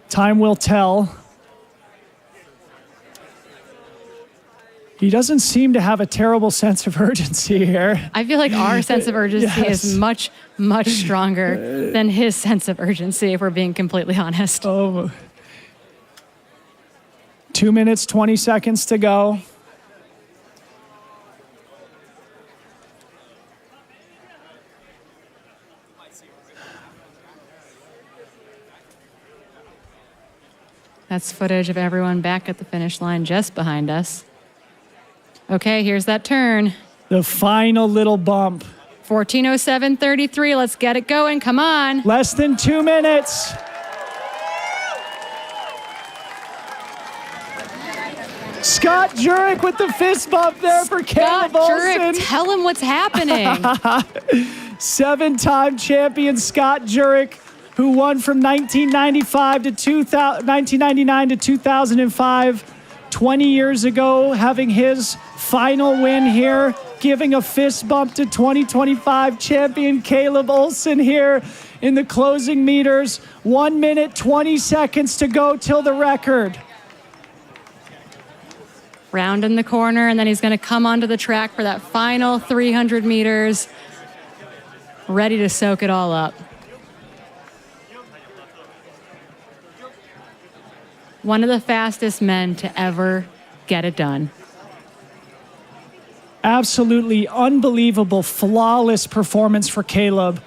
time will tell. He doesn't seem to have a terrible sense of urgency here. I feel like our sense of urgency Yes. is much, much stronger than his sense of urgency, if we're being completely honest. Oh. 2 minutes, 20 seconds to go. That's footage of everyone back at the finish line just behind us. Okay, here's that turn. The final little bump. 14:07:33. Let's get it going. Come on. Less than 2 minutes. Scott Jurek with the fist bump there for Caleb Jurek, Olsen. tell him what's happening. 7-time champion Scott Jurek, who won from 1999 to 2005, 20 years ago, having his final win here, giving a fist bump to 2025 champion Caleb Olsen here in the closing meters. 1 minute, 20 seconds to go till the record. Round in the corner, and then he's going to come onto the track for that final 300 meters, ready to soak it all up. One of the fastest men to ever get it done. Absolutely unbelievable, flawless performance for Caleb.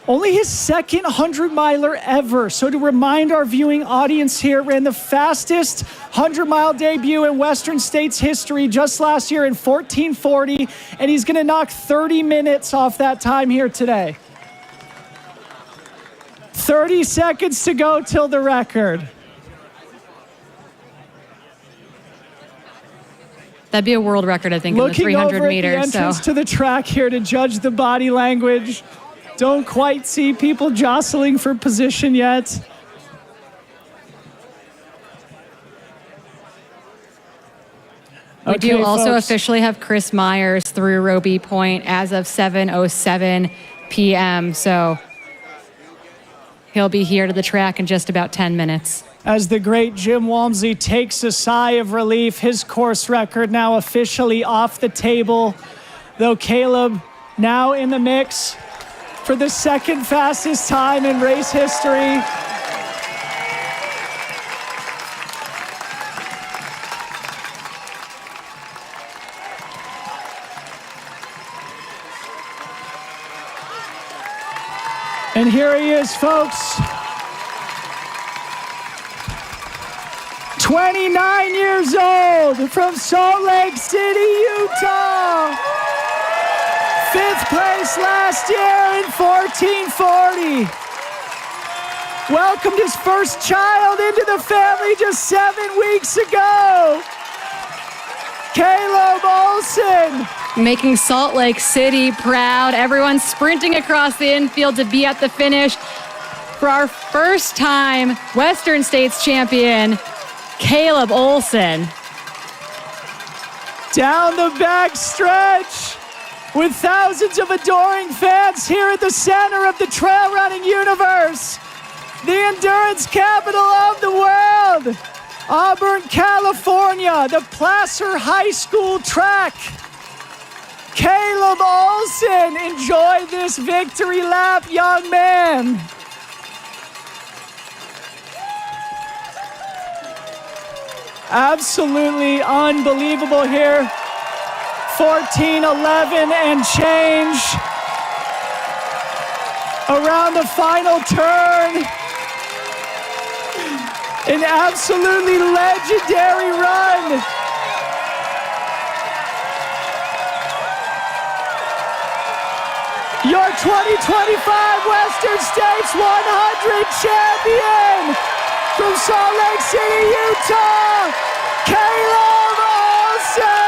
Only his second 100-miler ever. So to remind our viewing audience here, ran the fastest 100-mile debut in Western States history just last year in 14:40, and he's going to knock 30 minutes off that time here today. 30 seconds to go till the record. That'd be a world record, I think, Looking in the 300 over meters. at the entrance to the track here to judge the body language. Don't quite see people jostling for position yet. We do Okay, also folks. officially have Chris Myers through Roby Point as of 7:07 p.m. So he'll be here to the track in just about 10 minutes. As the great Jim Walmsley takes a sigh of relief, his course record now officially off the table, though Caleb now in the mix for the second fastest time in race history. And here he is, folks. 29 years old from Salt Lake City, Utah. 5th place last year in 14:40. Welcomed his first child into the family just 7 weeks ago. Caleb Olsen. Making Salt Lake City proud. Everyone sprinting across the infield to be at the finish for our first time Western States champion, Caleb Olsen. Down the back stretch with thousands of adoring fans here at the center of the trail running universe, the endurance capital of the world, Auburn, California, the Placer High School track. Caleb Olsen, enjoy this victory lap, young man. Absolutely unbelievable here. 14:11 and change. Around the final turn. An absolutely legendary run. Your 2025 Western States 100 champion from Salt Lake City, Utah, Caleb Olsen!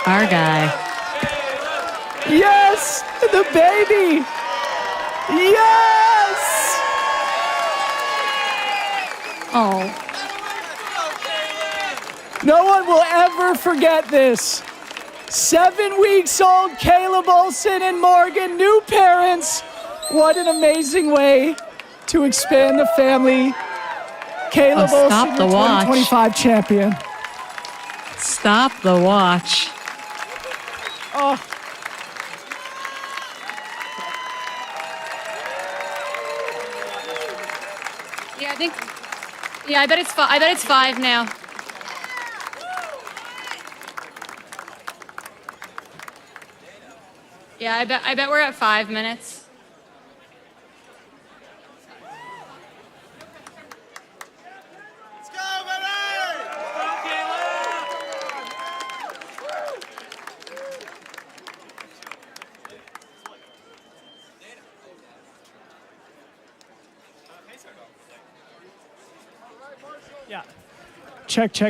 Our guy. Yes, the baby. Yes! Oh. No one will ever forget this. 7 weeks old Caleb Olsen and Morgan, new parents. What an amazing way to expand the family. Caleb Oh, Olsen, stop your the watch. 2025 champion. Stop the watch. Oh. I think, yeah, I bet it's 5 now. Yeah, I bet we're at 5 minutes. Yeah. Check.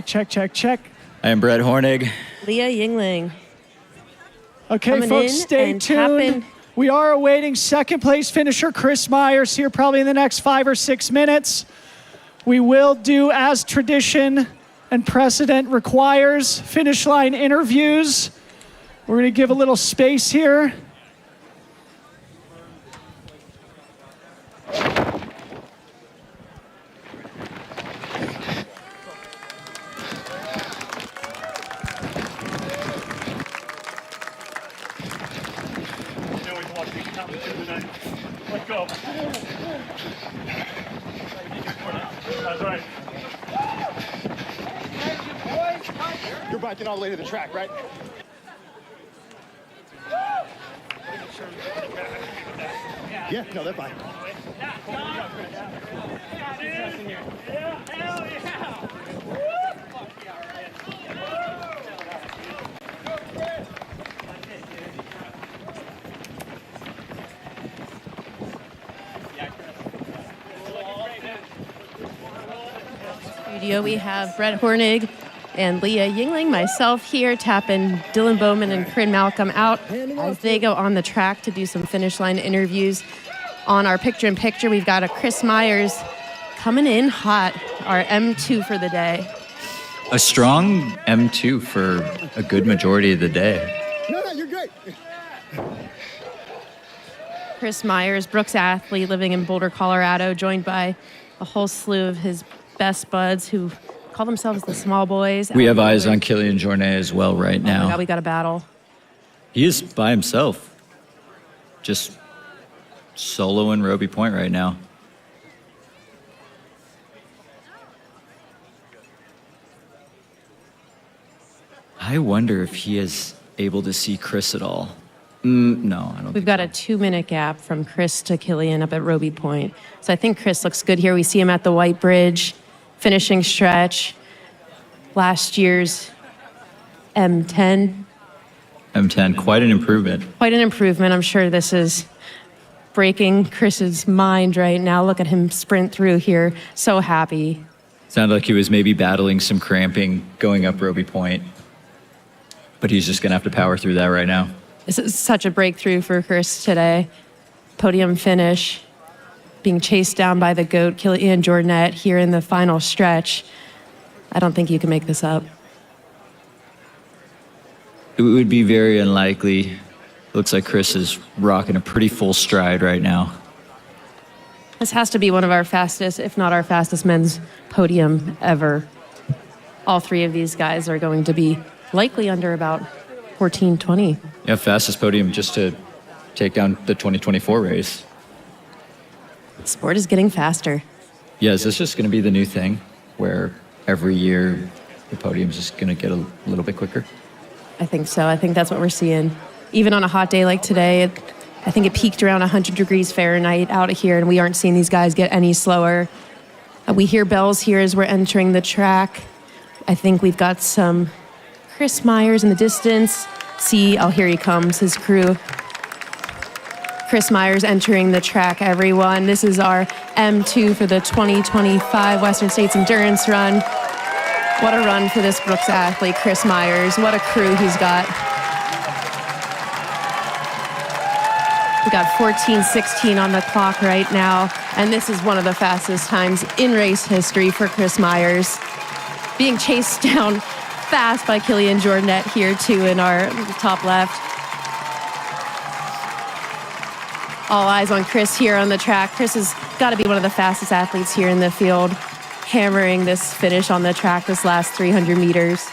I am Brett Hornig. Leah Yingling. Okay, Coming folks, in stay and tuned. tapping. We are awaiting second place finisher Chris Myers here probably in the next 5 or 6 minutes. We will do, as tradition and precedent requires, finish line interviews. We're going to give a little space here. Let's go. That's right. You're biking all the way to the track, right? Yeah, no, they're fine. Studio, we have Brett Hornig and Leah Yingling, myself here, tapping Dylan Bowman and Corinne Malcolm out as they go on the track to do some finish line interviews. On our picture-in-picture, we've got a Chris Myers coming in hot, our M2 for the day. A strong M2 for a good majority of the day. No, you're great. Chris Myers, Brooks athlete living in Boulder, Colorado, joined by a whole slew of his best buds who call themselves the Small Boys. We have eyes on Killian Jornet as well right Oh my now. God, we got a battle. He is by himself, just soloing Roby Point right now. I wonder if he is able to see Chris at all. No, I don't We've think got so. a 2-minute gap from Chris to Killian up at Roby Point. So I think Chris looks good here. We see him at the White Bridge, finishing stretch. Last year's M10. M10, quite an improvement. Quite an improvement. I'm sure this is breaking Chris's mind right now. Look at him sprint through here. So happy. Sounded like he was maybe battling some cramping going up Roby Point, but he's just gonna have to power through that right now. This is such a breakthrough for Chris today. Podium finish, being chased down by the GOAT, Killian Jornet, here in the final stretch. I don't think you can make this up. It would be very unlikely. Looks like Chris is rocking a pretty full stride right now. This has to be one of our fastest, if not our fastest men's podium ever. All three of these guys are going to be likely under about 14:20. Yeah, fastest podium just to take down the 2024 race. Sport is getting faster. Yeah, is this just going to be the new thing where every year the podium's just going to get a little bit quicker? I think so. I think that's what we're seeing. Even on a hot day like today, I think it peaked around 100 degrees Fahrenheit out here, and we aren't seeing these guys get any slower. We hear bells here as we're entering the track. I think we've got some Chris Myers in the distance. See, oh, here he comes, his crew. Chris Myers entering the track, everyone. This is our M2 for the 2025 Western States Endurance Run. What a run for this Brooks athlete, Chris Myers. What a crew he's got. We got 14:16 on the clock right now, and this is one of the fastest times in race history for Chris Myers. Being chased down fast by Killian Jornet here too in our top left. All eyes on Chris here on the track. Chris has got to be one of the fastest athletes here in the field, hammering this finish on the track this last 300 meters.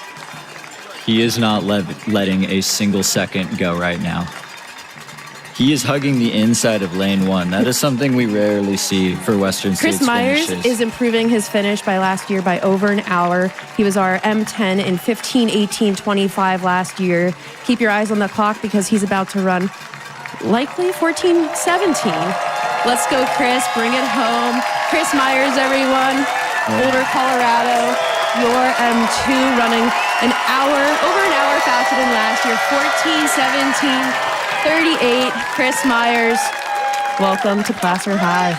He is not letting a single second go right now. He is hugging the inside of lane 1. That is something we rarely see for Western Chris States Myers finishes. is improving his finish by last year by over an hour. He was our M10 in 15:18:25 last year. Keep your eyes on the clock because he's about to run likely 14:17. Let's go, Chris. Bring it home. Chris Myers, everyone. Boulder, Colorado. Your M2 running over an hour faster than last year. 14:17:38. Chris Myers, welcome to Placer High.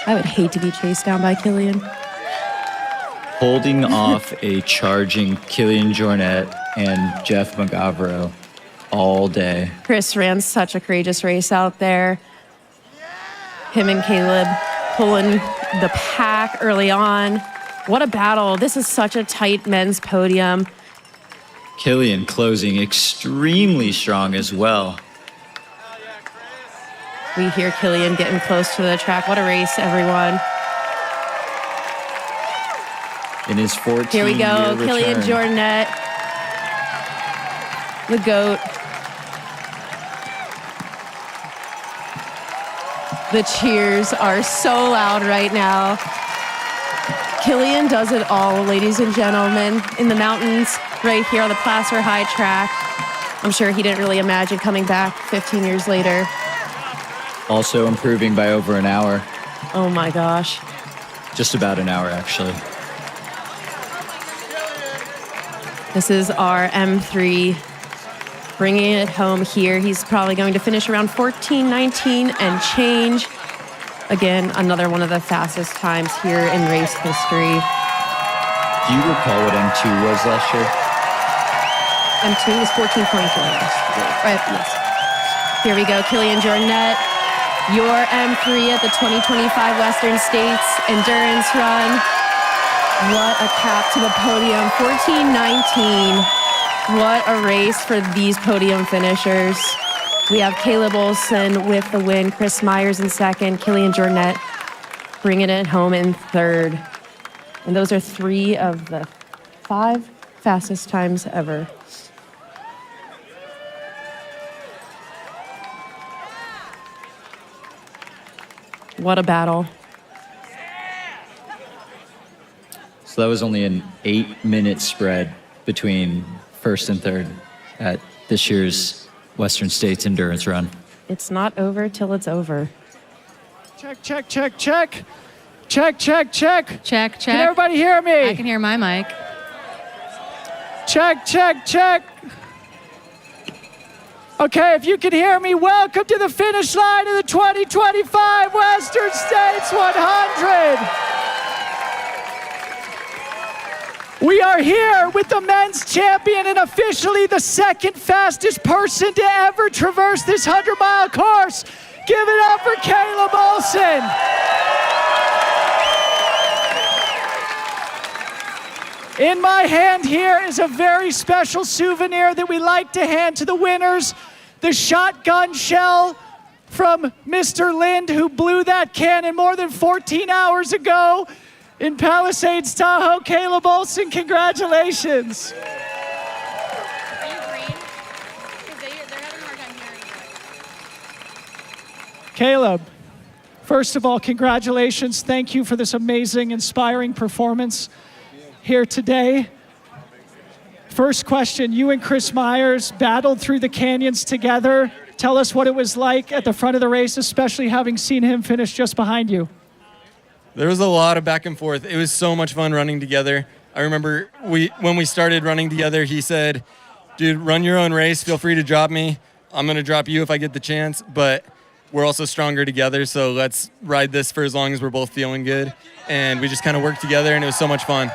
I would hate to be chased down by Killian. Holding off a charging Killian Jornet and Jeff McGavro all day. Chris ran such a courageous race out there. Him and Caleb pulling the pack early on. What a battle. This is such a tight men's podium. Killian closing extremely strong as well. We hear Killian getting close to the track. What a race, everyone. In his 14th Here we go, Killian Jornet, the GOAT. The cheers are so loud right now. Killian does it all, ladies and gentlemen, in the mountains, right here on the Placer High track. I'm sure he didn't really imagine coming back 15 years later. Also improving by over an hour. Oh my gosh. Just about an hour, actually. This is our M3 bringing it home here. He's probably going to finish around 14:19 and change. Again, another one of the fastest times here in race history. Do you recall what M2 was last year? M2 was 14:24. Right, yes. Here we go, Killian Jornet. Your M3 at the 2025 Western States Endurance Run. What a cap to the podium, 14:19. What a race for these podium finishers. We have Caleb Olson with the win, Chris Myers in second, Killian Jornet bringing it home in third. And those are 3 of the 5 fastest times ever. What a battle. So that was only an 8-minute spread between first and third at this year's Western States Endurance Run. It's not over till it's over. Check, check, check, check. Check, check, check. Check, check. Can everybody hear me? I can hear my mic. Check, check, check. Okay, if you can hear me, welcome to the finish line of the 2025 Western States 100. We are here with the men's champion and officially the second fastest person to ever traverse this 100-mile course. Give it up for Caleb Olson. In my hand here is a very special souvenir that we like to hand to the winners. The shotgun shell from Mr. Lind, who blew that cannon more than 14 hours ago in Palisades, Tahoe. Caleb Olson, congratulations. Are you green? Because they're having a hard time hearing you. Caleb, first of all, congratulations. Thank you for this amazing, inspiring performance here today. First question, you and Chris Myers battled through the canyons together. Tell us what it was like at the front of the race, especially having seen him finish just behind you. There was a lot of back and forth. It was so much fun running together. I remember when we started running together, he said, dude, run your own race. Feel free to drop me. I'm going to drop you if I get the chance, but we're also stronger together, so let's ride this for as long as we're both feeling good. And we just kind of worked together, and it was so much fun.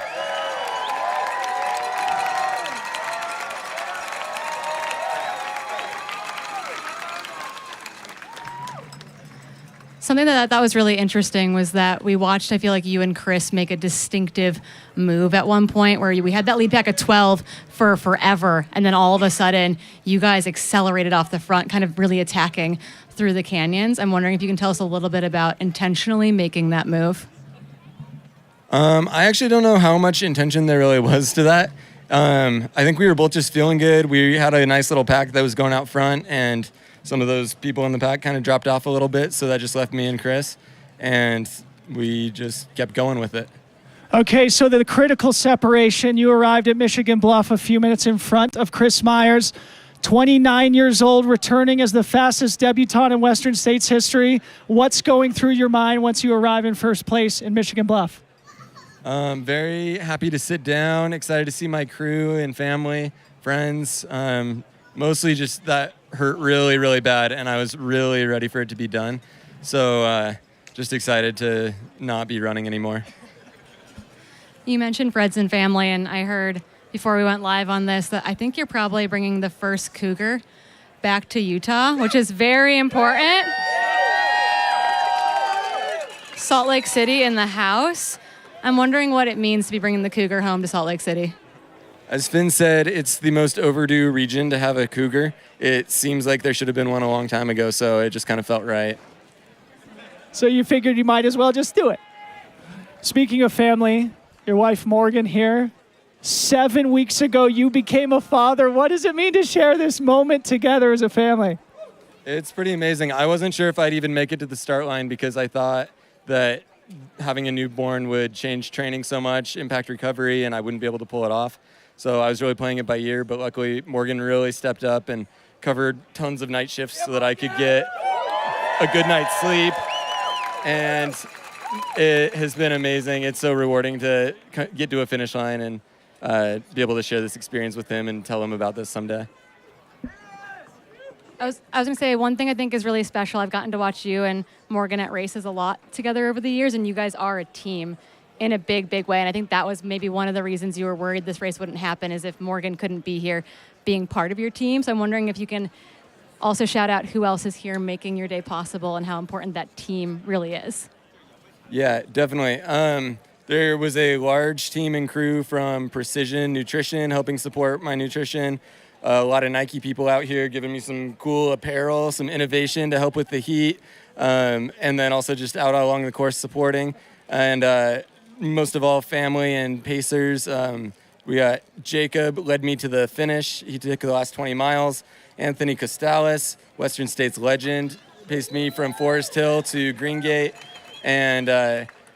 Something that was really interesting was that we watched, I feel like, you and Chris make a distinctive move at one point where we had that lead pack of 12 for forever, and then all of a sudden you guys accelerated off the front, kind of really attacking through the canyons. I'm wondering if you can tell us a little bit about intentionally making that move. I actually don't know how much intention there really was to that. I think we were both just feeling good. We had a nice little pack that was going out front, and some of those people in the pack kind of dropped off a little bit, so that just left me and Chris, and we just kept going with it. Okay, so the critical separation, you arrived at Michigan Bluff a few minutes in front of Chris Myers, 29 years old, returning as the fastest debutant in Western States history. What's going through your mind once you arrive in first place in Michigan Bluff? Very happy to sit down, excited to see my crew and family, friends. Mostly just that hurt really, really bad, and I was really ready for it to be done. So just excited to not be running anymore. You mentioned friends and family, and I heard before we went live on this that I think you're probably bringing the first cougar back to Utah, which is very important. Salt Lake City in the house. I'm wondering what it means to be bringing the cougar home to Salt Lake City. As Finn said, it's the most overdue region to have a cougar. It seems like there should have been one a long time ago, so it just kind of felt right. So you figured you might as well just do it. Speaking of family, your wife Morgan here. 7 weeks ago, you became a father. What does it mean to share this moment together as a family? It's pretty amazing. I wasn't sure if I'd even make it to the start line because I thought that having a newborn would change training so much, impact recovery, and I wouldn't be able to pull it off. So I was really playing it by ear, but luckily Morgan really stepped up and covered tons of night shifts so that I could get a good night's sleep. And it has been amazing. It's so rewarding to get to a finish line and be able to share this experience with him and tell him about this someday. I was going to say, one thing I think is really special, I've gotten to watch you and Morgan at races a lot together over the years, and you guys are a team in a big, big way. And I think that was maybe one of the reasons you were worried this race wouldn't happen, is if Morgan couldn't be here being part of your team. So I'm wondering if you can also shout out who else is here making your day possible and how important that team really is. Yeah, definitely. There was a large team and crew from Precision Nutrition helping support my nutrition. A lot of Nike people out here giving me some cool apparel, some innovation to help with the heat, and then also just out along the course supporting. And most of all, family and pacers. We got Jacob, led me to the finish. He took the last 20 miles. Anthony Costales, Western States legend, paced me from Forest Hill to Green Gate. And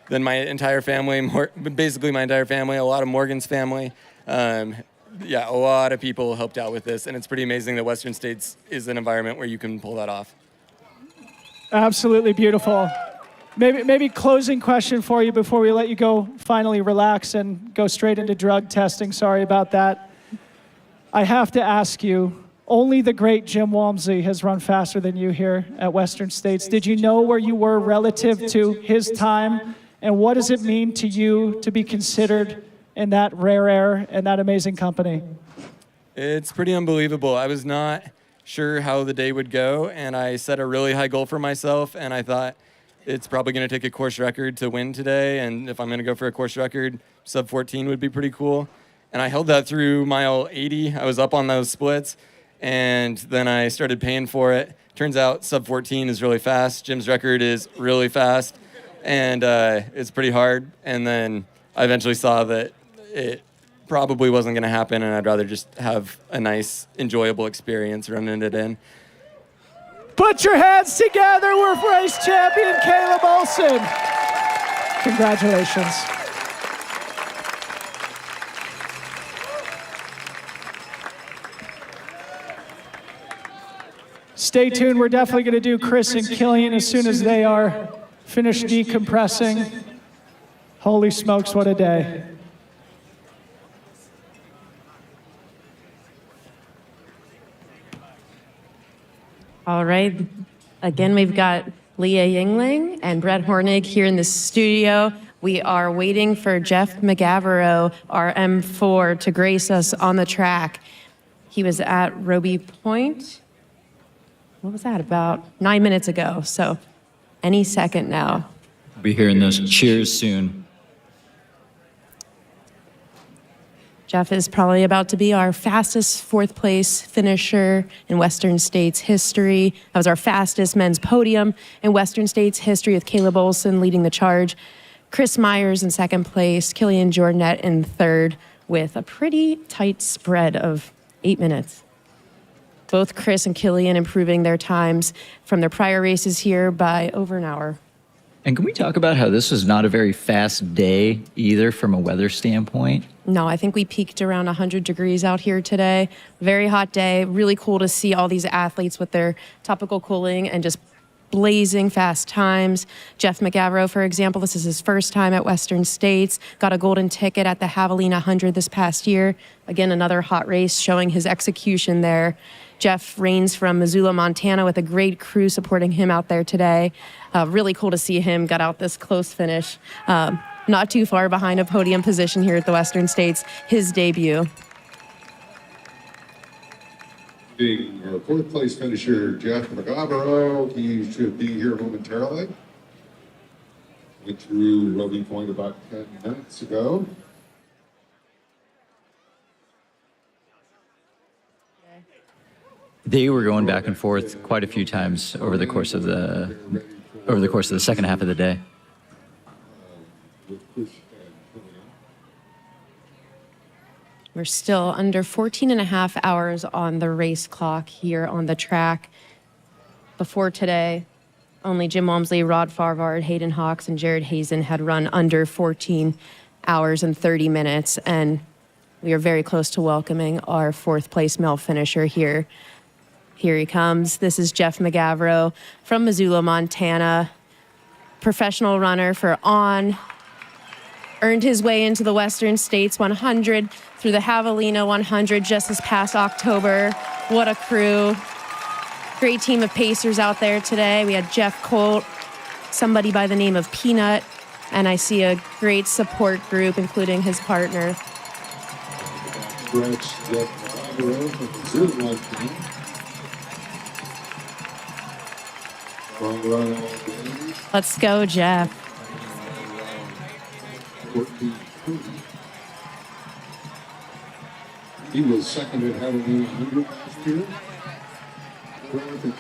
then my entire family, basically my entire family, a lot of Morgan's family. Yeah, a lot of people helped out with this, and it's pretty amazing that Western States is an environment where you can pull that off. Absolutely beautiful. Maybe closing question for you before we let you go finally relax and go straight into drug testing. Sorry about that. I have to ask you, only the great Jim Walmsley has run faster than you here at Western States. Did you know where you were relative to his time? And what does it mean to you to be considered in that rare air and that amazing company? It's pretty unbelievable. I was not sure how the day would go, and I set a really high goal for myself, and I thought it's probably going to take a course record to win today, and if I'm going to go for a course record, sub 14 would be pretty cool. And I held that through mile 80. I was up on those splits, and then I started paying for it. Turns out sub 14 is really fast. Jim's record is really fast, and it's pretty hard. And then I eventually saw that it probably wasn't going to happen, and I'd rather just have a nice, enjoyable experience running it in. Put your hands together. We're race champion Caleb Olson. Congratulations. Stay tuned. We're definitely going to do Chris and Killian as soon as they are finished decompressing. Holy smokes, what a day. All right. Again, we've got Leah Yingling and Brett Hornig here in the studio. We are waiting for Jeff McGavero, our M4, to grace us on the track. He was at Roby Point. What was that, about 9 minutes ago? So any second now. We'll be hearing those cheers soon. Jeff is probably about to be our fastest fourth place finisher in Western States history. That was our fastest men's podium in Western States history with Caleb Olson leading the charge. Chris Myers in second place, Killian Jornet in third. with a pretty tight spread of 8 minutes. Both Chris and Killian improving their times from their prior races here by over an hour. And can we talk about how this was not a very fast day either from a weather standpoint? No, I think we peaked around 100 degrees out here today. Very hot day. Really cool to see all these athletes with their topical cooling and just blazing fast times. Jeff McGavro, for example, this is his first time at Western States. Got a golden ticket at the Javelina 100 this past year. Again, another hot race showing his execution there. Jeff reigns from Missoula, Montana, with a great crew supporting him out there today. Really cool to see him got out this close finish. Not too far behind a podium position here at the Western States, his debut. Being our fourth place finisher, Jeff McGavro, he should be here momentarily. Went through Ruby Point about 10 minutes ago. They were going back and forth quite a few times over the course of the second half of the day. We're still under 14 and a half hours on the race clock here on the track. Before today, only Jim Walmsley, Rod Farvard, Hayden Hawks, and Jared Hazen had run under 14 hours and 30 minutes, and we are very close to welcoming our fourth place male finisher here. Here he comes. This is Jeff McGavro from Missoula, Montana. Professional runner for On. Earned his way into the Western States 100 through the Javelina 100 just this past October. What a crew. Great team of pacers out there today. We had Jeff Colt, somebody by the name of Peanut, and I see a great support group, including his partner. Let's go, Jeff. He was second at Halloween 100 last year. Fourth at the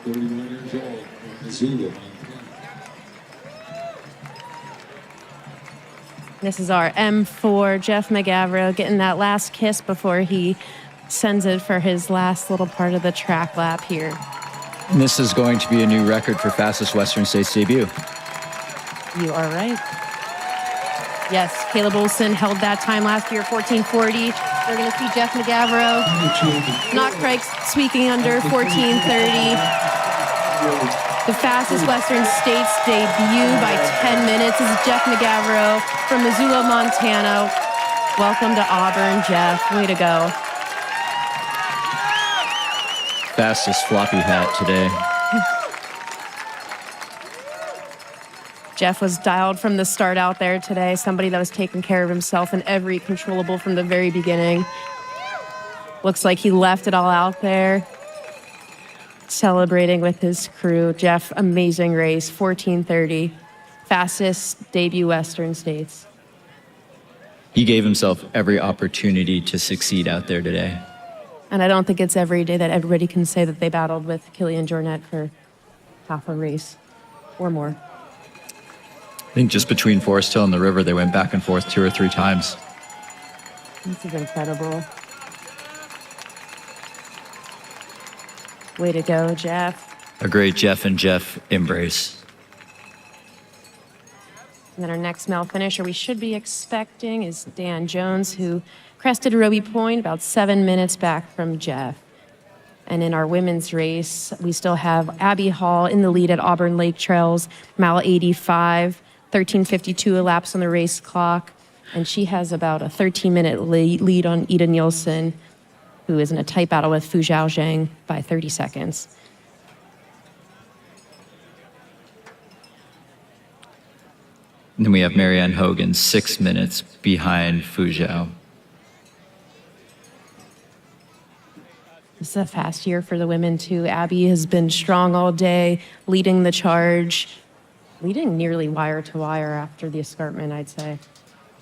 31 years old from Missoula, Montana. This is our M4, Jeff McGavro, getting that last kiss before he sends it for his last little part of the track lap here. And this is going to be a new record for fastest Western States debut. You are right. Yes, Caleb Olson held that time last year, 14:40. We're going to see Jeff McGavro not quite squeaking under 14:30. The fastest Western States debut by 10 minutes. This is Jeff McGavro from Missoula, Montana. Welcome to Auburn, Jeff. Way to go. Fastest floppy hat today. Jeff was dialed from the start out there today. Somebody that was taking care of himself in every controllable from the very beginning. Looks like he left it all out there. Celebrating with his crew. Jeff, amazing race, 14:30. Fastest debut Western States. He gave himself every opportunity to succeed out there today. And I don't think it's every day that everybody can say that they battled with Killian Jornet for half a race or more. I think just between Forest Hill and the river, they went back and forth 2 or 3 times. This is incredible. Way to go, Jeff. A great Jeff and Jeff embrace. And then our next male finisher we should be expecting is Dan Jones, who crested Roby Point about 7 minutes back from Jeff. And in our women's race, we still have Abby Hall in the lead at Auburn Lake Trails, mile 85, 13:52 elapsed on the race clock. And she has about a 13-minute lead on Ida Nielsen, who is in a tight battle with Fu Zhao Zhang by 30 seconds. And then we have Marianne Hogan 6 minutes behind Fu Zhao. This is a fast year for the women, too. Abby has been strong all day, leading the charge, leading nearly wire to wire after the escarpment, I'd say.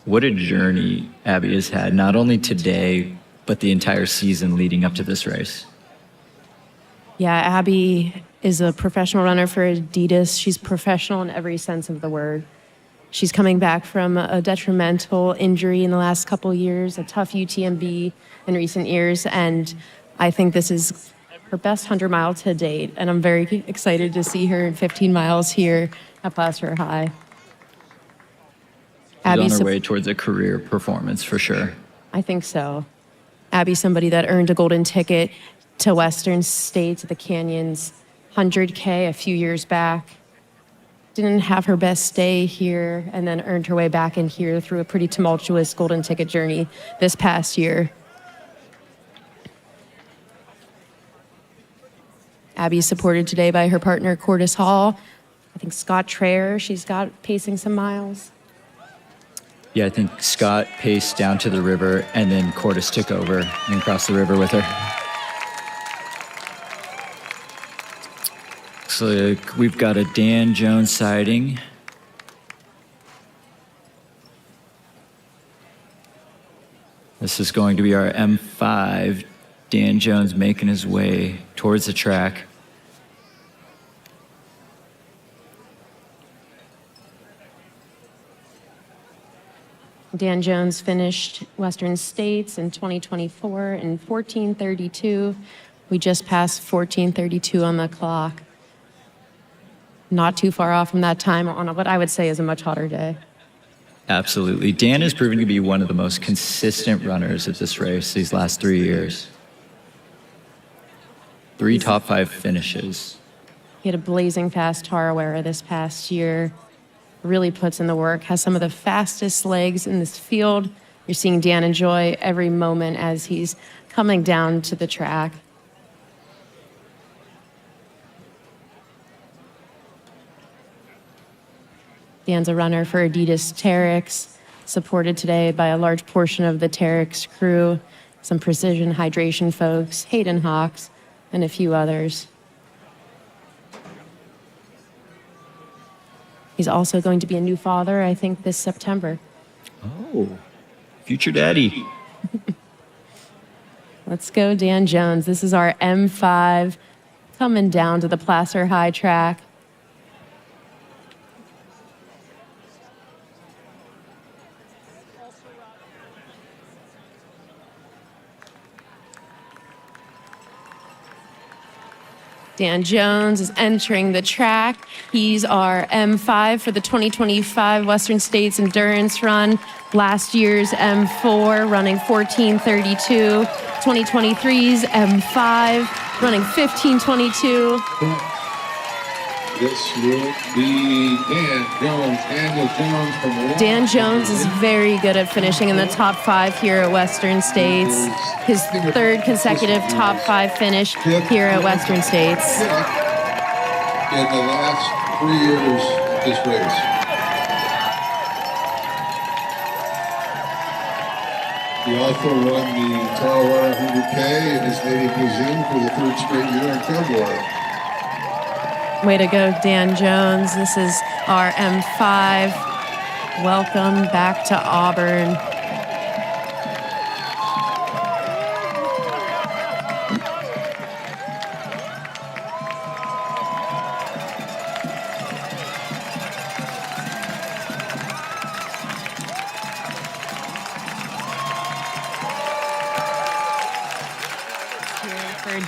What a journey Abby has had, not only today, but the entire season leading up to this race. Yeah, Abby is a professional runner for Adidas. She's professional in every sense of the word. She's coming back from a detrimental injury in the last couple of years, a tough UTMB in recent years, and I think this is her best 100 mile to date, and I'm very excited to see her in 15 miles here at Placer High. She's on Abby's her way towards a career performance for sure. I think so. Abby's somebody that earned a golden ticket to Western States at the Canyons 100K a few years back. Didn't have her best day here and then earned her way back in here through a pretty tumultuous golden ticket journey this past year. Abby's supported today by her partner, Cordis Hall. I think Scott Traer, she's got pacing some miles. Yeah, I think Scott paced down to the river, and then Cordis took over and crossed the river with her. Looks like we've got a Dan Jones sighting. This is going to be our M5. Dan Jones making his way towards the track. Dan Jones finished Western States in 2024 in 14:32. We just passed 14:32 on the clock. Not too far off from that time on what I would say is a much hotter day. Absolutely. Dan has proven to be one of the most consistent runners of this race these last 3 years. 3 top 5 finishes. He had a blazing fast Tarawera this past year. Really puts in the work, has some of the fastest legs in this field. You're seeing Dan enjoy every moment as he's coming down to the track. Dan's a runner for Adidas Terex, supported today by a large portion of the Terex crew, some Precision Hydration folks, Hayden Hawks, and a few others. He's also going to be a new father, I think, this September. Oh, future daddy. Let's go, Dan Jones. This is our M5 coming down to the Placer High track. Dan Jones is entering the track. He's our M5 for the 2025 Western States Endurance Run. Last year's M4 running 14:32. 2023's M5 running 15:22. This will be Dan Jones. Daniel Jones from Dan Jones is very good at finishing in the top 5 here at Western States. His 3rd consecutive top 5 finish here at Western States. in the last 3 years of this race. He also won the Tarawera 100K in his native cuisine for the 3rd straight year in February. Way to go, Dan Jones. This is our M5. Welcome back to Auburn.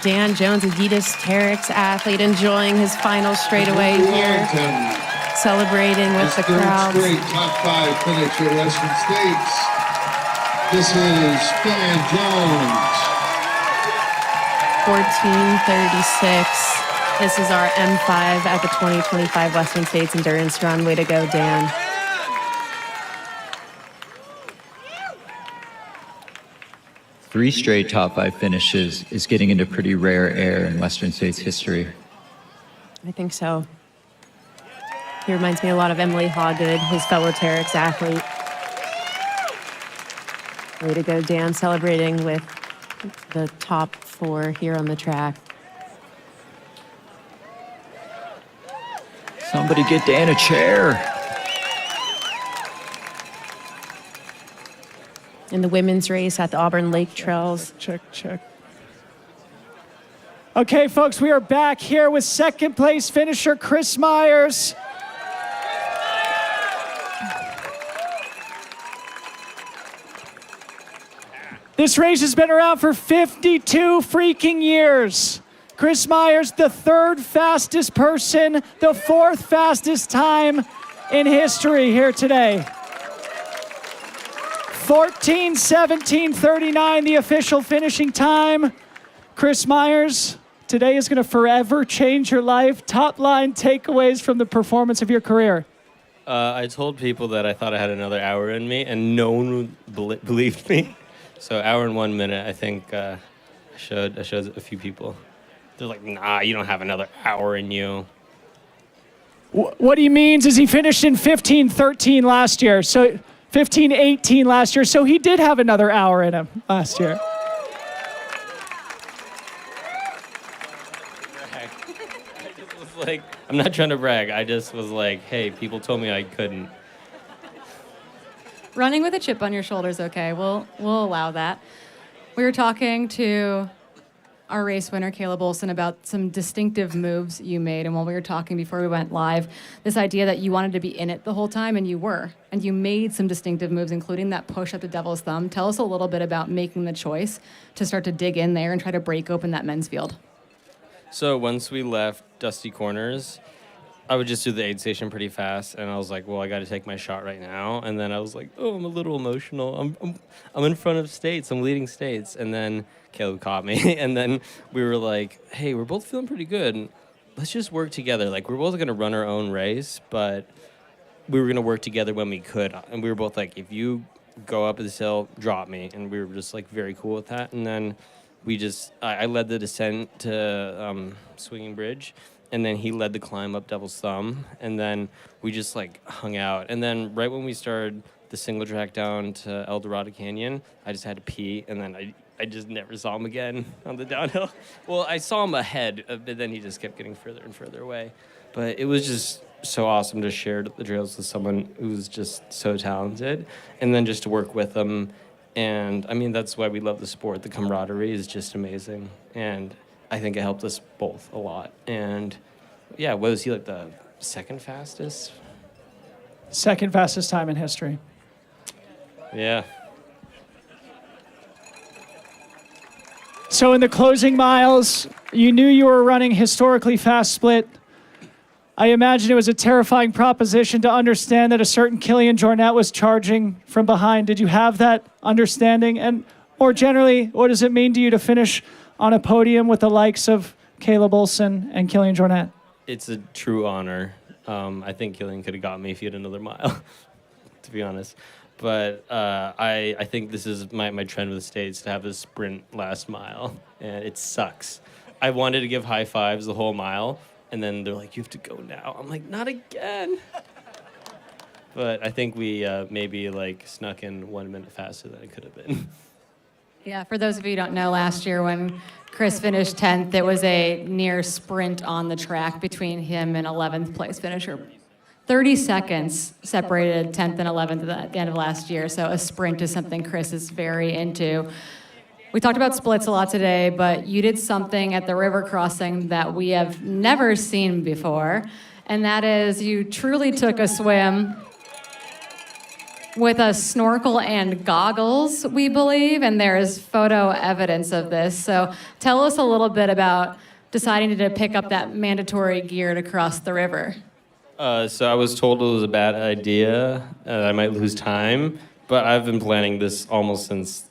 Dan Jones, Adidas Terex athlete, enjoying his final straightaway here, celebrating with the crowd. Straight top 5 finish at Western States. This is Dan Jones. 14:36. This is our M5 at the 2025 Western States Endurance Run. Way to go, Dan. Three straight top 5 finishes is getting into pretty rare air in Western States history. I think so. He reminds me a lot of Emily Hawgood, his fellow Terex athlete. Way to go, Dan, celebrating with the top 4 here on the track. Somebody get Dan a chair. In the women's race at the Auburn Lake Trails. Check. Okay, folks, we are back here with second place finisher Chris Myers. This race has been around for 52 freaking years. Chris Myers, the third fastest person, the fourth fastest time in history here today. 14:17:39, the official finishing time. Chris Myers, today is going to forever change your life. Top line takeaways from the performance of your career. I told people that I thought I had another hour in me, and no one believed me. So hour and 1 minute, I think I showed a few people. They're like, nah, you don't have another hour in you. What he means is he finished in 15:13 last year, so 15:18 last year, so he did have another hour in him last year. Like, I'm not trying to brag. I just was like, hey, people told me I couldn't. Running with a chip on your shoulder's okay. We'll allow that. We were talking to our race winner, Caleb Olson, about some distinctive moves you made. And while we were talking before we went live, this idea that you wanted to be in it the whole time, and you were. And you made some distinctive moves, including that push at the devil's thumb. Tell us a little bit about making the choice to start to dig in there and try to break open that men's field. So once we left Dusty Corners, I would just do the aid station pretty fast, and I was like, well, I got to take my shot right now. And then I was like, oh, I'm a little emotional. I'm in front of states. I'm leading states. And then Caleb caught me, and then we were like, hey, we're both feeling pretty good. Let's just work together. Like, we're both going to run our own race, but we were going to work together when we could. And we were both like, if you go up this hill, drop me. And we were just, like, very cool with that. And then I led the descent to Swinging Bridge, and then he led the climb up Devil's Thumb, and then we just, like, hung out. And then right when we started the single track down to El Dorado Canyon, I just had to pee, and then I just never saw him again on the downhill. Well, I saw him ahead, but then he just kept getting further and further away. But it was just so awesome to share the trails with someone who was just so talented, and then just to work with them. And, I mean, that's why we love the sport. The camaraderie is just amazing. And I think it helped us both a lot. And, yeah, was he, like, the second fastest? Second fastest time in history. Yeah. So in the closing miles, you knew you were running historically fast split. I imagine it was a terrifying proposition to understand that a certain Kilian Jornet was charging from behind. Did you have that understanding? And or generally, what does it mean to you to finish on a podium with the likes of Caleb Olson and Kilian Jornet? It's a true honor. I think Kilian could have got me if he had another mile, to be honest. But I think this is my trend with the States, to have this sprint last mile, and it sucks. I wanted to give high fives the whole mile, and then they're like, you have to go now. I'm like, not again. But I think we maybe like snuck in 1 minute faster than it could have been. Yeah, for those of you who don't know, last year when Chris finished 10th, it was a near sprint on the track between him and 11th place finisher. 30 seconds separated 10th and 11th at the end of last year, so a sprint is something Chris is very into. We talked about splits a lot today, but you did something at the river crossing that we have never seen before, and that is you truly took a swim with a snorkel and goggles, we believe, and there is photo evidence of this. So tell us a little bit about deciding to pick up that mandatory gear to cross the river. So I was told it was a bad idea, I might lose time, but I've been planning this almost since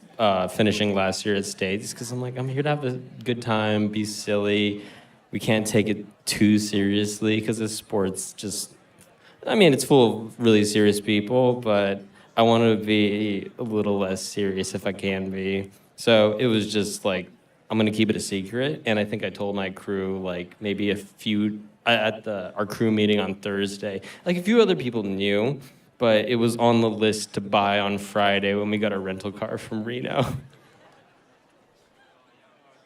finishing last year at States, because I'm like, I'm here to have a good time, be silly. We can't take it too seriously, because this sport's just, I mean, it's full of really serious people, but I want to be a little less serious if I can be. So it was just like, I'm going to keep it a secret. And I think I told my crew, like, maybe a few, at our crew meeting on Thursday, like a few other people knew, but it was on the list to buy on Friday when we got a rental car from Reno.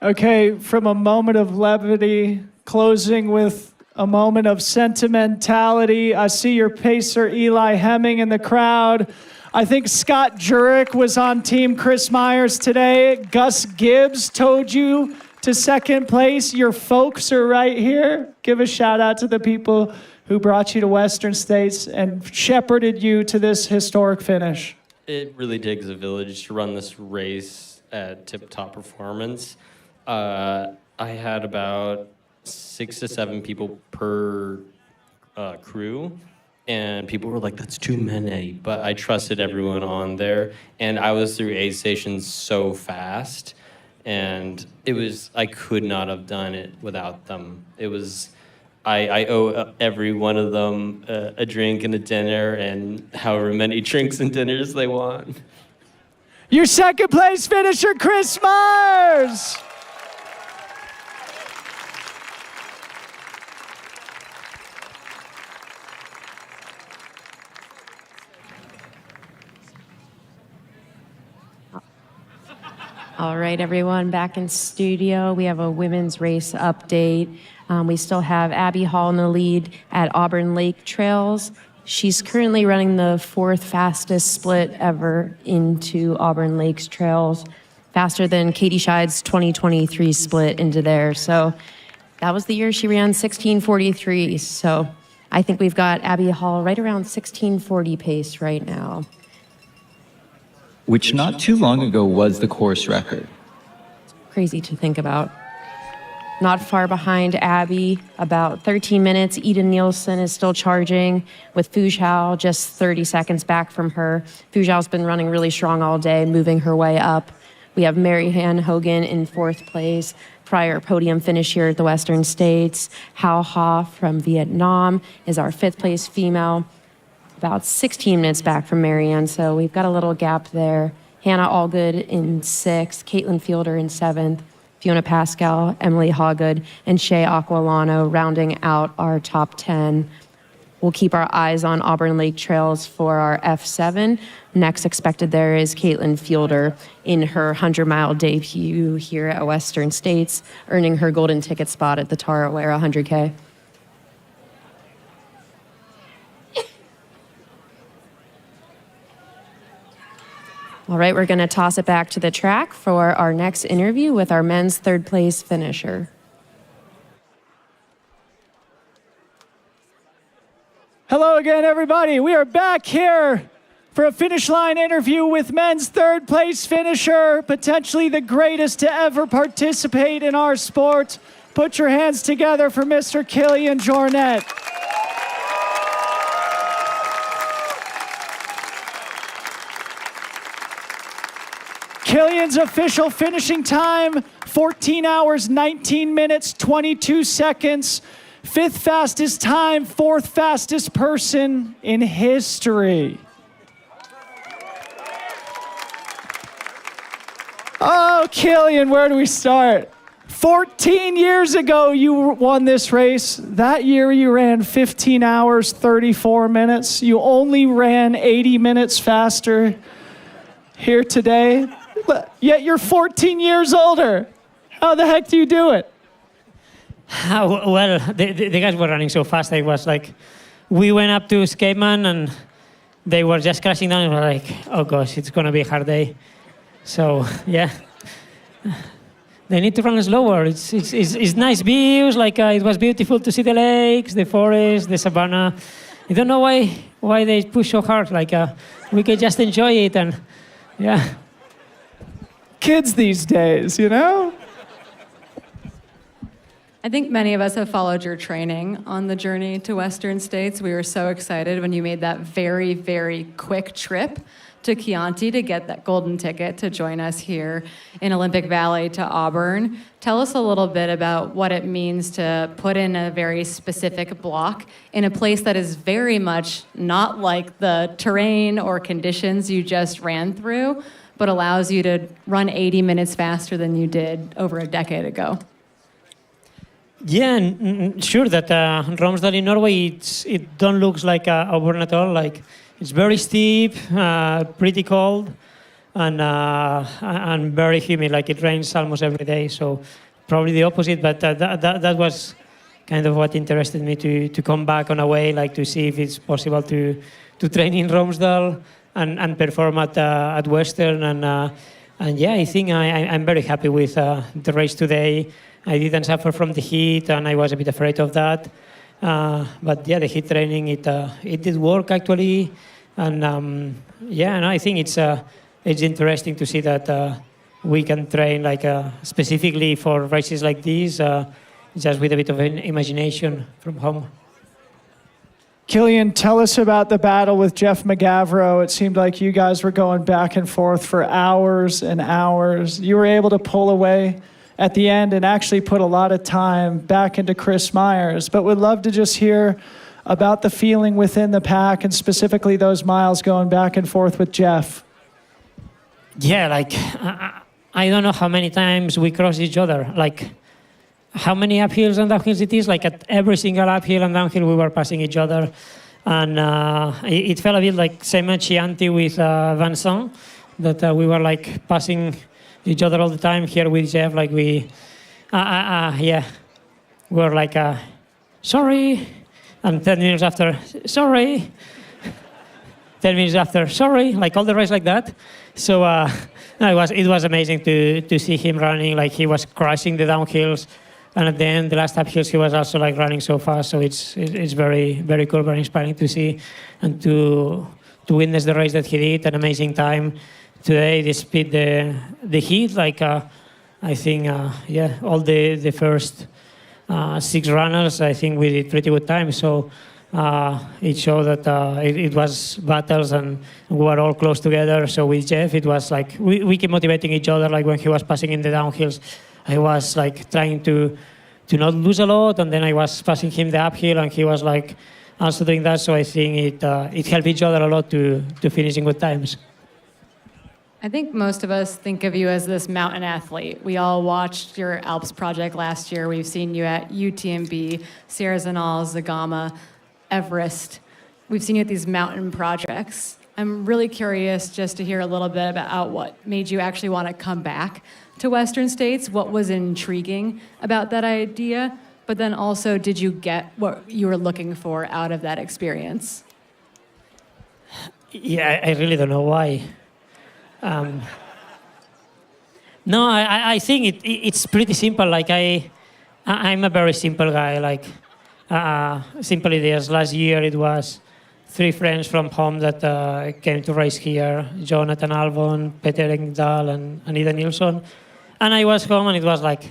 Okay, from a moment of levity, closing with a moment of sentimentality. I see your pacer, Eli Hemming, in the crowd. I think Scott Jurek was on Team Chris Myers today. Gus Gibbs towed you to second place. Your folks are right here. Give a shout out to the people who brought you to Western States and shepherded you to this historic finish. It really takes a village to run this race. at tip-top performance. I had about 6 to 7 people per crew, and people were like, that's too many, but I trusted everyone on there, and I was through aid stations so fast, and I could not have done it without them. I owe every one of them a drink and a dinner and however many drinks and dinners they want. Your second place finisher, Chris Mars. All right, everyone, back in studio. We have a women's race update. We still have Abby Hall in the lead at Auburn Lake Trails. She's currently running the 4th fastest split ever into Auburn Lakes Trails, faster than Katie Scheid's 2023 split into there. So that was the year she ran 16:43. So I think we've got Abby Hall right around 16:40 pace right now. Which not too long ago was the course record. Crazy to think about. Not far behind Abby, about 13 minutes. Eden Nielsen is still charging with Fujao just 30 seconds back from her. Fujao's been running really strong all day, moving her way up. We have Mary Ann Hogan in 4th place, prior podium finish here at the Western States. Hao Ha from Vietnam is our 5th place female, about 16 minutes back from Mary Ann, so we've got a little gap there. Hannah Allgood in 6th, Caitlin Fielder in 7th, Fiona Pascal, Emily Hawgood, and Shea Aquilano rounding out our top 10. We'll keep our eyes on Auburn Lake Trails for our F7. Next expected there is Caitlin Fielder in her 100-mile debut here at Western States, earning her golden ticket spot at the Tara Ware 100K. All right, we're going to toss it back to the track for our next interview with our men's 3rd place finisher. Hello again, everybody. We are back here for a finish line interview with men's 3rd place finisher, potentially the greatest to ever participate in our sport. Put your hands together for Mr. Killian Jornet. Killian's official finishing time, 14 hours, 19 minutes, 22 seconds. 5th fastest time, 4th fastest person in history. Oh, Killian, where do we start? 14 years ago, you won this race. That year, you ran 15 hours, 34 minutes. You only ran 80 minutes faster here today. Yet you're 14 years older. How the heck do you do it? Well, the guys were running so fast. I was like, we went up to Escapeman and they were just crashing down and we were like, oh gosh, it's going to be a hard day. So, yeah. They need to run slower. It's nice views. Like it was beautiful to see the lakes, the forest, the savannah. I don't know why they push so hard. Like we could just enjoy it and yeah. Kids these days, you know? I think many of us have followed your training on the journey to Western States. We were so excited when you made that very, very quick trip to Chianti to get that golden ticket to join us here in Olympic Valley to Auburn. Tell us a little bit about what it means to put in a very specific block in a place that is very much not like the terrain or conditions you just ran through, but allows you to run 80 minutes faster than you did over a decade ago. Yeah, sure that Romsdal in Norway, it don't look like Auburn at all. Like it's very steep, pretty cold, and very humid. Like it rains almost every day. So probably the opposite. But that was kind of what interested me to come back on a way, like to see if it's possible to train in Romsdal and perform at Western. And yeah, I think I'm very happy with the race today. I didn't suffer from the heat, and I was a bit afraid of that. But yeah, the heat training, it did work actually. And yeah, and I think it's interesting to see that we can train like specifically for races like these, just with a bit of an imagination from home. Killian, tell us about the battle with Jeff McGavro. It seemed like you guys were going back and forth for hours and hours. You were able to pull away at the end and actually put a lot of time back into Chris Myers. But would love to just hear about the feeling within the pack and specifically those miles going back and forth with Jeff. Yeah, like I don't know how many times we crossed each other. Like how many uphills and downhills it is. Like at every single uphill and downhill, we were passing each other. And it felt a bit like same Chianti with Vincent, that we were like passing each other all the time. Here with Jeff, like we were like, sorry. And 10 minutes after, sorry. 10 minutes after, sorry. Like all the race like that. So it was amazing to see him running. Like he was crushing the downhills. And at the end, the last uphills, he was also like running so fast. So it's very, very cool, very inspiring to see and to witness the race that he did. An amazing time today, the speed, the heat. Like I think, all the first 6 runners, I think we did pretty good time. So it showed that it was battles and we were all close together. So with Jeff, it was like we keep motivating each other. Like when he was passing in the downhills, I was like trying to not lose a lot, and then I was passing him the uphill, and he was like also doing that. So I think it helped each other a lot to finish in good times. I think most of us think of you as this mountain athlete. We all watched your Alps project last year. We've seen you at UTMB, Sierra Zinal, Zagama, Everest. We've seen you at these mountain projects. I'm really curious just to hear a little bit about what made you actually want to come back to Western States. What was intriguing about that idea? But then also, did you get what you were looking for out of that experience? Yeah, I really don't know why. No, I think it's pretty simple. Like I'm a very simple guy. Like simple ideas. Last year it was 3 friends from home that came to race here: Jonathan Albon, Peter Engdahl, and Anita Nilsson. And I was home, and it was like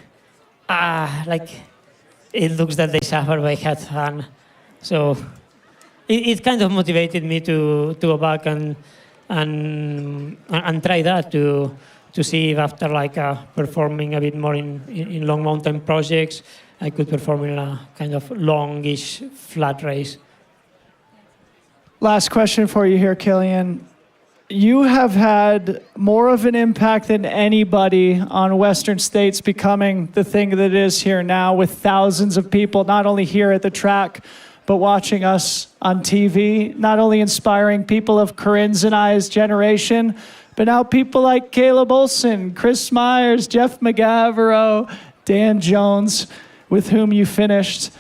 it looks that they suffer, but I had fun. So it kind of motivated me to go back and try that to see if after like performing a bit more in long mountain projects, I could perform in a kind of longish flat race. Last question for you here, Killian. You have had more of an impact than anybody on Western States becoming the thing that it is here now, with thousands of people, not only here at the track, but watching us on TV, not only inspiring people of Corinne's and I's generation, but now people like Caleb Olson, Chris Myers, Jeff McGavro, Dan Jones, with whom you finished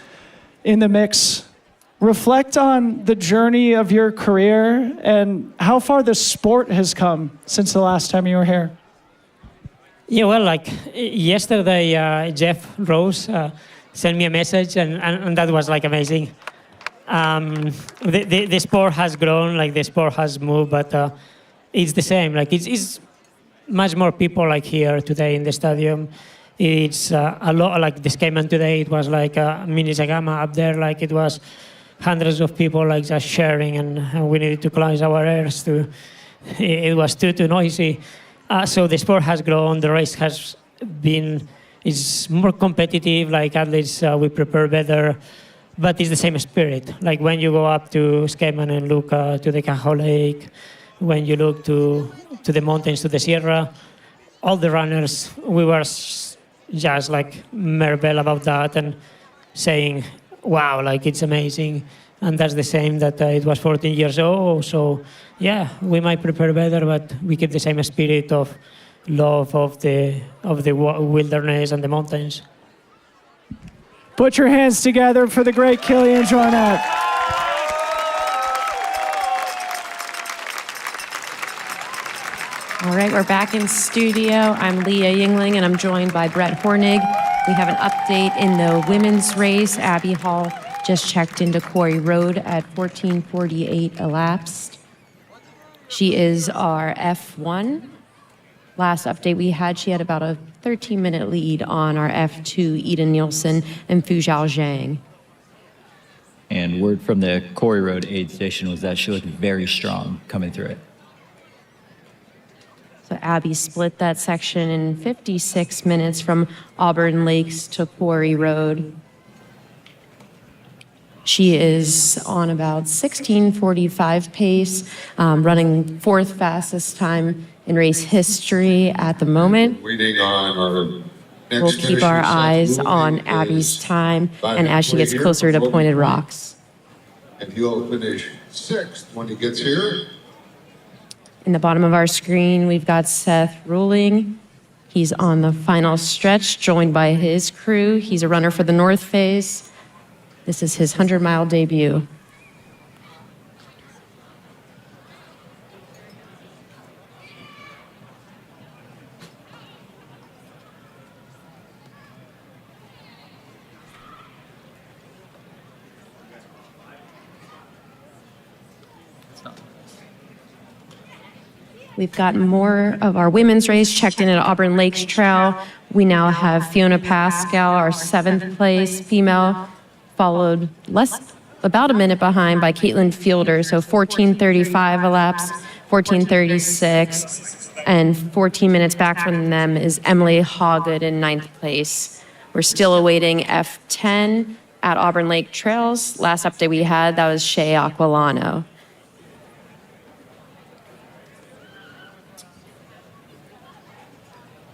in the mix. Reflect on the journey of your career and how far the sport has come since the last time you were here. Yeah, well, like yesterday, Jeff Rose sent me a message, and that was like amazing. The sport has grown, like the sport has moved, but it's the same. Like it's much more people like here today in the stadium. It's a lot like the Skateman today. It was like a mini Zagama up there. Like it was hundreds of people like just sharing, and we needed to close our ears it was too noisy. So the sport has grown, the race has been, it's more competitive, like athletes we prepare better, but it's the same spirit. Like when you go up to Skateman and look to the Cajo Lake, when you look to the mountains, to the Sierra, all the runners, we were just like marvel about that and saying, wow, like it's amazing. And that's the same that it was 14 years old. So yeah, we might prepare better, but we keep the same spirit of love of the wilderness and the mountains. Put your hands together for the great Killian Jornet. All right, we're back in studio. I'm Leah Yingling, and I'm joined by Brett Hornig. We have an update in the women's race. Abby Hall just checked into Quarry Road at 14:48 elapsed. She is our F1. Last update we had, she had about a 13-minute lead on our F2, Ida Nielsen and Fuzhao Zhang. And word from the Quarry Road aid station was that she looked very strong coming through it. So Abby split that section in 56 minutes from Auburn Lakes to Quarry Road. She is on about 16:45 pace, running fourth fastest time in race history at the moment. Waiting on our next We'll keep our eyes on Abby's time and as she gets closer to Pointed Rocks. And he'll finish 6th when he gets here. In the bottom of our screen, we've got Seth Ruling. He's on the final stretch, joined by his crew. He's a runner for the North Face. This is his 100-mile debut. We've got more of our women's race checked in at Auburn Lakes Trail. We now have Fiona Pascal, our 7th place female, followed about a minute behind by Caitlin Fielder. So 14:35 elapsed, 14:36, and 14 minutes back from them is Emily Hawgood in 9th place. We're still awaiting F10 at Auburn Lake Trails. Last update we had, that was Shea Aquilano.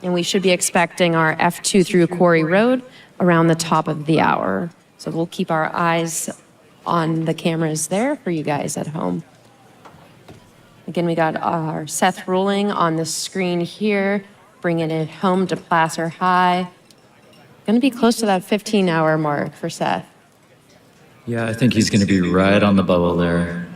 And we should be expecting our F2 through Quarry Road around the top of the hour. So we'll keep our eyes on the cameras there for you guys at home. Again, we got our Seth Ruling on the screen here, bringing it home to Placer High. Going to be close to that 15-hour mark for Seth. Yeah, I think he's going to be right on the bubble there.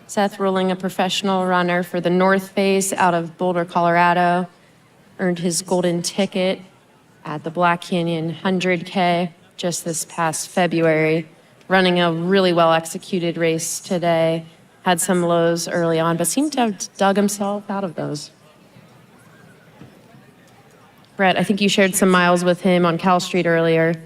Seth Ruling, a professional runner for the North Face out of Boulder, Colorado, earned his golden ticket at the Black Canyon 100K just this past February, running a really well-executed race today. Had some lows early on, but seemed to have dug himself out of those. Brett, I think you shared some miles with him on Cal Street earlier.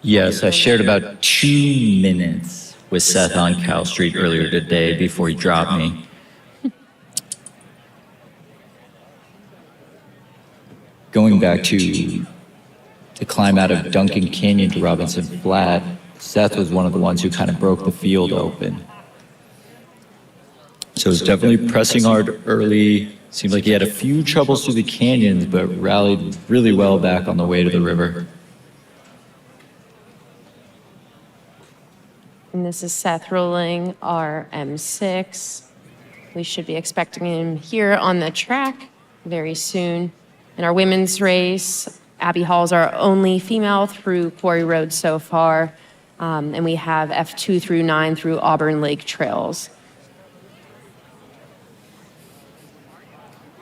Yes, I shared about 2 minutes with Seth on Cal Street earlier today before he dropped me. Going back to the climb out of Duncan Canyon to Robinson Flat, Seth was one of the ones who kind of broke the field open. So it was definitely pressing hard early. Seemed like he had a few troubles through the canyons, but rallied really well back on the way to the river. And this is Seth Ruling, our M6. We should be expecting him here on the track very soon. In our women's race, Abby Hall's our only female through Quarry Road so far. And we have F2 through 9 through Auburn Lake Trails.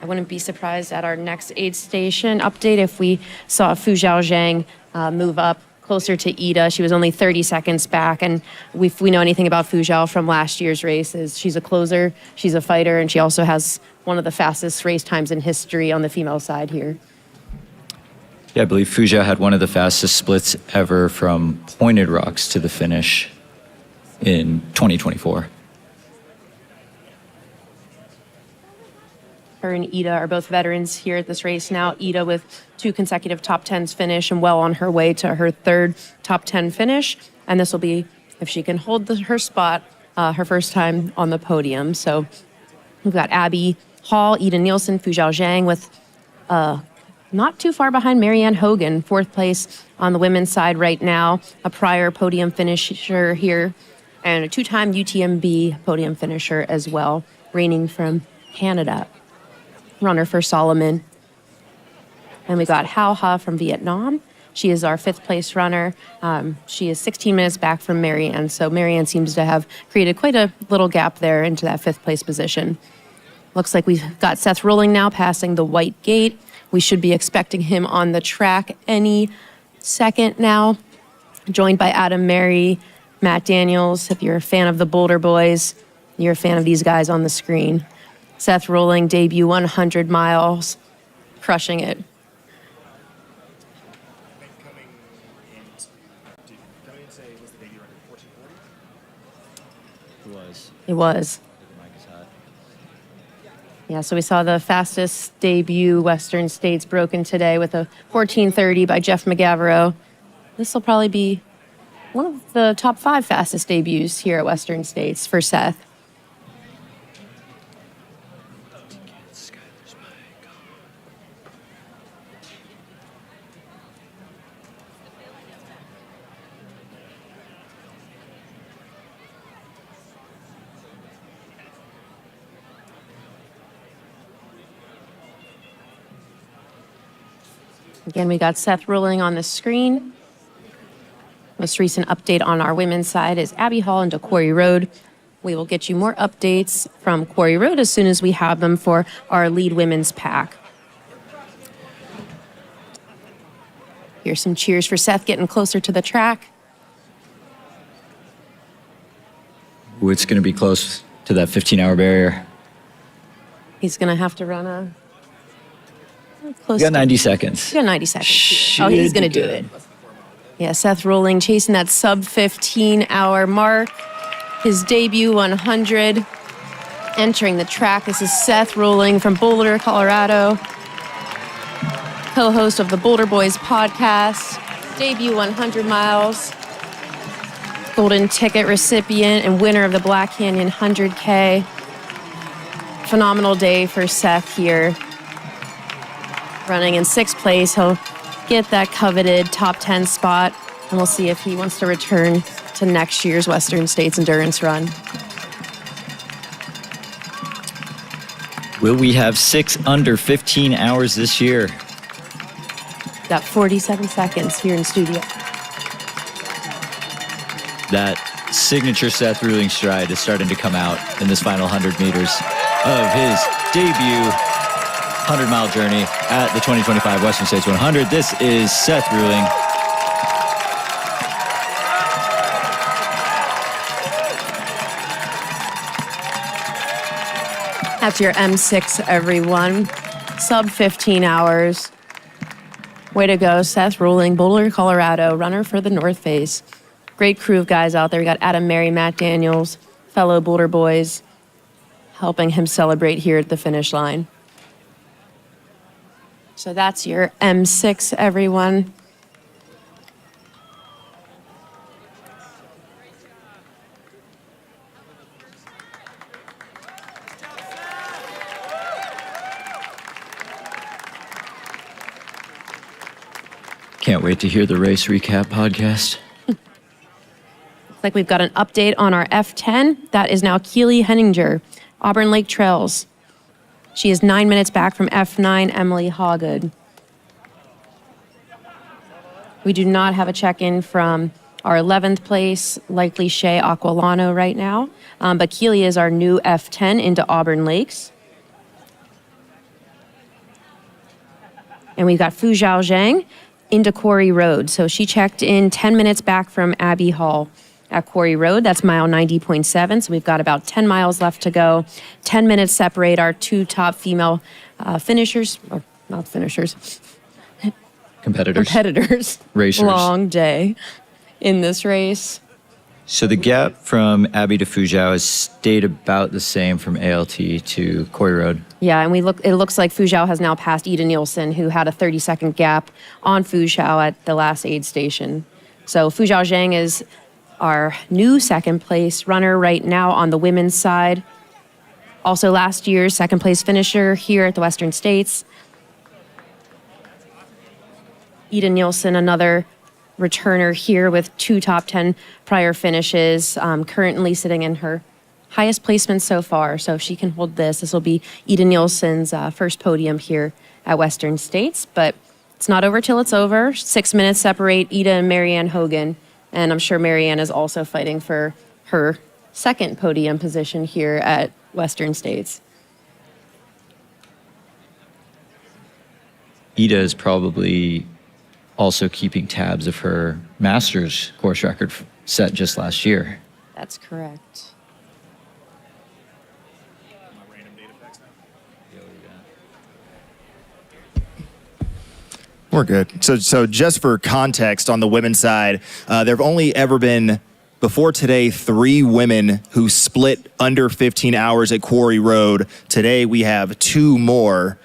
I wouldn't be surprised at our next aid station update if we saw Fuzhao Zhang move up closer to Ida. She was only 30 seconds back, and if we know anything about Fuzhao from last year's races, she's a closer, she's a fighter, and she also has one of the fastest race times in history on the female side here. Yeah, I believe Fuzhao had one of the fastest splits ever from Pointed Rocks to the finish in 2024. Her and Ida are both veterans here at this race now. Ida with 2 consecutive top 10s finish and well on her way to her 3rd top 10 finish. And this will be, if she can hold her spot, her first time on the podium. So we've got Abby Hall, Ida Nielsen, Fuzhao Zhang with not too far behind Marianne Hogan, 4th place on the women's side right now, a prior podium finisher here, and a 2-time UTMB podium finisher as well, reigning from Canada. Runner for Solomon. And we got Hao Ha from Vietnam. She is our 5th place runner. She is 16 minutes back from Marianne, so Marianne seems to have created quite a little gap there into that 5th place position. Looks like we've got Seth Ruling now passing the white gate. We should be expecting him on the track any second now, joined by Adam Mary, Matt Daniels. If you're a fan of the Boulder Boys, you're a fan of these guys on the screen. Seth Rolling, debut 100 miles, crushing it. It was. Yeah, so we saw the fastest debut Western States broken today with a 14:30 by Jeff McGavero. This will probably be one of the top 5 fastest debuts here at Western States for Seth. Again, we got Seth Rolling on the screen. Most recent update on our women's side is Abby Hall into Quarry Road. We will get you more updates from Quarry Road as soon as we have them for our lead women's pack. Here's some cheers for Seth getting closer to the track. Ooh, it's going to be close to that 15-hour barrier. He's going to have to run a close. You got 90 seconds. You got 90 seconds. Here. Oh, he's going to do it. Yeah, Seth Rolling chasing that sub 15-hour mark. His debut 100. Entering the track. This is Seth Rolling from Boulder, Colorado. Co-host of the Boulder Boys podcast. Debut 100 miles. Golden ticket recipient and winner of the Black Canyon 100K. Phenomenal day for Seth here. Running in 6th place. He'll get that coveted top 10 spot, and we'll see if he wants to return to next year's Western States Endurance Run. Will we have 6 under 15 hours this year? Got 47 seconds here in studio. That signature Seth Rolling stride is starting to come out in this final 100 meters of his debut 100-mile journey at the 2025 Western States 100. This is Seth Rolling. That's your M6, everyone. Sub 15 hours. Way to go, Seth Rolling, Boulder, Colorado, runner for the North Face. Great crew of guys out there. We got Adam Mary, Matt Daniels, fellow Boulder boys, helping him celebrate here at the finish line. So that's your M6, everyone. Can't wait to hear the race recap podcast. Looks like we've got an update on our F10. That is now Keely Henninger, Auburn Lake Trails. She is 9 minutes back from F9, Emily Hawgood. We do not have a check-in from our 11th place, likely Shea Aquilano right now. But Keely is our new F10 into Auburn Lakes. And we've got Fu Zhao Zhang into Quarry Road. So she checked in 10 minutes back from Abby Hall at Quarry Road. That's mile 90.7. So we've got about 10 miles left to go. 10 minutes separate our 2 top female finishers, or not finishers. Competitors. Racers. Long day in this race. So the gap from Abby to Fuzhou has stayed about the same from ALT to Quarry Road. Yeah, and it looks like Fuzhou has now passed Ida Nielsen, who had a 30-second gap on Fuzhou at the last aid station. So Fuzhou Zhang is our new second place runner right now on the women's side. Also last year's second place finisher here at the Western States. Ida Nielsen, another returner here with 2 top 10 prior finishes, currently sitting in her highest placement so far. So if she can hold this will be Ida Nielsen's first podium here at Western States. But it's not over till it's over. 6 minutes separate Ida and Marianne Hogan. And I'm sure Marianne is also fighting for her second podium position here at Western States. Ida is probably also keeping tabs of her Masters course record set just last year. That's correct. We're good. So just for context on the women's side, there have only ever been, before today, 3 women who split under 15 hours at Quarry Road. Today we have 2 more.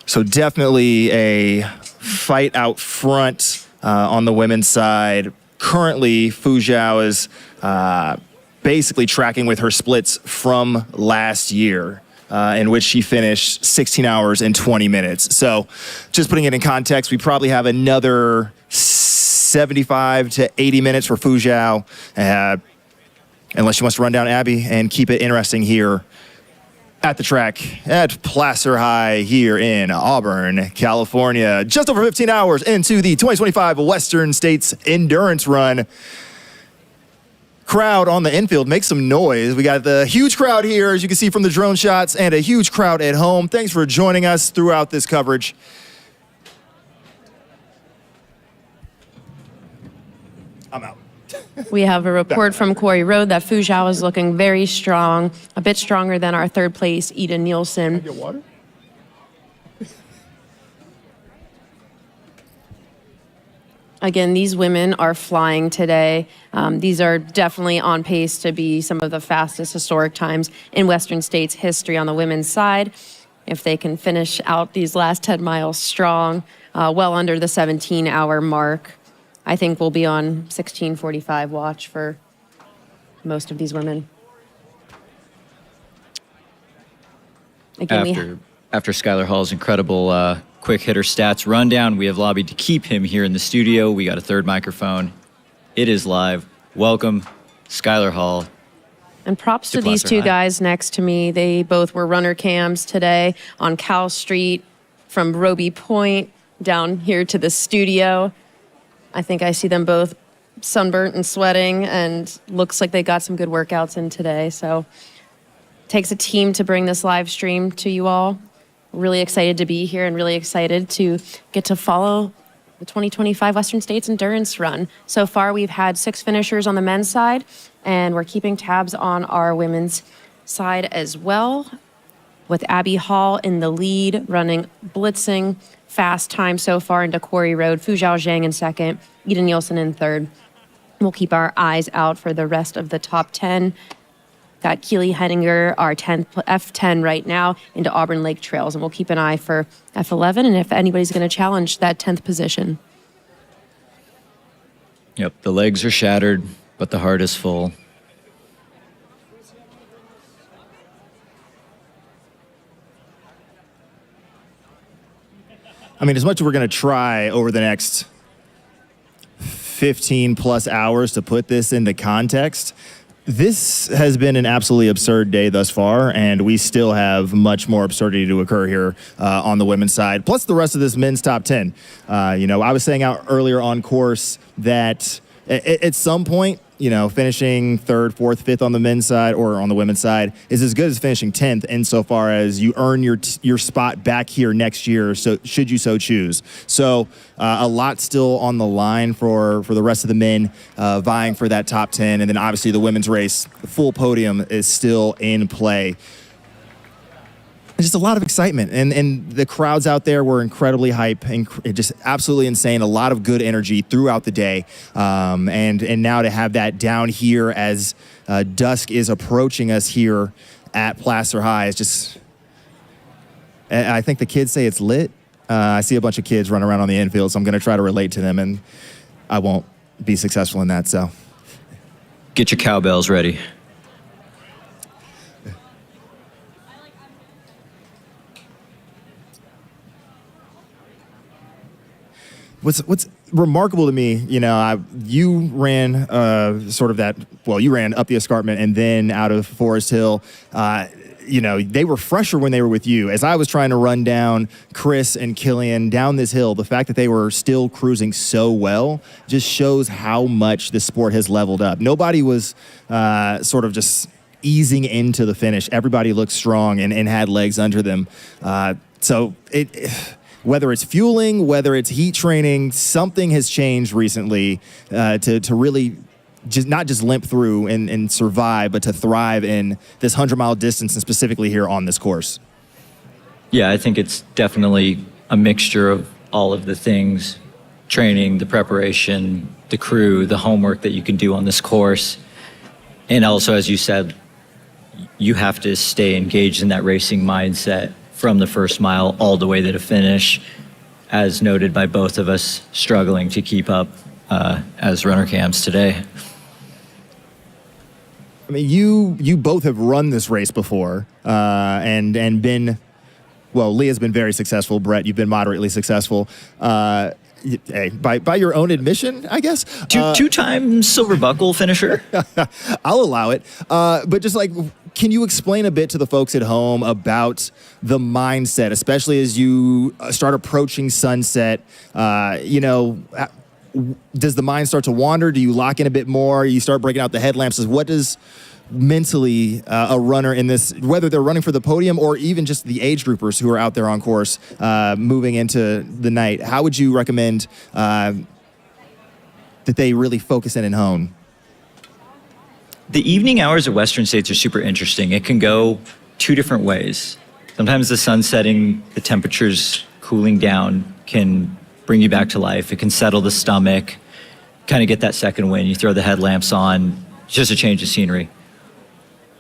So definitely a fight out front on the women's side. Currently, Fu Zhao is basically tracking with her splits from last year, in which she finished 16 hours and 20 minutes. So just putting it in context, we probably have another 75 to 80 minutes for Fu Zhao, unless she wants to run down Abby and keep it interesting here at the track at Placer High here in Auburn, California. Just over 15 hours into the 2025 Western States Endurance Run. Crowd on the infield, make some noise. We got the huge crowd here, as you can see from the drone shots, and a huge crowd at home. Thanks for joining us throughout this coverage. I'm out. We have a report from Quarry Road that Fu Zhao is looking very strong, a bit stronger than our third place, Ida Nielsen. Get water? Again, these women are flying today. These are definitely on pace to be some of the fastest historic times in Western States history on the women's side. If they can finish out these last 10 miles strong, well under the 17-hour mark, I think we'll be on 16:45 watch for most of these women. Again, After Skylar Hall's incredible quick hitter stats rundown, we have lobbied to keep him here in the studio. We got a third microphone. It is live. Welcome, Skylar Hall. And props to these 2 guys next to me. They both were runner cams today on Cal Street from Roby Point down here to the studio. I think I see them both sunburnt and sweating, and looks like they got some good workouts in today. So it takes a team to bring this live stream to you all. Really excited to be here and really excited to get to follow the 2025 Western States Endurance Run. So far, we've had 6 finishers on the men's side, and we're keeping tabs on our women's side as well, with Abby Hall in the lead, running blitzing fast time so far into Quarry Road. Fu Zhao Zhang in second, Ida Nielsen in third. We'll keep our eyes out for the rest of the top 10. Got Keely Henninger, our 10th F10 right now, into Auburn Lake Trails, and we'll keep an eye for F11 and if anybody's going to challenge that 10th position. Yep, the legs are shattered, but the heart is full. I mean, as much as we're going to try over the next 15 plus hours to put this into context, this has been an absolutely absurd day thus far, and we still have much more absurdity to occur here on the women's side, plus the rest of this men's top 10. I was saying out earlier on course that at some point, finishing 3rd, 4th, 5th on the men's side or on the women's side is as good as finishing 10th insofar as you earn your spot back here next year, so should you so choose. So a lot still on the line for the rest of the men vying for that top 10. And then obviously the women's race, the full podium is still in play. Just a lot of excitement, and the crowds out there were incredibly hype and just absolutely insane. A lot of good energy throughout the day, and now to have that down here as dusk is approaching us here at Placer High is just. I think the kids say it's lit. I see a bunch of kids running around on the infield, so I'm going to try to relate to them, and I won't be successful in that. So, get your cowbells ready. What's remarkable to me, you ran sort of that. Well, you ran up the escarpment and then out of Forest Hill. They were fresher when they were with you. As I was trying to run down Chris and Killian down this hill, the fact that they were still cruising so well just shows how much the sport has leveled up. Nobody was sort of just easing into the finish. Everybody looked strong and had legs under them. Whether it's fueling, whether it's heat training, something has changed recently to really just not just limp through and survive, but to thrive in this 100-mile distance and specifically here on this course? Yeah, I think it's definitely a mixture of all of the things: training, the preparation, the crew, the homework that you can do on this course. And also, as you said, you have to stay engaged in that racing mindset from the first mile all the way to the finish, as noted by both of us struggling to keep up as runner cams today. I mean, you both have run this race before and been, well, Leah's been very successful. Brett, you've been moderately successful. Hey, by your own admission, I guess. Two-time silver buckle finisher. I'll allow it. But just like, can you explain a bit to the folks at home about the mindset, especially as you start approaching sunset? Does the mind start to wander? Do you lock in a bit more? You start breaking out the headlamps? What does mentally a runner in this, whether they're running for the podium or even just the age groupers who are out there on course moving into the night, how would you recommend that they really focus in and hone? The evening hours at Western States are super interesting. It can go two different ways. Sometimes the sun setting, the temperatures cooling down can bring you back to life. It can settle the stomach, kind of get that second wind. You throw the headlamps on, it's just a change of scenery.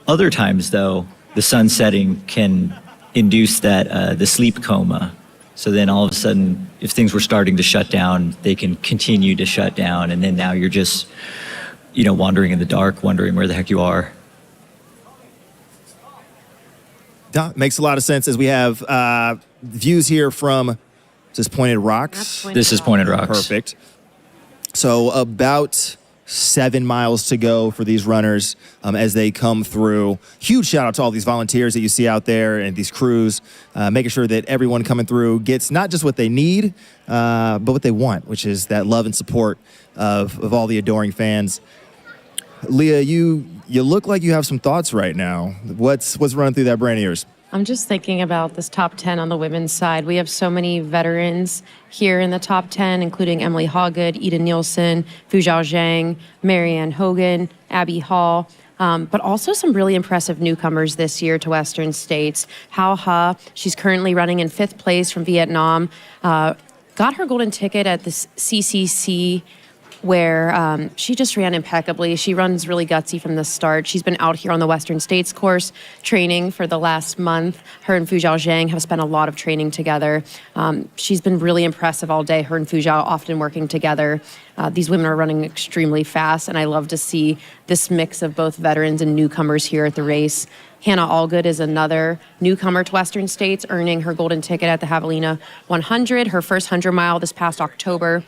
Other times, though, the sun setting can induce that the sleep coma. So then all of a sudden, if things were starting to shut down, they can continue to shut down. And then now you're just, wandering in the dark, wondering where the heck you are. That makes a lot of sense as we have views here from, is this Pointed Rocks? This is Pointed Rocks. Perfect. So about 7 miles to go for these runners as they come through. Huge shout out to all these volunteers that you see out there and these crews, making sure that everyone coming through gets not just what they need, but what they want, which is that love and support of all the adoring fans. Leah, you look like you have some thoughts right now. What's running through that brain of yours? I'm just thinking about this top 10 on the women's side. We have so many veterans here in the top 10, including Emily Hawgood, Ida Nielsen, Fuzhou Zhang, Marianne Hogan, Abby Hall, but also some really impressive newcomers this year to Western States. Hao Ha, she's currently running in 5th place from Vietnam, got her golden ticket at the CCC, where she just ran impeccably. She runs really gutsy from the start. She's been out here on the Western States course training for the last month. Her and Fuzhou Zhang have spent a lot of training together. She's been really impressive all day, her and Fuzhou often working together. These women are running extremely fast, and I love to see this mix of both veterans and newcomers here at the race. Hannah Allgood is another newcomer to Western States, earning her golden ticket at the Javelina 100, her first 100-mile this past October.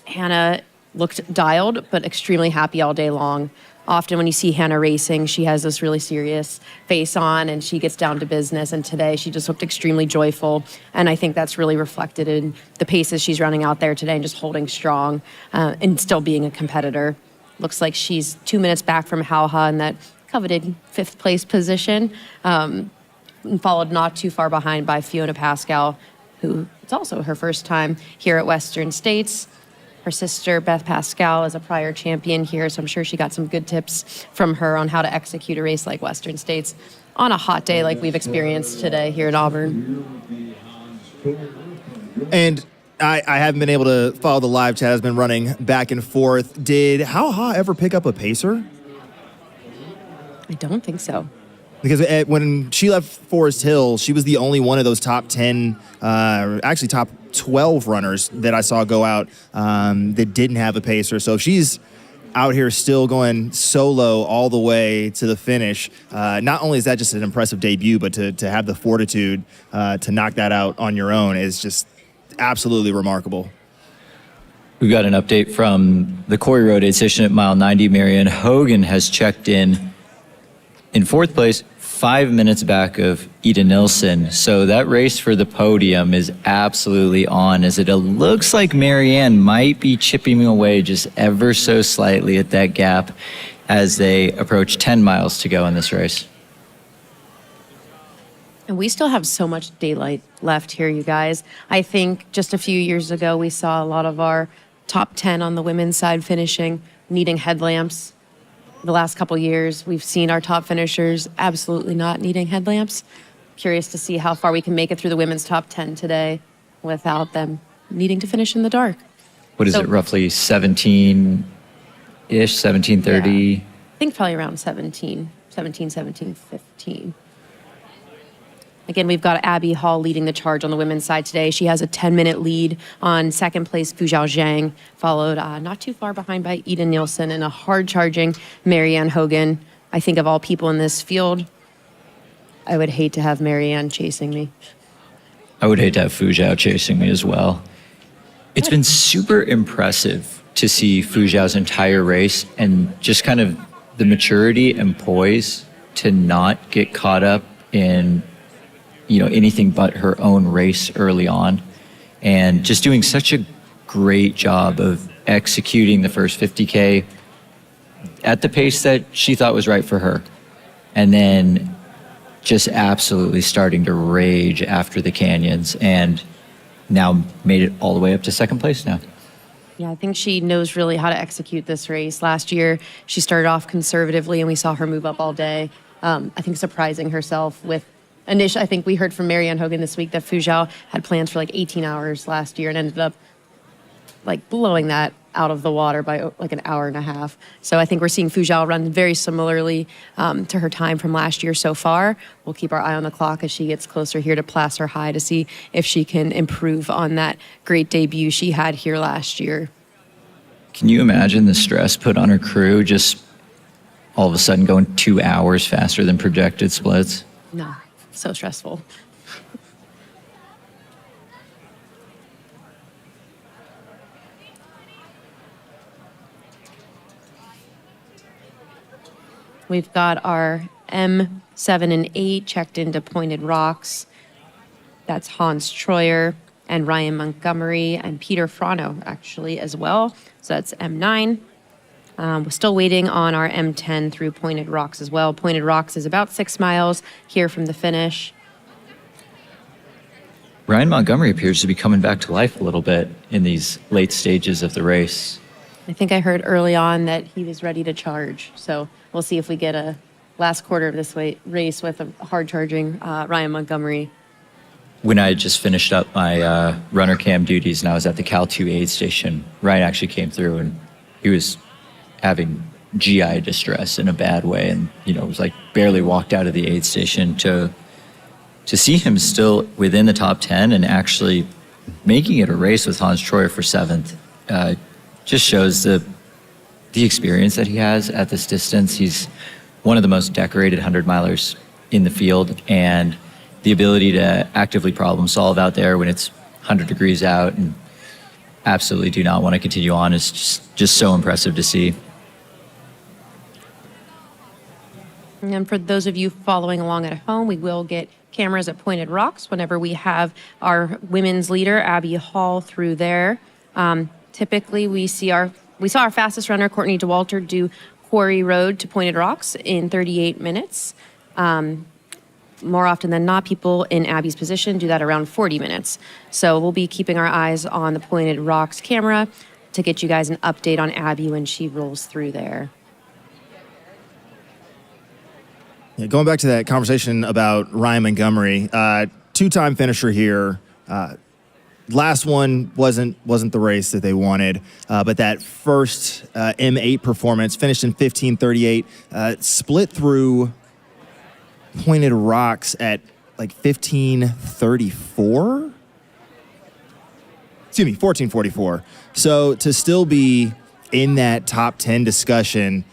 Hannah looked dialed, but extremely happy all day long. Often when you see Hannah racing, she has this really serious face on and she gets down to business. And today she just looked extremely joyful. And I think that's really reflected in the paces she's running out there today and just holding strong and still being a competitor. Looks like she's 2 minutes back from Hao Ha in that coveted 5th place position, and followed not too far behind by Fiona Pascal, who it's also her first time here at Western States. Her sister, Beth Pascal, is a prior champion here, so I'm sure she got some good tips from her on how to execute a race like Western States on a hot day like we've experienced today here in Auburn. And I haven't been able to follow the live chat. Has been running back and forth. Did Hao Ha ever pick up a pacer? I don't think so. Because when she left Forest Hill, she was the only one of those top 10, actually top 12 runners that I saw go out that didn't have a pacer. So if she's out here still going solo all the way to the finish, not only is that just an impressive debut, but to have the fortitude to knock that out on your own is just absolutely remarkable. We've got an update from the Quarry Road aid station at mile 90. Marianne Hogan has checked in 4th place, 5 minutes back of Ida Nilsson. So that race for the podium is absolutely on, as it looks like Marianne might be chipping away just ever so slightly at that gap as they approach 10 miles to go in this race. And we still have so much daylight left here, you guys. I think just a few years ago, we saw a lot of our top 10 on the women's side finishing needing headlamps. The last couple years, we've seen our top finishers absolutely not needing headlamps. Curious to see how far we can make it through the women's top 10 today without them needing to finish in the dark. What is it, roughly 17-ish, 17:30? Yeah. I think probably around 17, 15. Again, we've got Abby Hall leading the charge on the women's side today. She has a 10-minute lead on second place Fuzhao Zhang, followed not too far behind by Ida Nielsen and a hard-charging Marianne Hogan. I think of all people in this field, I would hate to have Marianne chasing me. I would hate to have Fuzhao chasing me as well. It's been super impressive to see Fuzhao's entire race and just kind of the maturity and poise to not get caught up in, anything but her own race early on, and just doing such a great job of executing the first 50K at the pace that she thought was right for her. And then just absolutely starting to rage after the canyons, and now made it all the way up to second place now. Yeah, I think she knows really how to execute this race. Last year, she started off conservatively, and we saw her move up all day. I think surprising herself with initial. I think we heard from Marianne Hogan this week that Fuzhao had plans for like 18 hours last year and ended up like blowing that out of the water by like an hour and a half. So I think we're seeing Fuzhao run very similarly to her time from last year so far. We'll keep our eye on the clock as she gets closer here to Placer High to see if she can improve on that great debut she had here last year. Can you imagine the stress put on her crew just all of a sudden going 2 hours faster than projected splits? No, so stressful. We've got our M7 and 8 checked into Pointed Rocks. That's Hans Troyer and Ryan Montgomery and Peter Frano, actually, as well. So that's M9. We're still waiting on our M10 through Pointed Rocks as well. Pointed Rocks is about 6 miles here from the finish. Ryan Montgomery appears to be coming back to life a little bit in these late stages of the race. I think I heard early on that he was ready to charge. So we'll see if we get a last quarter of this race with a hard-charging Ryan Montgomery. When I had just finished up my runner cam duties and I was at the Cal 2 aid station, Ryan actually came through and he was having GI distress in a bad way, and was like barely walked out of the aid station. To see him still within the top 10 and actually making it a race with Hans Troyer for 7th just shows the experience that he has at this distance. He's one of the most decorated 100-milers in the field, and the ability to actively problem solve out there when it's 100 degrees out and absolutely do not want to continue on is just so impressive to see. And for those of you following along at home, we will get cameras at Pointed Rocks whenever we have our women's leader, Abby Hall, through there. Typically, we saw our fastest runner, Courtney DeWalter, do Quarry Road to Pointed Rocks in 38 minutes. More often than not, people in Abby's position do that around 40 minutes. So we'll be keeping our eyes on the Pointed Rocks camera to get you guys an update on Abby when she rolls through there. Yeah, going back to that conversation about Ryan Montgomery, two-time finisher here. Last one wasn't the race that they wanted, but that first M8 performance finished in 15:38, split through Pointed Rocks at like 15:34. Excuse me, 14:44. So to still be in that top 10 discussion,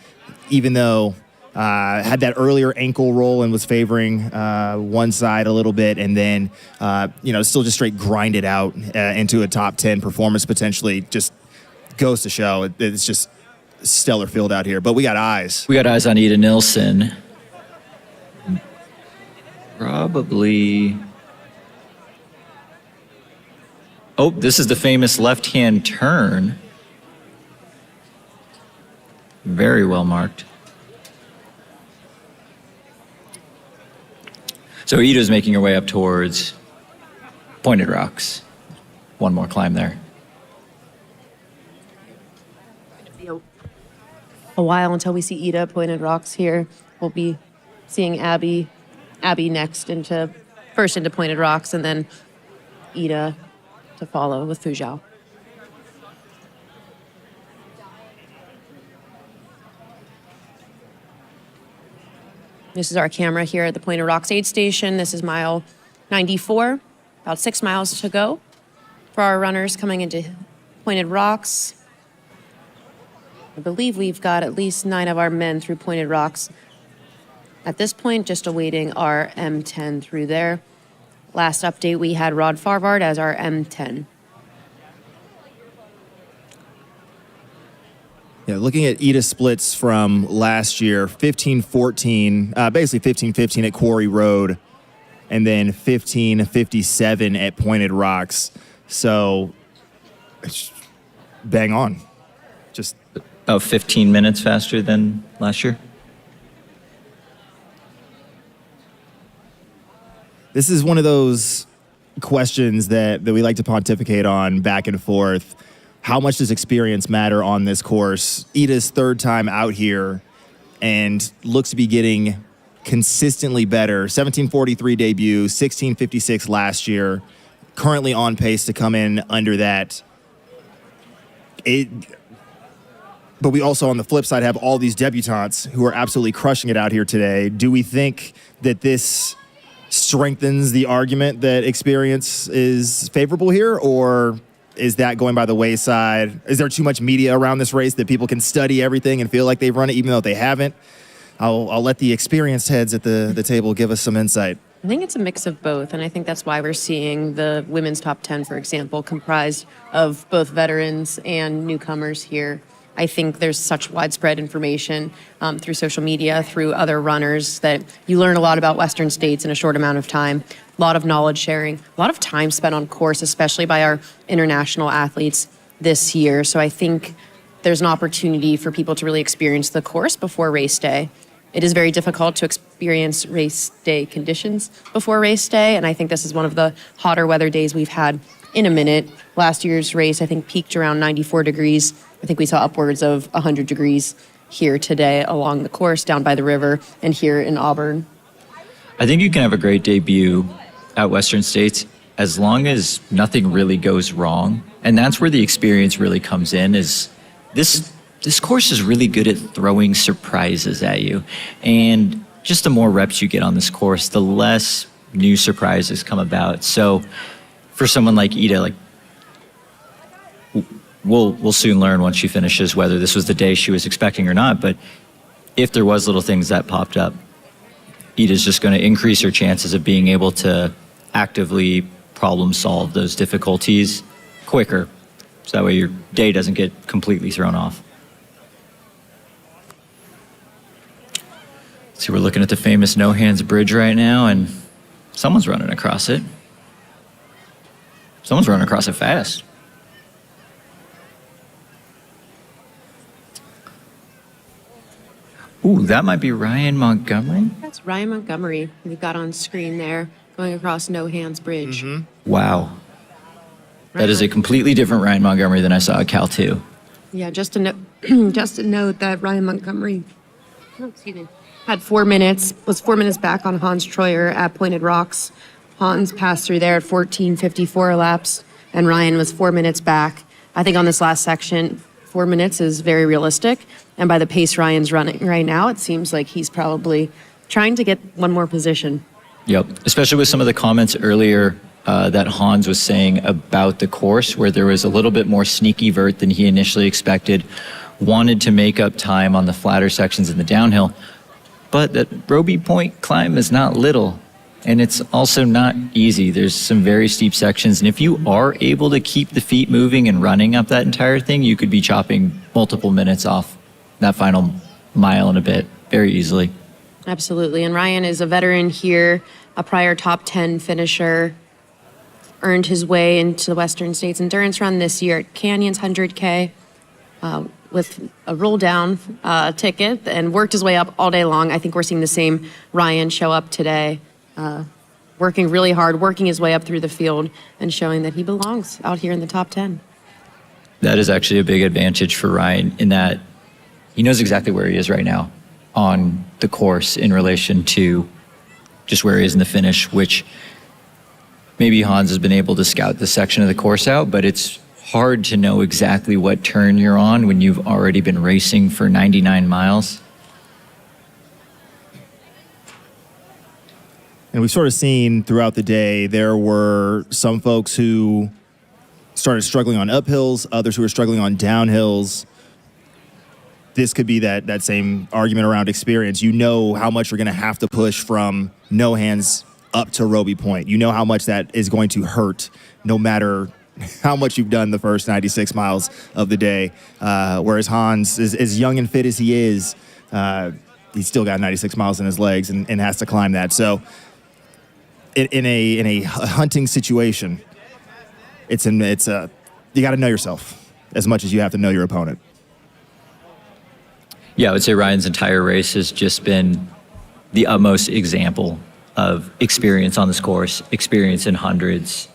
even though had that earlier ankle roll and was favoring one side a little bit, and then still just straight grinded out into a top 10 performance potentially, just goes to show it's just stellar field out here. But we got eyes. We got eyes on Ida Nilsson. Probably. Oh, this is the famous left-hand turn. Very well marked. So Ida's making her way up towards Pointed Rocks. One more climb there. a while until we see Ida Pointed Rocks here. We'll be seeing Abby next first into Pointed Rocks, and then Ida to follow with Fuzhou. This is our camera here at the Pointed Rocks aid station. This is mile 94, about 6 miles to go for our runners coming into Pointed Rocks. I believe we've got at least 9 of our men through Pointed Rocks. At this point, just awaiting our M10 through there. Last update, we had Rod Farvard as our M10. Yeah, looking at Ida splits from last year, 15-14, basically 15-15 at Quarry Road, and then 15-57 at Pointed Rocks. So, it's bang on. Just about 15 minutes faster than last year. This is one of those questions that we like to pontificate on back and forth. How much does experience matter on this course? Ida's third time out here and looks to be getting consistently better. 1743 debut, 1656 last year, currently on pace to come in under that. But we also, on the flip side, have all these debutantes who are absolutely crushing it out here today. Do we think that this strengthens the argument that experience is favorable here, or is that going by the wayside? Is there too much media around this race that people can study everything and feel like they've run it even though they haven't? I'll let the experienced heads at the table give us some insight. I think it's a mix of both, and I think that's why we're seeing the women's top 10, for example, comprised of both veterans and newcomers here. I think there's such widespread information through social media, through other runners, that you learn a lot about Western States in a short amount of time. A lot of knowledge sharing, a lot of time spent on course, especially by our international athletes this year. So I think there's an opportunity for people to really experience the course before race day. It is very difficult to experience race day conditions before race day, and I think this is one of the hotter weather days we've had in a minute. Last year's race, I think, peaked around 94 degrees. I think we saw upwards of 100 degrees here today along the course, down by the river, and here in Auburn. I think you can have a great debut at Western States as long as nothing really goes wrong. And that's where the experience really comes in, is this course is really good at throwing surprises at you. And just the more reps you get on this course, the less new surprises come about. So for someone like Ida, like, we'll soon learn once she finishes whether this was the day she was expecting or not. But if there was little things that popped up, Ida's just going to increase her chances of being able to actively problem solve those difficulties quicker. So that way your day doesn't get completely thrown off. See, we're looking at the famous No Hands Bridge right now, and someone's running across it. Someone's running across it fast. Ooh, that might be Ryan Montgomery. That's Ryan Montgomery we've got on screen there, going across No Hands Bridge. Mm-hmm. Wow. That is a completely different Ryan Montgomery than I saw at Cal 2. Yeah, just to note that Ryan Montgomery, had 4 minutes, was 4 minutes back on Hans Troyer at Pointed Rocks. Hans passed through there at 14:54 laps, and Ryan was 4 minutes back. I think on this last section, 4 minutes is very realistic, and by the pace Ryan's running right now, it seems like he's probably trying to get one more position. Yep, especially with some of the comments earlier that Hans was saying about the course, where there was a little bit more sneaky vert than he initially expected, wanted to make up time on the flatter sections in the downhill. But that Roby Point climb is not little, and it's also not easy. There's some very steep sections, and if you are able to keep the feet moving and running up that entire thing, you could be chopping multiple minutes off that final mile and a bit very easily. Absolutely, and Ryan is a veteran here, a prior top 10 finisher, earned his way into the Western States Endurance Run this year at Canyons 100K with a roll-down ticket, and worked his way up all day long. I think we're seeing the same Ryan show up today, working really hard, working his way up through the field, and showing that he belongs out here in the top 10. That is actually a big advantage for Ryan in that he knows exactly where he is right now on the course in relation to just where he is in the finish, which maybe Hans has been able to scout this section of the course out, but it's hard to know exactly what turn you're on when you've already been racing for 99 miles. And we've sort of seen throughout the day, there were some folks who started struggling on uphills, others who were struggling on downhills. This could be that same argument around experience. You know how much you're going to have to push from no hands up to Roby Point. You know how much that is going to hurt no matter how much you've done the first 96 miles of the day. Whereas Hans, as young and fit as he is, he's still got 96 miles in his legs and has to climb that. So in a hunting situation, you got to know yourself as much as you have to know your opponent. Yeah, I would say Ryan's entire race has just been the utmost example of experience on this course, experience in hundreds.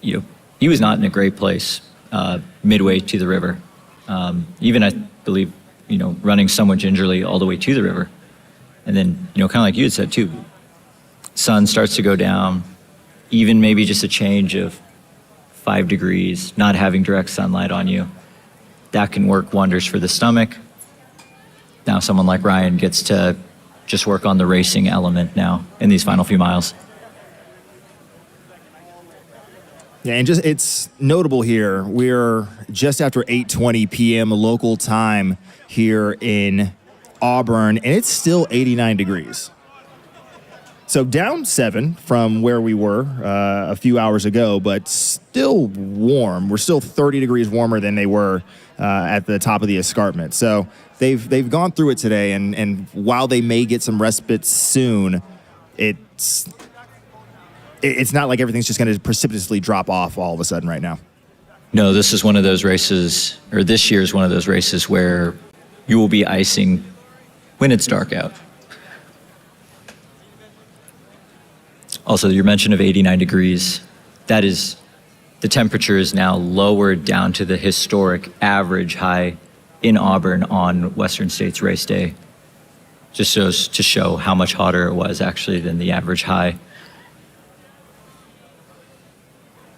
You know, he was not in a great place midway to the river. Even, I believe, running somewhat gingerly all the way to the river. And then, kind of like you had said too, sun starts to go down, even maybe just a change of 5 degrees, not having direct sunlight on you. That can work wonders for the stomach. Now someone like Ryan gets to just work on the racing element now in these final few miles. Yeah, and it's notable here. We're just after 8:20 p.m. local time here in Auburn, and it's still 89 degrees. So down 7 from where we were a few hours ago, but still warm. We're still 30 degrees warmer than they were at the top of the escarpment. So they've gone through it today, and while they may get some respite soon, it's not like everything's just going to precipitously drop off all of a sudden right now. No, this is one of those races, or this year is one of those races where you will be icing when it's dark out. Also, your mention of 89 degrees, that is, the temperature is now lowered down to the historic average high in Auburn on Western States race day. Just shows to show how much hotter it was actually than the average high.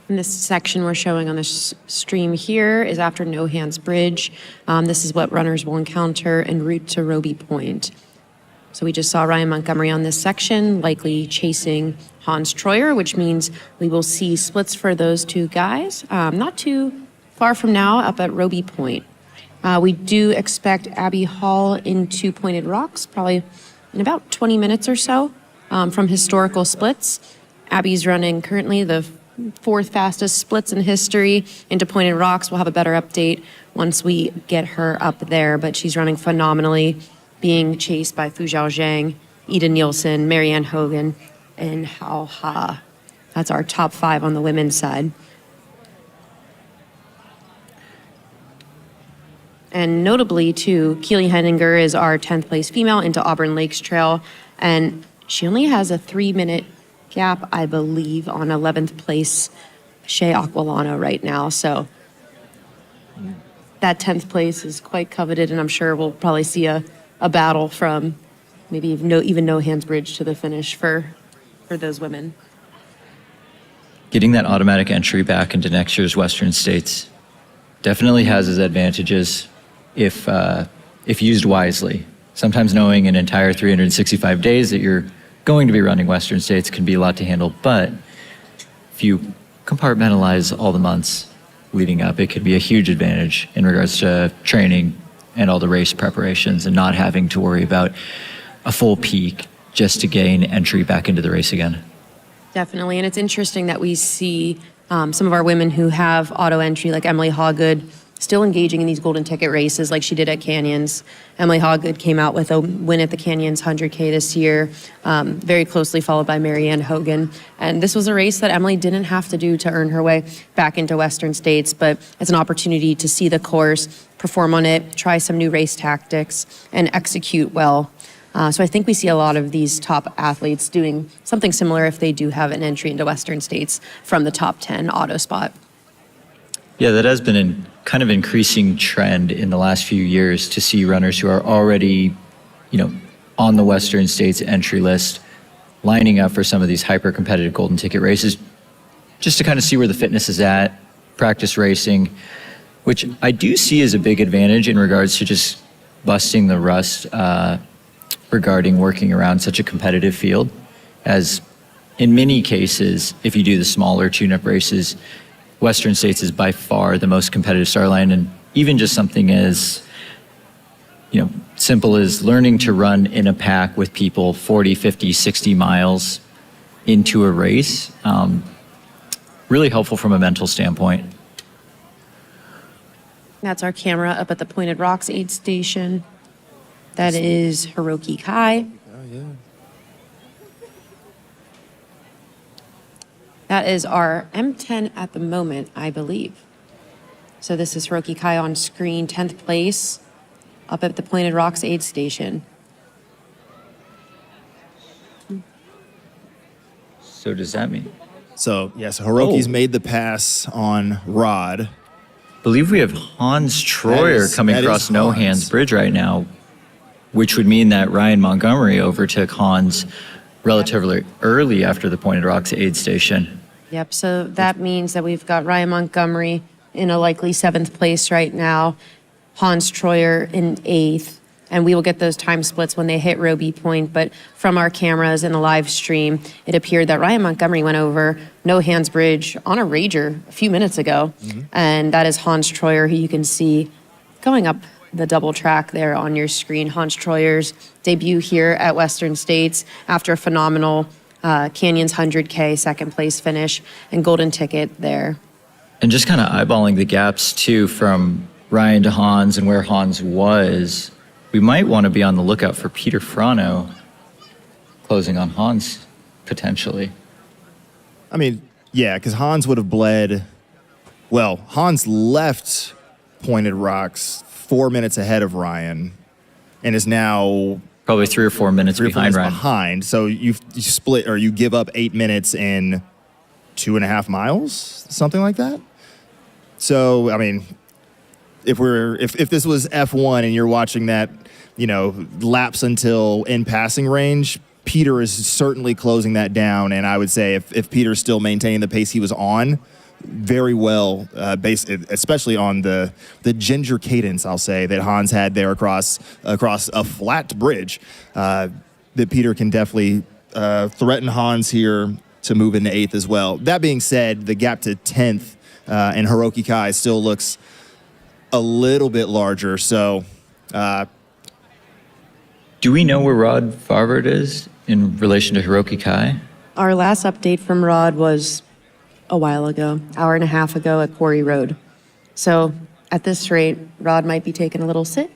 And this section we're showing on this stream here is after No Hands Bridge. This is what runners will encounter en route to Roby Point. So we just saw Ryan Montgomery on this section, likely chasing Hans Troyer, which means we will see splits for those two guys not too far from now up at Roby Point. We do expect Abby Hall into Pointed Rocks, probably in about 20 minutes or so from historical splits. Abby's running currently the 4th fastest splits in history into Pointed Rocks. We'll have a better update once we get her up there, but she's running phenomenally, being chased by Fu Zhao Zhang, Ida Nielsen, Marianne Hogan, and Hao Ha. That's our top 5 on the women's side. And notably, too, Keely Henninger is our 10th place female into Auburn Lakes Trail, and she only has a 3-minute gap, I believe, on 11th place Shea Aquilano right now. So that 10th place is quite coveted, and I'm sure we'll probably see a battle from maybe even No Hands Bridge to the finish for those women. Getting that automatic entry back into next year's Western States definitely has its advantages if used wisely. Sometimes knowing an entire 365 days that you're going to be running Western States can be a lot to handle, but if you compartmentalize all the months leading up, it could be a huge advantage in regards to training and all the race preparations and not having to worry about a full peak just to gain entry back into the race again. Definitely, and it's interesting that we see some of our women who have auto entry, like Emily Hawgood, still engaging in these golden ticket races like she did at Canyons. Emily Hawgood came out with a win at the Canyons 100K this year, very closely followed by Marianne Hogan. And this was a race that Emily didn't have to do to earn her way back into Western States, but it's an opportunity to see the course, perform on it, try some new race tactics, and execute well. So I think we see a lot of these top athletes doing something similar if they do have an entry into Western States from the top 10 auto spot. Yeah, that has been kind of increasing trend in the last few years to see runners who are already, on the Western States entry list, lining up for some of these hyper-competitive golden ticket races, just to kind of see where the fitness is at, practice racing, which I do see as a big advantage in regards to just busting the rust regarding working around such a competitive field, as in many cases, if you do the smaller tune-up races, Western States is by far the most competitive start line, and even just something as simple as learning to run in a pack with people 40, 50, 60 miles into a race, really helpful from a mental standpoint. That's our camera up at the Pointed Rocks aid station. That is Hiroki Kai. Oh, yeah. That is our M10 at the moment, I believe. So this is Rucky Kai on screen, 10th place, up at the Pointed Rocks aid station. So does that mean? So, yes, Hiroki's made the pass on Rod. Believe we have Hans Troyer coming across No Hands Bridge right now, which would mean that Ryan Montgomery overtook Hans relatively early after the Pointed Rocks aid station. Yep, so that means that we've got Ryan Montgomery in a likely 7th place right now, Hans Troyer in 8th, and we will get those time splits when they hit Roby Point. But from our cameras in the live stream, it appeared that Ryan Montgomery went over No Hands Bridge on a Rager a few minutes ago, and that is Hans Troyer, who you can see going up the double track there on your screen. Hans Troyer's debut here at Western States after a phenomenal Canyons 100K second place finish and golden ticket there. And just kind of eyeballing the gaps too from Ryan to Hans and where Hans was, we might want to be on the lookout for Peter Frano closing on Hans potentially. I mean, yeah, because Hans would have bled. Well, Hans left Pointed Rocks 4 minutes ahead of Ryan and is now probably 3 or 4 minutes behind Ryan. So you split, or you give up 8 minutes in 2.5 miles, something like that. So, I mean, if this was F1 and you're watching that, laps until in passing range, Peter is certainly closing that down. And I would say if Peter's still maintaining the pace he was on, very well, based especially on the ginger cadence, I'll say, that Hans had there across a flat bridge, that Peter can definitely threaten Hans here to move into 8th as well. That being said, the gap to 10th and Hiroki Kai still looks a little bit larger. So, do we know where Rod Farvard is in relation to Hiroki Kai? Our last update from Rod was a while ago, hour and a half ago at Quarry Road. So at this rate, Rod might be taking a little sit,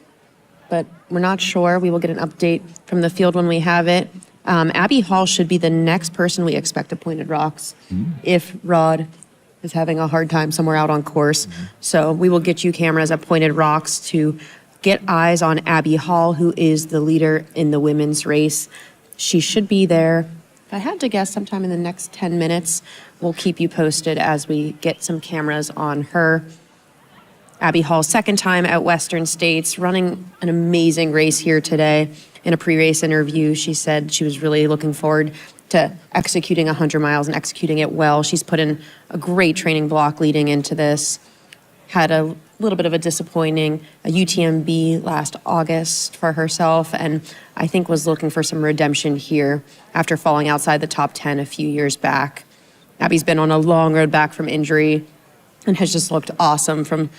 but we're not sure. We will get an update from the field when we have it. Abby Hall should be the next person we expect at Pointed Rocks if Rod is having a hard time somewhere out on course. So we will get you cameras at Pointed Rocks to get eyes on Abby Hall, who is the leader in the women's race. She should be there, if I had to guess, sometime in the next 10 minutes. We'll keep you posted as we get some cameras on her. Abby Hall, second time at Western States, running an amazing race here today. In a pre-race interview, she said she was really looking forward to executing 100 miles and executing it well. She's put in a great training block leading into this. Had a little bit of a disappointing UTMB last August for herself, and I think was looking for some redemption here after falling outside the top 10 a few years back. Abby's been on a long road back from injury and has just looked awesome from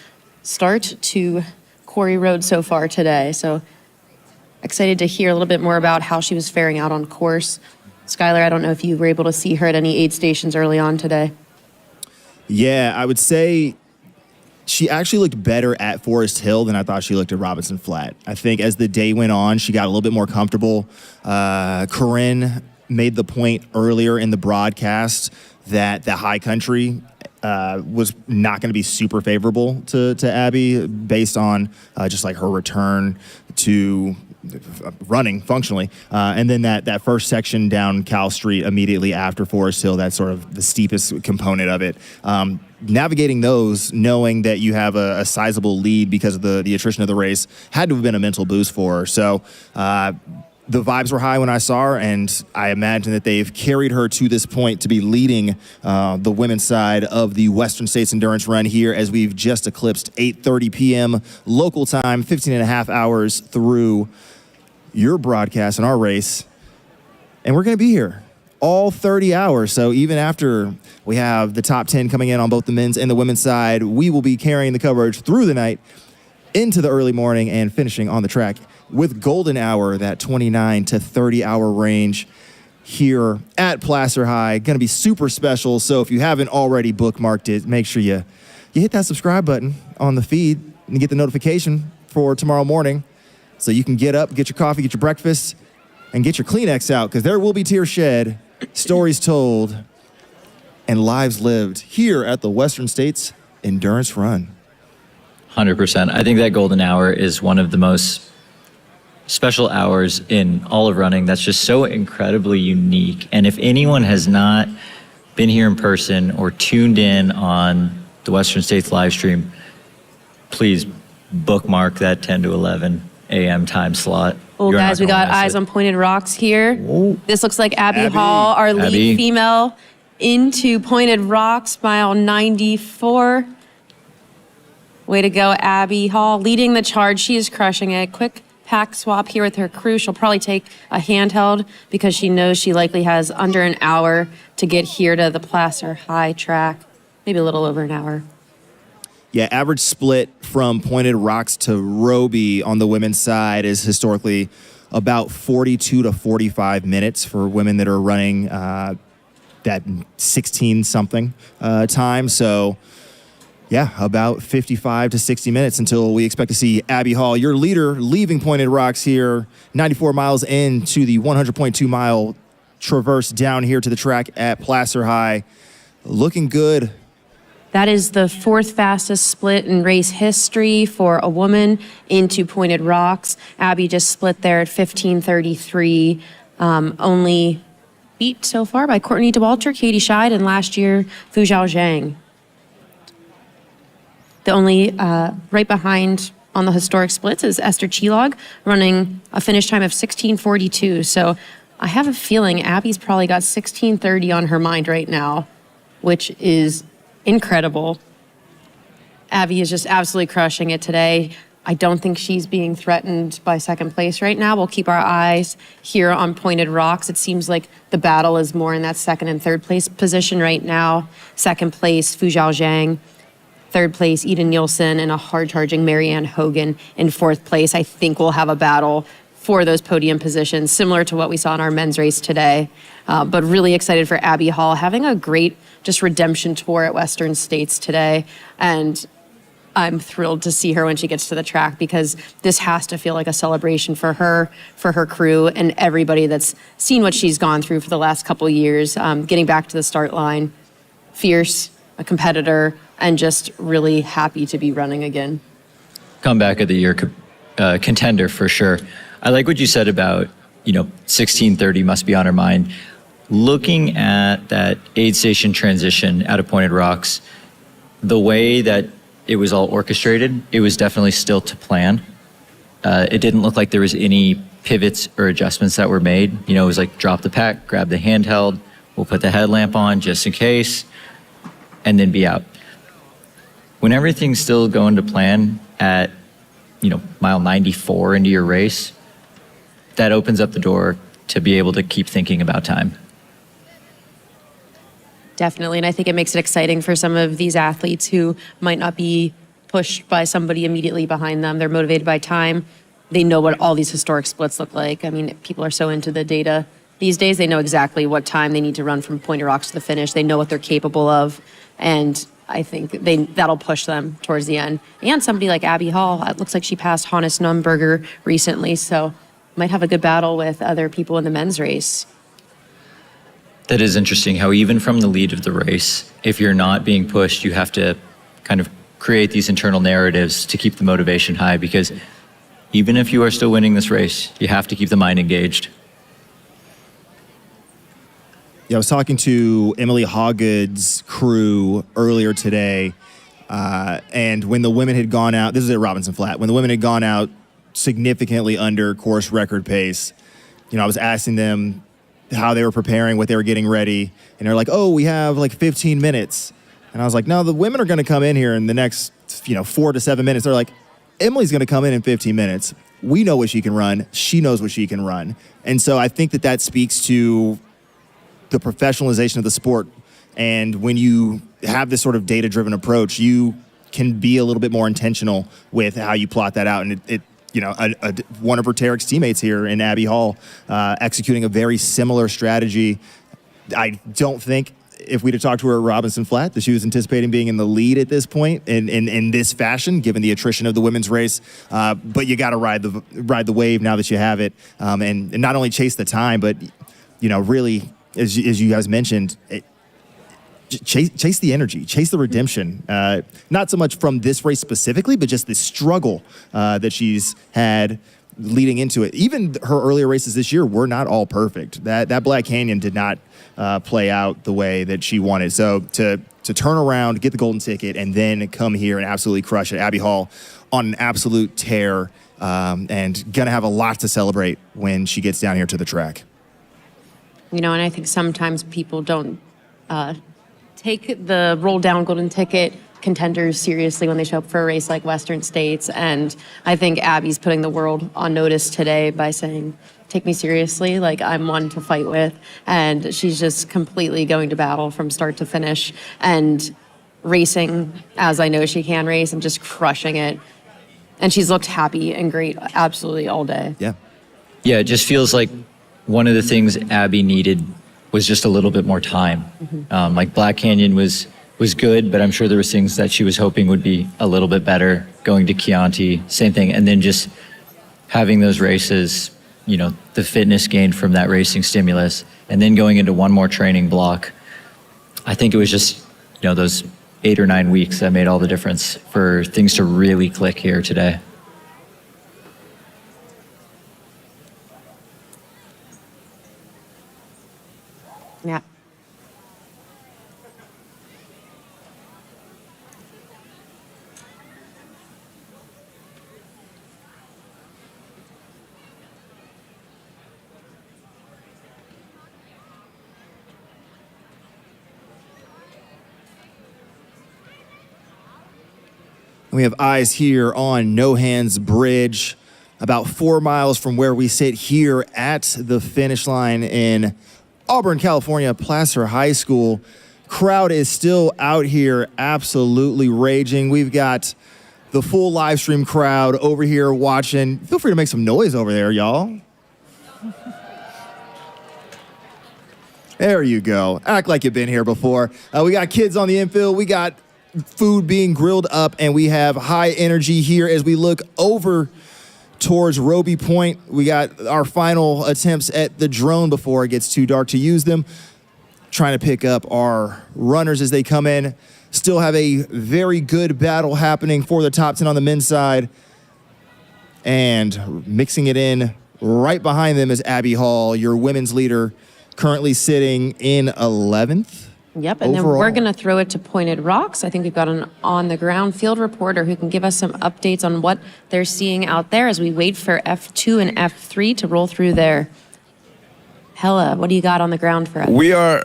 start to Quarry Road so far today. So excited to hear a little bit more about how she was faring out on course. Skylar, I don't know if you were able to see her at any aid stations early on today. Yeah, I would say she actually looked better at Forest Hill than I thought she looked at Robinson Flat. I think as the day went on, she got a little bit more comfortable. Corinne made the point earlier in the broadcast that the high country was not going to be super favorable to Abby based on just like her return to running functionally. And then that first section down Cal Street immediately after Forest Hill, that's sort of the steepest component of it. Navigating those, knowing that you have a sizable lead because of the attrition of the race, had to have been a mental boost for her. So the vibes were high when I saw her, and I imagine that they've carried her to this point to be leading the women's side of the Western States Endurance Run here as we've just eclipsed 8:30 p.m. local time, 15 and a half hours through your broadcast and our race. And we're going to be here all 30 hours. So even after we have the top 10 coming in on both the men's and the women's side, we will be carrying the coverage through the night into the early morning and finishing on the track with golden hour, that 29 to 30 hour range here at Placer High. Going to be super special. So if you haven't already bookmarked it, make sure you hit that subscribe button on the feed and get the notification for tomorrow morning so you can get up, get your coffee, get your breakfast, and get your Kleenex out, because there will be tears shed, stories told, and lives lived here at the Western States Endurance Run. 100%. I think that golden hour is one of the most special hours in all of running that's just so incredibly unique. And if anyone has not been here in person or tuned in on the Western States live stream, please bookmark that 10 to 11 a.m. time slot. Oh, You're guys, not we gonna got miss eyes it. on Pointed Rocks here. Whoa. This looks like Abby Abby. Hall, our lead Abby. female, into Pointed Rocks, mile 94. Way to go, Abby Hall, leading the charge. She is crushing it. Quick pack swap here with her crew. She'll probably take a handheld because she knows she likely has under an hour to get here to the Placer High track. Maybe a little over an hour. Yeah, average split from Pointed Rocks to Roby on the women's side is historically about 42 to 45 minutes for women that are running that 16-something time. So, yeah, about 55 to 60 minutes until we expect to see Abby Hall, your leader, leaving Pointed Rocks here, 94 miles into the 100.2-mile traverse down here to the track at Placer High. Looking good. That is the fourth fastest split in race history for a woman into Pointed Rocks. Abby just split there at 15:33, only beat so far by Courtney DeWalter, Katie Scheid, and last year, Fuzhou Zhang. The only right behind on the historic splits is Esther Chilog, running a finish time of 16:42. So I have a feeling Abby's probably got 16:30 on her mind right now, which is incredible. Abby is just absolutely crushing it today. I don't think she's being threatened by second place right now. We'll keep our eyes here on Pointed Rocks. It seems like the battle is more in that second and third place position right now. Second place, Fuzhou Zhang. Third place, Eden Nielsen, and a hard-charging Marianne Hogan in fourth place. I think we'll have a battle for those podium positions, similar to what we saw in our men's race today. But really excited for Abby Hall, having a great just redemption tour at Western States today. And I'm thrilled to see her when she gets to the track, because this has to feel like a celebration for her crew, and everybody that's seen what she's gone through for the last couple years, getting back to the start line. Fierce, a competitor, and just really happy to be running again. Comeback of the year contender for sure. I like what you said about, 16:30 must be on her mind. Looking at that aid station transition out of Pointed Rocks, the way that it was all orchestrated, it was definitely still to plan. It didn't look like there was any pivots or adjustments that were made. It was like drop the pack, grab the handheld, we'll put the headlamp on just in case, and then be out. When everything's still going to plan at, mile 94 into your race, that opens up the door to be able to keep thinking about time. Definitely, and I think it makes it exciting for some of these athletes who might not be pushed by somebody immediately behind them. They're motivated by time. They know what all these historic splits look like. I mean, people are so into the data these days. They know exactly what time they need to run from Pointed Rocks to the finish. They know what they're capable of, and I think that'll push them towards the end. And somebody like Abby Hall, it looks like she passed Hannes Nunberger recently, so might have a good battle with other people in the men's race. That is interesting how even from the lead of the race, if you're not being pushed, you have to kind of create these internal narratives to keep the motivation high, because even if you are still winning this race, you have to keep the mind engaged. Yeah, I was talking to Emily Hawgood's crew earlier today, and when the women had gone out, this is at Robinson Flat, when the women had gone out significantly under course record pace, I was asking them how they were preparing, what they were getting ready, and they're like, oh, we have like 15 minutes. And I was like, no, the women are going to come in here in the next, 4 to 7 minutes. They're like, Emily's going to come in 15 minutes. We know what she can run. She knows what she can run. And so I think that speaks to the professionalization of the sport. And when you have this sort of data-driven approach, you can be a little bit more intentional with how you plot that out. And one of her Terex teammates here in Abby Hall executing a very similar strategy. I don't think if we'd have talked to her at Robinson Flat that she was anticipating being in the lead at this point in this fashion, given the attrition of the women's race. But you got to ride the wave now that you have it, and not only chase the time, but really, as you guys mentioned, chase the energy, chase the redemption. Not so much from this race specifically, but just the struggle that she's had leading into it. Even her earlier races this year were not all perfect. That Black Canyon did not play out the way that she wanted. So to turn around, get the golden ticket, and then come here and absolutely crush it, Abby Hall on an absolute tear, and gonna have a lot to celebrate when she gets down here to the track. And I think sometimes people don't take the roll down golden ticket contenders seriously when they show up for a race like Western States. And I think Abby's putting the world on notice today by saying, take me seriously, like I'm one to fight with. And she's just completely going to battle from start to finish and racing as I know she can race and just crushing it. And she's looked happy and great absolutely all day. Yeah. Yeah, it just feels like one of the things Abby needed was just a little bit more time. Mm-hmm. Like Black Canyon was good, but I'm sure there was things that she was hoping would be a little bit better. Going to Chianti, same thing. And then just having those races, the fitness gained from that racing stimulus, and then going into one more training block. I think it was just, those 8 or 9 weeks that made all the difference for things to really click here today. Yeah. We have eyes here on No Hands Bridge, about 4 miles from where we sit here at the finish line in Auburn, California, Placer High School. Crowd is still out here absolutely raging. We've got the full live stream crowd over here watching. Feel free to make some noise over there, y'all. There you go. Act like you've been here before. We got kids on the infield. We got food being grilled up, and we have high energy here as we look over towards Roby Point. We got our final attempts at the drone before it gets too dark to use them. Trying to pick up our runners as they come in. Still have a very good battle happening for the top 10 on the men's side. And mixing it in right behind them is Abby Hall, your women's leader, currently sitting in 11th. Yep, and overall. then we're going to throw it to Pointed Rocks. I think we've got an on-the-ground field reporter who can give us some updates on what they're seeing out there as we wait for F2 and F3 to roll through there. Hella, what do you got on the ground for us? We are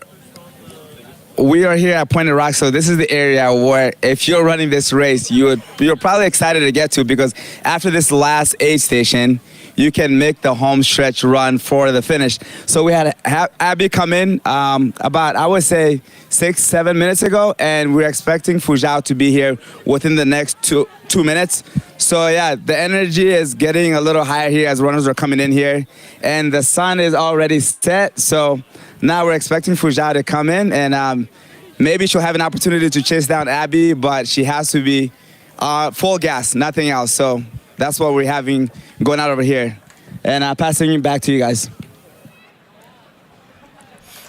here at Pointed Rock, so this is the area where if you're running this race, you're probably excited to get to, because after this last aid station, you can make the home stretch run for the finish. So we had Abby come in about, I would say, 6-7 minutes ago, and we're expecting Fujao to be here within the next two minutes. So yeah, the energy is getting a little higher here as runners are coming in here, and the sun is already set. So now we're expecting Fujao to come in, and maybe she'll have an opportunity to chase down Abby, but she has to be full gas, nothing else. So that's what we're having going on over here. And passing it back to you guys.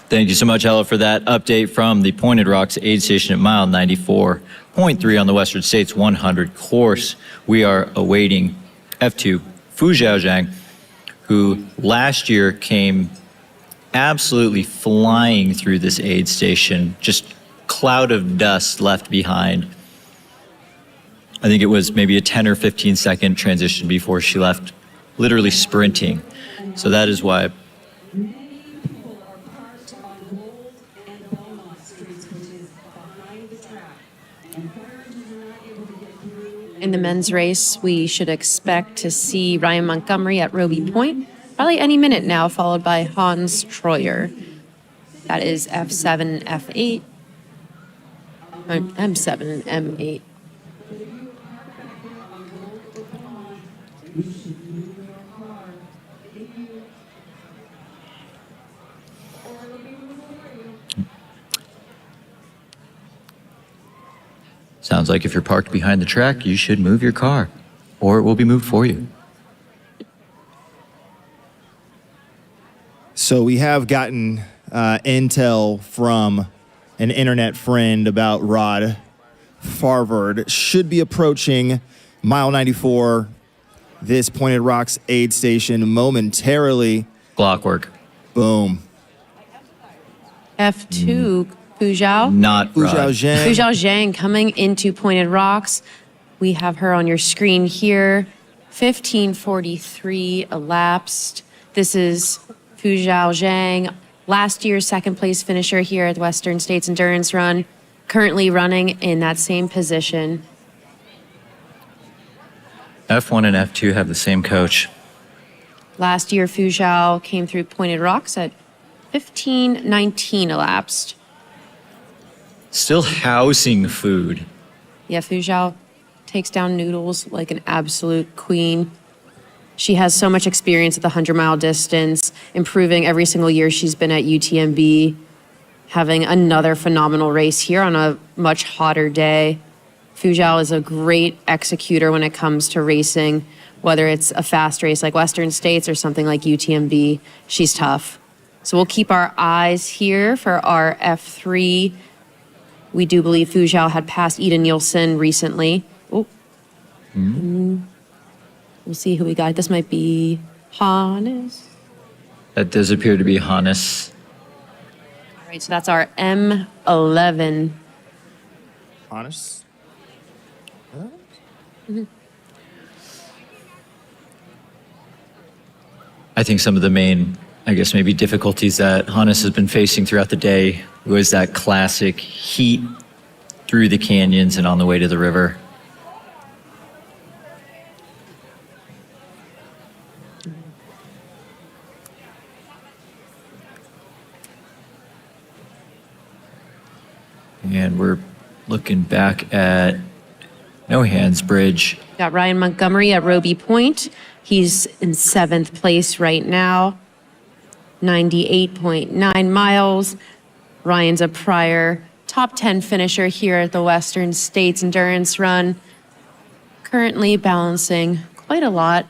Thank you so much, Ella, for that update from the Pointed Rocks aid station at mile 94.3 on the Western States 100 course. We are awaiting F2, Fu Zhaozhang, who last year came absolutely flying through this aid station, just cloud of dust left behind. I think it was maybe a 10 or 15 second transition before she left, literally sprinting. So that is why. In the men's race, we should expect to see Ryan Montgomery at Roby Point, probably any minute now, followed by Hans Troyer. That is F7, F8, or M7 and M8. Sounds like if you're parked behind the track, you should move your car, or it will be moved for you. So we have gotten intel from an internet friend about Rod Farvard. Should be approaching mile 94, this Pointed Rocks aid station momentarily. Clockwork. Boom. F2, Fu Zhao. Not Fu Zhaozhang. Fu Zhaozhang coming into Pointed Rocks. We have her on your screen here. 15:43 elapsed. This is Fu Zhaozhang, last year's second place finisher here at the Western States Endurance Run, currently running in that same position. F1 and F2 have the same coach. Last year, Fu Zhao came through Pointed Rocks at 15:19 elapsed. Still housing food. Yeah, Fu Zhao takes down noodles like an absolute queen. She has so much experience at the 100-mile distance, improving every single year she's been at UTMB, having another phenomenal race here on a much hotter day. Fu Zhao is a great executor when it comes to racing, whether it's a fast race like Western States or something like UTMB. She's tough. So we'll keep our eyes here for our F3. We do believe Fu Zhao had passed Ida Nielsen recently. Oh. We'll see who we got. This might be Hannes. That does appear to be Hannes. All right, so that's our M11. Hannes? I think some of the main, I guess maybe difficulties that Hannes has been facing throughout the day was that classic heat through the canyons and on the way to the river. And we're looking back at No Hands Bridge. Got Ryan Montgomery at Roby Point. He's in 7th place right now. 98.9 miles. Ryan's a prior top 10 finisher here at the Western States Endurance Run. Currently balancing quite a lot,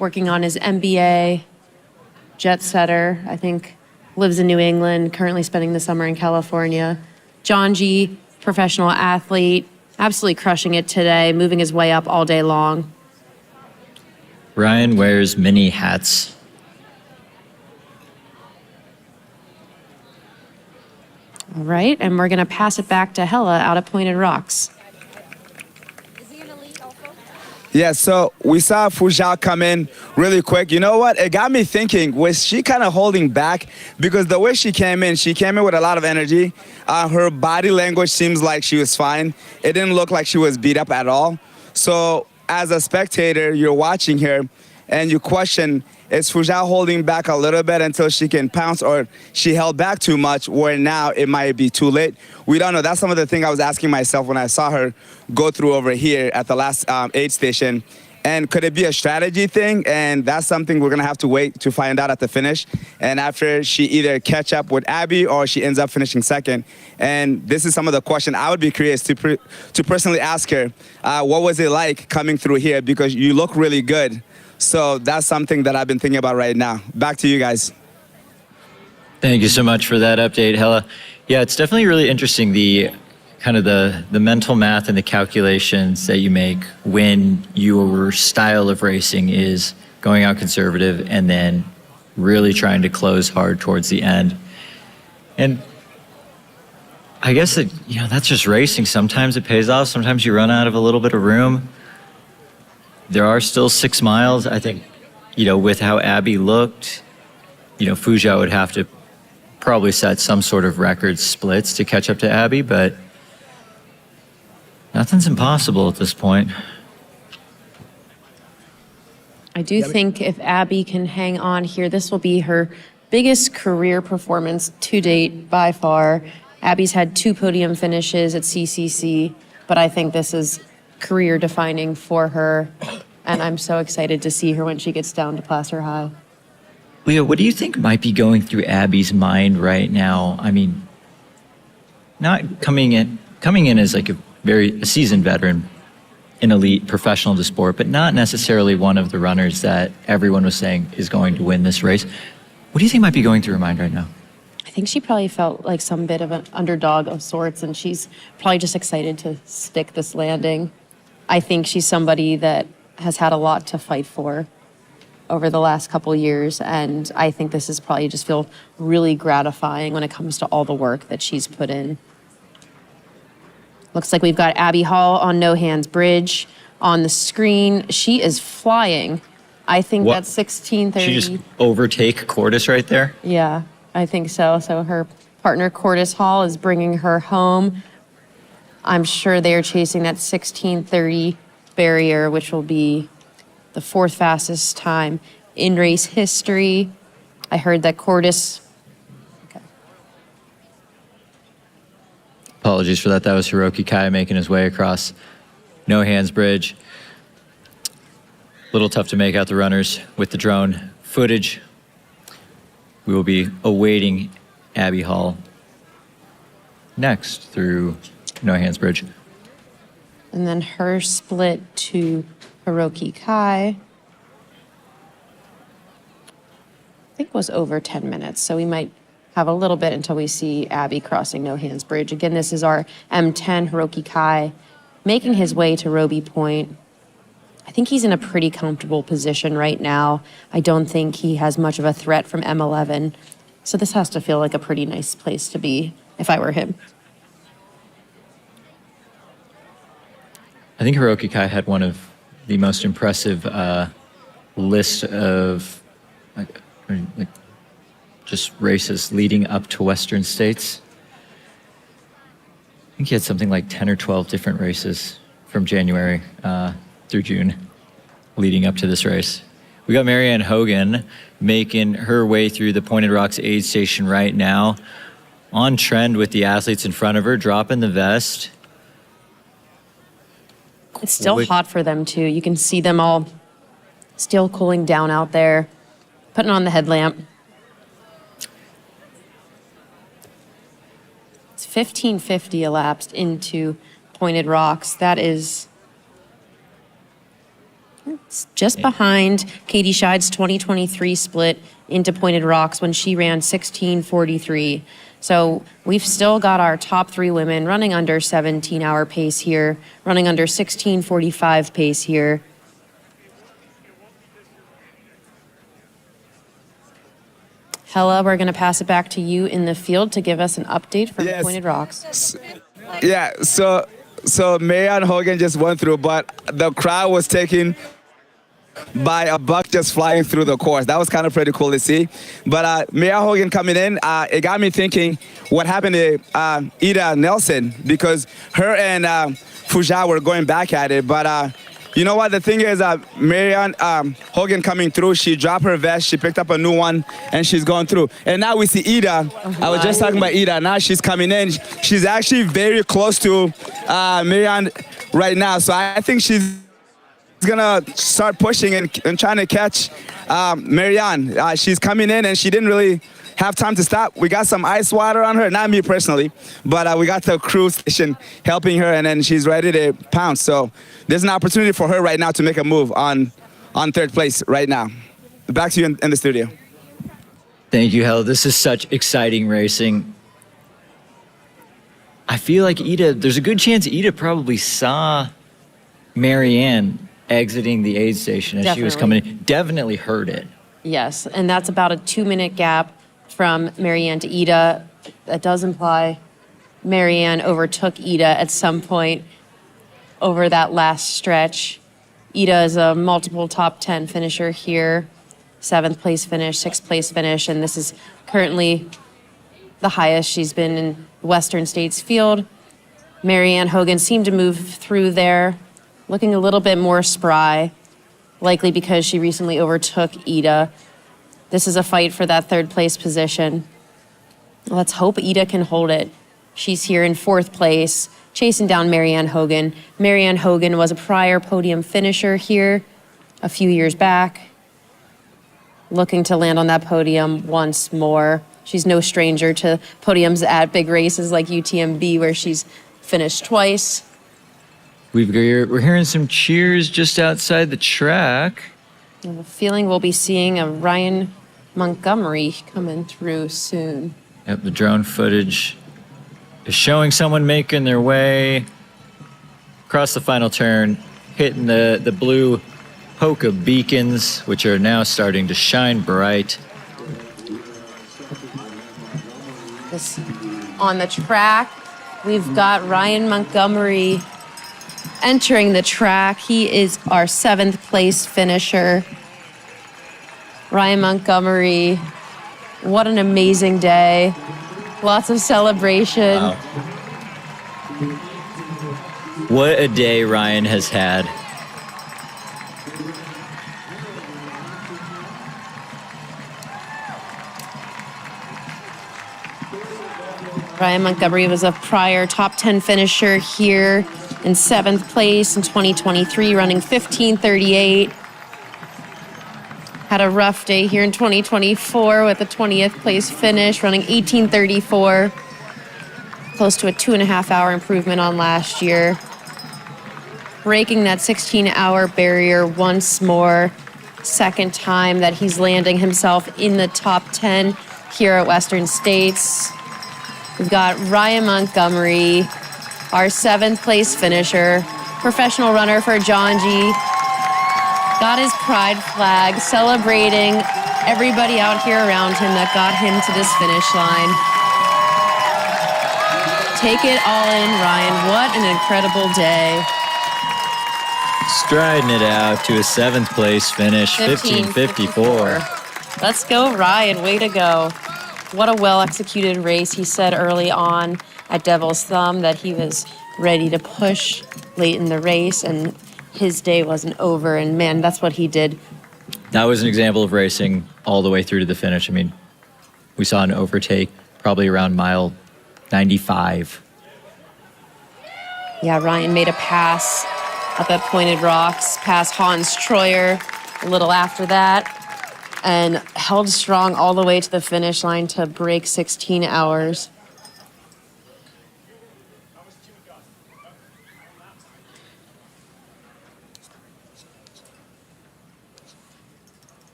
working on his MBA, jet setter, I think lives in New England, currently spending the summer in California. John G, professional athlete, absolutely crushing it today, moving his way up all day long. Ryan wears many hats. All right, and we're going to pass it back to Hella out at Pointed Rocks. Yeah, so we saw Fu Zhao come in really quick. You know what? It got me thinking, was she kind of holding back? Because the way she came in with a lot of energy. Her body language seems like she was fine. It didn't look like she was beat up at all. So as a spectator, you're watching her and you question, is Fu Zhao holding back a little bit until she can pounce, or she held back too much where now it might be too late? We don't know. That's some of the things I was asking myself when I saw her go through over here at the last aid station. And could it be a strategy thing? And that's something we're going to have to wait to find out at the finish. And after she either catch up with Abby or she ends up finishing second. And this is some of the question I would be curious to personally ask her. What was it like coming through here? Because you look really good. So that's something that I've been thinking about right now. Back to you guys. Thank you so much for that update, Hella. Yeah, it's definitely really interesting, the kind of the mental math and the calculations that you make when your style of racing is going out conservative, and then really trying to close hard towards the end. And I guess that, that's just racing. Sometimes it pays off. Sometimes you run out of a little bit of room. There are still 6 miles. I think, with how Abby looked, Fuja would have to probably set some sort of record splits to catch up to Abby, but nothing's impossible at this point. I do think if Abby can hang on here, this will be her biggest career performance to date by far. Abby's had 2 podium finishes at CCC, but I think this is career defining for her, and I'm so excited to see her when she gets down to Placer High. Leah, what do you think might be going through Abby's mind right now? I mean, not coming in as like a seasoned veteran, an elite professional of the sport, but not necessarily one of the runners that everyone was saying is going to win this race. What do you think might be going through her mind right now? I think she probably felt like some bit of an underdog of sorts, and she's probably just excited to stick this landing. I think she's somebody that has had a lot to fight for over the last couple years, and I think this is probably just feel really gratifying when it comes to all the work that she's put in. Looks like we've got Abby Hall on No Hands Bridge on the screen. She is flying. I think that's 16:30. She just overtake Cordis right there? Yeah, I think so. So her partner, Cordis Hall, is bringing her home. I'm sure they are chasing that 16:30 barrier, which will be the 4th fastest time in race history. I heard that Cordis... Apologies for that. That was Hiroki Kai making his way across No Hands Bridge. A little tough to make out the runners with the drone footage. We will be awaiting Abby Hall next through No Hands Bridge. And then her split to Hiroki Kai, I think was over 10 minutes. So we might have a little bit until we see Abby crossing No Hands Bridge. Again, this is our M10, Hiroki Kai, making his way to Roby Point. I think he's in a pretty comfortable position right now. I don't think he has much of a threat from M11. So this has to feel like a pretty nice place to be if I were him. I think Hiroki Kai had one of the most impressive list of just races leading up to Western States. I think he had something like 10 or 12 different races from January through June leading up to this race. We got Marianne Hogan making her way through the Pointed Rocks aid station right now, on trend with the athletes in front of her, dropping the vest. It's still hot for them too. You can see them all still cooling down out there, putting on the headlamp. It's 15:50 elapsed into Pointed Rocks. That is just behind Katie Scheid's 2023 split into Pointed Rocks when she ran 16:43. So we've still got our top 3 women running under 17-hour pace here, running under 16:45 pace here. Hella, we're going to pass it back to you in the field to give us an update from Pointed Rocks. Yeah, so Marianne Hogan just went through, but the crowd was taken by a buck just flying through the course. That was kind of pretty cool to see. But Marianne Hogan coming in, it got me thinking what happened to Ida Nelson, because her and Fuja were going back at it. But you know what? The thing is, Marianne Hogan coming through, she dropped her vest, she picked up a new one, and she's going through. And now we see Ida. I was just talking about Ida. Now she's coming in. She's actually very close to Marianne right now. So I think she's gonna start pushing and trying to catch Marianne. She's coming in, and she didn't really have time to stop. We got some ice water on her, not me personally, but we got the crew station helping her, and then she's ready to pounce. So there's an opportunity for her right now to make a move on 3rd place right now. Back to you in the studio. Thank you, Hel. This is such exciting racing. I feel like there's a good chance Ida probably saw Marianne exiting the aid station as she was coming Definitely. in. Definitely heard it. Yes, and that's about a 2-minute gap from Marianne to Ida. That does imply Marianne overtook Ida at some point over that last stretch. Ida is a multiple top 10 finisher here. 7th place finish, 6th place finish, and this is currently the highest she's been in Western States field. Marianne Hogan seemed to move through there, looking a little bit more spry, likely because she recently overtook Ida. This is a fight for that 3rd place position. Let's hope Ida can hold it. She's here in 4th place, chasing down Marianne Hogan. Marianne Hogan was a prior podium finisher here a few years back, looking to land on that podium once more. She's no stranger to podiums at big races like UTMB, where she's finished twice. We're hearing some cheers just outside the track. I have a feeling we'll be seeing a Ryan Montgomery coming through soon. Yep, the drone footage is showing someone making their way across the final turn, hitting the blue polka beacons, which are now starting to shine bright. This, on the track, we've got Ryan Montgomery entering the track. He is our 7th place finisher. Ryan Montgomery, what an amazing day. Lots of celebration. Wow. What a day Ryan has had. Ryan Montgomery was a prior top 10 finisher here in 7th place in 2023, running 15:38. Had a rough day here in 2024 with a 20th place finish, running 18:34. Close to a 2.5-hour improvement on last year. Breaking that 16-hour barrier once more. 2nd time that he's landing himself in the top 10 here at Western States. We've got Ryan Montgomery, our 7th place finisher, professional runner for John G. Got his pride flag, celebrating everybody out here around him that got him to this finish line. Take it all in, Ryan. What an incredible day. Striding it out to a 7th place finish, 15:54. Let's go, Ryan. Way to go. What a well-executed race. He said early on at Devil's Thumb that he was ready to push late in the race, and his day wasn't over. And man, that's what he did. That was an example of racing all the way through to the finish. I mean, we saw an overtake probably around mile 95. Yeah, Ryan made a pass up at Pointed Rocks, past Hans Troyer a little after that, and held strong all the way to the finish line to break 16 hours.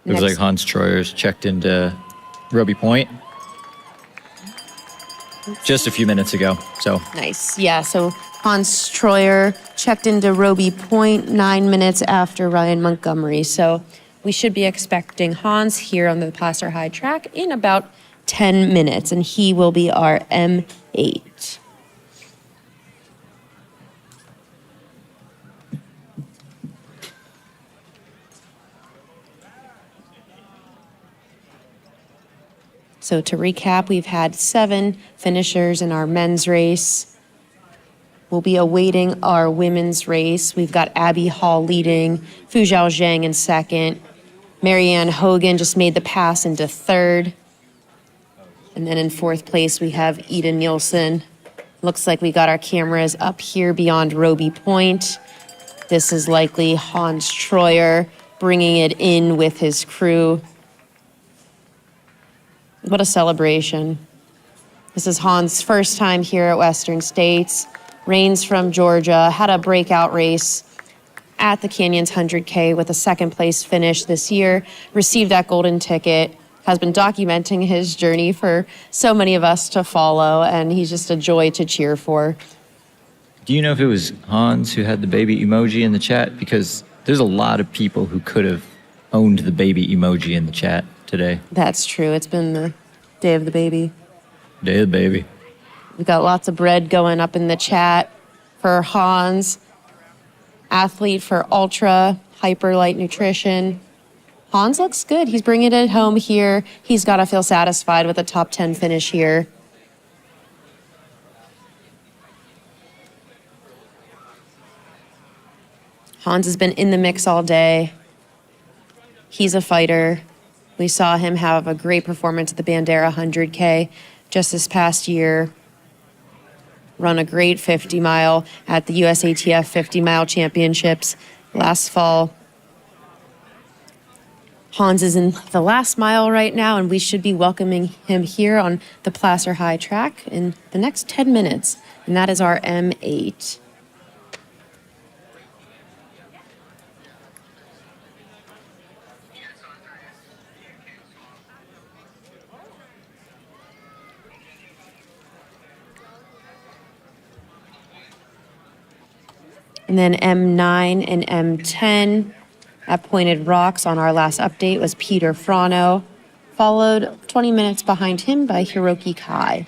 Looks like Hans Troyer's checked into Roby Point just a few minutes ago. So Nice. Yeah, so Hans Troyer checked into Roby Point 9 minutes after Ryan Montgomery. So we should be expecting Hans here on the Placer High track in about 10 minutes, and he will be our M8. So to recap, we've had 7 finishers in our men's race. We'll be awaiting our women's race. We've got Abby Hall leading, Fuzhao Zhang in 2nd. Marianne Hogan just made the pass into 3rd. And then in 4th place, we have Ida Nielsen. Looks like we got our cameras up here beyond Roby Point. This is likely Hans Troyer bringing it in with his crew. What a celebration. This is Hans' first time here at Western States. Reigns from Georgia, had a breakout race at the Canyons 100K with a 2nd place finish this year. Received that golden ticket has been documenting his journey for so many of us to follow, and he's just a joy to cheer for. Do you know if it was Hans who had the baby emoji in the chat? Because there's a lot of people who could have owned the baby emoji in the chat today. That's true. It's been the day of the baby. Day of the baby. We've got lots of bread going up in the chat for Hans, athlete for ultra, hyper light nutrition. Hans looks good. He's bringing it home here. He's got to feel satisfied with a top 10 finish here. Hans has been in the mix all day. He's a fighter. We saw him have a great performance at the Bandera 100K just this past year. Run a great 50 mile at the USATF 50 mile championships last fall. Hans is in the last mile right now, and we should be welcoming him here on the Placer High track in the next 10 minutes, and that is our M8. And then M9 and M10 at Pointed Rocks on our last update was Peter Frano, followed 20 minutes behind him by Hiroki Kai.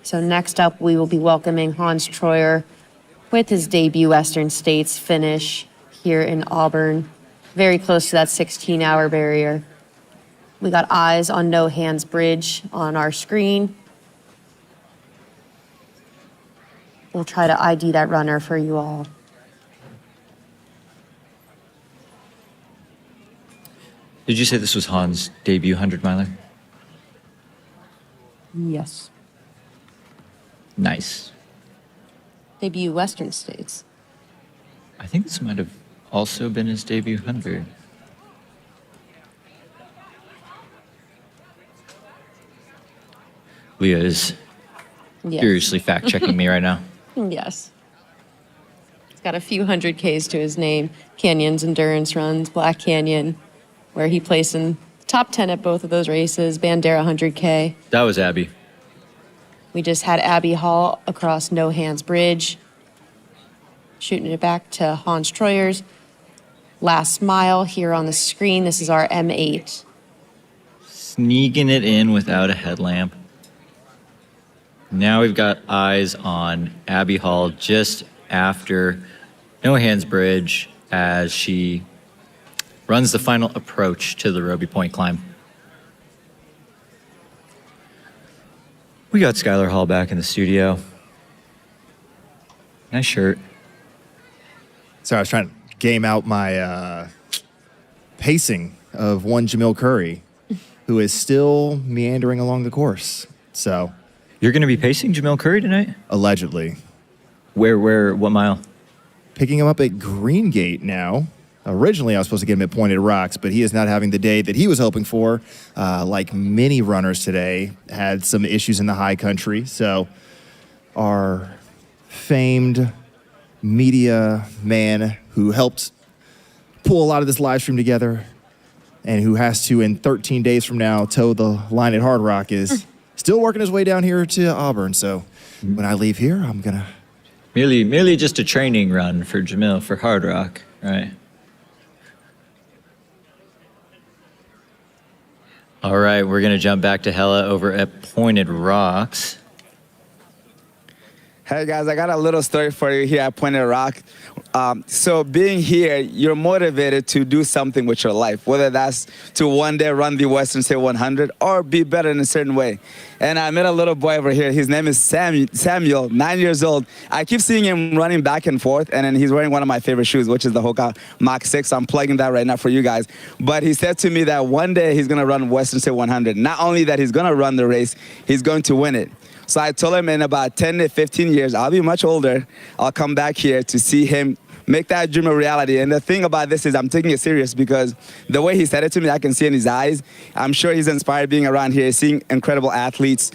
So next up, we will be welcoming Hans Troyer with his debut Western States finish here in Auburn, very close to that 16-hour barrier. We got eyes on No Hands Bridge on our screen. We'll try to ID that runner for you all. Did you say this was Hans' debut 100-miler? Yes. Nice. Debut Western States. I think this might have also been his debut 100. Leah is Yes. furiously fact-checking me right now. Yes. He's got a few 100Ks to his name. Canyons endurance runs, Black Canyon, where he placed in top 10 at both of those races, Bandera 100K. That was Abby. We just had Abby Hall across No Hands Bridge, shooting it back to Hans Troyer's last mile here on the screen. This is our M8. Sneaking it in without a headlamp. Now we've got eyes on Abby Hall just after No Hands Bridge as she runs the final approach to the Roby Point climb. We got Skylar Hall back in the studio. Nice shirt. Sorry, I was trying to game out my pacing of one Jamil Curry, who is still meandering along the course. So you're going to be pacing Jamil Curry tonight? Allegedly. Where, what mile? Picking him up at Green Gate now. Originally, I was supposed to get him at Pointed Rocks, but he is not having the day that he was hoping for. Like many runners today, had some issues in the high country. So our famed media man who helped pull a lot of this live stream together and who has to, in 13 days from now, toe the line at Hard Rock is still working his way down here to Auburn. So when I leave here, I'm going to... Merely just a training run for Jamil for Hard Rock, right? All right, we're going to jump back to Hella over at Pointed Rocks. Hey guys, I got a little story for you here at Pointed Rock. So being here, you're motivated to do something with your life, whether that's to one day run the Western State 100 or be better in a certain way. And I met a little boy over here. His name is Samuel, 9 years old. I keep seeing him running back and forth, and then he's wearing one of my favorite shoes, which is the Hoka Mach 6. I'm plugging that right now for you guys. But he said to me that one day he's going to run Western State 100. Not only that he's going to run the race, he's going to win it. So I told him in about 10 to 15 years, I'll be much older. I'll come back here to see him make that dream a reality. And the thing about this is I'm taking it serious because the way he said it to me, I can see in his eyes. I'm sure he's inspired being around here, seeing incredible athletes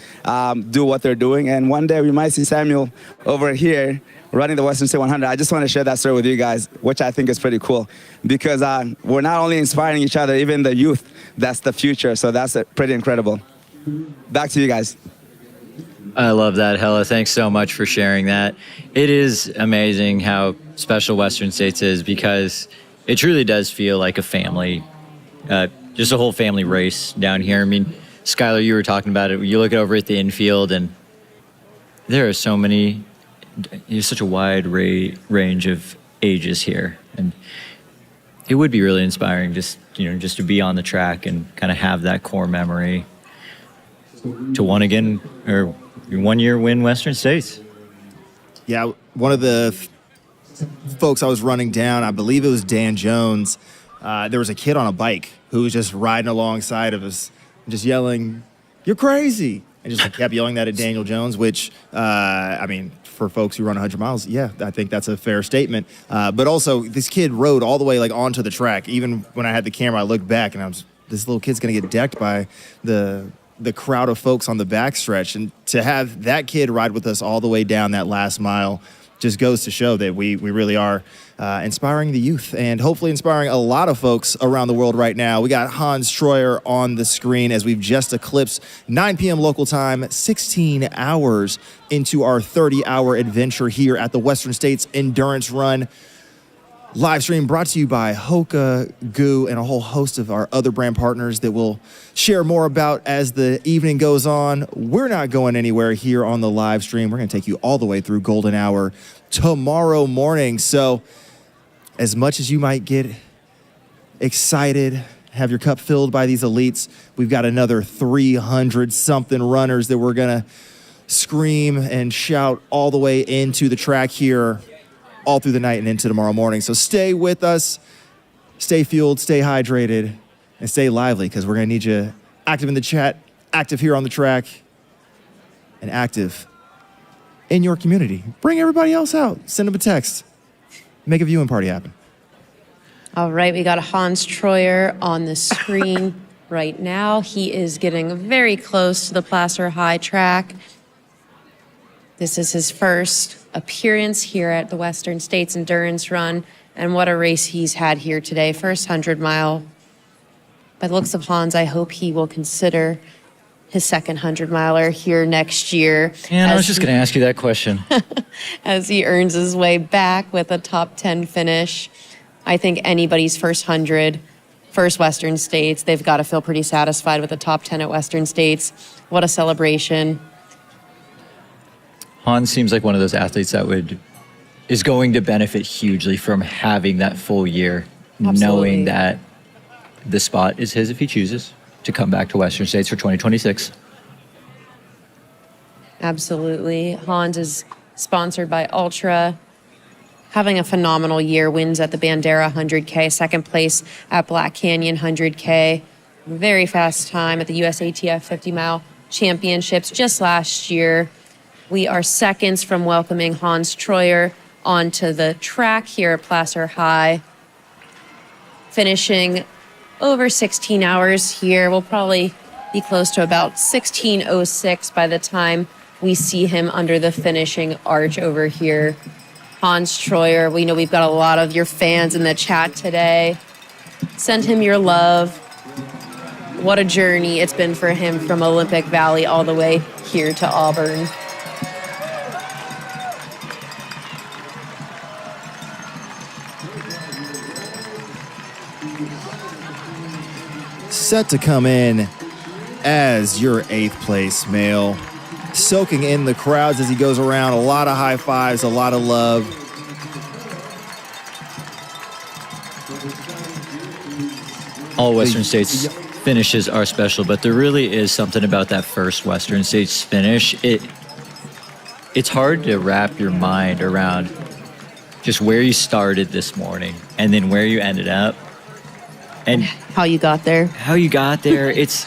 do what they're doing. And one day we might see Samuel over here running the Western State 100. I just want to share that story with you guys, which I think is pretty cool, because we're not only inspiring each other, even the youth. That's the future. So that's pretty incredible. Back to you guys. I love that, Hella. Thanks so much for sharing that. It is amazing how special Western States is, because it truly does feel like a family, just a whole family race down here. I mean, Skylar, you were talking about it. You look over at the infield, and there are so many, there's such a wide range of ages here. And it would be really inspiring just to be on the track and kind of have that core memory to one year win Western States. Yeah, one of the folks I was running down, I believe it was Dan Jones, there was a kid on a bike who was just riding alongside of us, just yelling, "You're crazy!" And just kept yelling that at Daniel Jones, which, I mean, for folks who run 100 miles, yeah, I think that's a fair statement. But also, this kid rode all the way onto the track. Even when I had the camera, I looked back, and this little kid's going to get decked by the crowd of folks on the backstretch. And to have that kid ride with us all the way down that last mile just goes to show that we really are inspiring the youth, and hopefully inspiring a lot of folks around the world right now. We got Hans Troyer on the screen as we've just eclipsed 9 p.m. local time, 16 hours into our 30-hour adventure here at the Western States Endurance Run. Live stream brought to you by Hoka, Goo, and a whole host of our other brand partners that we'll share more about as the evening goes on. We're not going anywhere here on the live stream. We're going to take you all the way through golden hour tomorrow morning. So as much as you might get excited, have your cup filled by these elites, we've got another 300-something runners that we're going to scream and shout all the way into the track here all through the night and into tomorrow morning. So stay with us, stay fueled, stay hydrated, and stay lively, because we're going to need you active in the chat, active here on the track, and active in your community. Bring everybody else out. Send them a text. Make a viewing party happen. All right, we got Hans Troyer on the screen right now. He is getting very close to the Placer High track. This is his first appearance here at the Western States Endurance Run, and what a race he's had here today. First 100-mile. By the looks of Hans, I hope he will consider his second 100-miler here next year. And I was just going to ask you that question. As he earns his way back with a top 10 finish. I think anybody's first 100, first Western States, they've got to feel pretty satisfied with the top 10 at Western States. What a celebration. Hans seems like one of those athletes that is going to benefit hugely from having that full year, knowing that the spot is his if he chooses to come back to Western States for 2026. Absolutely. Hans is sponsored by Ultra, having a phenomenal year, wins at the Bandera 100K, second place at Black Canyon 100K, very fast time at the USATF 50-mile championships just last year. We are seconds from welcoming Hans Troyer onto the track here at Placer High, finishing over 16 hours here. We'll probably be close to about 16:06 by the time we see him under the finishing arch over here. Hans Troyer, we know we've got a lot of your fans in the chat today. Send him your love. What a journey it's been for him from Olympic Valley all the way here to Auburn. Set to come in as your 8th place male, soaking in the crowds as he goes around. A lot of high fives, a lot of love. All Western States finishes are special, but there really is something about that first Western States finish. It's hard to wrap your mind around just where you started this morning and then where you ended up. And how you got there. It's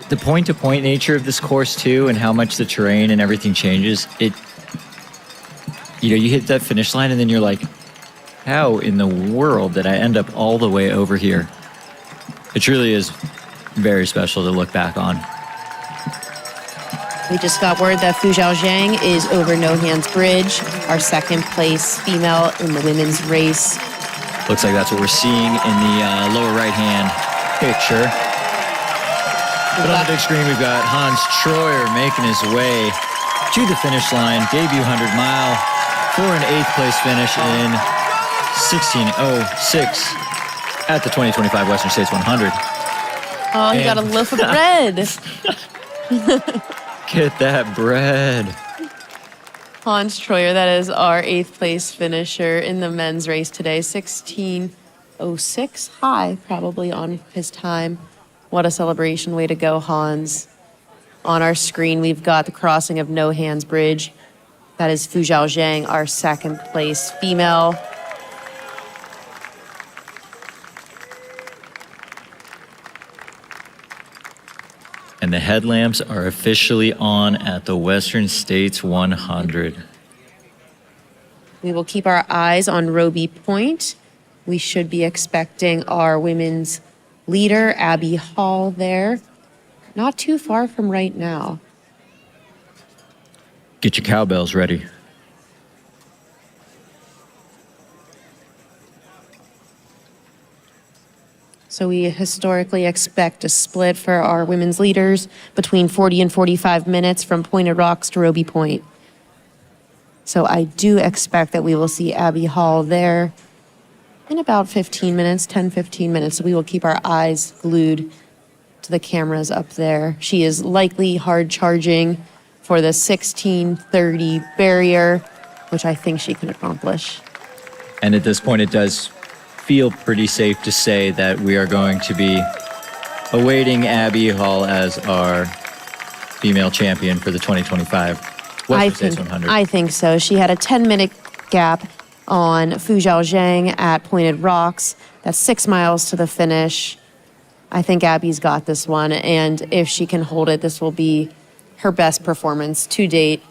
the point-to-point nature of this course too, and how much the terrain and everything changes. You hit that finish line and then you're like, how in the world did I end up all the way over here? It truly is very special to look back on. We just got word that Fu Zhaojiang is over No Hands Bridge. our second place female in the women's race. Looks like that's what we're seeing in the lower right-hand picture. But on the big screen, we've got Hans Troyer making his way to the finish line. Debut 100-mile for an 8th place finish in 16:06 at the 2025 Western States 100. Oh, he got a loaf of bread. Get that bread. Hans Troyer, that is our 8th place finisher in the men's race today. 16:06 high, probably on his time. What a celebration. Way to go, Hans. On our screen, we've got the crossing of No Hands Bridge. That is Fuzhao Zhang, our 2nd place female. And the headlamps are officially on at the Western States 100. We will keep our eyes on Roby Point. We should be expecting our women's leader, Abby Hall, there. Not too far from right now. Get your cowbells ready. So we historically expect a split for our women's leaders between 40 and 45 minutes from Pointed Rocks to Roby Point. So I do expect that we will see Abby Hall there in about 15 minutes, 10, 15 minutes. So we will keep our eyes glued to the cameras up there. She is likely hard charging for the 16:30 barrier, which I think she can accomplish. And at this point, it does feel pretty safe to say that we are going to be awaiting Abby Hall as our female champion for the 2025 Western States 100. I think so. She had a 10-minute gap on Fuzhao Zhang at Pointed Rocks. That's 6 miles to the finish. I think Abby's got this one, and if she can hold it, this will be her best performance to date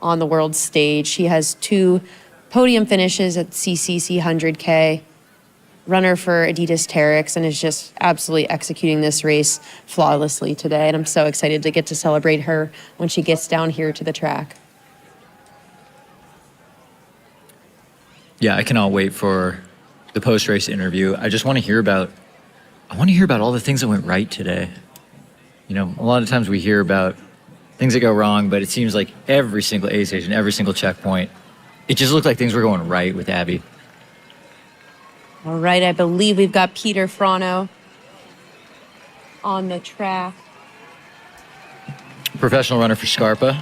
on the world stage. She has 2 podium finishes at CCC 100K, runner for Adidas Terex, and is just absolutely executing this race flawlessly today. And I'm so excited to get to celebrate her when she gets down here to the track. Yeah, I cannot wait for the post-race interview. I just want to hear about all the things that went right today. You know, a lot of times we hear about things that go wrong, but it seems like every single aid station, every single checkpoint, it just looked like things were going right with Abby. All right, I believe we've got Peter Frano on the track. Professional runner for Scarpa.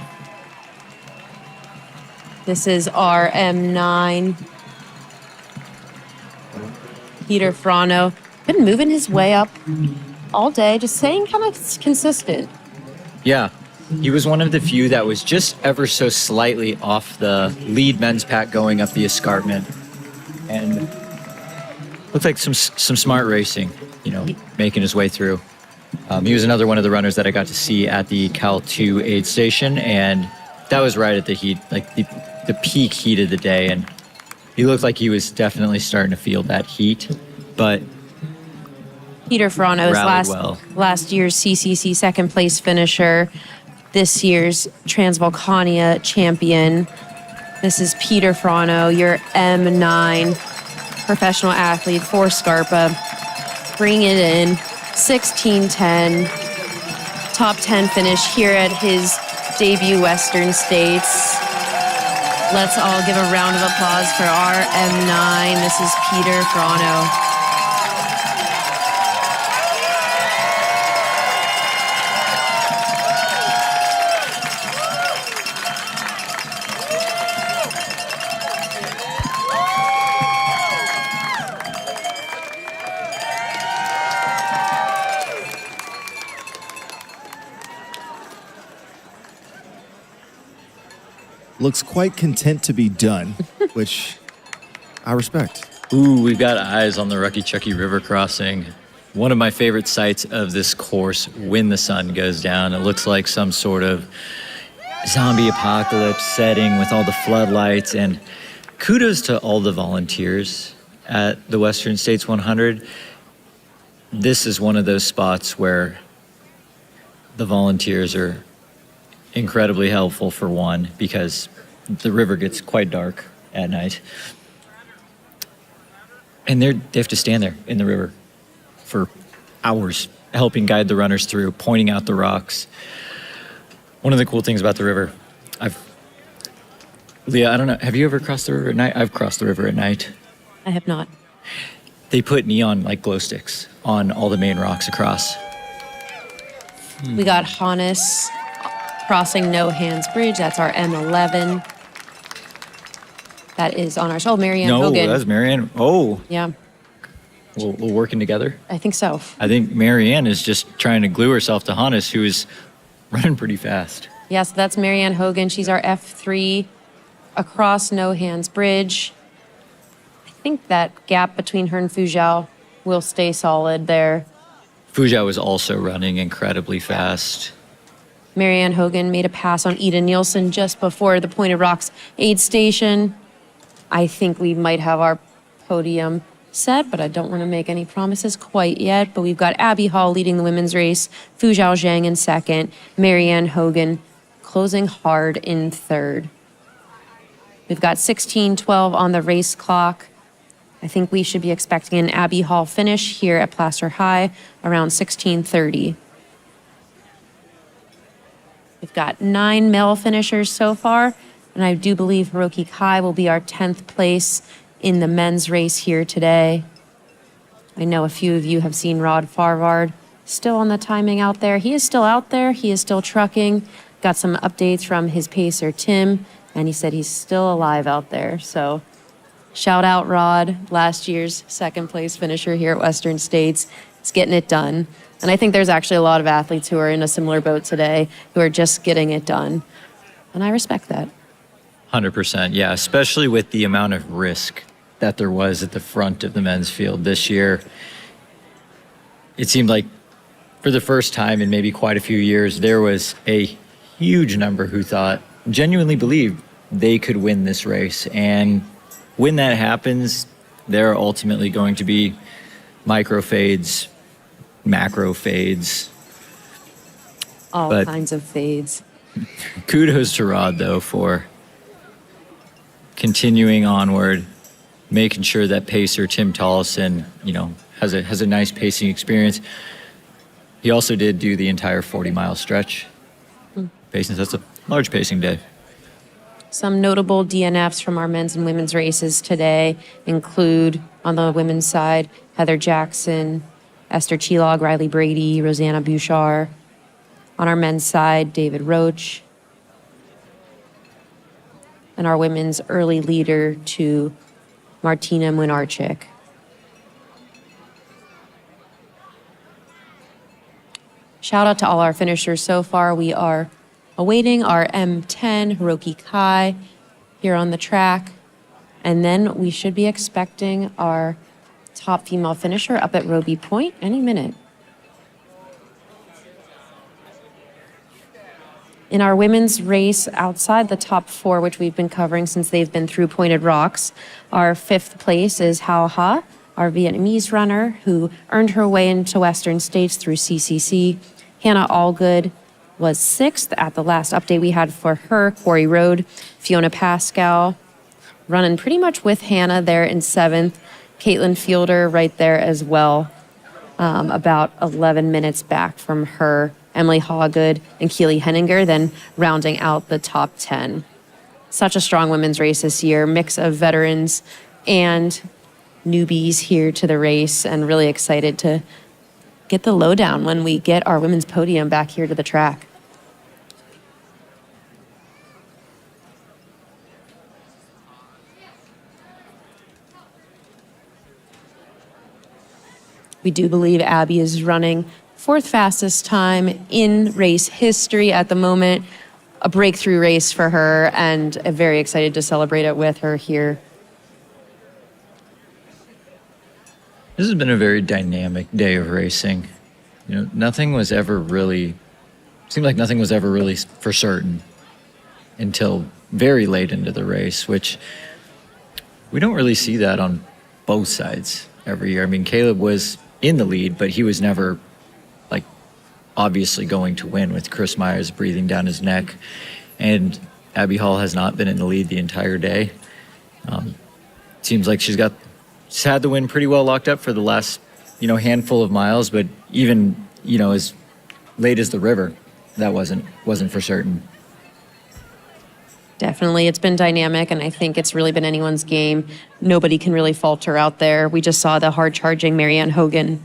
This is our M9. Peter Frano, been moving his way up all day, just staying kind of consistent. Yeah, he was one of the few that was just ever so slightly off the lead men's pack going up the escarpment. And looked like some smart racing, you know, making his way through. He was another one of the runners that I got to see at the Cal 2 aid station, and that was right at the heat, like the peak heat of the day, and he looked like he was definitely starting to feel that heat, but Peter Frano is last year's CCC second place finisher, this year's Transvolcania champion. This is Peter Frano, your M9 professional athlete for Scarpa. Bring it in, 16:10, top 10 finish here at his debut Western States. Let's all give a round of applause for our M9. This is Peter Frano. Looks quite content to be done, which I respect. Ooh, we've got eyes on the Rucky Chucky River crossing. One of my favorite sights of this course when the sun goes down. It looks like some sort of zombie apocalypse setting with all the floodlights, and kudos to all the volunteers at the Western States 100. This is one of those spots where the volunteers are incredibly helpful, for one, because the river gets quite dark at night. And they have to stand there in the river for hours, helping guide the runners through, pointing out the rocks. One of the cool things about the river, Leah, I don't know, have you ever crossed the river at night? I've crossed the river at night. I have not. They put neon like glow sticks on all the main rocks across. We got Hannes crossing No Hands Bridge. That's our M11. That is on our Marianne Hogan. No, that's Marianne. Oh. Yeah, We're working together. I think so. I think Marianne is just trying to glue herself to Hannes, who is running pretty fast. Yeah, so that's Marianne Hogan. She's our F3 across No Hands Bridge. I think that gap between her and Fujao will stay solid there. Fujao was also running incredibly fast. Marianne Hogan made a pass on Ida Nielsen just before the Pointed Rocks aid station. I think we might have our podium set, but I don't want to make any promises quite yet. But we've got Abby Hall leading the women's race, Fujao Zhang in second, Marianne Hogan closing hard in third. We've got 16:12 on the race clock. I think we should be expecting an Abby Hall finish here at Placer High around 16:30. We've got 9 male finishers so far, and I do believe Rucky Kai will be our 10th place in the men's race here today. I know a few of you have seen Rod Farvard still on the timing out there. He is still out there. He is still trucking. Got some updates from his pacer, Tim, and he said he's still alive out there. So shout out Rod, last year's second place finisher here at Western States. He's getting it done. And I think there's actually a lot of athletes who are in a similar boat today who are just getting it done. And I respect that. 100%, yeah, especially with the amount of risk that there was at the front of the men's field this year. It seemed like for the first time in maybe quite a few years, there was a huge number who genuinely believed they could win this race. And when that happens, there are ultimately going to be micro fades, macro fades. All kinds of fades. Kudos to Rod, though, for continuing onward, making sure that pacer Tim Tollison, has a nice pacing experience. He also did do the entire 40-mile stretch. Pacing, that's a large pacing day. Some notable DNFs from our men's and women's races today include, on the women's side, Heather Jackson, Esther Chilog, Riley Brady, Rosanna Bouchard. On our men's side, David Roach. And our women's early leader to Martina Młynarczyk. Shout out to all our finishers so far. We are awaiting our M10, Hiroki Kai, here on the track. And then we should be expecting our top female finisher up at Roby Point any minute. In our women's race outside the top 4, which we've been covering since they've been through Pointed Rocks, our 5th place is Hao Ha, our Vietnamese runner who earned her way into Western States through CCC. Hannah Allgood was 6th at the last update we had for her. Quarry Road, Fiona Pascal running pretty much with Hannah there in 7th. Caitlin Fielder right there as well, about 11 minutes back from her. Emily Hawgood and Keely Henninger then rounding out the top 10. Such a strong women's race this year, mix of veterans and newbies here to the race, and really excited to get the lowdown when we get our women's podium back here to the track. We do believe Abby is running 4th fastest time in race history at the moment. A breakthrough race for her, and I'm very excited to celebrate it with her here. This has been a very dynamic day of racing. Nothing was ever really for certain until very late into the race, which we don't really see that on both sides every year. I mean, Caleb was in the lead, but he was never obviously going to win with Chris Myers breathing down his neck. And Abby Hall has not been in the lead the entire day. Seems like she's had the win pretty well locked up for the last, handful of miles, but even, as late as the river, that wasn't for certain. Definitely. It's been dynamic, and I think it's really been anyone's game. Nobody can really falter out there. We just saw the hard-charging Marianne Hogan,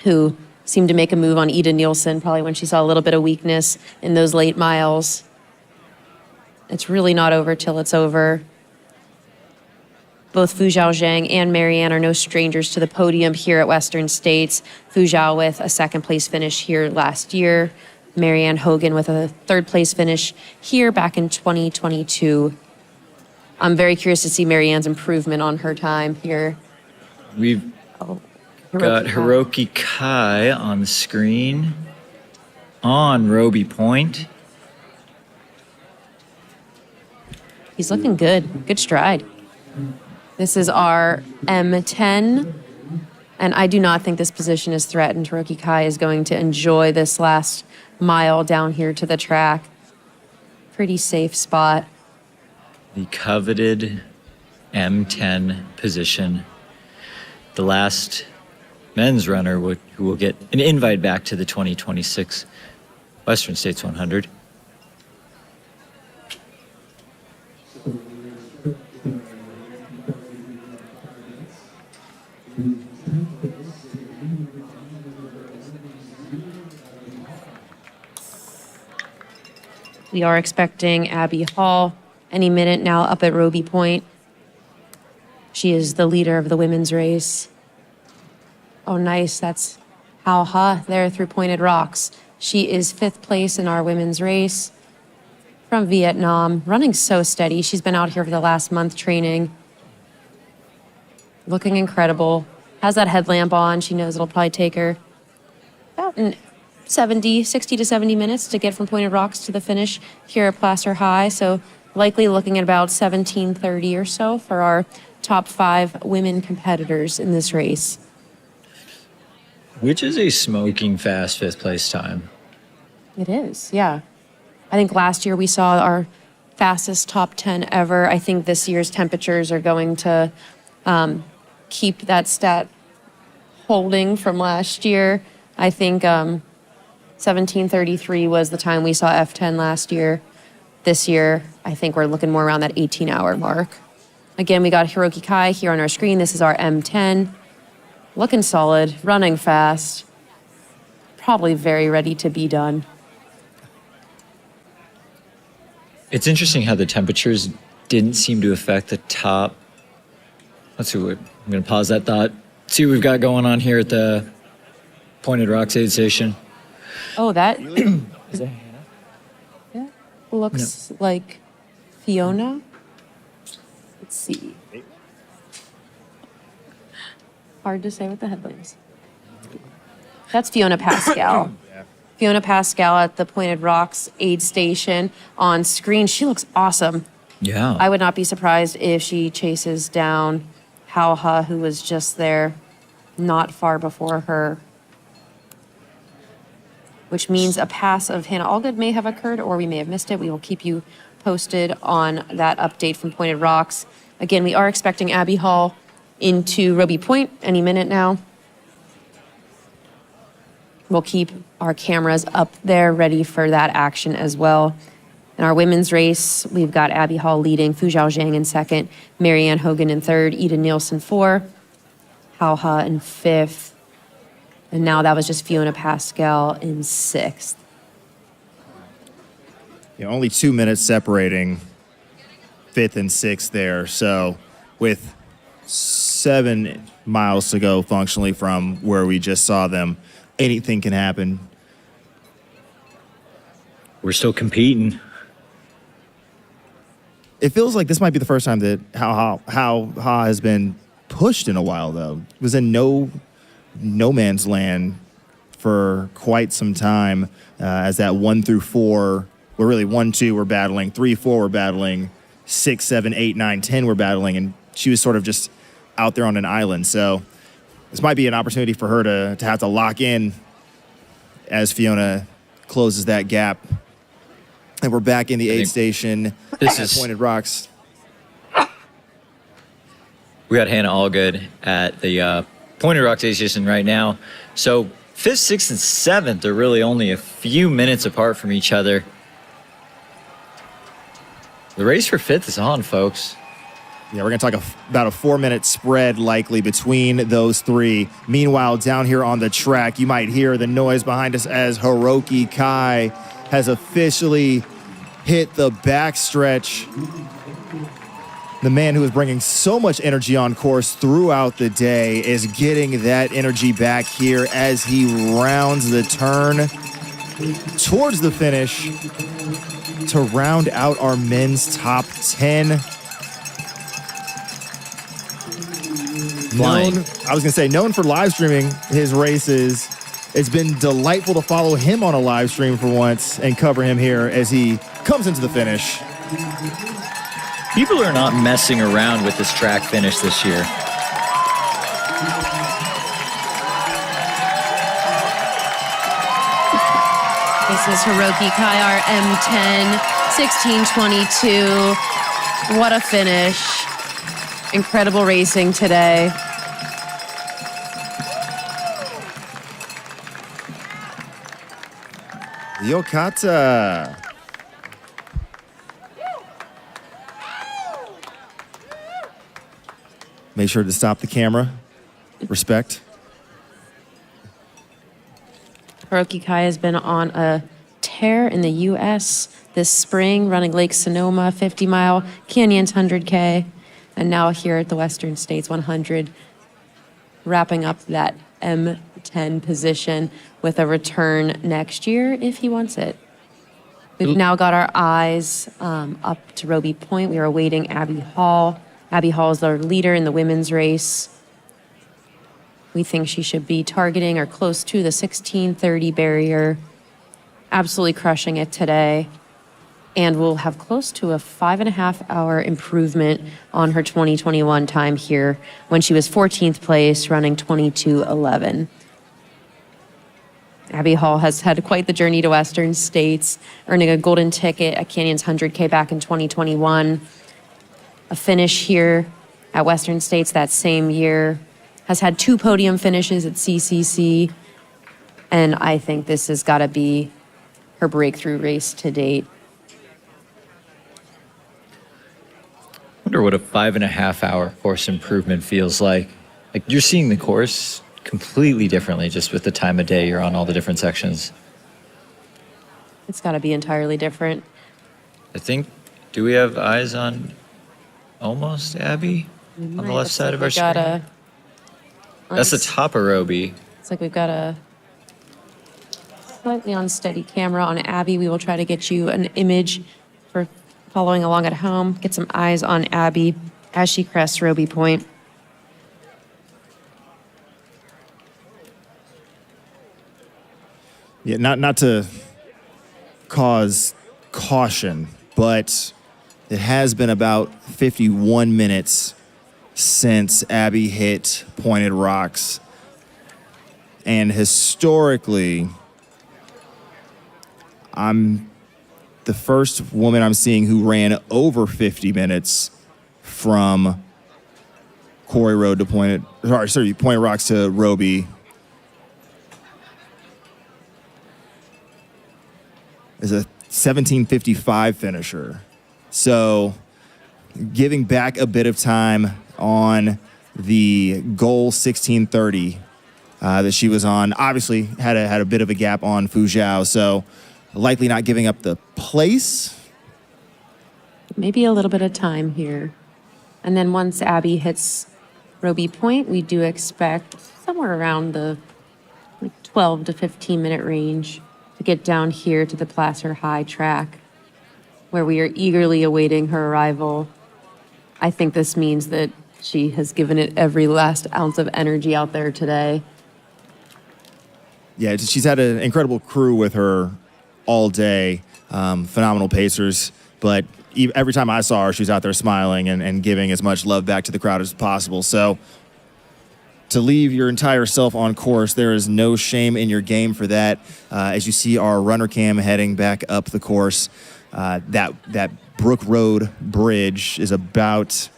who seemed to make a move on Ida Nielsen, probably when she saw a little bit of weakness in those late miles. It's really not over till it's over. Both Fu Zhao Zhang and Marianne are no strangers to the podium here at Western States. Fu Zhao with a second-place finish here last year. Marianne Hogan with a third-place finish here back in 2022. I'm very curious to see Marianne's improvement on her time here. We've got Hiroki Kai on the screen on Roby Point. He's looking good. Good stride. This is our M10, and I do not think this position is threatened. Hiroki Kai is going to enjoy this last mile down here to the track. Pretty safe spot. The coveted M10 position. The last men's runner who will get an invite back to the 2026 Western States 100. We are expecting Abby Hall any minute now up at Roby Point. She is the leader of the women's race. Oh, nice. That's Hao Ha there through Pointed Rocks. She is 5th place in our women's race from Vietnam, running so steady. She's been out here for the last month training. Looking incredible. Has that headlamp on. She knows it'll probably take her about 60 to 70 minutes to get from Pointed Rocks to the finish here at Placer High. So likely looking at about 17:30 or so for our top 5 women competitors in this race. Which is a smoking fast 5th place time. It is, yeah. I think last year we saw our fastest top 10 ever. I think this year's temperatures are going to keep that stat holding from last year. I think 17:33 was the time we saw F10 last year. This year, I think we're looking more around that 18-hour mark. Again, we got Hiroki Kai here on our screen. This is our M10. Looking solid, running fast. Probably very ready to be done. It's interesting how the temperatures didn't seem to affect the top. Let's see what, I'm going to pause that thought. See what we've got going on here at the Pointed Rocks aid station. Oh, that is it. Yeah, looks like Fiona. Let's see. Hard to say with the headlamps. That's Fiona Pascal. Fiona Pascal at the Pointed Rocks aid station on screen. She looks awesome. Yeah. I would not be surprised if she chases down Hao Ha, who was just there not far before her. Which means a pass of Hannah Allgood may have occurred, or we may have missed it. We will keep you posted on that update from Pointed Rocks. Again, we are expecting Abby Hall into Roby Point any minute now. We'll keep our cameras up there ready for that action as well. In our women's race, we've got Abby Hall leading, Fu Zhao Zhang in 2nd, Marianne Hogan in 3rd, Ida Nielsen 4, Hao Ha in 5th. And now that was just Fiona Pascal in 6th. Only 2 minutes separating 5th and 6th there. So with 7 miles to go functionally from where we just saw them, anything can happen. We're still competing. It feels like this might be the first time that how Ha has been pushed in a while, though. It was in no man's land for quite some time, as that 1 through 4, well, really 1, 2 were battling, 3, 4 were battling, 6, 7, 8, 9, 10 were battling, and she was sort of just out there on an island. So this might be an opportunity for her to have to lock in as Fiona closes that gap And we're back in the aid station at Pointed Rocks. We got Hannah Allgood at the Pointed Rocks aid station right now. So 5th, 6th, and 7th are really only a few minutes apart from each other. The race for 5th is on, folks. Yeah, we're going to talk about a 4-minute spread likely between those three. Meanwhile, down here on the track, you might hear the noise behind us as Hiroki Kai has officially hit the backstretch. The man who is bringing so much energy on course throughout the day is getting that energy back here as he rounds the turn towards the finish to round out our men's top 10. Known for live streaming his races. It's been delightful to follow him on a live stream for once and cover him here as he comes into the finish. People are not messing around with this track finish this year. This is Hiroki Kai, our M10, 16:22. What a finish. Incredible racing today. Yokata. Make sure to stop the camera. Respect. Rucky Kai has been on a tear in the U.S. this spring, running Lake Sonoma 50-mile, Canyons 100K, and now here at the Western States 100, wrapping up that M10 position with a return next year if he wants it. We've now got our eyes up to Roby Point. We are awaiting Abby Hall. Abby Hall is our leader in the women's race. We think she should be targeting or close to the 16:30 barrier. Absolutely crushing it today. And we'll have close to a 5.5-hour improvement on her 2021 time here when she was 14th place, running 22:11. Abby Hall has had quite the journey to Western States, earning a golden ticket at Canyons 100K back in 2021. A finish here at Western States that same year. Has had 2 podium finishes at CCC. And I think this has got to be her breakthrough race to date. I wonder what a 5.5-hour course improvement feels like. Like, you're seeing the course completely differently just with the time of day you're on all the different sections. It's got to be entirely different. I think, do we have eyes on almost Abby on the left side of our screen? That's the top of Roby. It's like we've got a slightly unsteady camera on Abby. We will try to get you an image for following along at home. Get some eyes on Abby as she crests Roby Point. Yeah, not to cause caution, but it has been about 51 minutes since Abby hit Pointed Rocks. And historically, I'm the first woman I'm seeing who ran over 50 minutes from Quarry Road to Pointed Rocks to Roby. Is a 17:55 finisher. So giving back a bit of time on the goal 16:30 that she was on. Obviously had a bit of a gap on Fujiao, so likely not giving up the place. Maybe a little bit of time here. And then once Abby hits Roby Point, we do expect somewhere around the 12 to 15 minute range to get down here to the Placer High track, where we are eagerly awaiting her arrival. I think this means that she has given it every last ounce of energy out there today. Yeah, she's had an incredible crew with her all day. Phenomenal pacers, but every time I saw her, she was out there smiling and giving as much love back to the crowd as possible. So to leave your entire self on course, there is no shame in your game for that. As you see our runner cam heading back up the course, That Brook Road Bridge is about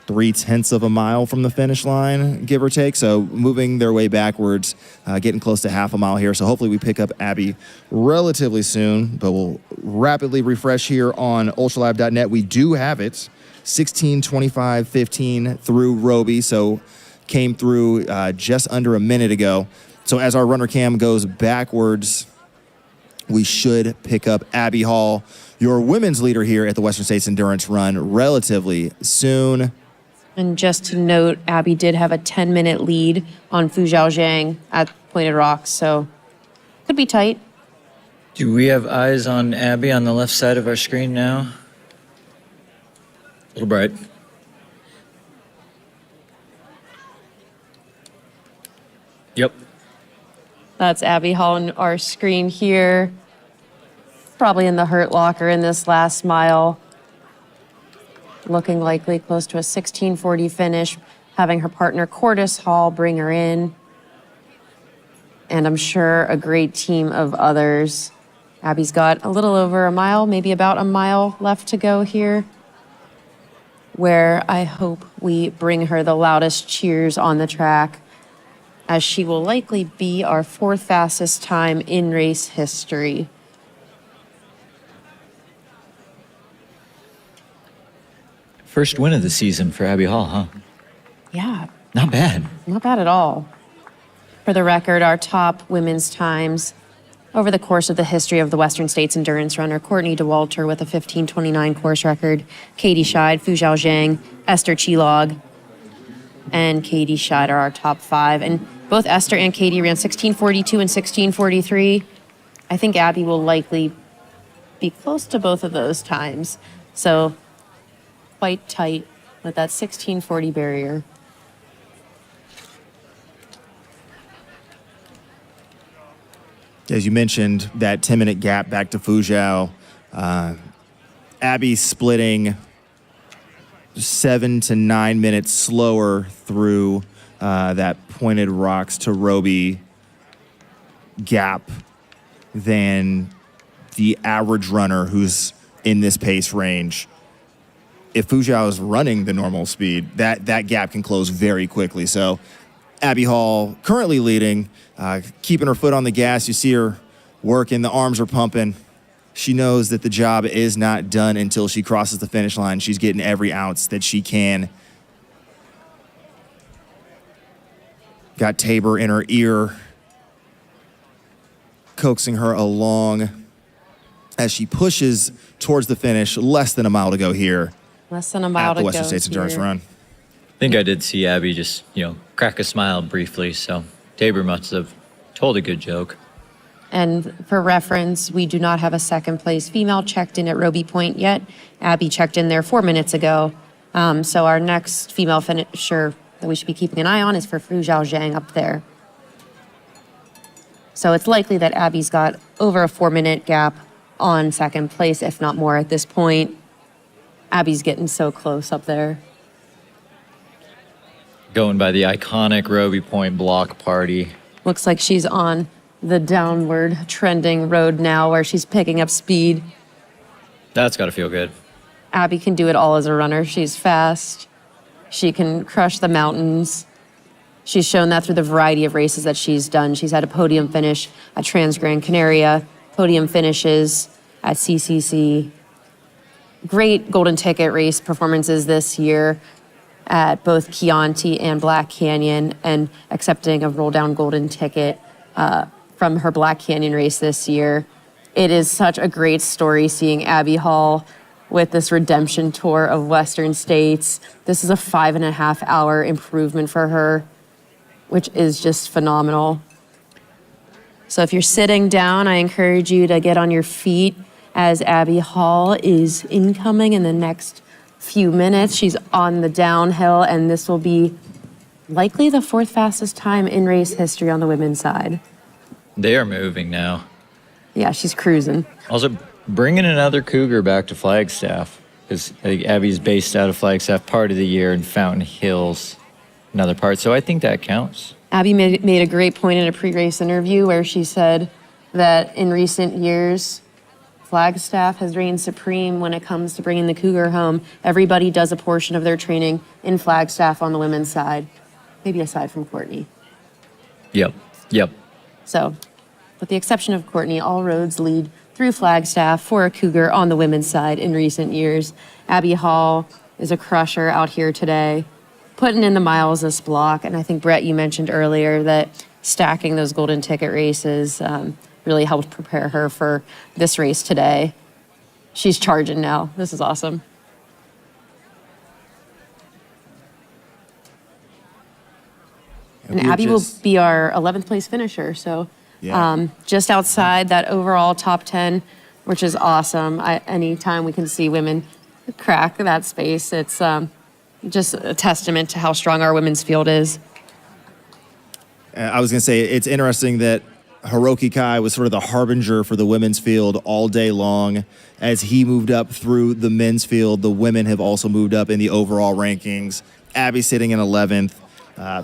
0.3 of a mile from the finish line, give or take. So moving their way backwards, getting close to half a mile here. So hopefully we pick up Abby relatively soon, but we'll rapidly refresh here on ultralive.net. We do have it, 16:25:15 through Roby. So came through just under a minute ago. So as our runner cam goes backwards, we should pick up Abby Hall, your women's leader here at the Western States Endurance Run, relatively soon. And just to note, Abby did have a 10-minute lead on Fu Zhaojiang at Pointed Rocks, so could be tight. Do we have eyes on Abby on the left side of our screen now? A little bright. Yep. That's Abby Hall on our screen here. Probably in the hurt locker in this last mile. Looking likely close to a 16:40 finish, having her partner Cordis Hall bring her in. And I'm sure a great team of others. Abby's got a little over a mile, maybe about a mile left to go here, where I hope we bring her the loudest cheers on the track, as she will likely be our 4th fastest time in race history. First win of the season for Abby Hall, huh? Yeah. Not bad. Not bad at all. For the record, our top women's times over the course of the history of the Western States Endurance Runner: Courtney DeWalter with a 15:29 course record, Katie Scheid, Fu Zhaojiang, Esther Chilog, and Katie Scheid are our top 5. And both Esther and Katie ran 16:42 and 16:43. I think Abby will likely be close to both of those times. So quite tight with that 16:40 barrier. As you mentioned, that 10-minute gap back to Fuzhou. Abby splitting 7 to 9 minutes slower through that Pointed Rocks to Roby gap than the average runner who's in this pace range. If Fuzhou is running the normal speed, that gap can close very quickly. So Abby Hall currently leading, keeping her foot on the gas. You see her working, the arms are pumping. She knows that the job is not done until she crosses the finish line. She's getting every ounce that she can. Got Tabor in her ear, coaxing her along as she pushes towards the finish. Less than a mile to go here. Less than a mile at to the go Western States Endurance here. Run. I think I did see Abby just, crack a smile briefly, so Tabor must have told a good joke. And for reference, we do not have a second place female checked in at Roby Point yet. Abby checked in there 4 minutes ago. So our next female finisher that we should be keeping an eye on is for Fu Zhaojiang up there. So it's likely that Abby's got over a 4-minute gap on second place, if not more at this point. Abby's getting so close up there. Going by the iconic Roby Point block party. Looks like she's on the downward trending road now where she's picking up speed. That's got to feel good. Abby can do it all as a runner. She's fast. She can crush the mountains. She's shown that through the variety of races that she's done. She's had a podium finish at Trans Gran Canaria, podium finishes at CCC. Great golden ticket race performances this year at both Chianti and Black Canyon, and accepting a roll down golden ticket from her Black Canyon race this year. It is such a great story seeing Abby Hall with this redemption tour of Western States. This is a 5.5 hour improvement for her, which is just phenomenal. So if you're sitting down, I encourage you to get on your feet as Abby Hall is incoming in the next few minutes. She's on the downhill, and this will be likely the 4th fastest time in race history on the women's side. They are moving now. Yeah, she's cruising. Also, bringing another Cougar back to Flagstaff, because I think Abby's based out of Flagstaff part of the year, and Fountain Hills another part, so I think that counts. Abby made a great point in a pre-race interview where she said that in recent years, Flagstaff has reigned supreme when it comes to bringing the Cougar home. Everybody does a portion of their training in Flagstaff on the women's side, maybe aside from Courtney. Yep. So, with the exception of Courtney, all roads lead through Flagstaff for a Cougar on the women's side in recent years. Abby Hall is a crusher out here today, putting in the miles this block. And I think, Brett, you mentioned earlier that stacking those golden ticket races really helped prepare her for this race today. She's charging now. This is awesome. And Abby will be our 11th place finisher. So just outside that overall top 10, which is awesome. Anytime we can see women crack that space, it's just a testament to how strong our women's field is. I was going to say, it's interesting that Hiroki Kai was sort of the harbinger for the women's field all day long. As he moved up through the men's field, the women have also moved up in the overall rankings. Abby sitting in 11th,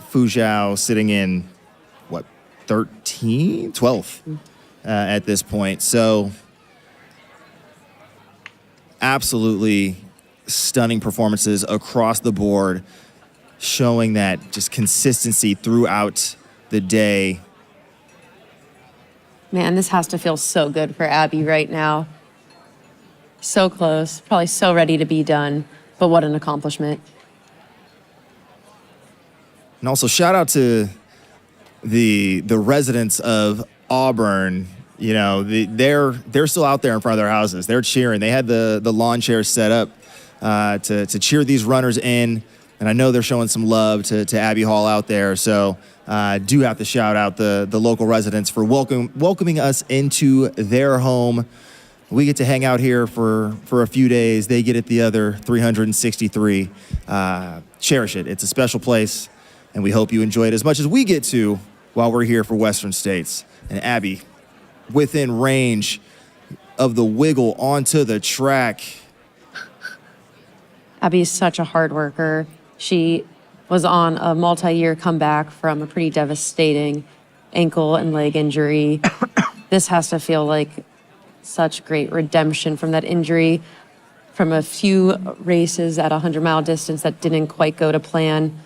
Fu Zhao sitting in, 12th at this point. So absolutely stunning performances across the board, showing that just consistency throughout the day. Man, this has to feel so good for Abby right now. So close, probably so ready to be done, but what an accomplishment. And also shout out to the residents of Auburn. You know, they're still out there in front of their houses. They're cheering. They had the lawn chairs set up to cheer these runners in. And I know they're showing some love to Abby Hall out there. So do have to shout out the local residents for welcoming us into their home. We get to hang out here for a few days. They get it the other 363. Cherish it. It's a special place, and we hope you enjoy it as much as we get to while we're here for Western States. And Abby, within range of the wiggle onto the track. Abby's such a hard worker. She was on a multi-year comeback from a pretty devastating ankle and leg injury. This has to feel like such great redemption from that injury, from a few races at a 100-mile distance that didn't quite go to plan.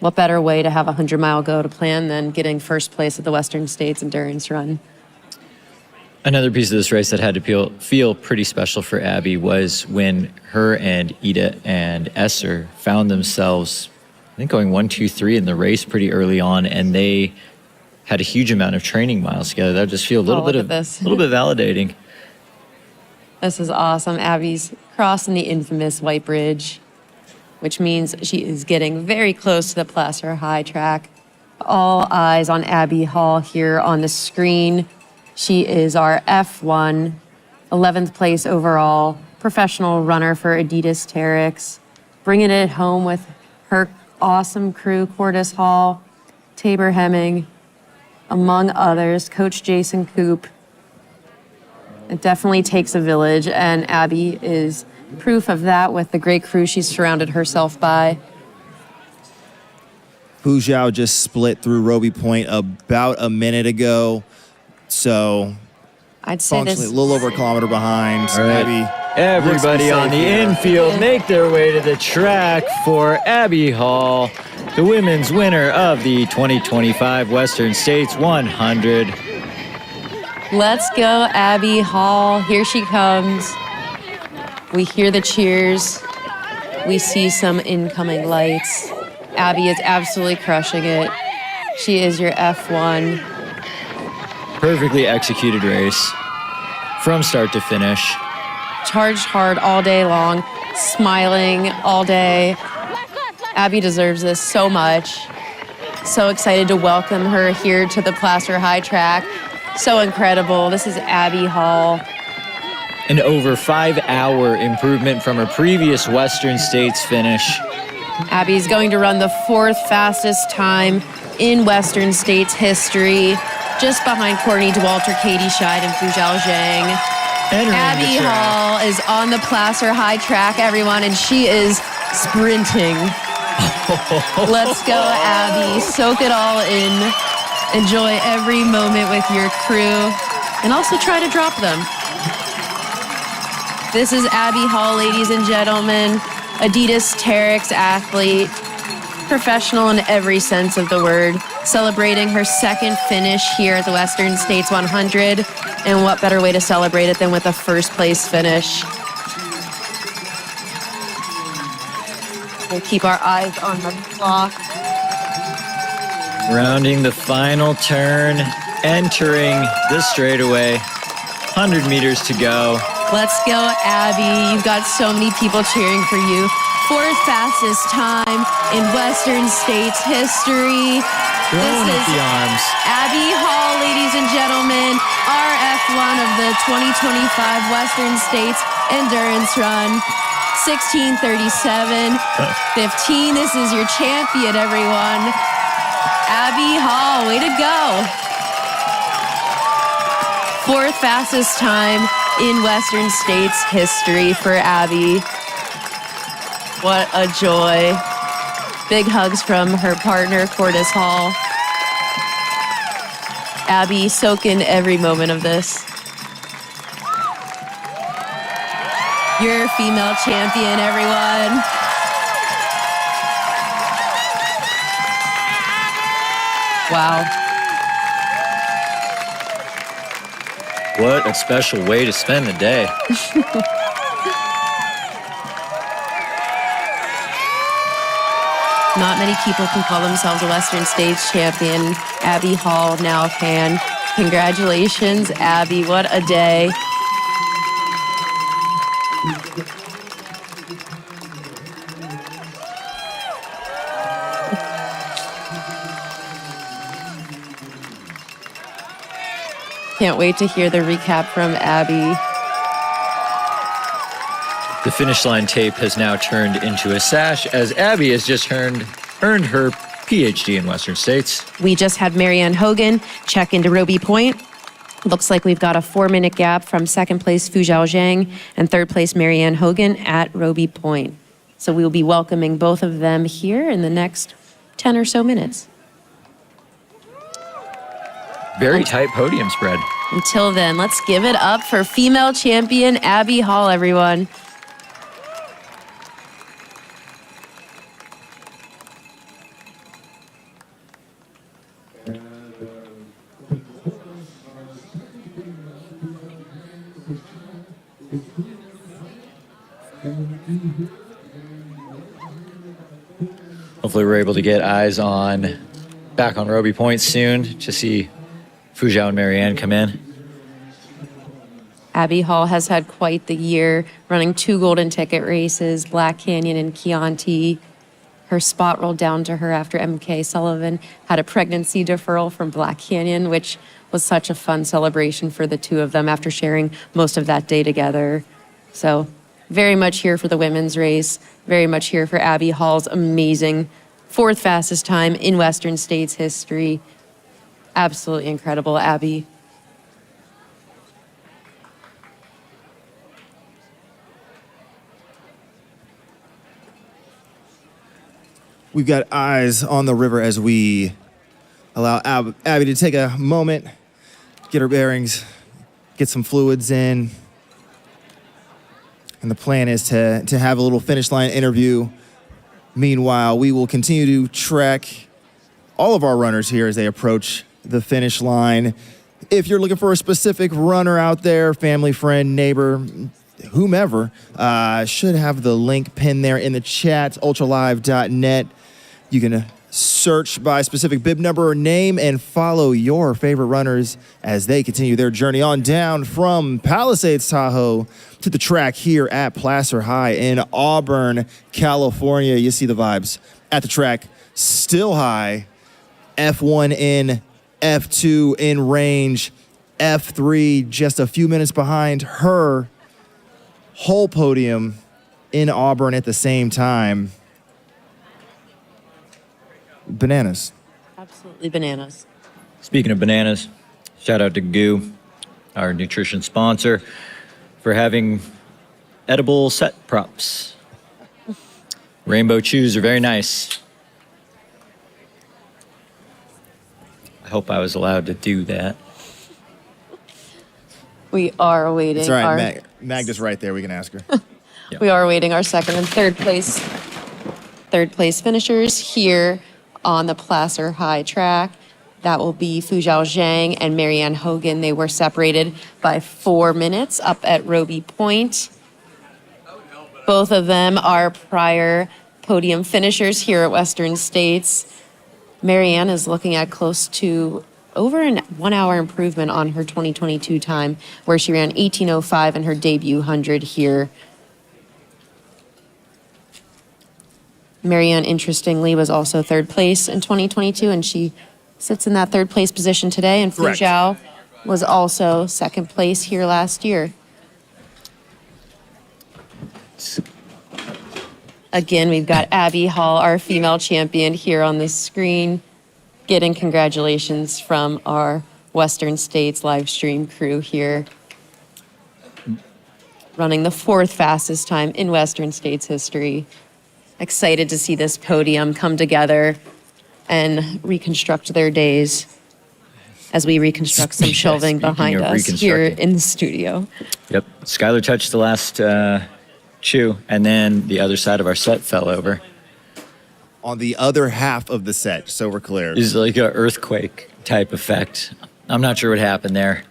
What better way to have a 100-mile go to plan than getting first place at the Western States Endurance Run? Another piece of this race that had to feel pretty special for Abby was when her and Ida and Esser found themselves, I think, going 1, 2, 3 in the race pretty early on, and they had a huge amount of training miles together. That just feel a little bit validating. This is awesome. Abby's crossing the infamous White Bridge, which means she is getting very close to the Placer High track. All eyes on Abby Hall here on the screen. She is our F1, 11th place overall, professional runner for Adidas Terex, bringing it home with her awesome crew, Cordis Hall, Tabor Hemming, among others, Coach Jason Coop. It definitely takes a village, and Abby is proof of that with the great crew she's surrounded herself by. Fu Zhao just split through Roby Point about a minute ago. So I'd say this a little over a kilometer behind. All right. Abby, everybody on the infield make their way to the track for Abby Hall, the women's winner of the 2025 Western States 100. Let's go, Abby Hall. Here she comes. We hear the cheers. We see some incoming lights. Abby is absolutely crushing it. She is your F1. Perfectly executed race from start to finish. Charged hard all day long, smiling all day. Abby deserves this so much. So excited to welcome her here to the Placer High track. So incredible. This is Abby Hall. An over 5-hour improvement from her previous Western States finish. Abby's going to run the 4th fastest time in Western States history, just behind Courtney Dauwalter, Katie Scheid, and Fuzhao Zhang. Abby Hall is on the Placer High track, everyone, and she is sprinting. Let's go, Abby. Soak it all in. Enjoy every moment with your crew, and also try to drop them. This is Abby Hall, ladies and gentlemen, Adidas Terex athlete, professional in every sense of the word, celebrating her second finish here at the Western States 100. And what better way to celebrate it than with a first place finish? We'll keep our eyes on the clock. Rounding the final turn, entering the straightaway. 100 meters to go. Let's go, Abby. You've got so many people cheering for you. Fourth fastest time in Western States history. Throwing up the arms. Abby Hall, ladies and gentlemen, RF1 of the 2025 Western States Endurance Run. 16:37, 15. This is your champion, everyone. Abby Hall, way to go. Fourth fastest time in Western States history for Abby. What a joy. Big hugs from her partner, Cordis Hall. Abby, soak in every moment of this. You're female champion, everyone. Wow. What a special way to spend the day. Not many people can call themselves a Western States champion. Abby Hall now can. Congratulations, Abby. What a day. Can't wait to hear the recap from Abby. The finish line tape has now turned into a sash as Abby has just earned her PhD in Western States. We just had Marianne Hogan check into Roby Point. Looks like we've got a 4-minute gap from second place Fu Zhao Zhang and third place Marianne Hogan at Roby Point. So we will be welcoming both of them here in the next 10 or so minutes. Very tight podium spread. Until then, let's give it up for female champion Abby Hall, everyone. Hopefully we're able to get eyes back on Roby Point soon to see Fu Zhao and Marianne come in. Abby Hall has had quite the year, running 2 golden ticket races, Black Canyon and Chianti. Her spot rolled down to her after MK Sullivan had a pregnancy deferral from Black Canyon, which was such a fun celebration for the two of them after sharing most of that day together. So very much here for the women's race, very much here for Abby Hall's amazing 4th fastest time in Western States history. Absolutely incredible, Abby. We've got eyes on the river as we allow Abby to take a moment, get her bearings, get some fluids in. And the plan is to have a little finish line interview. Meanwhile, we will continue to track all of our runners here as they approach the finish line. If you're looking for a specific runner out there, family, friend, neighbor, whomever, should have the link pinned there in the chat, ultralive.net. You can search by specific bib number or name and follow your favorite runners as they continue their journey on down from Palisades Tahoe to the track here at Placer High in Auburn, California. You see the vibes at the track, still high. F1 in, F2 in range, F3 just a few minutes behind her. Whole podium in Auburn at the same time. Bananas. Absolutely bananas. Speaking of bananas, shout out to Goo, our nutrition sponsor, for having edible set props. Rainbow chews are very nice. I hope I was allowed to do that. We are awaiting It's all right. our Magda's right there. We can ask her. we are awaiting our second and third place finishers here on the Placer High track. That will be Fuzhao Zhang and Marianne Hogan. They were separated by 4 minutes up at Roby Point. Both of them are prior podium finishers here at Western States. Marianne is looking at close to over an 1 hour improvement on her 2022 time, where she ran 18:05 in her debut 100 here. Marianne, interestingly, was also third place in 2022, and she sits in that third place position today. And Correct. Fuzhao was also second place here last year. Again, we've got Abby Hall, our female champion, here on the screen, getting congratulations from our Western States live stream crew here, running the 4th fastest time in Western States history. Excited to see this podium come together and reconstruct their days as we reconstruct some shelving behind us here in the studio. Yep. Skylar touched the last chew, and then the other side of our set fell over. On the other half of the set, so we're clear. It's like an earthquake type effect. I'm not sure what happened there.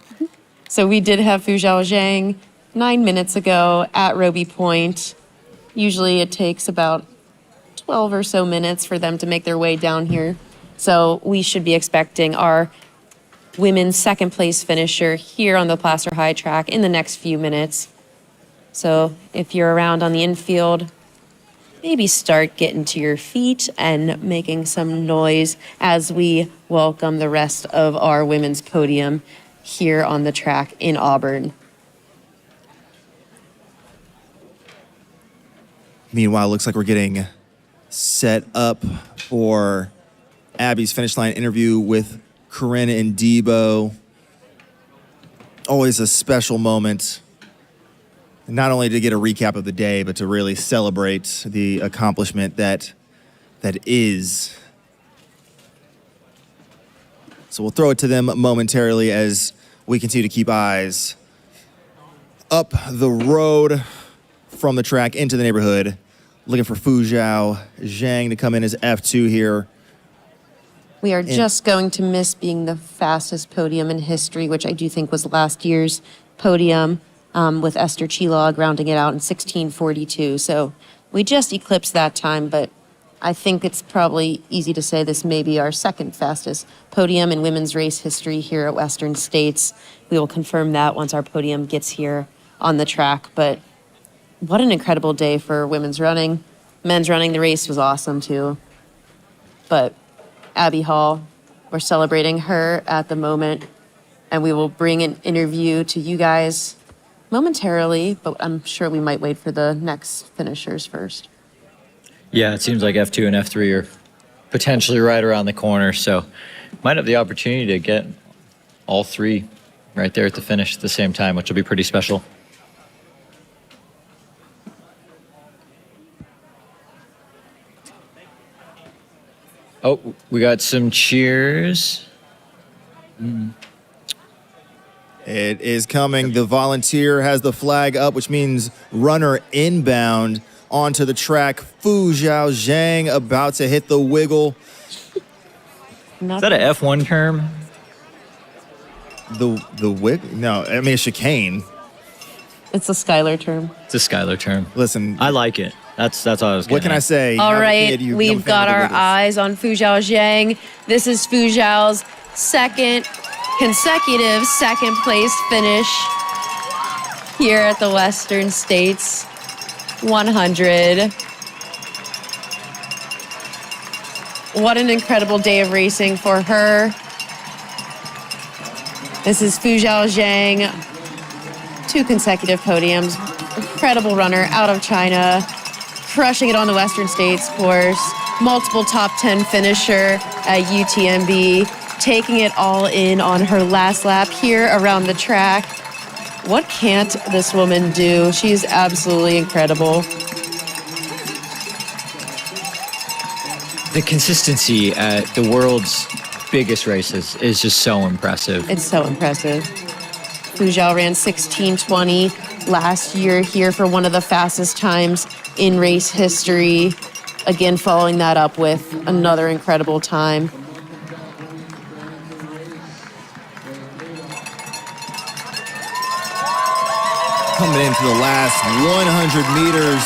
So we did have Fuzhao Zhang 9 minutes ago at Roby Point. Usually it takes about 12 or so minutes for them to make their way down here. So we should be expecting our women's second place finisher here on the Placer High track in the next few minutes. So if you're around on the infield, maybe start getting to your feet and making some noise as we welcome the rest of our women's podium here on the track in Auburn. Meanwhile, it looks like we're getting set up for Abby's finish line interview with Corinne and Debo. Always a special moment, not only to get a recap of the day, but to really celebrate the accomplishment that is. So we'll throw it to them momentarily as we continue to keep eyes up the road from the track into the neighborhood, looking for Fuzhao Zhang to come in as F2 here. We are just going to miss being the fastest podium in history, which I do think was last year's podium, with Esther Chilog rounding it out in 16:42. So we just eclipsed that time, but I think it's probably easy to say this may be our second fastest podium in women's race history here at Western States. We will confirm that once our podium gets here on the track, but what an incredible day for women's running. Men's running, the race was awesome too. But Abby Hall, we're celebrating her at the moment, and we will bring an interview to you guys momentarily, but I'm sure we might wait for the next finishers first. Yeah, it seems like F2 and F3 are potentially right around the corner, so might have the opportunity to get all three right there at the finish at the same time, which will be pretty special. Oh, we got some cheers. It is coming. The volunteer has the flag up, which means runner inbound onto the track. Fuzhao Zhang about to hit the wiggle. Is that an F1 term? The wiggle? No, I mean a chicane. It's a Skylar term. It's a Skylar term. Listen, I like it. That's all I was getting What can I say? All Have a right, kid, you we've become a fan got of the our wiggles. eyes on Fuzhao Zhang. This is Fuzhao's second consecutive second place finish here at the Western States 100. What an incredible day of racing for her. This is Fuzhao Zhang, 2 consecutive podiums. Incredible runner out of China, crushing it on the Western States course. Multiple top 10 finisher at UTMB, taking it all in on her last lap here around the track. What can't this woman do? She's absolutely incredible. The consistency at the world's biggest races is just so impressive. It's so impressive. Fujao ran 16:20 last year here for one of the fastest times in race history. Again, following that up with another incredible time. Coming into the last 100 meters.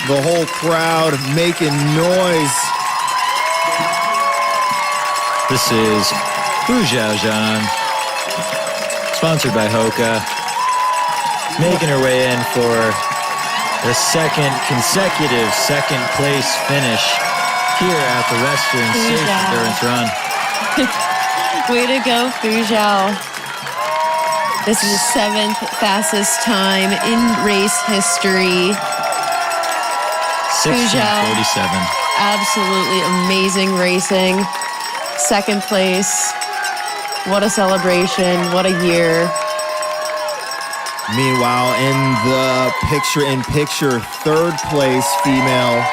The whole crowd making noise. This is Fujao Zhang, sponsored by Hoka, making her way in for the second consecutive second place finish here at the Western States Endurance Run. Way to go, Fujao. This is the 7th fastest time in race history. 16:47. Absolutely amazing racing. Second place. What a celebration. What a year. Meanwhile, in the picture-in-picture third place female,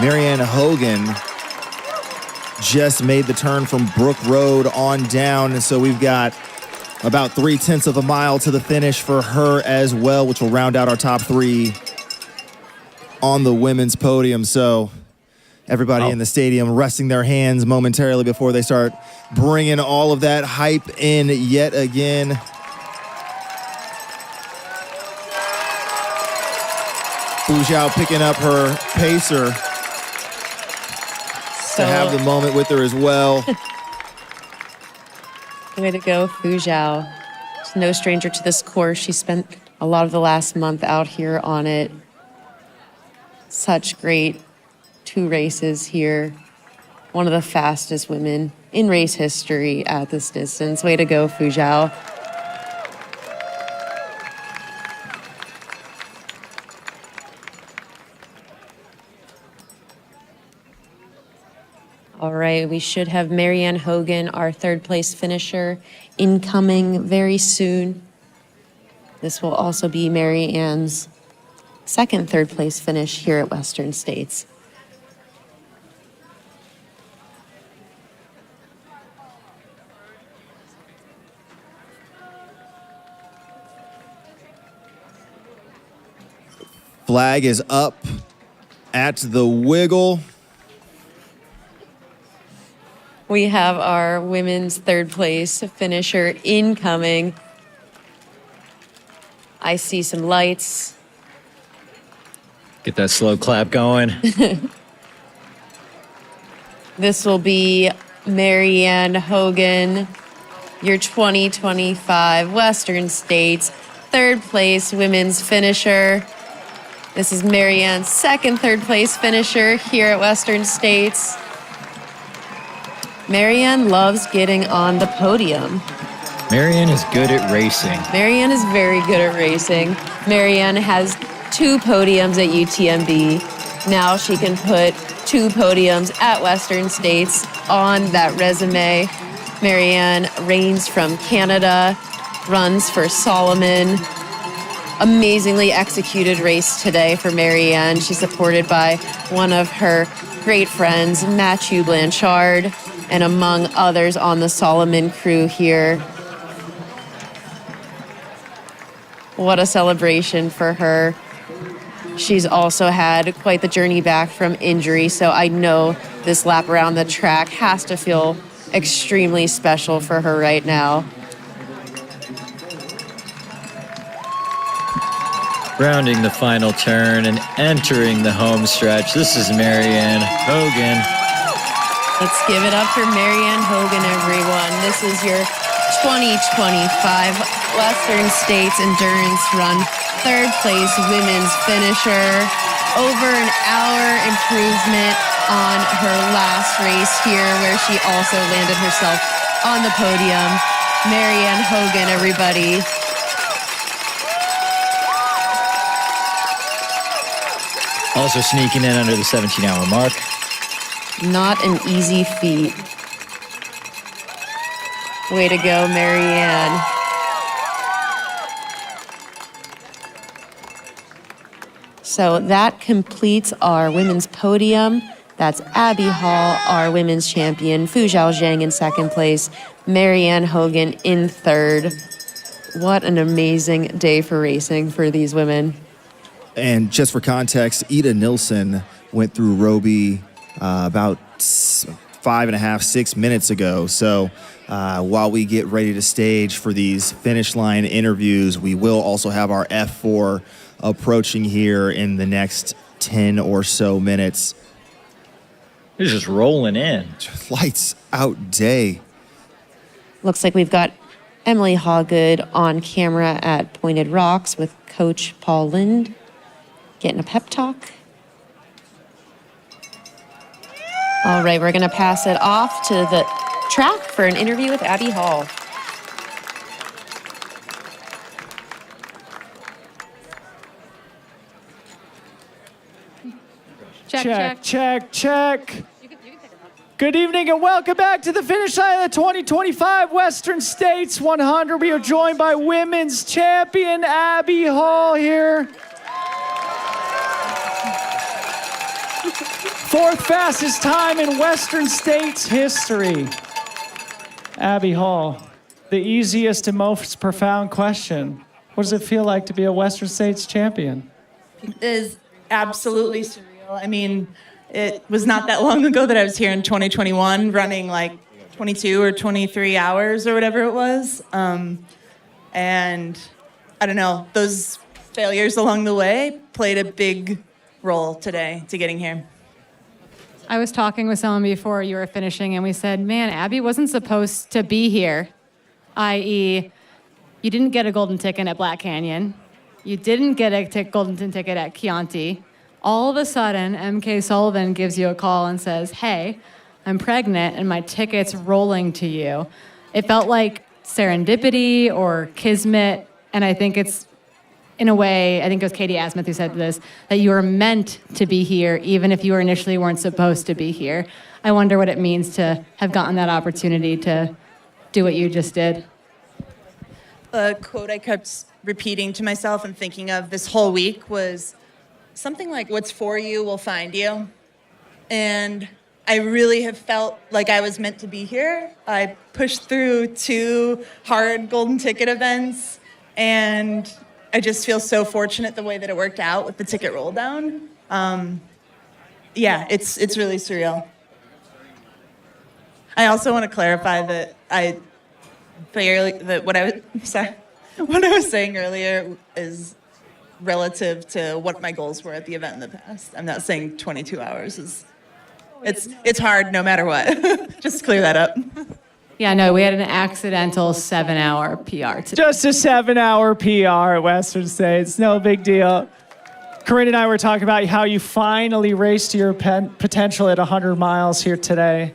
Marianne Hogan just made the turn from Brook Road on down. And so we've got about 0.3 of a mile to the finish for her as well, which will round out our top 3 on the women's podium. So everybody in the stadium resting their hands momentarily before they start bringing all of that hype in yet again. Fujao picking up her pacer to have the moment with her as well. Way to go, Fujao. She's no stranger to this course. She spent a lot of the last month out here on it. Such great 2 races here. One of the fastest women in race history at this distance. Way to go, Fujao. All right, we should have Marianne Hogan, our 3rd place finisher, incoming very soon. This will also be Marianne's 2nd 3rd place finish here at Western States. Flag is up at the wiggle. We have our women's 3rd place finisher incoming. I see some lights. Get that slow clap going. This will be Marianne Hogan, your 2025 Western States 3rd place women's finisher. This is Marianne's 2nd 3rd place finisher here at Western States. Marianne loves getting on the podium. Marianne is good at racing. Marianne is very good at racing. Marianne has 2 podiums at UTMB. Now she can put 2 podiums at Western States on that resume. Marianne reigns from Canada, runs for Solomon. Amazingly executed race today for Marianne. She's supported by one of her great friends, Matthew Blanchard, and among others on the Solomon crew here. What a celebration for her. She's also had quite the journey back from injury, so I know this lap around the track has to feel extremely special for her right now. Rounding the final turn and entering the home stretch. This is Marianne Hogan. Let's give it up for Marianne Hogan, everyone. This is your 2025 Western States Endurance Run 3rd place women's finisher. Over an hour improvement on her last race here, where she also landed herself on the podium. Marianne Hogan, everybody. Also sneaking in under the 17-hour mark. Not an easy feat. Way to go, Marianne. So that completes our women's podium. That's Abby Hall, our women's champion, Fu Zhao Zhang in second place, Marianne Hogan in third. What an amazing day for racing for these women. And just for context, Ida Nilsson went through Roby about 5.5, 6 minutes ago. So while we get ready to stage for these finish line interviews, we will also have our F4 approaching here in the next 10 or so minutes. They're just rolling in. Lights out day. Looks like we've got Emily Hawgood on camera at Pointed Rocks with Coach Paul Lind, getting a pep talk. All right, we're gonna pass it off to the track for an interview with Abby Hall. Check. Good evening and welcome back to the finish line of the 2025 Western States 100. We are joined by women's champion Abby Hall here. Fourth fastest time in Western States history. Abby Hall, the easiest and most profound question. What does it feel like to be a Western States champion? It is absolutely surreal. I mean, it was not that long ago that I was here in 2021 running like 22 or 23 hours or whatever it was. And I don't know, those failures along the way played a big role today to getting here. I was talking with someone before you were finishing, and we said, man, Abby wasn't supposed to be here, i.e., you didn't get a golden ticket at Black Canyon. You didn't get a golden ticket at Chianti. All of a sudden, MK Sullivan gives you a call and says, hey, I'm pregnant and my ticket's rolling to you. It felt like serendipity or kismet, and I think it's, in a way, I think it was Katie Asmuth who said this, that you were meant to be here even if you initially weren't supposed to be here. I wonder what it means to have gotten that opportunity to do what you just did. A quote I kept repeating to myself and thinking of this whole week was something like, what's for you will find you. And I really have felt like I was meant to be here. I pushed through 2 hard golden ticket events, and I just feel so fortunate the way that it worked out with the ticket roll down. Yeah, it's really surreal. I also want to clarify that what I was saying earlier is relative to what my goals were at the event in the past. I'm not saying 22 hours is. It's hard no matter what. Just clear that up. Yeah, no, we had an accidental 7-hour PR today. Just a 7-hour PR at Western States. No big deal. Corinne and I were talking about how you finally raced to your potential at 100 miles here today.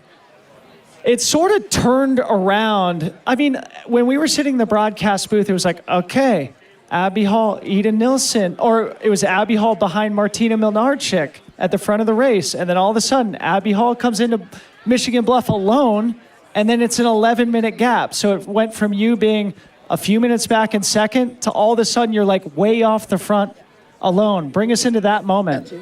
It sort of turned around. I mean, when we were sitting in the broadcast booth, it was like, okay, Abby Hall, Ida Nilsson, or it was Abby Hall behind Martina Milnarczyk at the front of the race. And then all of a sudden, Abby Hall comes into Michigan Bluff alone, and then it's an 11-minute gap. So it went from you being a few minutes back in second to all of a sudden you're like way off the front alone. Bring us into that moment.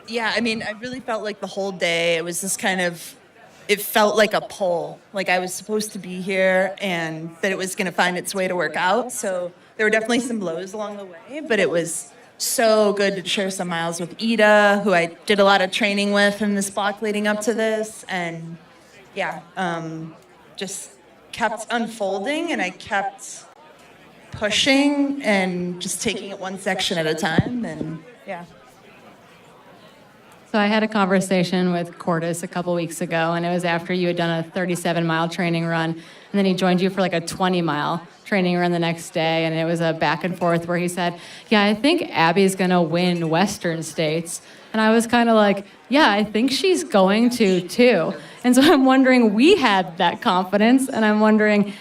Yeah, I mean, I really felt like the whole day it was this kind of, it felt like a pull. Like I was supposed to be here and that it was going to find its way to work out. So there were definitely some blows along the way, but it was so good to share some miles with Ida, who I did a lot of training with in this block leading up to this. And yeah, just kept unfolding and I kept pushing and just taking it one section at a time. And yeah. So I had a conversation with Cordes a couple weeks ago, and it was after you had done a 37-mile training run, and then he joined you for like a 20-mile training run the next day, and it was a back and forth where he said, yeah, I think Abby's gonna win Western States. And I was kind of like, yeah, I think she's going to too. And so I'm wondering, we had that confidence, and I'm wondering,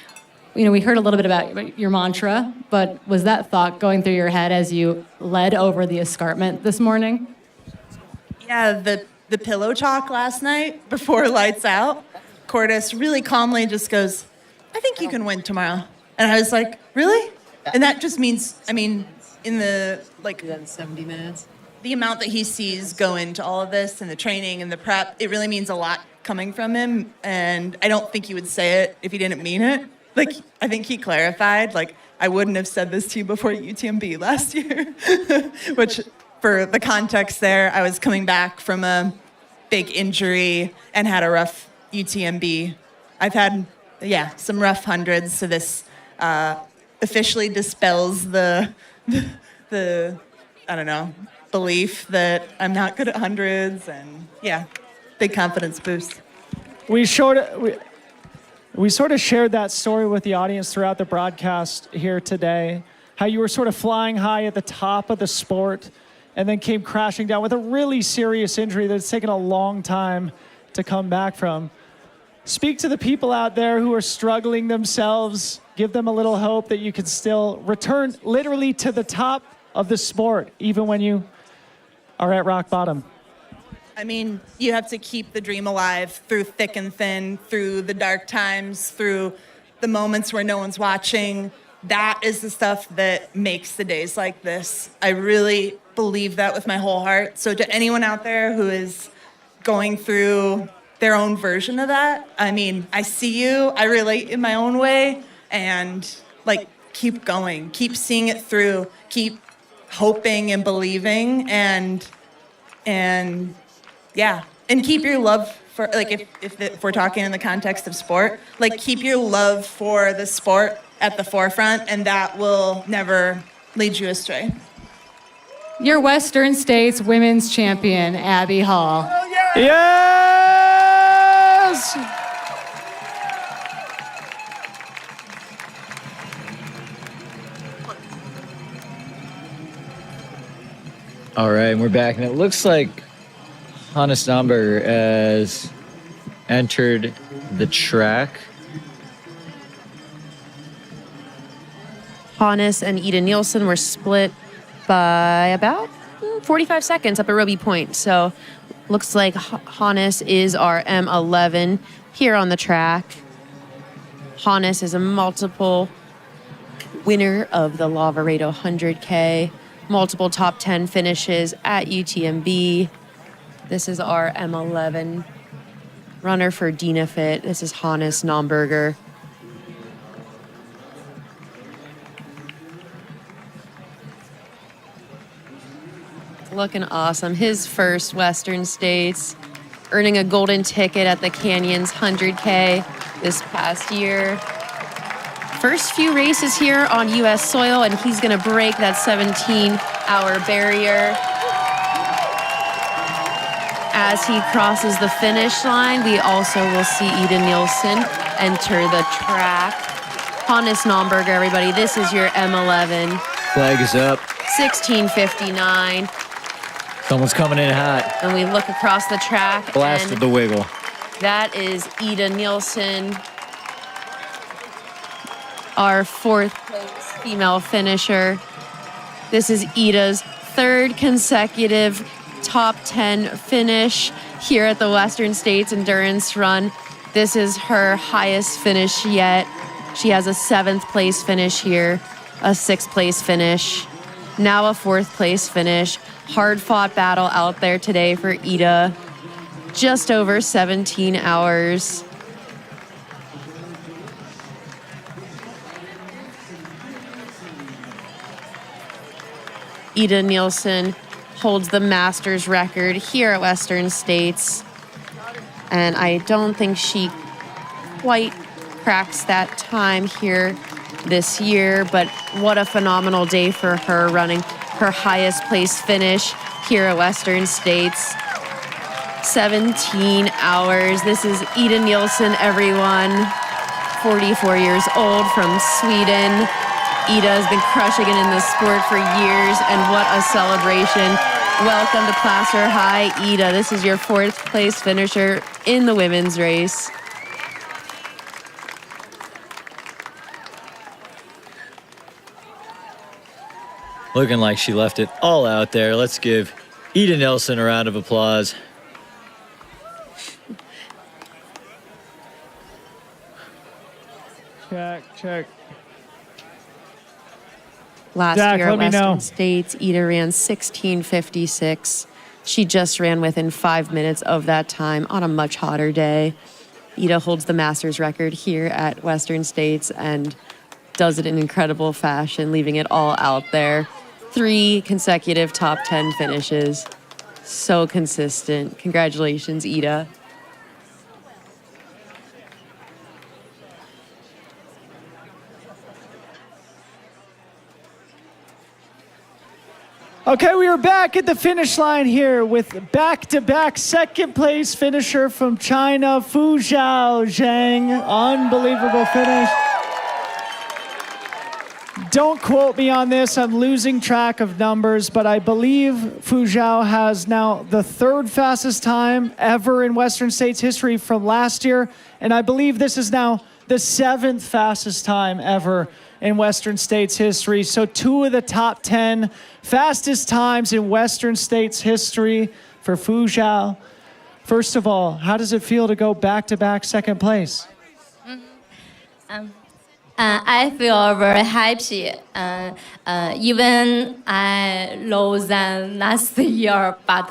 you know, we heard a little bit about your mantra, but was that thought going through your head as you led over the escarpment this morning? Yeah, the pillow talk last night before lights out, Cordes really calmly just goes, I think you can win tomorrow. And I was like, really? And that just means, I mean, in the, like... 70 minutes? the amount that he sees go into all of this and the training and the prep, it really means a lot coming from him. And I don't think he would say it if he didn't mean it. Like, I think he clarified, like, I wouldn't have said this to you before UTMB last year, which for the context there, I was coming back from a big injury and had a rough UTMB. I've had, some rough hundreds, so this officially dispels the I don't know, belief that I'm not good at hundreds, and big confidence boost. We sort of shared that story with the audience throughout the broadcast here today, how you were sort of flying high at the top of the sport and then came crashing down with a really serious injury that's taken a long time to come back from. Speak to the people out there who are struggling themselves. Give them a little hope that you can still return literally to the top of the sport, even when you are at rock bottom. I mean, you have to keep the dream alive through thick and thin, through the dark times, through the moments where no one's watching. That is the stuff that makes the days like this. I really believe that with my whole heart. So to anyone out there who is going through their own version of that, I mean, I see you, I relate in my own way, and keep going, keep seeing it through, keep hoping and believing, and keep your love for, if we're talking in the context of sport, keep your love for the sport at the forefront, and that will never lead you astray. Your Western States women's champion, Abby Hall. Yes! All right, and we're back, and it looks like Hannes Namberger has entered the track. Hannes and Ida Nielsen were split by about 45 seconds up at Roby Point. So looks like Hannes is our M11 here on the track. Hannes is a multiple winner of the Lavaredo 100K, multiple top 10 finishes at UTMB. This is our M11 runner for Dynafit. This is Hannes Namberger. Looking awesome. His first Western States, earning a golden ticket at the Canyons 100K this past year. First few races here on U.S. soil, and he's going to break that 17-hour barrier. As he crosses the finish line, we also will see Ida Nielsen enter the track. Hannes Namberger, everybody, this is your M11. Flag is up. 16:59. Someone's coming in hot. And we look across the track. Blasted the wiggle. That is Ida Nielsen, our fourth place female finisher. This is Ida's third consecutive top 10 finish here at the Western States Endurance Run. This is her highest finish yet. She has a 7th place finish here, a 6th place finish, now a 4th place finish. Hard fought battle out there today for Ida. Just over 17 hours. Ida Nielsen holds the Masters record here at Western States. And I don't think she quite cracks that time here this year, but what a phenomenal day for her, running her highest place finish here at Western States. 17 hours. This is Ida Nielsen, everyone. 44 years old from Sweden. Ida has been crushing it in the sport for years, and what a celebration. Welcome to Placer High, Ida. This is your 4th place finisher in the women's race. Looking like she left it all out there. Let's give Ida Nielsen a round of applause. Check. Last Zach, year at let me know. Western States, Ida ran 16:56. She just ran within 5 minutes of that time on a much hotter day. Ida holds the Masters record here at Western States and does it in incredible fashion, leaving it all out there. 3 consecutive top 10 finishes. So consistent. Congratulations, Ida. Okay, we are back at the finish line here with back-to-back second place finisher from China, Fu Zhao Zhang. Unbelievable finish. Don't quote me on this, I'm losing track of numbers, but I believe Fu Zhao has now the 3rd fastest time ever in Western States history from last year, and I believe this is now the 7th fastest time ever in Western States history. So 2 of the top 10 fastest times in Western States history for Fu Zhao. First of all, how does it feel to go back-to-back second place? I feel very happy. Even I low than last year, but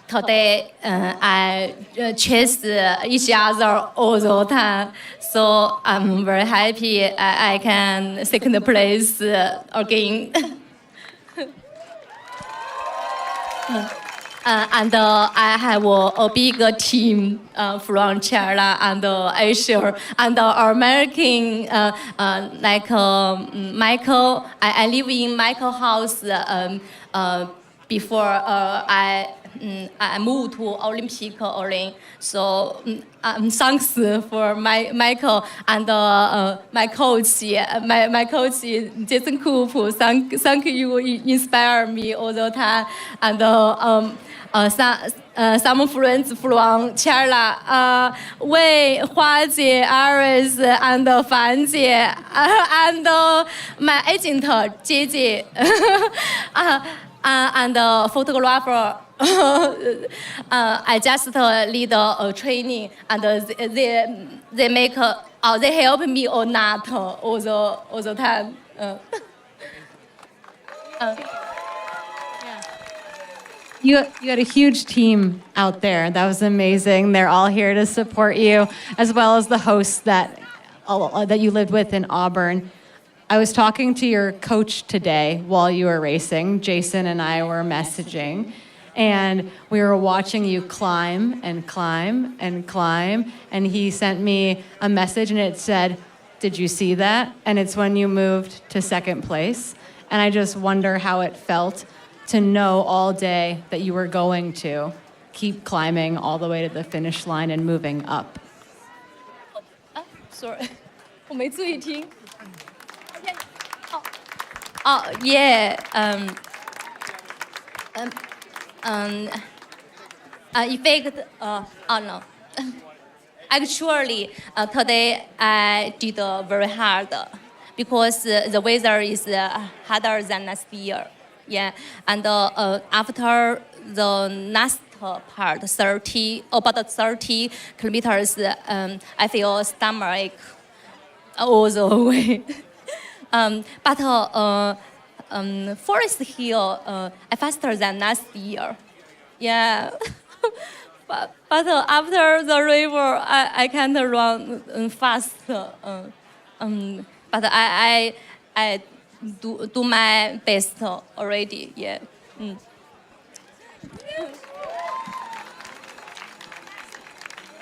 today I chased each other all the time. So I'm very happy I can second place again. And I have a big team from China and Asia and American, like Michael. I live in Michael's house before I moved to Olympic Arena. So thanks for Michael and my coach, my coach Jason Coop. Thank you, inspire me all the time. And some friends from China, Wei, Huajie, Iris, and Fanjie, and my agent Jiji, and photographer. I just lead a training, and they make they help me or not all the time. You got a huge team out there. That was amazing. They're all here to support you, as well as the hosts that you lived with in Auburn. I was talking to your coach today while you were racing. Jason and I were messaging, and we were watching you climb and climb and climb. And he sent me a message, and it said, "Did you see that?" And it's when you moved to second place. And I just wonder how it felt to know all day that you were going to keep climbing all the way to the finish line and moving up. Sorry, 我没注意听。Yeah. Effect. No. Actually, today I did very hard because the weather is harder than last year. Yeah, and after the last part, about 30 kilometers, I feel stomach all the way. But Forest Hill, I faster than last year. Yeah. but after the river, I can't run fast. But I do my best already. Yeah.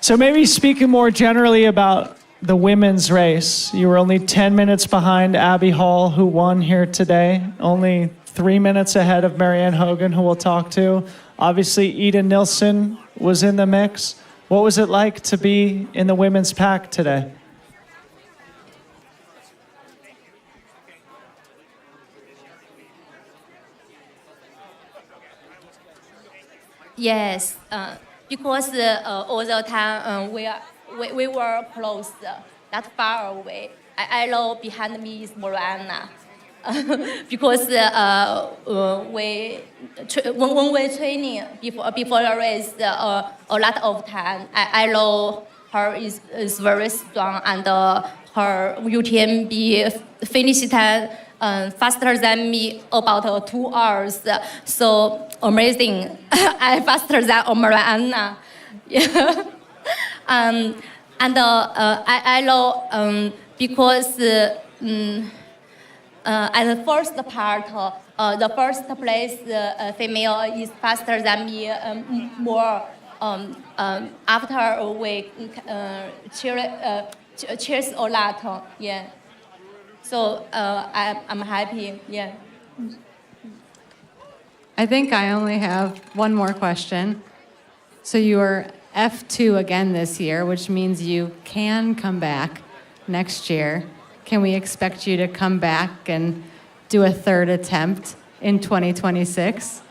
So maybe speaking more generally about the women's race, you were only 10 minutes behind Abby Hall, who won here today, only 3 minutes ahead of Marianne Hogan, who we'll talk to. Obviously, Eden Nilsson was in the mix. What was it like to be in the women's pack today? Yes, because all the time we were close, not far away. I know behind me is Morana. Because when we training before the race, a lot of time, I know her is very strong, and her UTMB finish time faster than me about 2 hours. So amazing. I faster than Mariana. Yeah. And I know because at the first part, the first place female is faster than me more. After we cheers a lot, yeah. So I'm happy, yeah. I think I only have one more question. So you are F2 again this year, which means you can come back next year. Can we expect you to come back and do a third attempt in 2026?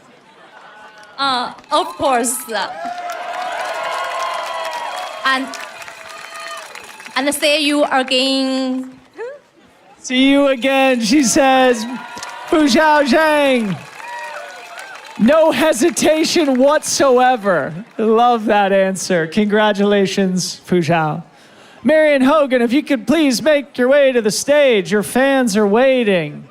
Of course. And see you again. See you again, she says. Fuzhou Zhang. No hesitation whatsoever. Love that answer. Congratulations, Fuzhou. Marian Hogan, if you could please make your way to the stage. Your fans are waiting.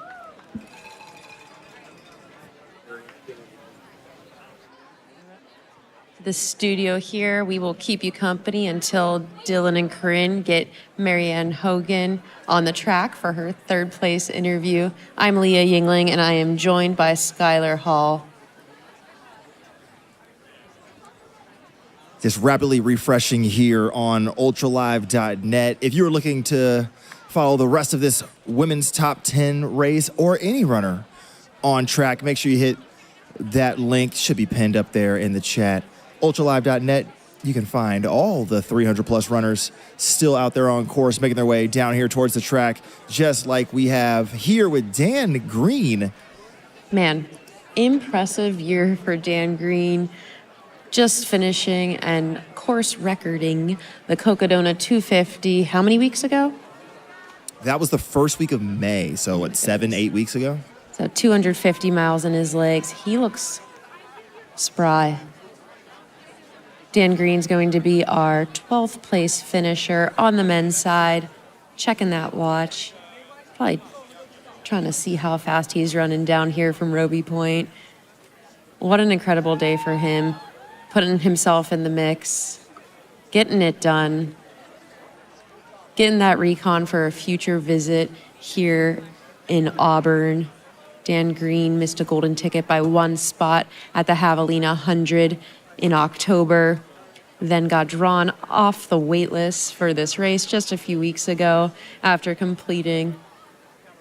The studio here. We will keep you company until Dylan and Corinne get Marianne Hogan on the track for her third place interview. I'm Leah Yingling, and I am joined by Skylar Hall. Just rapidly refreshing here on ultralive.net. If you're looking to follow the rest of this women's top 10 race or any runner on track, make sure you hit that link. Should be pinned up there in the chat. Ultralive.net, you can find all the 300-plus runners still out there on course, making their way down here towards the track, just like we have here with Dan Green. Man, impressive year for Dan Green. Just finishing and course recording the Cocodona 250. How many weeks ago? That was the first week of May, so what, 7-8 weeks ago? So 250 miles in his legs. He looks spry. Dan Green's going to be our 12th place finisher on the men's side. Checking that watch. Probably trying to see how fast he's running down here from Roby Point. What an incredible day for him. Putting himself in the mix. Getting it done. Getting that recon for a future visit here in Auburn. Dan Green missed a golden ticket by 1 spot at the Javelina 100 in October, then got drawn off the wait list for this race just a few weeks ago after completing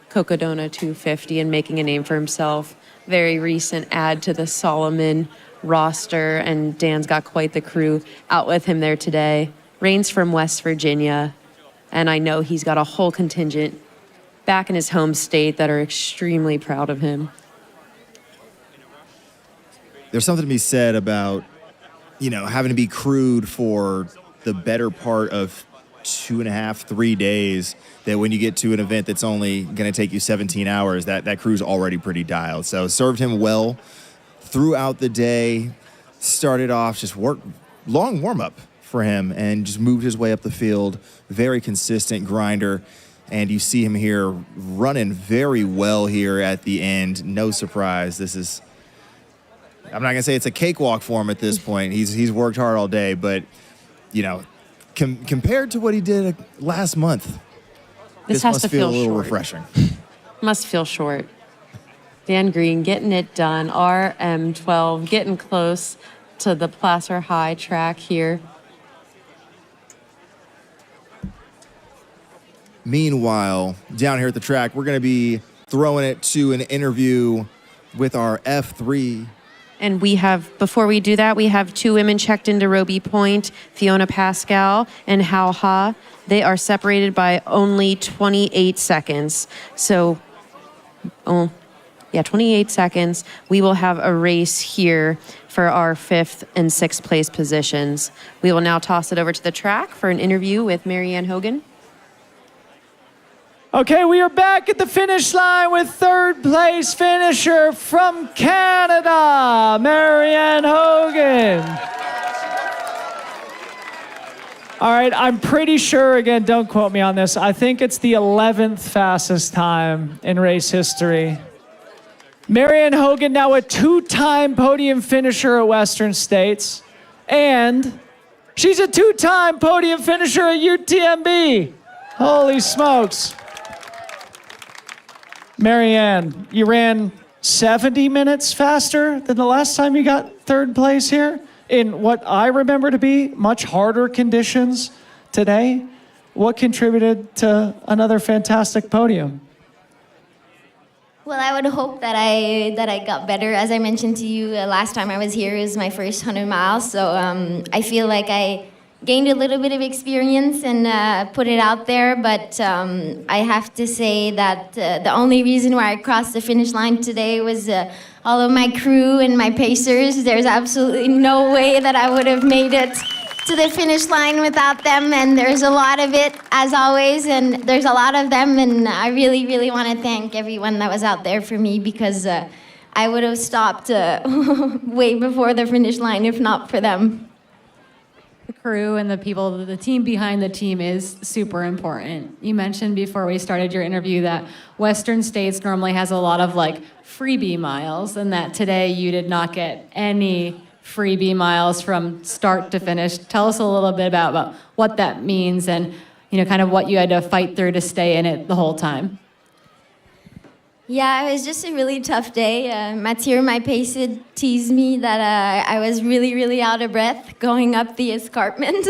Cocodona 250 and making a name for himself. Very recent add to the Solomon roster, and Dan's got quite the crew out with him there today. Rain's from West Virginia, and I know he's got a whole contingent back in his home state that are extremely proud of him. There's something to be said about, having to be crewed for the better part of 2.5, 3 days, that when you get to an event that's only going to take you 17 hours, that crew's already pretty dialed. So served him well throughout the day. Started off just long warm-up for him and just moved his way up the field. Very consistent grinder. And you see him here running very well here at the end. No surprise. This is, I'm not going to say it's a cakewalk for him at this point. He's worked hard all day, but, compared to what he did last month, this has must to feel feel a little short. refreshing. Must feel short. Dan Green getting it done. RM12 getting close to the Placer High track here. Meanwhile, down here at the track, we're going to be throwing it to an interview with our F3. And before we do that, we have 2 women checked into Roby Point, Fiona Pascal and Hao Ha. They are separated by only 28 seconds. So, 28 seconds. We will have a race here for our 5th and 6th place positions. We will now toss it over to the track for an interview with Marianne Hogan. Okay, we are back at the finish line with third place finisher from Canada, Marianne Hogan. All right, I'm pretty sure, again, don't quote me on this, I think it's the 11th fastest time in race history. Marianne Hogan, now a 2-time podium finisher at Western States, and she's a 2-time podium finisher at UTMB. Holy smokes. Marianne, you ran 70 minutes faster than the last time you got third place here in what I remember to be much harder conditions today. What contributed to another fantastic podium? Well, I would hope that I got better. As I mentioned to you last time I was here, it was my first 100 miles. So I feel like I gained a little bit of experience and put it out there. But I have to say that the only reason why I crossed the finish line today was all of my crew and my pacers. There's absolutely no way that I would have made it to the finish line without them, and there's a lot of it, as always, and there's a lot of them, and I really, really want to thank everyone that was out there for me, because I would have stopped way before the finish line if not for them. The crew and the people, the team behind the team is super important. You mentioned before we started your interview that Western States normally has a lot of like freebie miles, and that today you did not get any freebie miles from start to finish. Tell us a little bit about what that means and, you know, kind of what you had to fight through to stay in it the whole time. Yeah, it was just a really tough day. Mathieu, my pacer, teased me that I was really, really out of breath going up the escarpment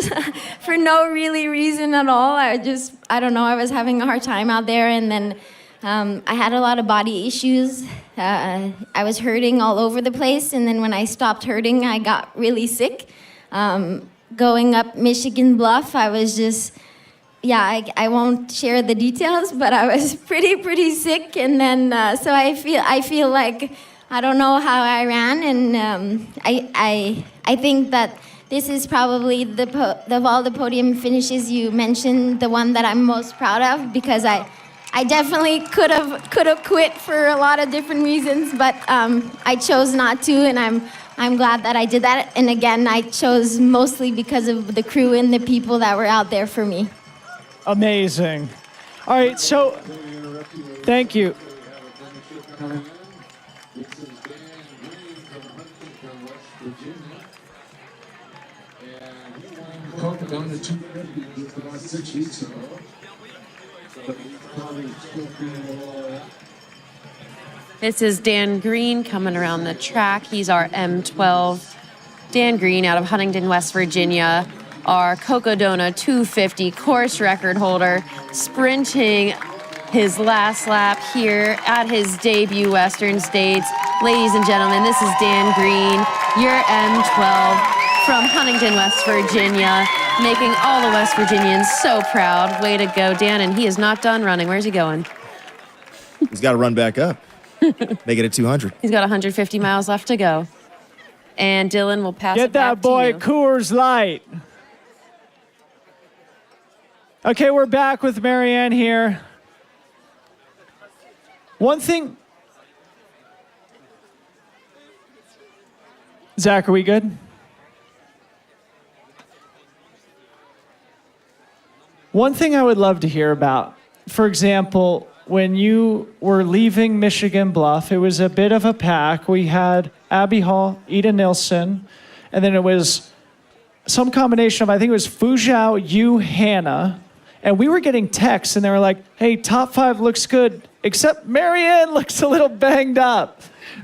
for no really reason at all. I don't know, I was having a hard time out there, and then I had a lot of body issues. I was hurting all over the place, and then when I stopped hurting, I got really sick. Going up Michigan Bluff, I was just, I won't share the details, but I was pretty sick, and then so I feel like I don't know how I ran, and I think that this is probably of all the podium finishes you mentioned, the one that I'm most proud of, because I definitely could have quit for a lot of different reasons, but I chose not to, and I'm glad that I did that. And again, I chose mostly because of the crew and the people that were out there for me. Amazing. All right, so thank you. This is Dan Green coming around the track. He's our M12. Dan Green out of Huntington, West Virginia, our Cocodona 250 course record holder, sprinting his last lap here at his debut Western States. Ladies and gentlemen, this is Dan Green, your M12 from Huntington, West Virginia, making all the West Virginians so proud. Way to go, Dan, and he is not done running. Where's he going? He's got to run back up. Make it at 200. He's got 150 miles left to go. And Dylan will pass Get it back that boy to you. Coors Light. Okay, we're back with Marianne here. One thing. Zach, are we good? One thing I would love to hear about, for example, when you were leaving Michigan Bluff, it was a bit of a pack. We had Abby Hall, Ida Nilsson, and then it was some combination of, I think it was Fuzhou, you, Hannah, and we were getting texts, and they were like, hey, top 5 looks good, except Marianne looks a little banged up.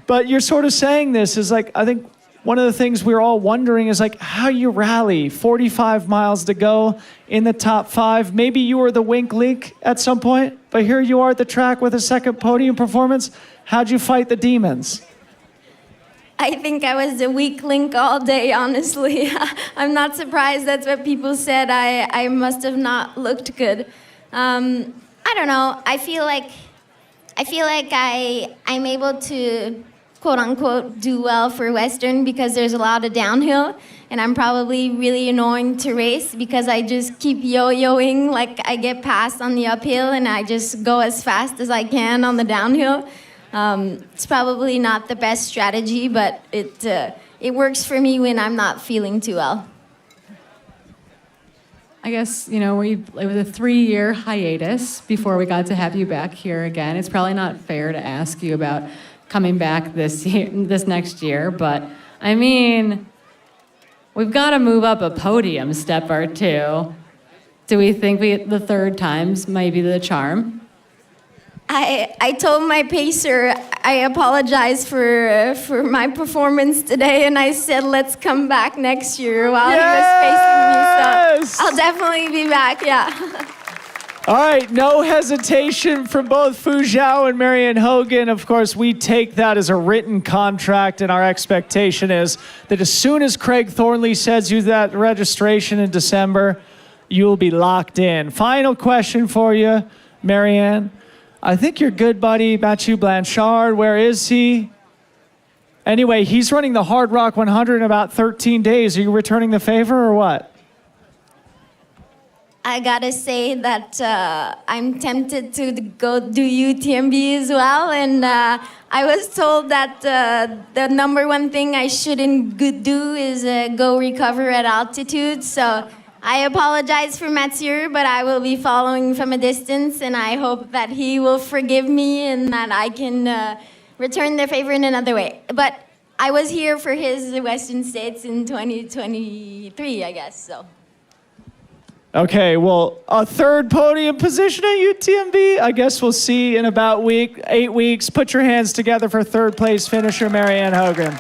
But you're sort of saying this is like, I think one of the things we're all wondering is like how you rally 45 miles to go in the top 5. Maybe you were the wink link at some point, but here you are at the track with a second podium performance. How'd you fight the demons? I think I was the weak link all day, honestly. I'm not surprised that's what people said. I must have not looked good. I don't know. I feel like I'm able to quote unquote do well for Western because there's a lot of downhill, and I'm probably really annoying to race because I just keep yo-yoing, like I get passed on the uphill and I just go as fast as I can on the downhill. It's probably not the best strategy, but it works for me when I'm not feeling too well. I guess, it was a 3-year hiatus before we got to have you back here again. It's probably not fair to ask you about coming back this next year, but I mean, we've got to move up a podium step or two. Do we think the third time's might be the charm? I told my pacer I apologize for my performance today, and I said let's come back next year while he was facing me. So I'll definitely be back. Yeah. All right, no hesitation from both Fu Zhao and Marianne Hogan. Of course, we take that as a written contract, and our expectation is that as soon as Craig Thornley sends you that registration in December, you'll be locked in. Final question for you, Marianne. I think your good buddy, Mathieu Blanchard, where is he? Anyway, he's running the Hard Rock 100 in about 13 days. Are you returning the favor or what? I gotta say that I'm tempted to go do UTMB as well, and I was told that the number one thing I shouldn't do is go recover at altitude. So I apologize for Mathieu, but I will be following from a distance, and I hope that he will forgive me and that I can return the favor in another way. But I was here for his Western States in 2023, I guess, so. Okay, well, a third podium position at UTMB. I guess we'll see in about 8 weeks. Put your hands together for third place finisher Marianne Hogan.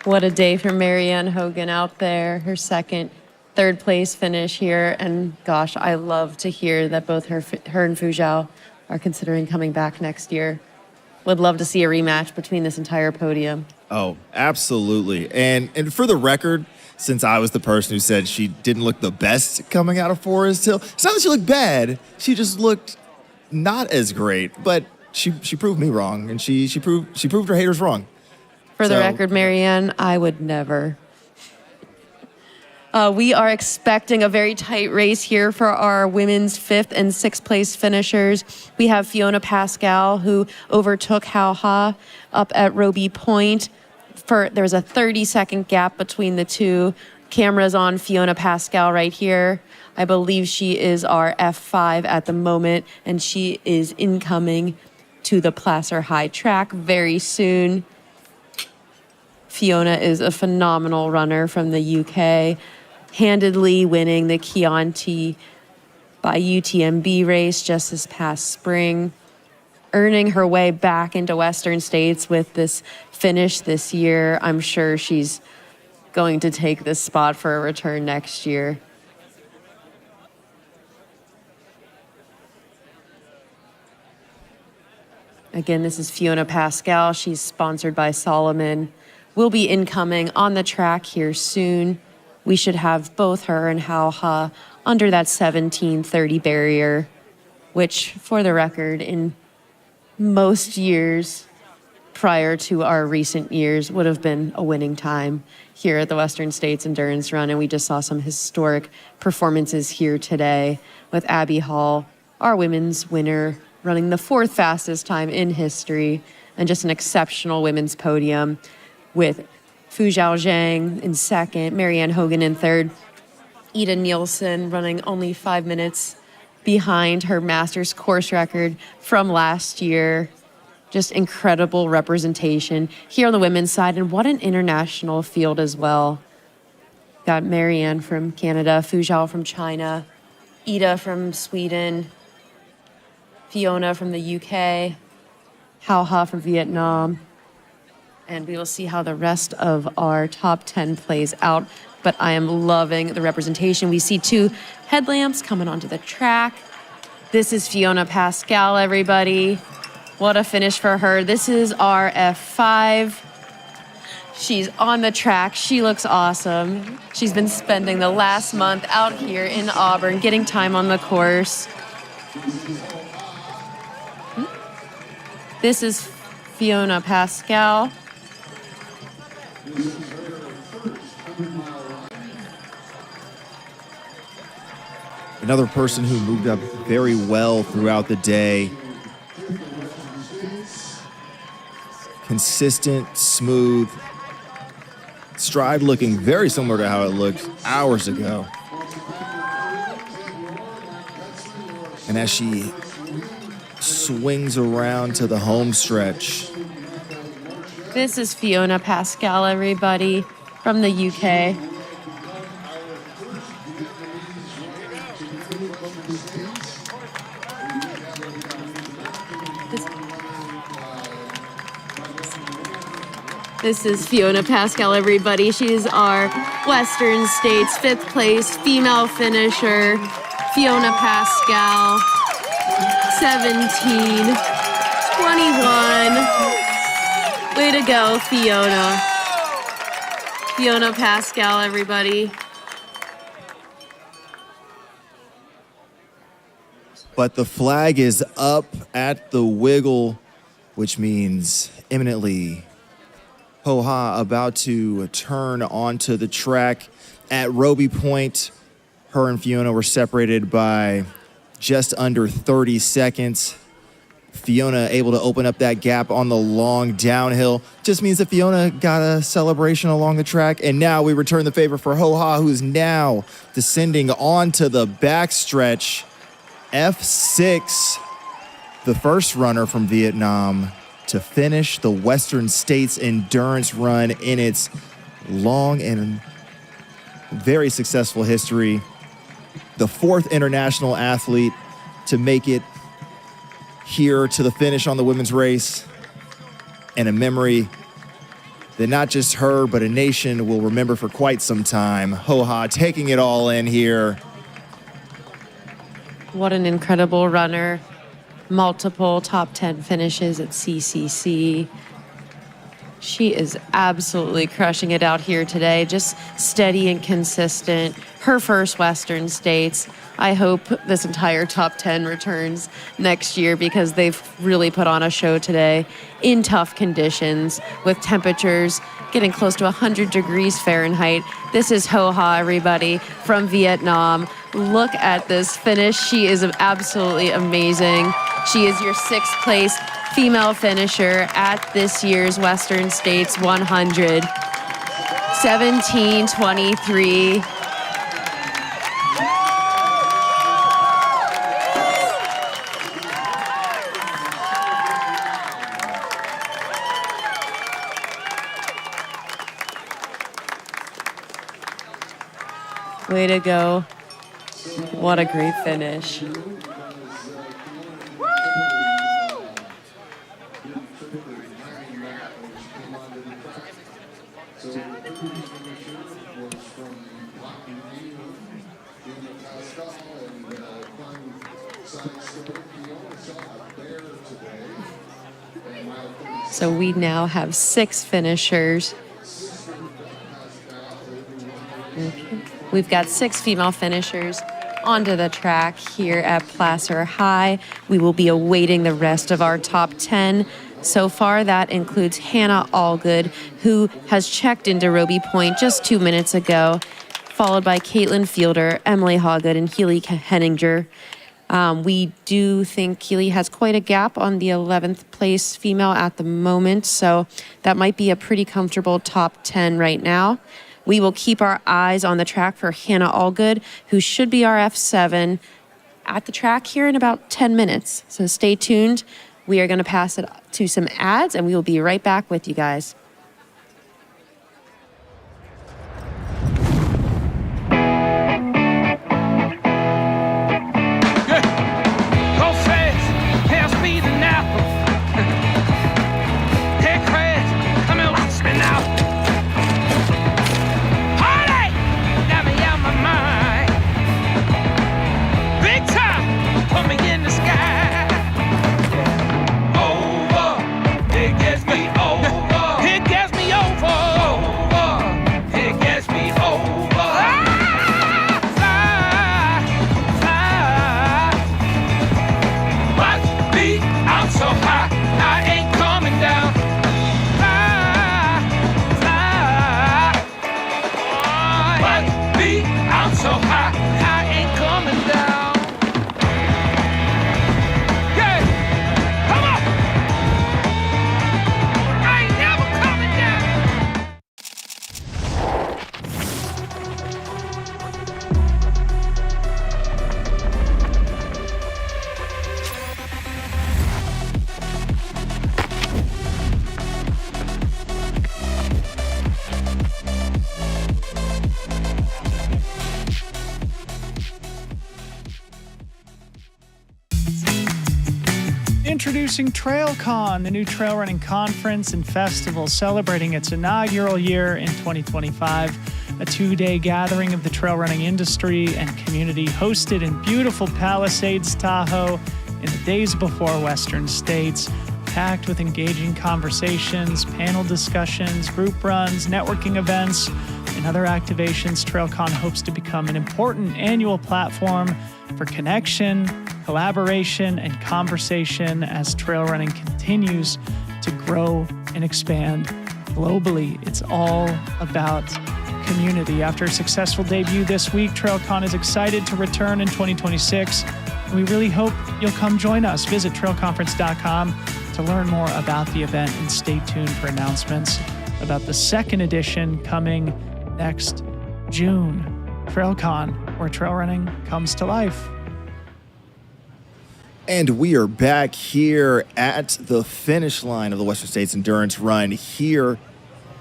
What a day for Marianne Hogan out there, her third place finish here. And gosh, I love to hear that both her and Fu Zhao are considering coming back next year. Would love to see a rematch between this entire podium. Oh, absolutely. And for the record, since I was the person who said she didn't look the best coming out of Forest Hill, it's not that she looked bad. She just looked not as great. But she proved me wrong, and she proved her haters wrong. For the record, Marianne, I would never. We are expecting a very tight race here for our women's 5th and 6th place finishers. We have Fiona Pascal, who overtook Hao Ha up at Roby Point. There's a 30-second gap between the two. Camera's on Fiona Pascal right here. I believe she is our F5 at the moment, and she is incoming to the Placer High track very soon. Fiona is a phenomenal runner from the UK, handedly winning the Chianti by UTMB race just this past spring, earning her way back into Western States with this finish this year. I'm sure she's going to take this spot for a return next year. Again, this is Fiona Pascal. She's sponsored by Solomon. Will be incoming on the track here soon. We should have both her and Hao Ha under that 17:30 barrier, which, for the record, in most years prior to our recent years, would have been a winning time here at the Western States Endurance Run. And we just saw some historic performances here today with Abby Hall, our women's winner, running the 4th fastest time in history, and just an exceptional women's podium, with Fu Zhao Zhang in 2nd, Marianne Hogan in 3rd, Ida Nielsen running only 5 minutes behind her Masters course record from last year. Just incredible representation here on the women's side, and what an international field as well. Got Marianne from Canada, Fu Zhao from China, Ida from Sweden, Fiona from the UK, Hao Ha from Vietnam. And we will see how the rest of our top 10 plays out. But I am loving the representation. We see 2 headlamps coming onto the track. This is Fiona Pascal, everybody. What a finish for her. This is our F5. She's on the track. She looks awesome. She's been spending the last month out here in Auburn, getting time on the course. This is Fiona Pascal. Another person who moved up very well throughout the day. Consistent, smooth, Stride looking very similar to how it looked hours ago. And as she swings around to the home stretch. This is Fiona Pascal, everybody, from the UK. This is Fiona Pascal, everybody. She's our Western States 5th place female finisher. Fiona Pascal, 17, 21. Way to go, Fiona. Fiona Pascal, everybody. But the flag is up at the wiggle, which means imminently Ho-Ha about to turn onto the track. At Roby Point, her and Fiona were separated by just under 30 seconds. Fiona able to open up that gap on the long downhill. Just means that Fiona got a celebration along the track. And now we return the favor for Ho-Ha, who's now descending onto the backstretch. F6, the first runner from Vietnam to finish the Western States endurance run in its long and very successful history. The fourth international athlete to make it here to the finish on the women's race, and a memory that not just her, but a nation will remember for quite some time. Ho-Ha taking it all in here. What an incredible runner. Multiple top 10 finishes at CCC. She is absolutely crushing it out here today, just steady and consistent. Her first Western States. I hope this entire top 10 returns next year because they've really put on a show today in tough conditions with temperatures getting close to 100 degrees Fahrenheit. This is Ho-Ha, everybody, from Vietnam. Look at this finish. She is absolutely amazing. She is your 6th place female finisher at this year's Western States 100. 17:23. Way to go. What a great finish. So we now have 6 finishers. Okay. We've got 6 female finishers onto the track here at Placer High. We will be awaiting the rest of our top 10. So far, that includes Hannah Allgood, who has checked into Roby Point just 2 minutes ago, followed by Caitlin Fielder, Emily Hawgood, and Healy Henninger. We do think Keely has quite a gap on the 11th place female at the moment, so that might be a pretty comfortable top 10 right now. We will keep our eyes on the track for Hannah Allgood, who should be our F7 at the track here in about 10 minutes. So stay tuned. We are going to pass it to some ads, and we will be right back with you guys. introducing TrailCon, the new trail running conference and festival celebrating its inaugural year in 2025. A 2-day gathering of the trail running industry and community hosted in beautiful Palisades, Tahoe in the days before Western States. Packed with engaging conversations, panel discussions, group runs, networking events, and other activations, TrailCon hopes to become an important annual platform for connection, collaboration, and conversation as trail running continues to grow and expand globally. It's all about community. After a successful debut this week, TrailCon is excited to return in 2026. And we really hope you'll come join us. Visit trailconference.com to learn more about the event and stay tuned for announcements about the second edition coming next June. TrailCon, where trail running comes to life. And we are back here at the finish line of the Western States Endurance Run here,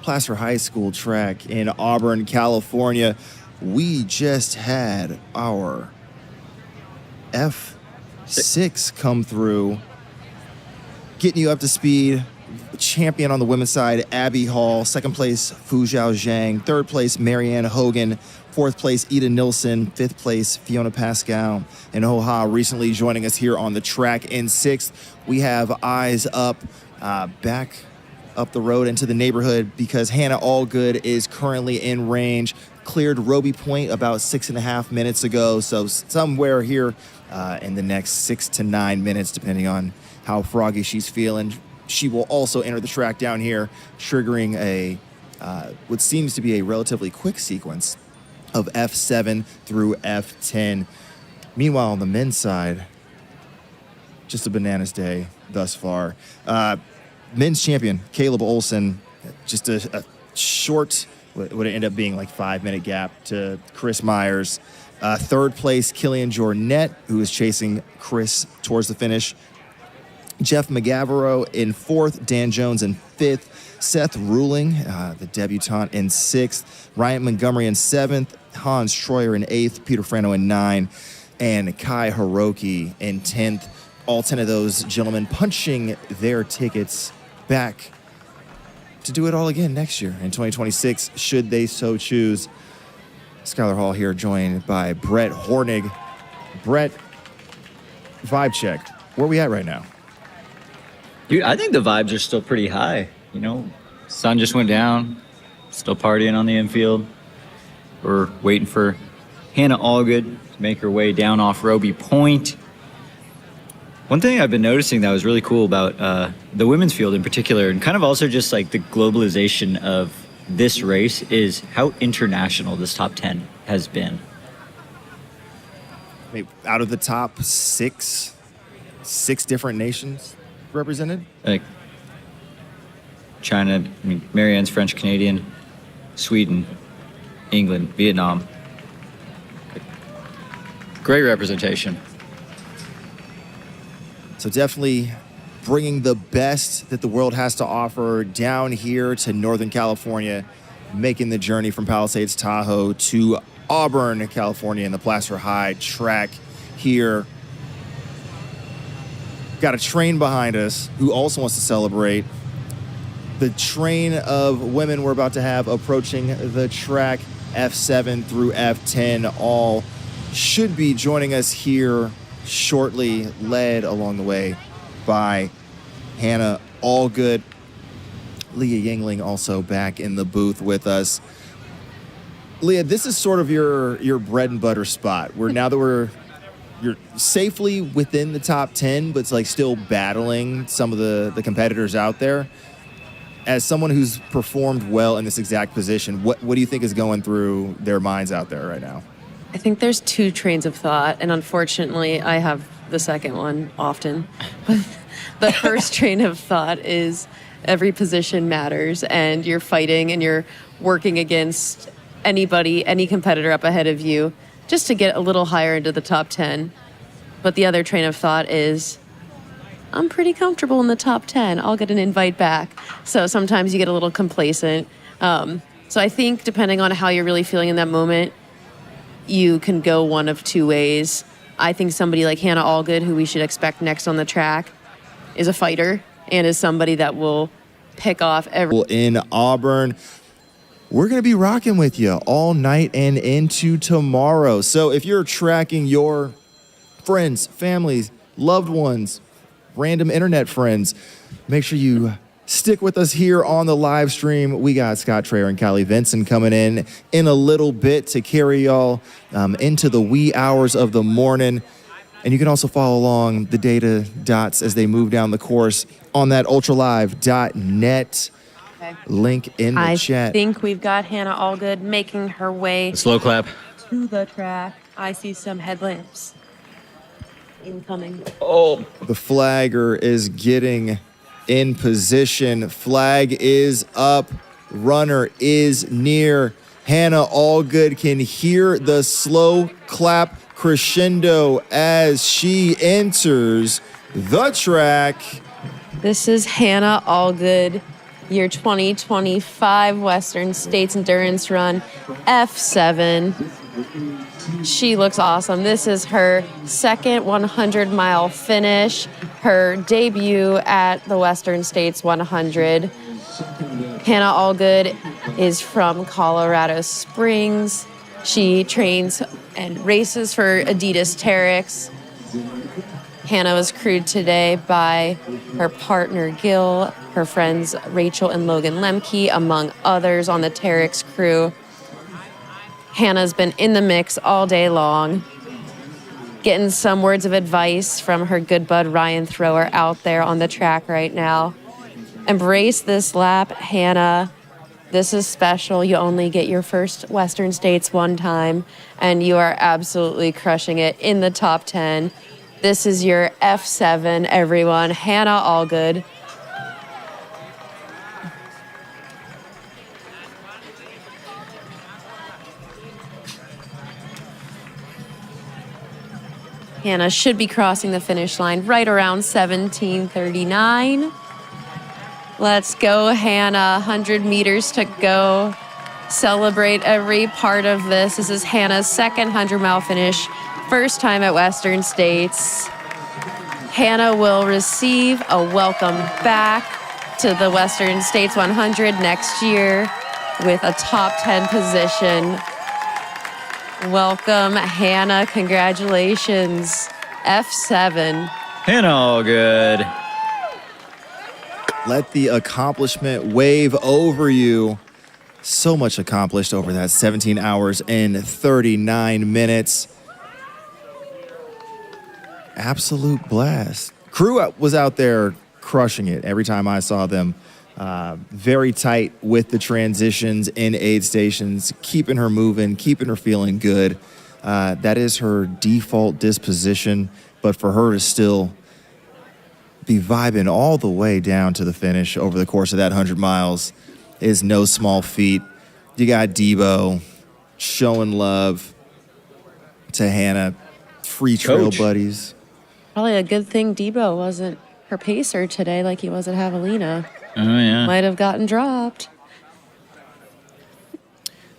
Placer High School track in Auburn, California. We just had our F6 come through, getting you up to speed. Champion on the women's side, Abby Hall. Second place, Fu Zhao Zhang. Third place, Marianne Hogan. Fourth place, Ida Nilsson. Fifth place, Fiona Pascal. And Ho-Ha recently joining us here on the track. In sixth, we have eyes up, back up the road into the neighborhood because Hannah Allgood is currently in range. Cleared Roby Point about 6.5 minutes ago. So somewhere here in the next 6 to 9 minutes, depending on how froggy she's feeling. She will also enter the track down here, triggering a what seems to be a relatively quick sequence of F7 through F10. Meanwhile, on the men's side, just a bananas day thus far. Men's champion, Caleb Olson, just a short, what would end up being like 5-minute gap to Chris Myers. Third place, Killian Jornet, who is chasing Chris towards the finish. Jeff McGavero in fourth, Dan Jones in fifth, Seth Ruling, the debutante, in sixth, Ryan Montgomery in seventh, Hans Schroyer in eighth, Peter Frano in nine, and Kai Hiroki in 10th. All 10 of those gentlemen punching their tickets back to do it all again next year in 2026, should they so choose. Skylar Hall here, joined by Brett Hornig. Brett, vibe check. Where are we at right now? Dude, I think the vibes are still pretty high. You know, sun just went down, still partying on the infield. We're waiting for Hannah Allgood to make her way down off Roby Point. One thing I've been noticing that was really cool about the women's field in particular, and kind of also just like the globalization of this race, is how international this top 10 has been. Maybe out of the top six different nations represented? Like China, I mean, Marianne's French Canadian, Sweden, England, Vietnam. Great representation. So definitely bringing the best that the world has to offer down here to Northern California, making the journey from Palisades, Tahoe to Auburn, California, in the Placer High track here. Got a train behind us who also wants to celebrate. The train of women we're about to have approaching the track, F7 through F10, all should be joining us here shortly, led along the way by Hannah Allgood. Leah Yingling also back in the booth with us. Leah, this is sort of your bread and butter spot, where now that you're safely within the top 10, but it's like still battling some of the competitors out there. As someone who's performed well in this exact position, what do you think is going through their minds out there right now? I think there's two trains of thought, and unfortunately, I have the second one often. The first train of thought is every position matters, and you're fighting and you're working against anybody, any competitor up ahead of you, just to get a little higher into the top 10. But the other train of thought is, I'm pretty comfortable in the top 10. I'll get an invite back. So sometimes you get a little complacent. So I think depending on how you're really feeling in that moment, you can go one of two ways. I think somebody like Hannah Allgood, who we should expect next on the track, is a fighter and is somebody that will pick off every. In Auburn. We're going to be rocking with you all night and into tomorrow. So if you're tracking your friends, families, loved ones, random internet friends, make sure you stick with us here on the live stream. We got Scott Traer and Callie Vinson coming in a little bit to carry y'all into the wee hours of the morning. And you can also follow along the data dots as they move down the course on that ultralive.net link in the chat. I think we've got Hannah Allgood making her way. Slow clap. To the track. I see some headlamps incoming. Oh, the flagger is getting in position. Flag is up. Runner is near. Hannah Allgood can hear the slow clap crescendo as she enters the track. This is Hannah Allgood, your 2025 Western States Endurance Run F7. She looks awesome. This is her second 100-mile finish, her debut at the Western States 100. Hannah Allgood is from Colorado Springs. She trains and races for Adidas Terex. Hannah was crewed today by her partner Gil, her friends Rachel and Logan Lemke, among others on the Terex crew. Hannah's been in the mix all day long, getting some words of advice from her good bud Ryan Thrower out there on the track right now. Embrace this lap, Hannah. This is special. You only get your first Western States one time, and you are absolutely crushing it in the top 10. This is your F7, everyone. Hannah Allgood. Hannah should be crossing the finish line right around 17:39. Let's go, Hannah. 100 meters to go. Celebrate every part of this. This is Hannah's second 100-mile finish. First time at Western States. Hannah will receive a welcome back to the Western States 100 next year with a top 10 position. Welcome, Hannah. Congratulations. F7. Hannah Allgood. Let the accomplishment wave over you. So much accomplished over that 17 hours and 39 minutes. Absolute blast. Crew was out there crushing it every time I saw them. Very tight with the transitions in aid stations, keeping her moving, keeping her feeling good. That is her default disposition, but for her to still be vibing all the way down to the finish over the course of that 100 miles is no small feat. You got Debo showing love to Hannah, free trail buddies. Probably a good thing Debo wasn't her pacer today like he was at Javelina. Oh, yeah. Might have gotten dropped.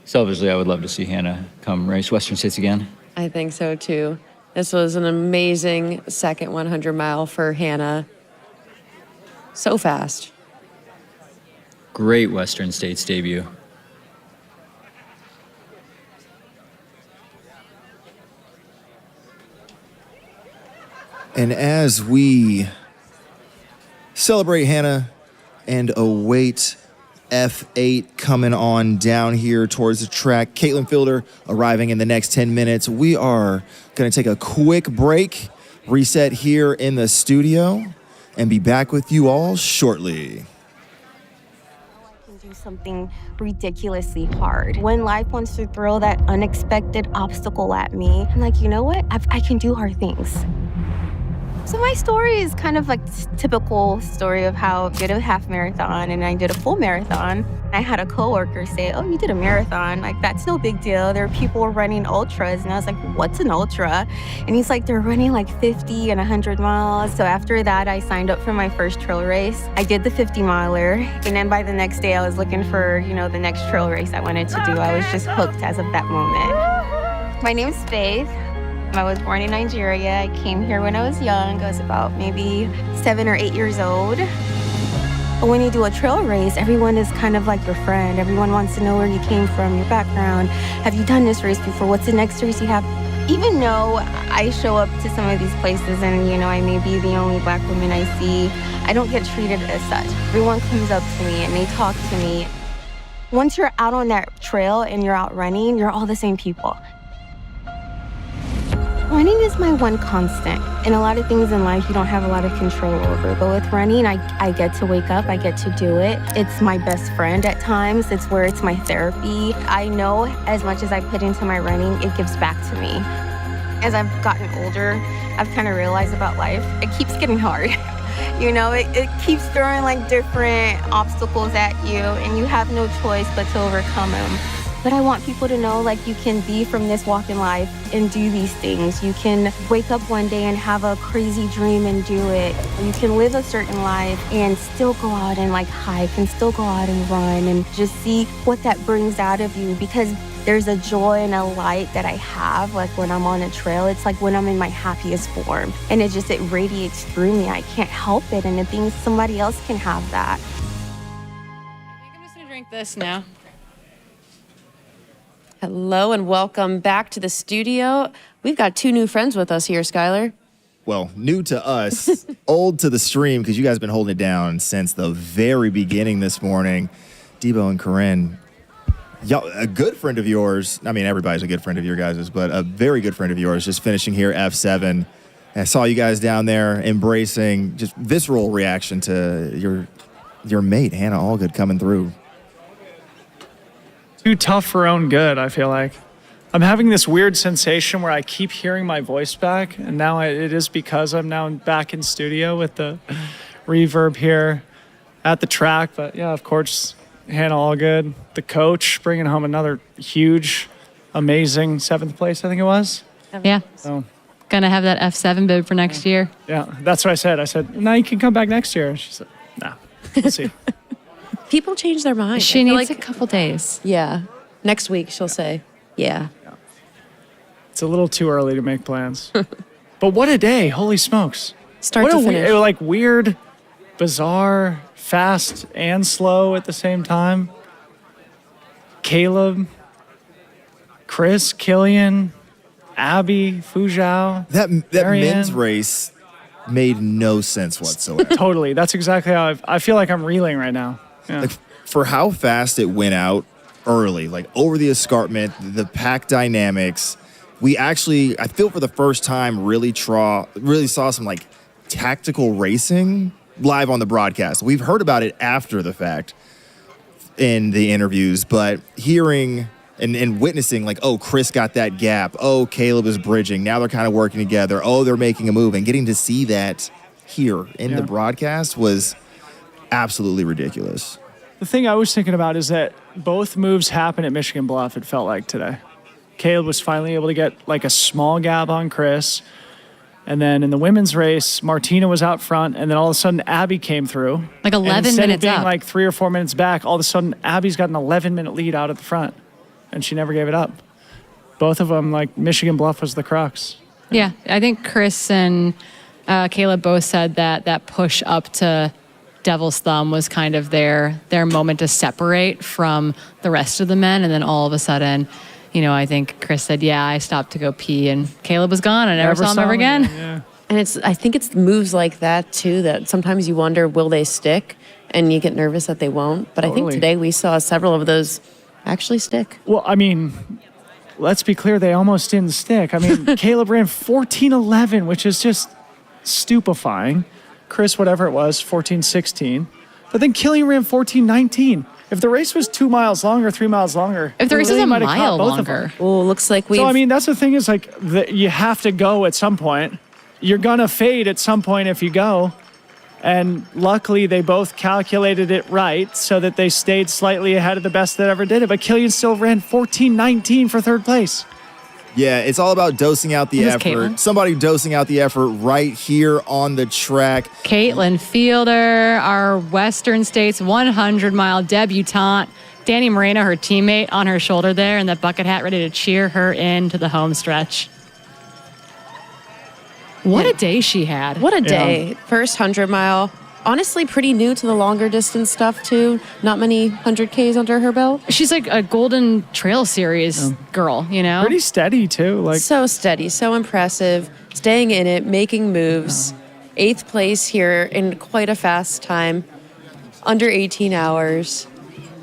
Selfishly, I would love to see Hannah come race Western States again. I think so, too. This was an amazing second 100-mile for Hannah. So fast. Great Western States debut. And as we celebrate Hannah and await F8 coming on down here towards the track, Caitlin Fielder arriving in the next 10 minutes, we are going to take a quick break, reset here in the studio, and be back with you all shortly. Do something ridiculously hard. When life wants to throw that unexpected obstacle at me, I'm like, you know what? I can do hard things. So my story is kind of like typical story of how I did a half marathon and I did a full marathon. I had a coworker say, oh, you did a marathon. Like, that's no big deal. There are people running ultras. And I was like, what's an ultra? And he's like, they're running like 50 and 100 miles. So after that, I signed up for my first trail race. I did the 50-miler. And then by the next day, I was looking for, the next trail race I wanted to do. I was just hooked as of that moment. My name's Faith. I was born in Nigeria. I came here when I was young. I was about maybe 7 or 8 years old. But when you do a trail race, everyone is kind of like your friend. Everyone wants to know where you came from, your background. Have you done this race before? What's the next race you have? Even though I show up to some of these places and, I may be the only Black woman I see, I don't get treated as such. Everyone comes up to me and they talk to me. Once you're out on that trail and you're out running, you're all the same people. Running is my one constant. And a lot of things in life you don't have a lot of control over. But with running, I get to wake up, I get to do it. It's my best friend at times. It's where it's my therapy. I know as much as I put into my running, it gives back to me. As I've gotten older, I've kind of realized about life, it keeps getting hard. It keeps throwing like different obstacles at you and you have no choice but to overcome them. But I want people to know, you can be from this walk in life and do these things. You can wake up one day and have a crazy dream and do it. You can live a certain life and still go out and hike and still go out and run and just see what that brings out of you, because there's a joy and a light that I have, when I'm on a trail. It's like when I'm in my happiest form. And it radiates through me. I can't help it. And it thinks somebody else can have that. I'm just going to drink this now. Hello and welcome back to the studio. We've got 2 new friends with us here, Skylar. Well, new to us, old to the stream, because you guys have been holding it down since the very beginning this morning. Debo and Corinne, y'all, a good friend of yours, I mean, everybody's a good friend of your guys', but a very good friend of yours, just finishing here F7. And I saw you guys down there embracing just visceral reaction to your mate, Hannah Allgood, coming through. Too tough for own good, I feel like. I'm having this weird sensation where I keep hearing my voice back, and now it is because I'm now back in studio with the reverb here at the track. But yeah, of course, Hannah Allgood, the coach, bringing home another huge, amazing 7th place, I think it was. Yeah. So, Gonna have that F7 bid for next year. yeah, that's what I said. I said, no, you can come back next year. She said, no, we'll see. People change their minds. She needs a couple days. Yeah. Next week, she'll say, yeah. It's a little too early to make plans. But what a day. Holy smokes. Start to finish. Weird, bizarre, fast, and slow at the same time. Caleb, Chris, Killian, Abby, Fuzhou. That Marianne. men's race made no sense whatsoever. Totally. That's exactly how I feel like I'm reeling right now. Yeah. For how fast it went out early, over the escarpment, the pack dynamics, we actually, I feel for the first time, really saw some tactical racing live on the broadcast. We've heard about it after the fact in the interviews, but hearing and witnessing Chris got that gap. Oh, Caleb is bridging. Now they're kind of working together. Oh, they're making a move, and getting to see that here in the broadcast was absolutely ridiculous. The thing I was thinking about is that both moves happened at Michigan Bluff, it felt like today. Caleb was finally able to get a small gap on Chris. And then in the women's race, Martina was out front, and then all of a sudden Abby came through. 11 and instead minutes of being up. 3 or 4 minutes back, all of a sudden Abby's got an 11-minute lead out at the front. And she never gave it up. Both of them, Michigan Bluff was the crux. Yeah, I think Chris and Caleb both said that push up to Devil's Thumb was kind of their moment to separate from the rest of the men. And then all of a sudden, I think Chris said, yeah, I stopped to go pee. And Caleb was gone. I never saw him ever again. Yeah. And I think it's moves like that, too, that sometimes you wonder, will they stick? And you get nervous that they won't. But Totally. I think today we saw several of those actually stick. Well, I mean, let's be clear, they almost didn't stick. I mean, Caleb ran 14:11, which is just stupefying. Chris, whatever it was, 14:16. But then Killian ran 14:19. If the race was 2 miles longer, 3 miles longer, If the race really is a might have mile caught both of them. longer. Oh, looks like we. So, I mean, that's the thing is you have to go at some point. You're going to fade at some point if you go. And luckily, they both calculated it right so that they stayed slightly ahead of the best that ever did it. But Killian still ran 14:19 for 3rd place. Yeah, it's all about dosing out the Who's effort. Caitlin? Somebody dosing out the effort right here on the track. Caitlin Fielder, our Western States 100-mile debutante. Danny Moreno, her teammate, on her shoulder there in that bucket hat, ready to cheer her into the home stretch. What a day she had. What a day. First 100 mile. Honestly, pretty new to the longer distance stuff, too. Not many 100Ks under her belt. She's like a Golden Trail Series girl, you know? Pretty steady, too. Like so steady, so impressive. Staying in it, making moves. 8th place here in quite a fast time. Under 18 hours.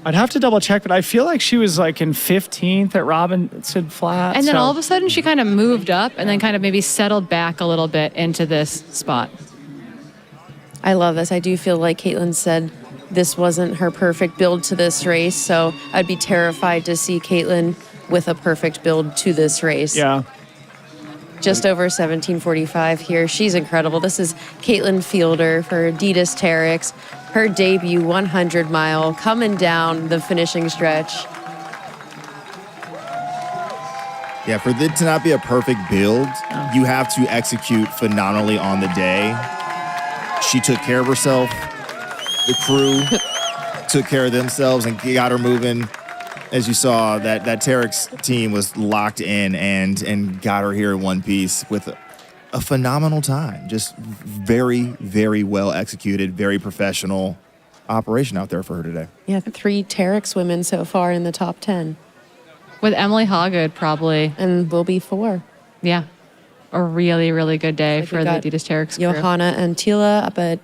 I'd have to double check, but I feel like she was like in 15th at Robinson Flat. And then all of a sudden she kind of moved up and then kind of maybe settled back a little bit into this spot. I love this. I do feel like Caitlin said this wasn't her perfect build to this race, so I'd be terrified to see Caitlin with a perfect build to this race. Yeah. Just over 17:45 here. She's incredible. This is Caitlin Fielder for Adidas Terex. Her debut 100 mile coming down the finishing stretch. Yeah, for it to not be a perfect build, you have to execute phenomenally on the day. She took care of herself. The crew took care of themselves and got her moving. As you saw, that Terex team was locked in and got her here in one piece with a phenomenal time. Just very, very well executed, very professional operation out there for her today. Yeah, 3 Terex women so far in the top 10. With Emily Hawgood probably. And will be 4. Yeah. A really, really good day Like for we the got Adidas Terex crew. Johanna and Tila up at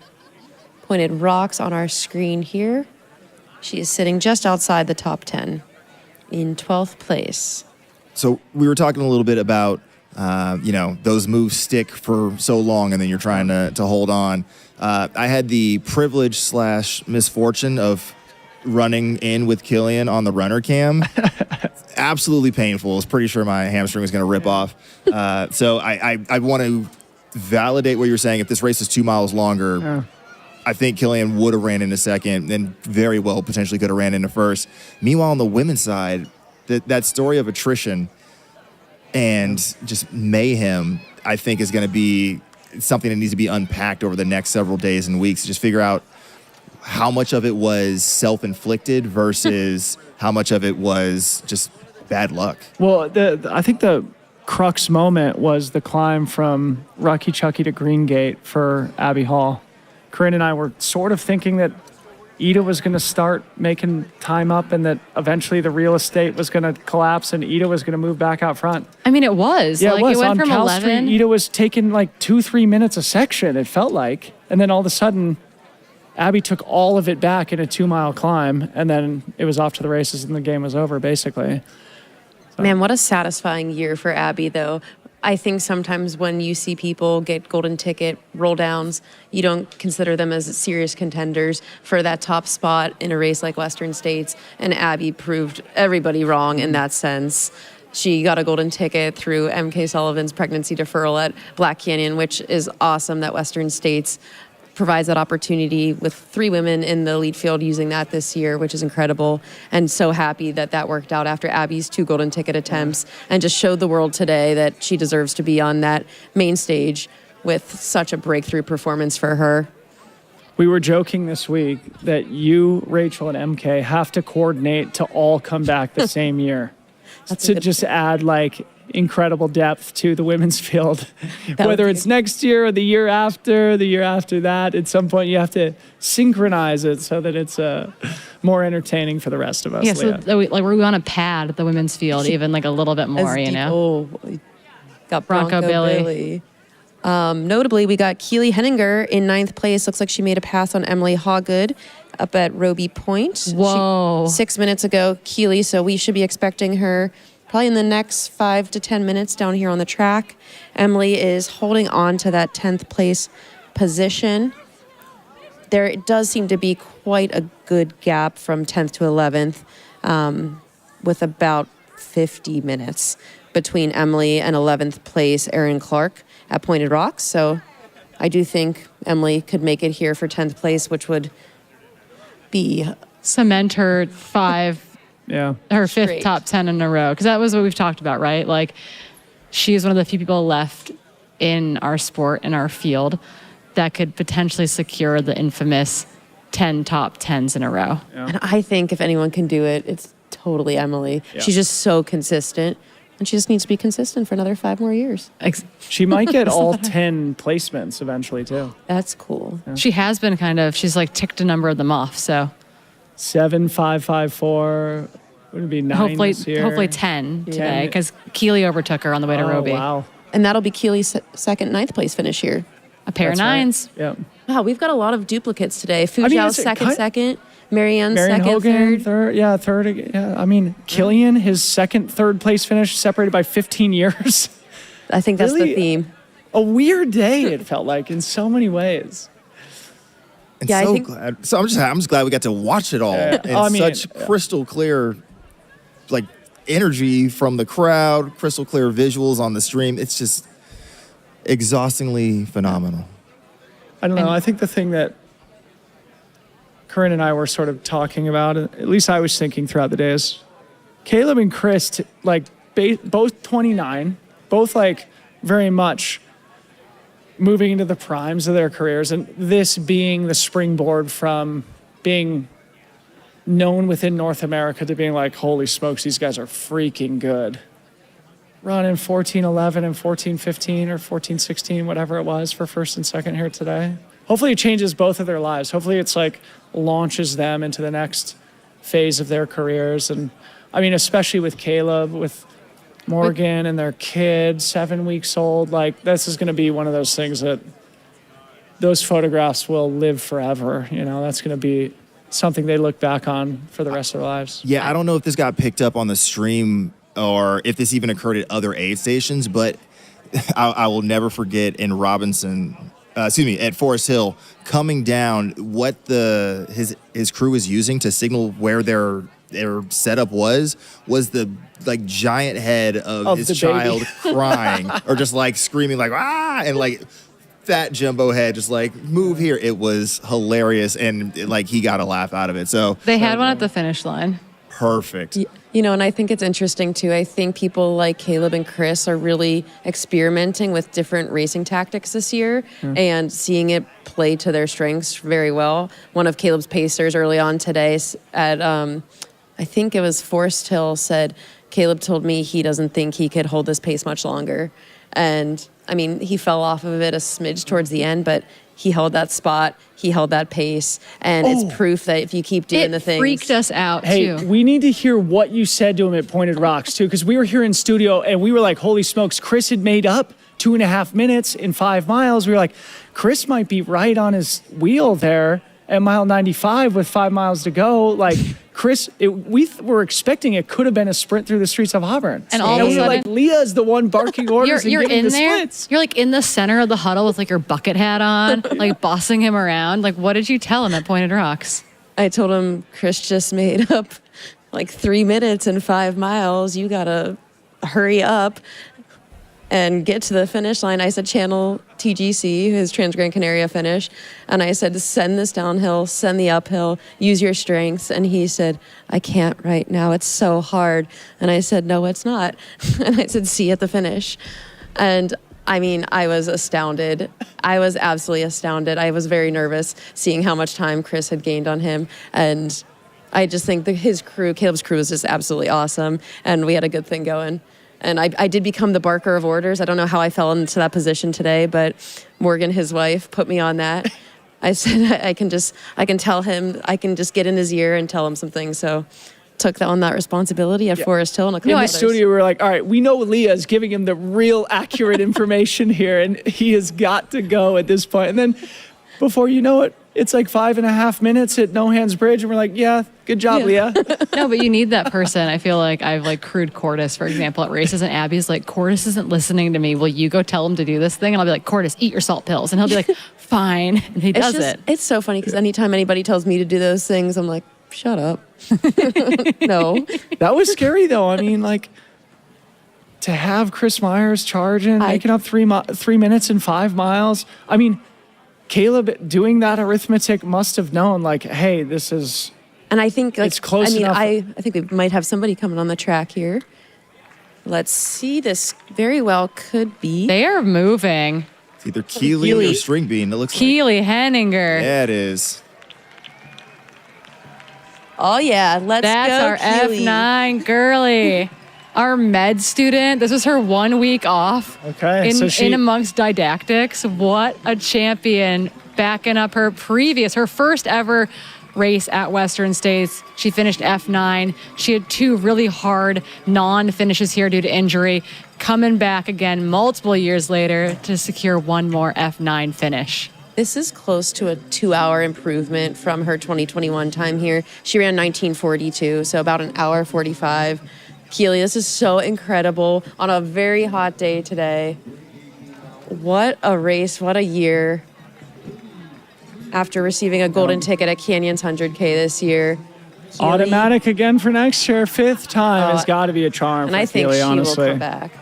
Pointed Rocks on our screen here. She is sitting just outside the top 10 in 12th place. So we were talking a little bit about, those moves stick for so long and then you're trying to hold on. I had the privilege / misfortune of running in with Killian on the runner cam. Absolutely painful. I was pretty sure my hamstring was going to rip off. So I want to validate what you're saying. If this race is 2 miles longer, I think Killian would have ran into second and very well potentially could have ran into first. Meanwhile, on the women's side, that story of attrition and just mayhem, I think, is going to be something that needs to be unpacked over the next several days and weeks to just figure out how much of it was self-inflicted versus how much of it was just bad luck. Well, I think the crux moment was the climb from Rucky, Chucky to Green Gate for Abby Hall. Corinne and I were sort of thinking that Ida was going to start making time up and that eventually the real estate was going to collapse and Ida was going to move back out front. I mean, it was. Yeah, like, it was. It went On from Cal 11. Street, Ida was taking like 2-3 minutes a section, it felt like. And then all of a sudden, Abby took all of it back in a 2-mile climb, and then it was off to the races and the game was over, basically. So. Man, what a satisfying year for Abby, though. I think sometimes when you see people get golden ticket roll downs, you don't consider them as serious contenders for that top spot in a race like Western States. And Abby proved everybody wrong in that sense. She got a golden ticket through MK Sullivan's pregnancy deferral at Black Canyon, which is awesome that Western States provides that opportunity with 3 women in the lead field using that this year, which is incredible. And so happy that that worked out after Abby's 2 golden ticket attempts and just showed the world today that she deserves to be on that main stage with such a breakthrough performance for her. We were joking this week that you, Rachel, and MK have to coordinate to all come back the same year. To just add like incredible depth to the women's field. Whether it's next year or the year after that, at some point you have to synchronize it so that it's more entertaining for the rest of us. Yeah, so we want to pad the women's field even like a little bit more, you know? Oh, got Bronco Billy. Notably, we got Keely Henninger in 9th place. Looks like she made a pass on Emily Hawgood up at Roby Point. Whoa. 6 minutes ago, Keely, so we should be expecting her probably in the next 5 to 10 minutes down here on the track. Emily is holding on to that 10th place position. There does seem to be quite a good gap from 10th to 11th, with about 50 minutes between Emily and 11th place Erin Clark at Pointed Rocks. So I do think Emily could make it here for 10th place, which would be cement her 5 her 5th Straight. top 10 in a row, because that was what we've talked about, right? Like, she is one of the few people left in our sport, in our field, that could potentially secure the infamous 10 top 10s in a row. And I think if anyone can do it, it's totally Emily. Yeah. She's just so consistent. And she just needs to be consistent for another 5 more years. She might get all 10 placements eventually, too. That's cool. Yeah. She has been she's like ticked a number of them off. So 7, 5, 5, 4. Would it be 9 hopefully, this year? hopefully 10 today because Keely overtook her on the way to Roby. Wow. And that'll be Keely's second 9th place finish here. A pair of 9s. Right. Yeah. Wow, we've got a lot of duplicates today. Fujiao's second, Marianne Marianne second, Hogan, third. Yeah, third. Yeah, I mean, Killian, his third place finish, separated by 15 years. I think that's Really the theme. A weird day, it felt like, in so many ways. And so glad. So I'm just glad we got to watch it all. Yeah. And I mean, such crystal clear, like, energy from the crowd, crystal clear visuals on the stream. It's just exhaustingly phenomenal. I don't know. I think the thing that Corinne and I were sort of talking about, at least I was thinking throughout the day, is Caleb and Chris, both 29, both very much moving into the primes of their careers, and this being the springboard from being known within North America to being like, holy smokes, these guys are freaking good. Running 14:11 and 14:15 or 14:16, whatever it was for first and second here today. Hopefully it changes both of their lives. Hopefully it's launches them into the next phase of their careers. And I mean, especially with Caleb, with Morgan and their kid, 7 weeks old, this is going to be one of those things that those photographs will live forever. You know, that's going to be something they look back on for the rest of their lives. Yeah, I don't know if this got picked up on the stream or if this even occurred at other aid stations, but I will never forget in at Forest Hill, coming down, what his crew was using to signal where their setup was the giant head of his child crying or just screaming ah, and fat jumbo head just move here. It was hilarious, and he got a laugh out of it. So they had one at the finish line. Perfect. You know, and I think it's interesting too. I think people like Caleb and Chris are really experimenting with different racing tactics this year and seeing it play to their strengths very well. One of Caleb's pacers early on today at, I think it was Forest Hill, said, Caleb told me he doesn't think he could hold this pace much longer. And I mean, he fell off of it a smidge towards the end, but he held that spot, he held that pace, and it's proof that if you keep doing the things. It freaked us out, Hey, too. we need to hear what you said to him at Pointed Rocks, too, because we were here in studio, and we were like, holy smokes, Chris had made up 2.5 minutes in 5 miles. We were like, Chris might be right on his wheel there at mile 95 with 5 miles to go. Chris, we were expecting it could have been a sprint through the streets of Auburn. And all of a we were sudden, Leah's the one barking orders you're and giving in the there. splits. You're in the center of the huddle with your bucket hat on, bossing him around. What did you tell him at Pointed Rocks? I told him, Chris just made up 3 minutes and 5 miles. You gotta hurry up and get to the finish line. I said, channel TGC, his Trans Gran Canaria finish. And I said, send this downhill, send the uphill, use your strengths. And he said, I can't right now. It's so hard. And I said, no, it's not. And I said, see you at the finish. And I mean, I was astounded. I was absolutely astounded. I was very nervous seeing how much time Chris had gained on him. And I just think that his crew, Caleb's crew, was just absolutely awesome. And we had a good thing going. And I did become the barker of orders. I don't know how I fell into that position today, but Morgan, his wife, put me on that. I said I can tell him, I can just get in his ear and tell him some things. So took on that responsibility at Forest Hill. And in the studio, we were like, all right, we know Leah's giving him the real accurate information here, and he has got to go at this point. And then before you know it, it's 5.5 minutes at No Hands Bridge, and we're like, yeah, good job, Leah. No, but you need that person. I feel like I've crewed Cordis, for example, at races, and Abby's like, Cordis isn't listening to me. Will you go tell him to do this thing? And I'll be like, Cordis, eat your salt pills. And he'll be like, fine. And he does it. It's so funny because anytime anybody tells me to do those things, I'm like, shut up. No. That was scary, though. I mean, to have Chris Myers charging, making up 3 minutes and 5 miles. I mean, Caleb doing that arithmetic must have known, hey, this is. And I think it's close enough. I think we might have somebody coming on the track here. Let's see. This very well could be. They are moving. It's either Keely or String Bean. It looks Keely Henninger. Yeah, it is. Oh yeah, let's That's go. our Keely. F9 girly. our med student. This was her 1 week off. Okay. In amongst didactics. What a champion. Backing up her first ever race at Western States. She finished F9. She had 2 really hard non-finishes here due to injury. Coming back again multiple years later to secure one more F9 finish. This is close to a 2-hour improvement from her 2021 time here. She ran 19:42, so about an hour 45. Keely, this is so incredible on a very hot day today. What a race, what a year. After receiving a golden ticket at Canyons 100K this year. Keely, automatic again for next year. 5th time has got to be a charm and for I think Keely, she honestly. will come back.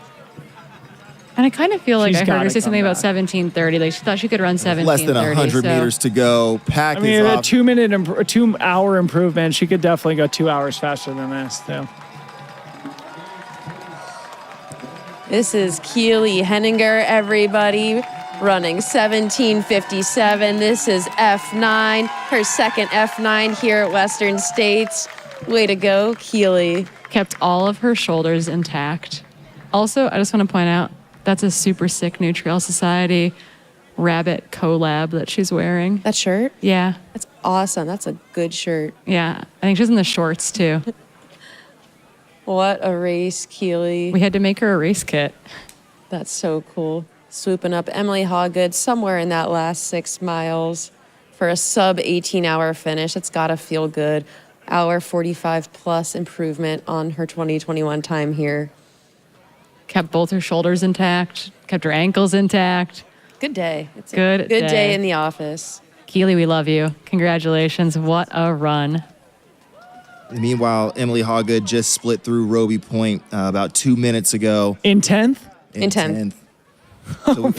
And I kind of feel like She's I heard her gotta say something come about 17:30. Like she thought she could run 17:30. Less than 100 so. meters to go. Pack I mean, is a off. 2 hour improvement. She could definitely go 2 hours faster than this, too. This is Keely Henninger, everybody, running 17:57. This is F9, her second F9 here at Western States. Way to go, Keely. Kept all of her shoulders intact. Also, I just want to point out, that's a super sick New Trail Society rabbit collab that she's wearing. That shirt? Yeah. That's awesome. That's a good shirt. Yeah. I think she's in the shorts, too. What a race, Keely. We had to make her a race kit. That's so cool. Swooping up Emily Hawgood somewhere in that last 6 miles for a sub 18-hour finish. It's got to feel good. Hour 45 plus improvement on her 2021 time here. Kept both her shoulders intact, kept her ankles intact. Good day. It's a Good day in the office. Keely, we love you. Congratulations. What a run. Meanwhile, Emily Hawgood just split through Roby Point about 2 minutes ago. In 10th? In 10th.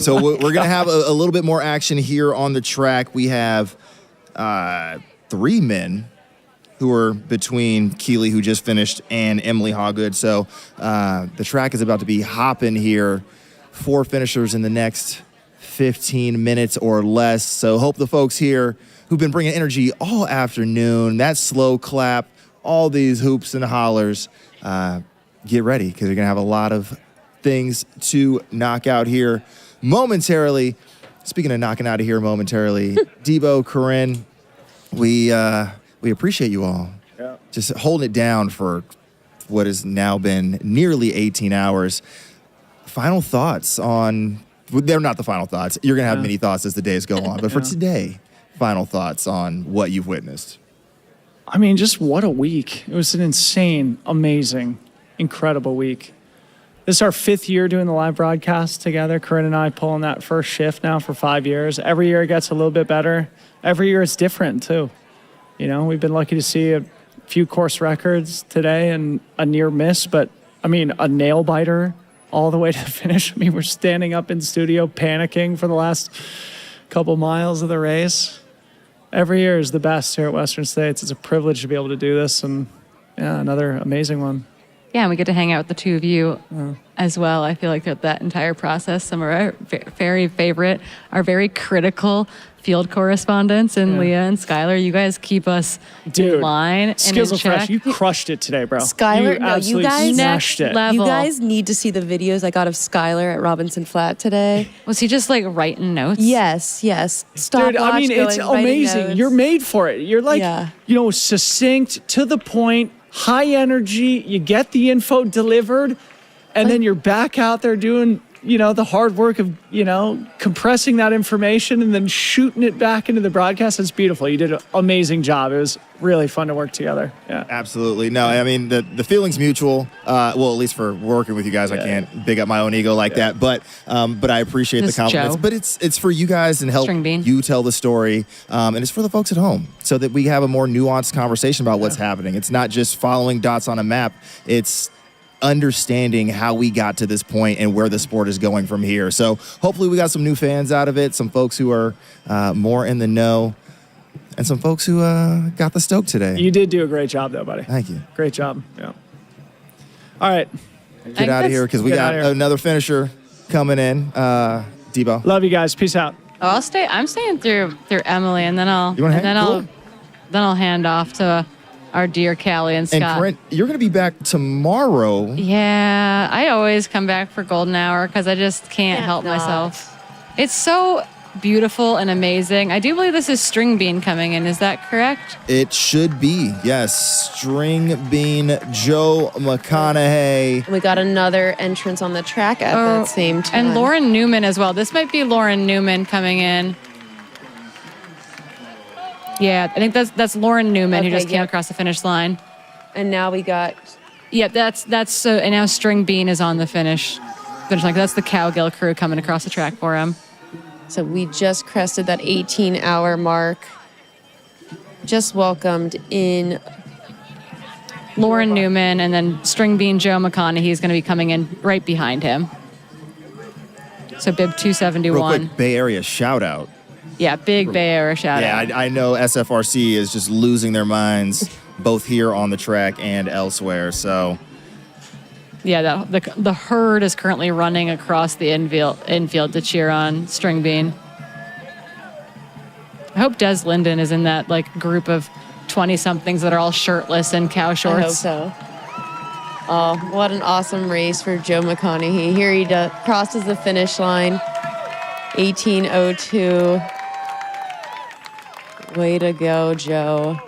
So we're going to have a little bit more action here on the track. We have 3 men who are between Keely, who just finished, and Emily Hawgood. So the track is about to be hopping here. 4 finishers in the next 15 minutes or less. So hope the folks here who've been bringing energy all afternoon, that slow clap, all these hoops and hollers, get ready because you're going to have a lot of things to knock out here momentarily. Speaking of knocking out of here momentarily, Debo, Corinne, we appreciate you all. Yeah. Just holding it down for what has now been nearly 18 hours. Final thoughts on, they're not the final thoughts. You're going to have many thoughts as the days go on. But for today, final thoughts on what you've witnessed. I mean, just what a week. It was an insane, amazing, incredible week. This is our 5th year doing the live broadcast together. Corinne and I pulling that first shift now for 5 years. Every year it gets a little bit better. Every year it's different, too. You know, we've been lucky to see a few course records today and a near miss, but, I mean, a nail biter all the way to the finish. I mean, we're standing up in studio panicking for the last couple miles of the race. Every year is the best here at Western States. It's a privilege to be able to do this, and yeah, another amazing one. Yeah, and we get to hang out with the two of you as well. I feel like throughout that entire process, some of our very favorite, our very critical field correspondents and Leah and Skylar, you guys keep us in line and skills in are fresh. check. You crushed it today, bro. Skylar, you guys smashed it. You guys need to see the videos I got of Skylar at Robinson Flat today. Was he just like writing notes? Yes. Stop. Dude, I mean, it's amazing. You're made for it. You're like, succinct, to the point, high energy. You get the info delivered, and then you're back out there doing, the hard work of, compressing that information and then shooting it back into the broadcast. It's beautiful. You did an amazing job. It was really fun to work together. Yeah, absolutely. No, I mean, the feeling's mutual. Well, at least for working with you guys, I can't big up my own ego like that. But I appreciate the compliments. Joe. But it's for you guys and help you tell the story. And it's for the folks at home so that we have a more nuanced conversation about what's happening. It's not just following dots on a map. It's understanding how we got to this point and where the sport is going from here. So hopefully we got some new fans out of it, some folks who are more in the know, and some folks who got the stoke today. You did do a great job, though, buddy. Thank you. Great job. Yeah. All right. Get out of here because we got another finisher coming in. Debo. Love you guys. Peace out. Oh, I'm staying through Emily, and then I'll You wanna hang? Cool. Then I'll hand off to our dear Callie and Scott. And Corinne, you're going to be back tomorrow. Yeah, I always come back for golden hour because I just can't help myself. It's so beautiful and amazing. I do believe this is String Bean coming in. Is that correct? It should be, yes. String Bean Joe McConaughey. We got another entrance on the track at that same time. And Lauren Newman as well. This might be Lauren Newman coming in. Yeah, I think that's Lauren Newman who just came across the finish line. And now we got... Yeah, that's and now String Bean is on the finish line. That's the Cowgill crew coming across the track for him. So we just crested that 18-hour mark. Just welcomed in Lauren Newman, and then String Bean Joe McConaughey is going to be coming in right behind him. So bib 271. Real quick, Bay Area shout out. Yeah, big Bay Area shout out. Yeah, I know SFRC is just losing their minds both here on the track and elsewhere. So yeah, the herd is currently running across the infield to cheer on String Bean. I hope Des Linden is in that group of 20-somethings that are all shirtless and cow shorts. I hope so. Oh, what an awesome race for Joe McConaughey. Here he crosses the finish line. 18:02. Way to go, Joe.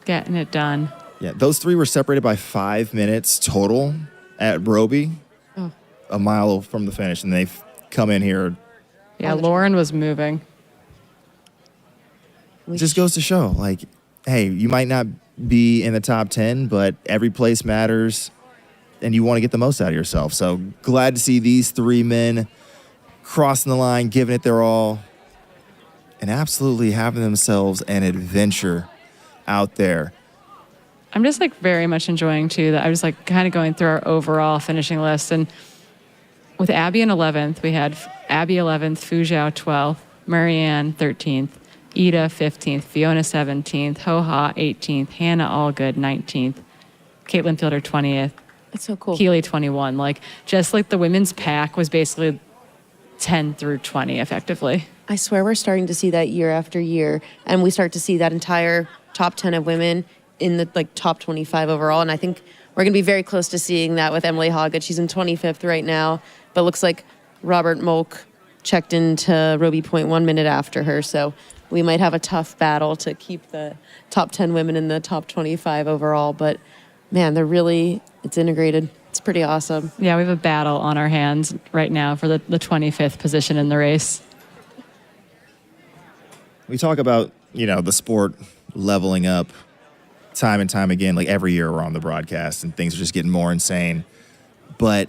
Getting it done. yeah, those three were separated by 5 minutes total at Roby, a mile from the finish, and they've come in here. Yeah, Lauren was moving. It just goes to show, hey, you might not be in the top 10, but every place matters, and you want to get the most out of yourself. So glad to see these three men crossing the line, giving it their all, and absolutely having themselves an adventure out there. I'm just very much enjoying too that I was kind of going through our overall finishing list, and with Abby in 11th, we had Abby 11th, Fuzhou 12th, Marianne 13th, Ida 15th, Fiona 17th, Ho-Ha 18th, Hannah Allgood 19th, Caitlin Fielder 20th. That's so cool. Keely 21. Just the women's pack was basically 10 through 20 effectively. I swear we're starting to see that year after year, and we start to see that entire top 10 of women in the top 25 overall, and I think we're going to be very close to seeing that with Emily Hoggett. She's in 25th right now, but looks like Robert Molk checked into Roby Point 1 minute after her, so we might have a tough battle to keep the top 10 women in the top 25 overall, but man, it's integrated. It's pretty awesome. Yeah, we have a battle on our hands right now for the 25th position in the race. We talk about, the sport leveling up time and time again. Every year we're on the broadcast and things are just getting more insane. But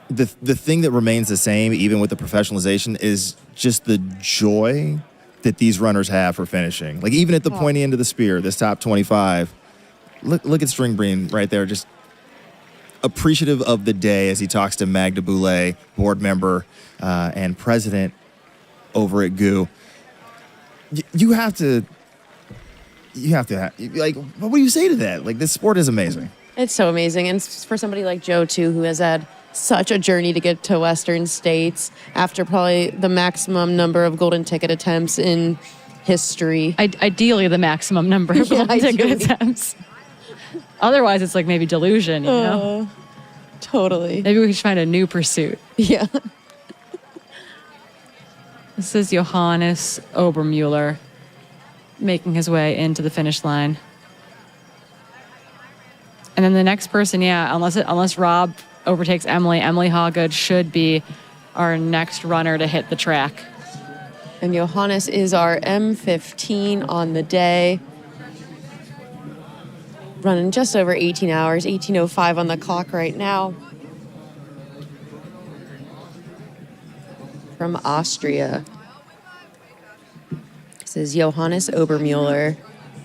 the thing that remains the same, even with the professionalization, is just the joy that these runners have for finishing. Even at the pointy end of the spear, this top 25, look at String Bean right there, just appreciative of the day as he talks to Magda Boulay, board member and president over at GU. You have to, what do you say to that? This sport is amazing. It's so amazing. And for somebody like Joe, too, who has had such a journey to get to Western States after probably the maximum number of golden ticket attempts in history. Ideally, the maximum number of golden ticket attempts. Otherwise, it's maybe delusion, you know? Totally. Maybe we should find a new pursuit. Yeah. This is Johannes Obermuller making his way into the finish line. And then the next person, unless Rob overtakes Emily Hawgood should be our next runner to hit the track. And Johannes is our M15 on the day. Running just over 18 hours, 18:05 on the clock right now. From Austria. This is Johannes Obermuller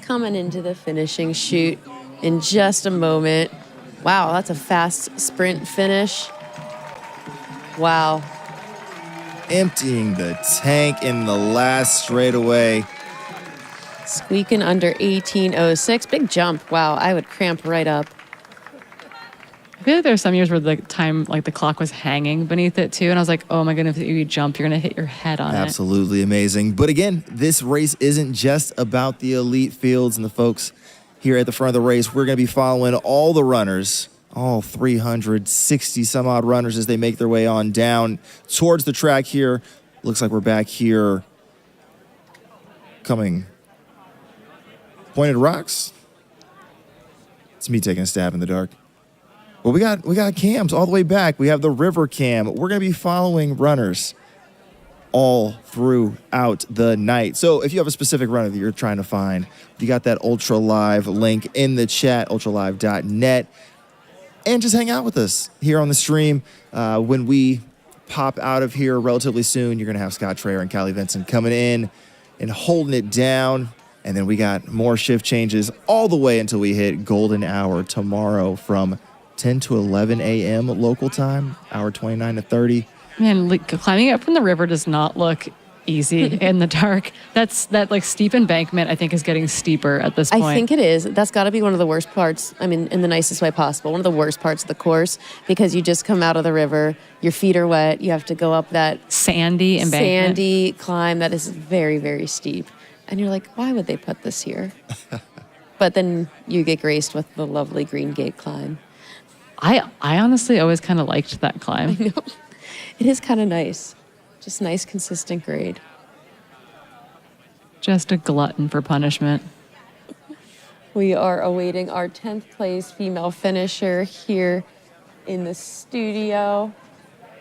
coming into the finishing chute in just a moment. Wow, that's a fast sprint finish. Wow. Emptying the tank in the last straightaway. Squeaking under 18:06. Big jump. Wow, I would cramp right up. feel like there's some years where the time, like the clock was hanging beneath it too. And I was like, oh my goodness, if you jump, you're going to hit your head on it. Absolutely amazing. But again, this race isn't just about the elite fields and the folks here at the front of the race. We're going to be following all the runners, all 360 some odd runners as they make their way on down towards the track here. Looks like we're back here coming. Pointed Rocks. It's me taking a stab in the dark. Well, we got cams all the way back. We have the river cam. We're going to be following runners all throughout the night. So if you have a specific runner that you're trying to find, you got that Ultra Live link in the chat, ultralive.net. And just hang out with us here on the stream. When we pop out of here relatively soon, you're going to have Scott Traer and Callie Vinson coming in and holding it down. And then we got more shift changes all the way until we hit golden hour tomorrow from 10 to 11 a.m. local time, hour 29 to 30. Man, climbing up from the river does not look easy in the dark. That like steep embankment, I think, is getting steeper at this point. I think it is. That's got to be one of the worst parts. I mean, in the nicest way possible. One of the worst parts of the course, because you just come out of the river, your feet are wet, you have to go up that sandy embankment. Sandy climb that is very, very steep. And you're like, why would they put this here? But then you get graced with the lovely Green Gate climb. I honestly always kind of liked that climb. I know. It is kind of nice. Just nice, consistent grade. Just a glutton for punishment. We are awaiting our 10th place female finisher here in the studio.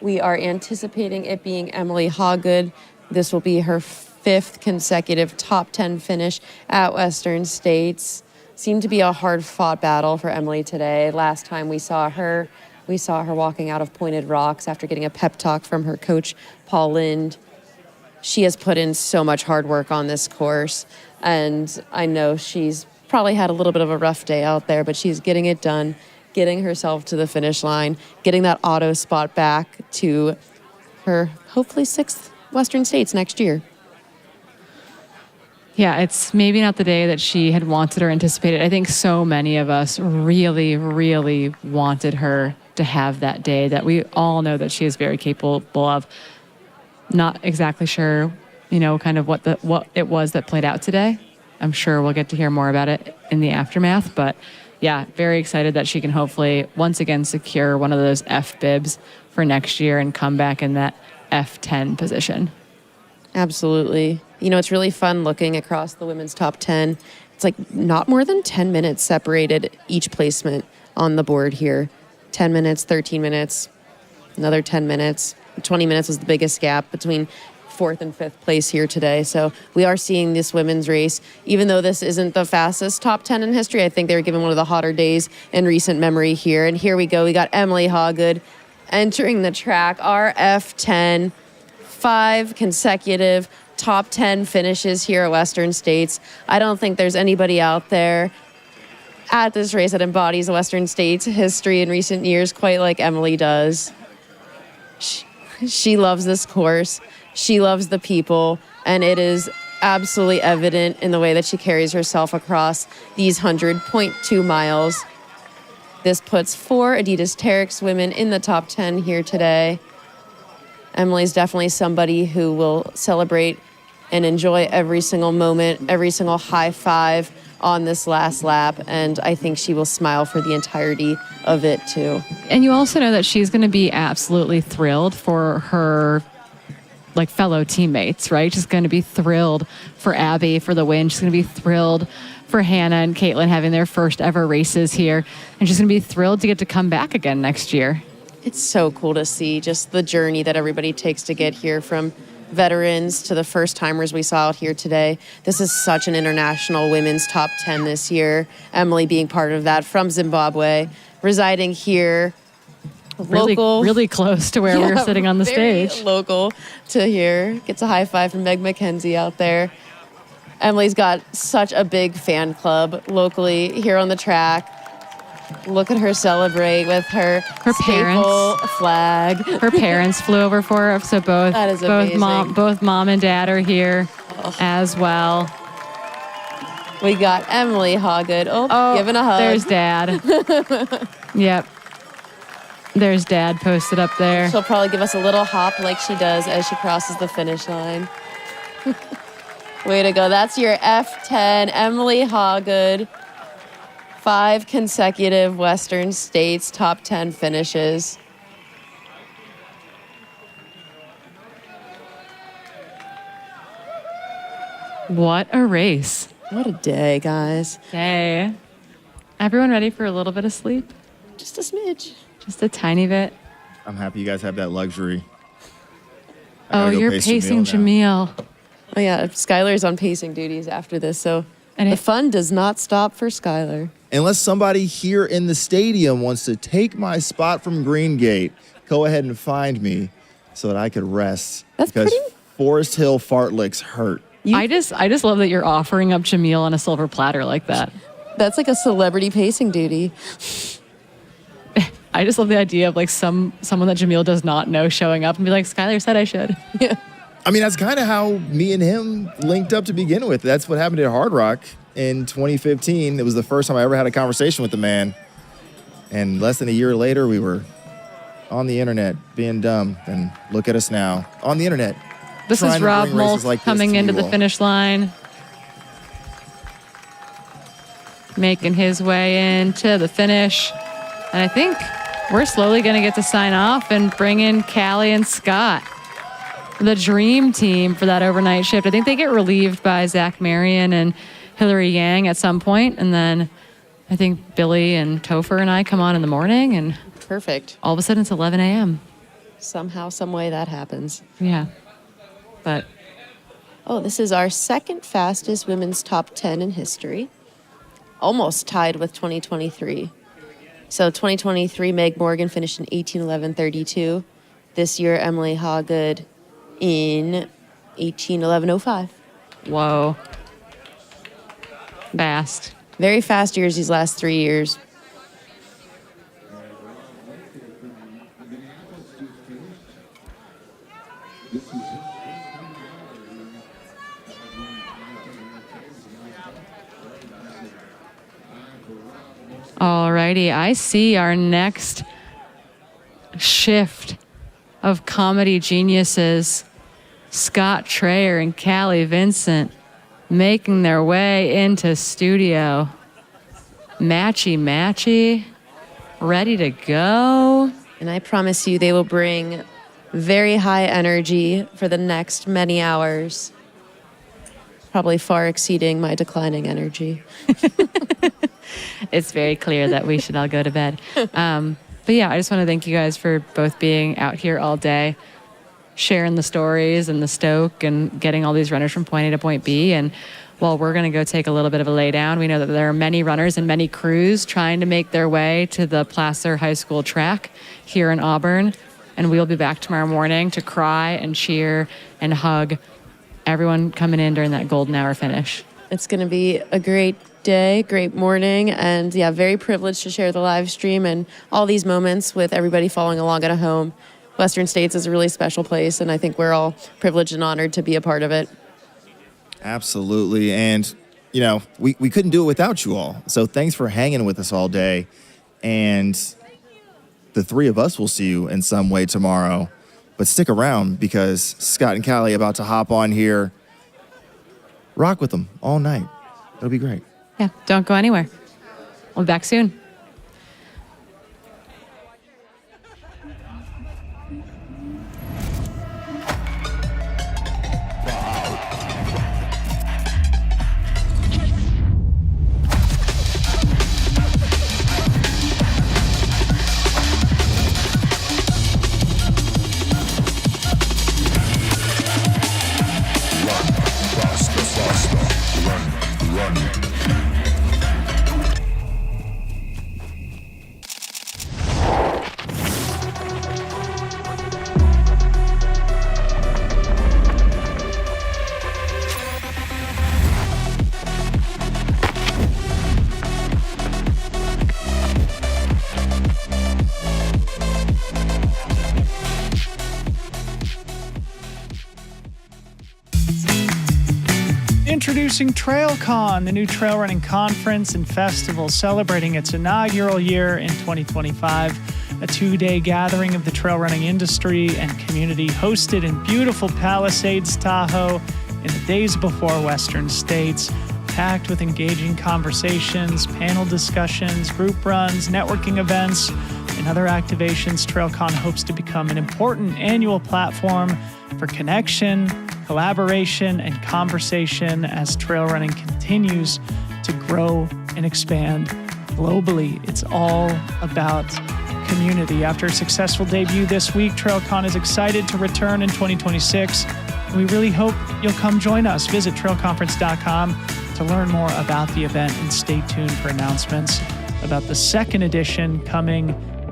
We are anticipating it being Emily Hawgood. This will be her 5th consecutive top 10 finish at Western States. Seemed to be a hard-fought battle for Emily today. Last time we saw her walking out of Pointed Rocks after getting a pep talk from her coach, Paul Lind. She has put in so much hard work on this course, and I know she's probably had a little bit of a rough day out there, but she's getting it done, getting herself to the finish line, getting that auto spot back to her hopefully 6th Western States next year. Yeah, it's maybe not the day that she had wanted or anticipated. I think so many of us really, really wanted her to have that day that we all know that she is very capable of. Not exactly sure, kind of what it was that played out today. I'm sure we'll get to hear more about it in the aftermath, but yeah, very excited that she can hopefully once again secure one of those F bibs for next year and come back in that F10 position. Absolutely. It's really fun looking across the women's top 10. It's like not more than 10 minutes separated each placement on the board here. 10 minutes, 13 minutes, another 10 minutes. 20 minutes was the biggest gap between 4th and 5th place here today. So we are seeing this women's race. Even though this isn't the fastest top 10 in history, I think they were given one of the hotter days in recent memory here. And here we go. We got Emily Hawgood entering the track, our F10, 5 consecutive top 10 finishes here at Western States. I don't think there's anybody out there at this race that embodies Western States history in recent years quite like Emily does. She loves this course. She loves the people, and it is absolutely evident in the way that she carries herself across these 100.2 miles. This puts 4 Adidas Terex women in the top 10 here today. Emily's definitely somebody who will celebrate and enjoy every single moment, every single high five on this last lap, and I think she will smile for the entirety of it too. And you also know that she's going to be absolutely thrilled for her fellow teammates, right? She's going to be thrilled for Abby for the win. She's going to be thrilled for Hannah and Caitlin having their first ever races here, and she's going to be thrilled to get to come back again next year. It's so cool to see just the journey that everybody takes to get here, from veterans to the first timers we saw out here today. This is such an international women's top 10 this year. Emily being part of that, from Zimbabwe, residing here, really close to where we were sitting on the stage. Local to here. Gets a high five from Meg McKenzie out there. Emily's got such a big fan club locally here on the track. Look at her celebrate with her parents flag. Her parents flew over for her, so both mom and dad are here as well. We got Emily Hawgood. Oh, giving a hug. There's Dad. Yep. There's Dad posted up there. She'll probably give us a little hop like she does as she crosses the finish line. Way to go. That's your F10, Emily Hawgood. 5 consecutive Western States top 10 finishes. What a race. What a day, guys. Day. Everyone ready for a little bit of sleep? Just a smidge. Just a tiny bit. I'm happy you guys have that luxury. Oh, you're pacing Jamil. Oh, yeah. Skylar's on pacing duties after this, so the fun does not stop for Skylar. Unless somebody here in the stadium wants to take my spot from Green Gate, go ahead and find me so that I could rest. Because Forest Hill fartlicks hurt. I just love that you're offering up Jamil on a silver platter like that. That's like a celebrity pacing duty. I just love the idea of like someone that Jamil does not know showing up and be like, Skylar said I should. Yeah. I mean, that's kind of how me and him linked up to begin with. That's what happened at Hard Rock in 2015. It was the first time I ever had a conversation with the man. And less than a year later, we were on the internet being dumb. And look at us now on the internet. This is Rob Molt coming into the finish line. Making his way into the finish. And I think we're slowly going to get to sign off and bring in Callie and Scott, the dream team for that overnight shift. I think they get relieved by Zach Marion and Hillary Yang at some point, and then I think Billy and Topher and I come on in the morning, and perfect. All of a sudden it's 11 a.m. Somehow, some way that happens. Yeah. But this is our second fastest women's top 10 in history. Almost tied with 2023. So 2023, Meg Morgan finished in 18:11:32. This year, Emily Hawgood in 18:11:05. Whoa. Fast. Very fast years these last 3 years. Alrighty, I see our next shift of comedy geniuses, Scott Trayer and Callie Vincent, making their way into studio. Matchy, ready to go. And I promise you they will bring very high energy for the next many hours. Probably far exceeding my declining energy. It's very clear that we should all go to bed. But yeah, I just want to thank you guys for both being out here all day, sharing the stories and the stoke and getting all these runners from point A to point B. And while we're going to go take a little bit of a lay down, we know that there are many runners and many crews trying to make their way to the Placer High School track here in Auburn. And we'll be back tomorrow morning to cry and cheer and hug everyone coming in during that golden hour finish. It's going to be a great day, great morning, and yeah, very privileged to share the live stream and all these moments with everybody following along at home. Western States is a really special place, and I think we're all privileged and honored to be a part of it. Absolutely. And, you know, we couldn't do it without you all. So thanks for hanging with us all day. And the three of us will see you in some way tomorrow. But stick around because Scott and Callie are about to hop on here. Rock with them all night. It'll be great. Yeah, don't go anywhere. We'll be back soon. Introducing TrailCon, the new trail running conference and festival celebrating its inaugural year in 2025. a 2-day gathering of the trail running industry and community hosted in beautiful Palisades, Tahoe in the days before Western States, packed with engaging conversations, panel discussions, group runs, networking events, and other activations. TrailCon hopes to become an important annual platform for connection, collaboration, and conversation as trail running continues to grow and expand globally. It's all about community. After a successful debut this week, TrailCon is excited to return in 2026. And we really hope you'll come join us. Visit trailconference.com to learn more about the event and stay tuned for announcements about the second edition coming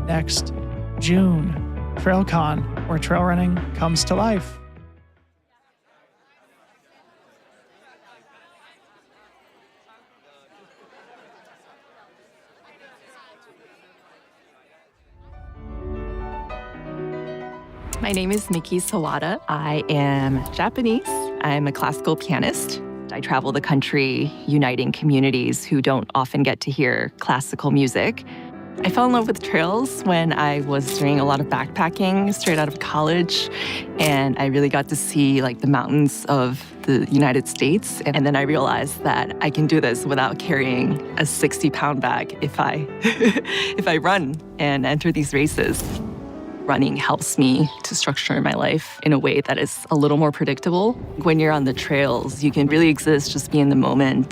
next June. TrailCon, where trail running comes to life. My name is Nikki Sawada. I am Japanese. I'm a classical pianist. I travel the country uniting communities who don't often get to hear classical music. I fell in love with trails when I was doing a lot of backpacking straight out of college, and I really got to see like the mountains of the United States. And then I realized that I can do this without carrying a 60-pound bag if I if I run and enter these races. Running helps me to structure my life in a way that is a little more predictable. When you're on the trails, you can really exist, just be in the moment.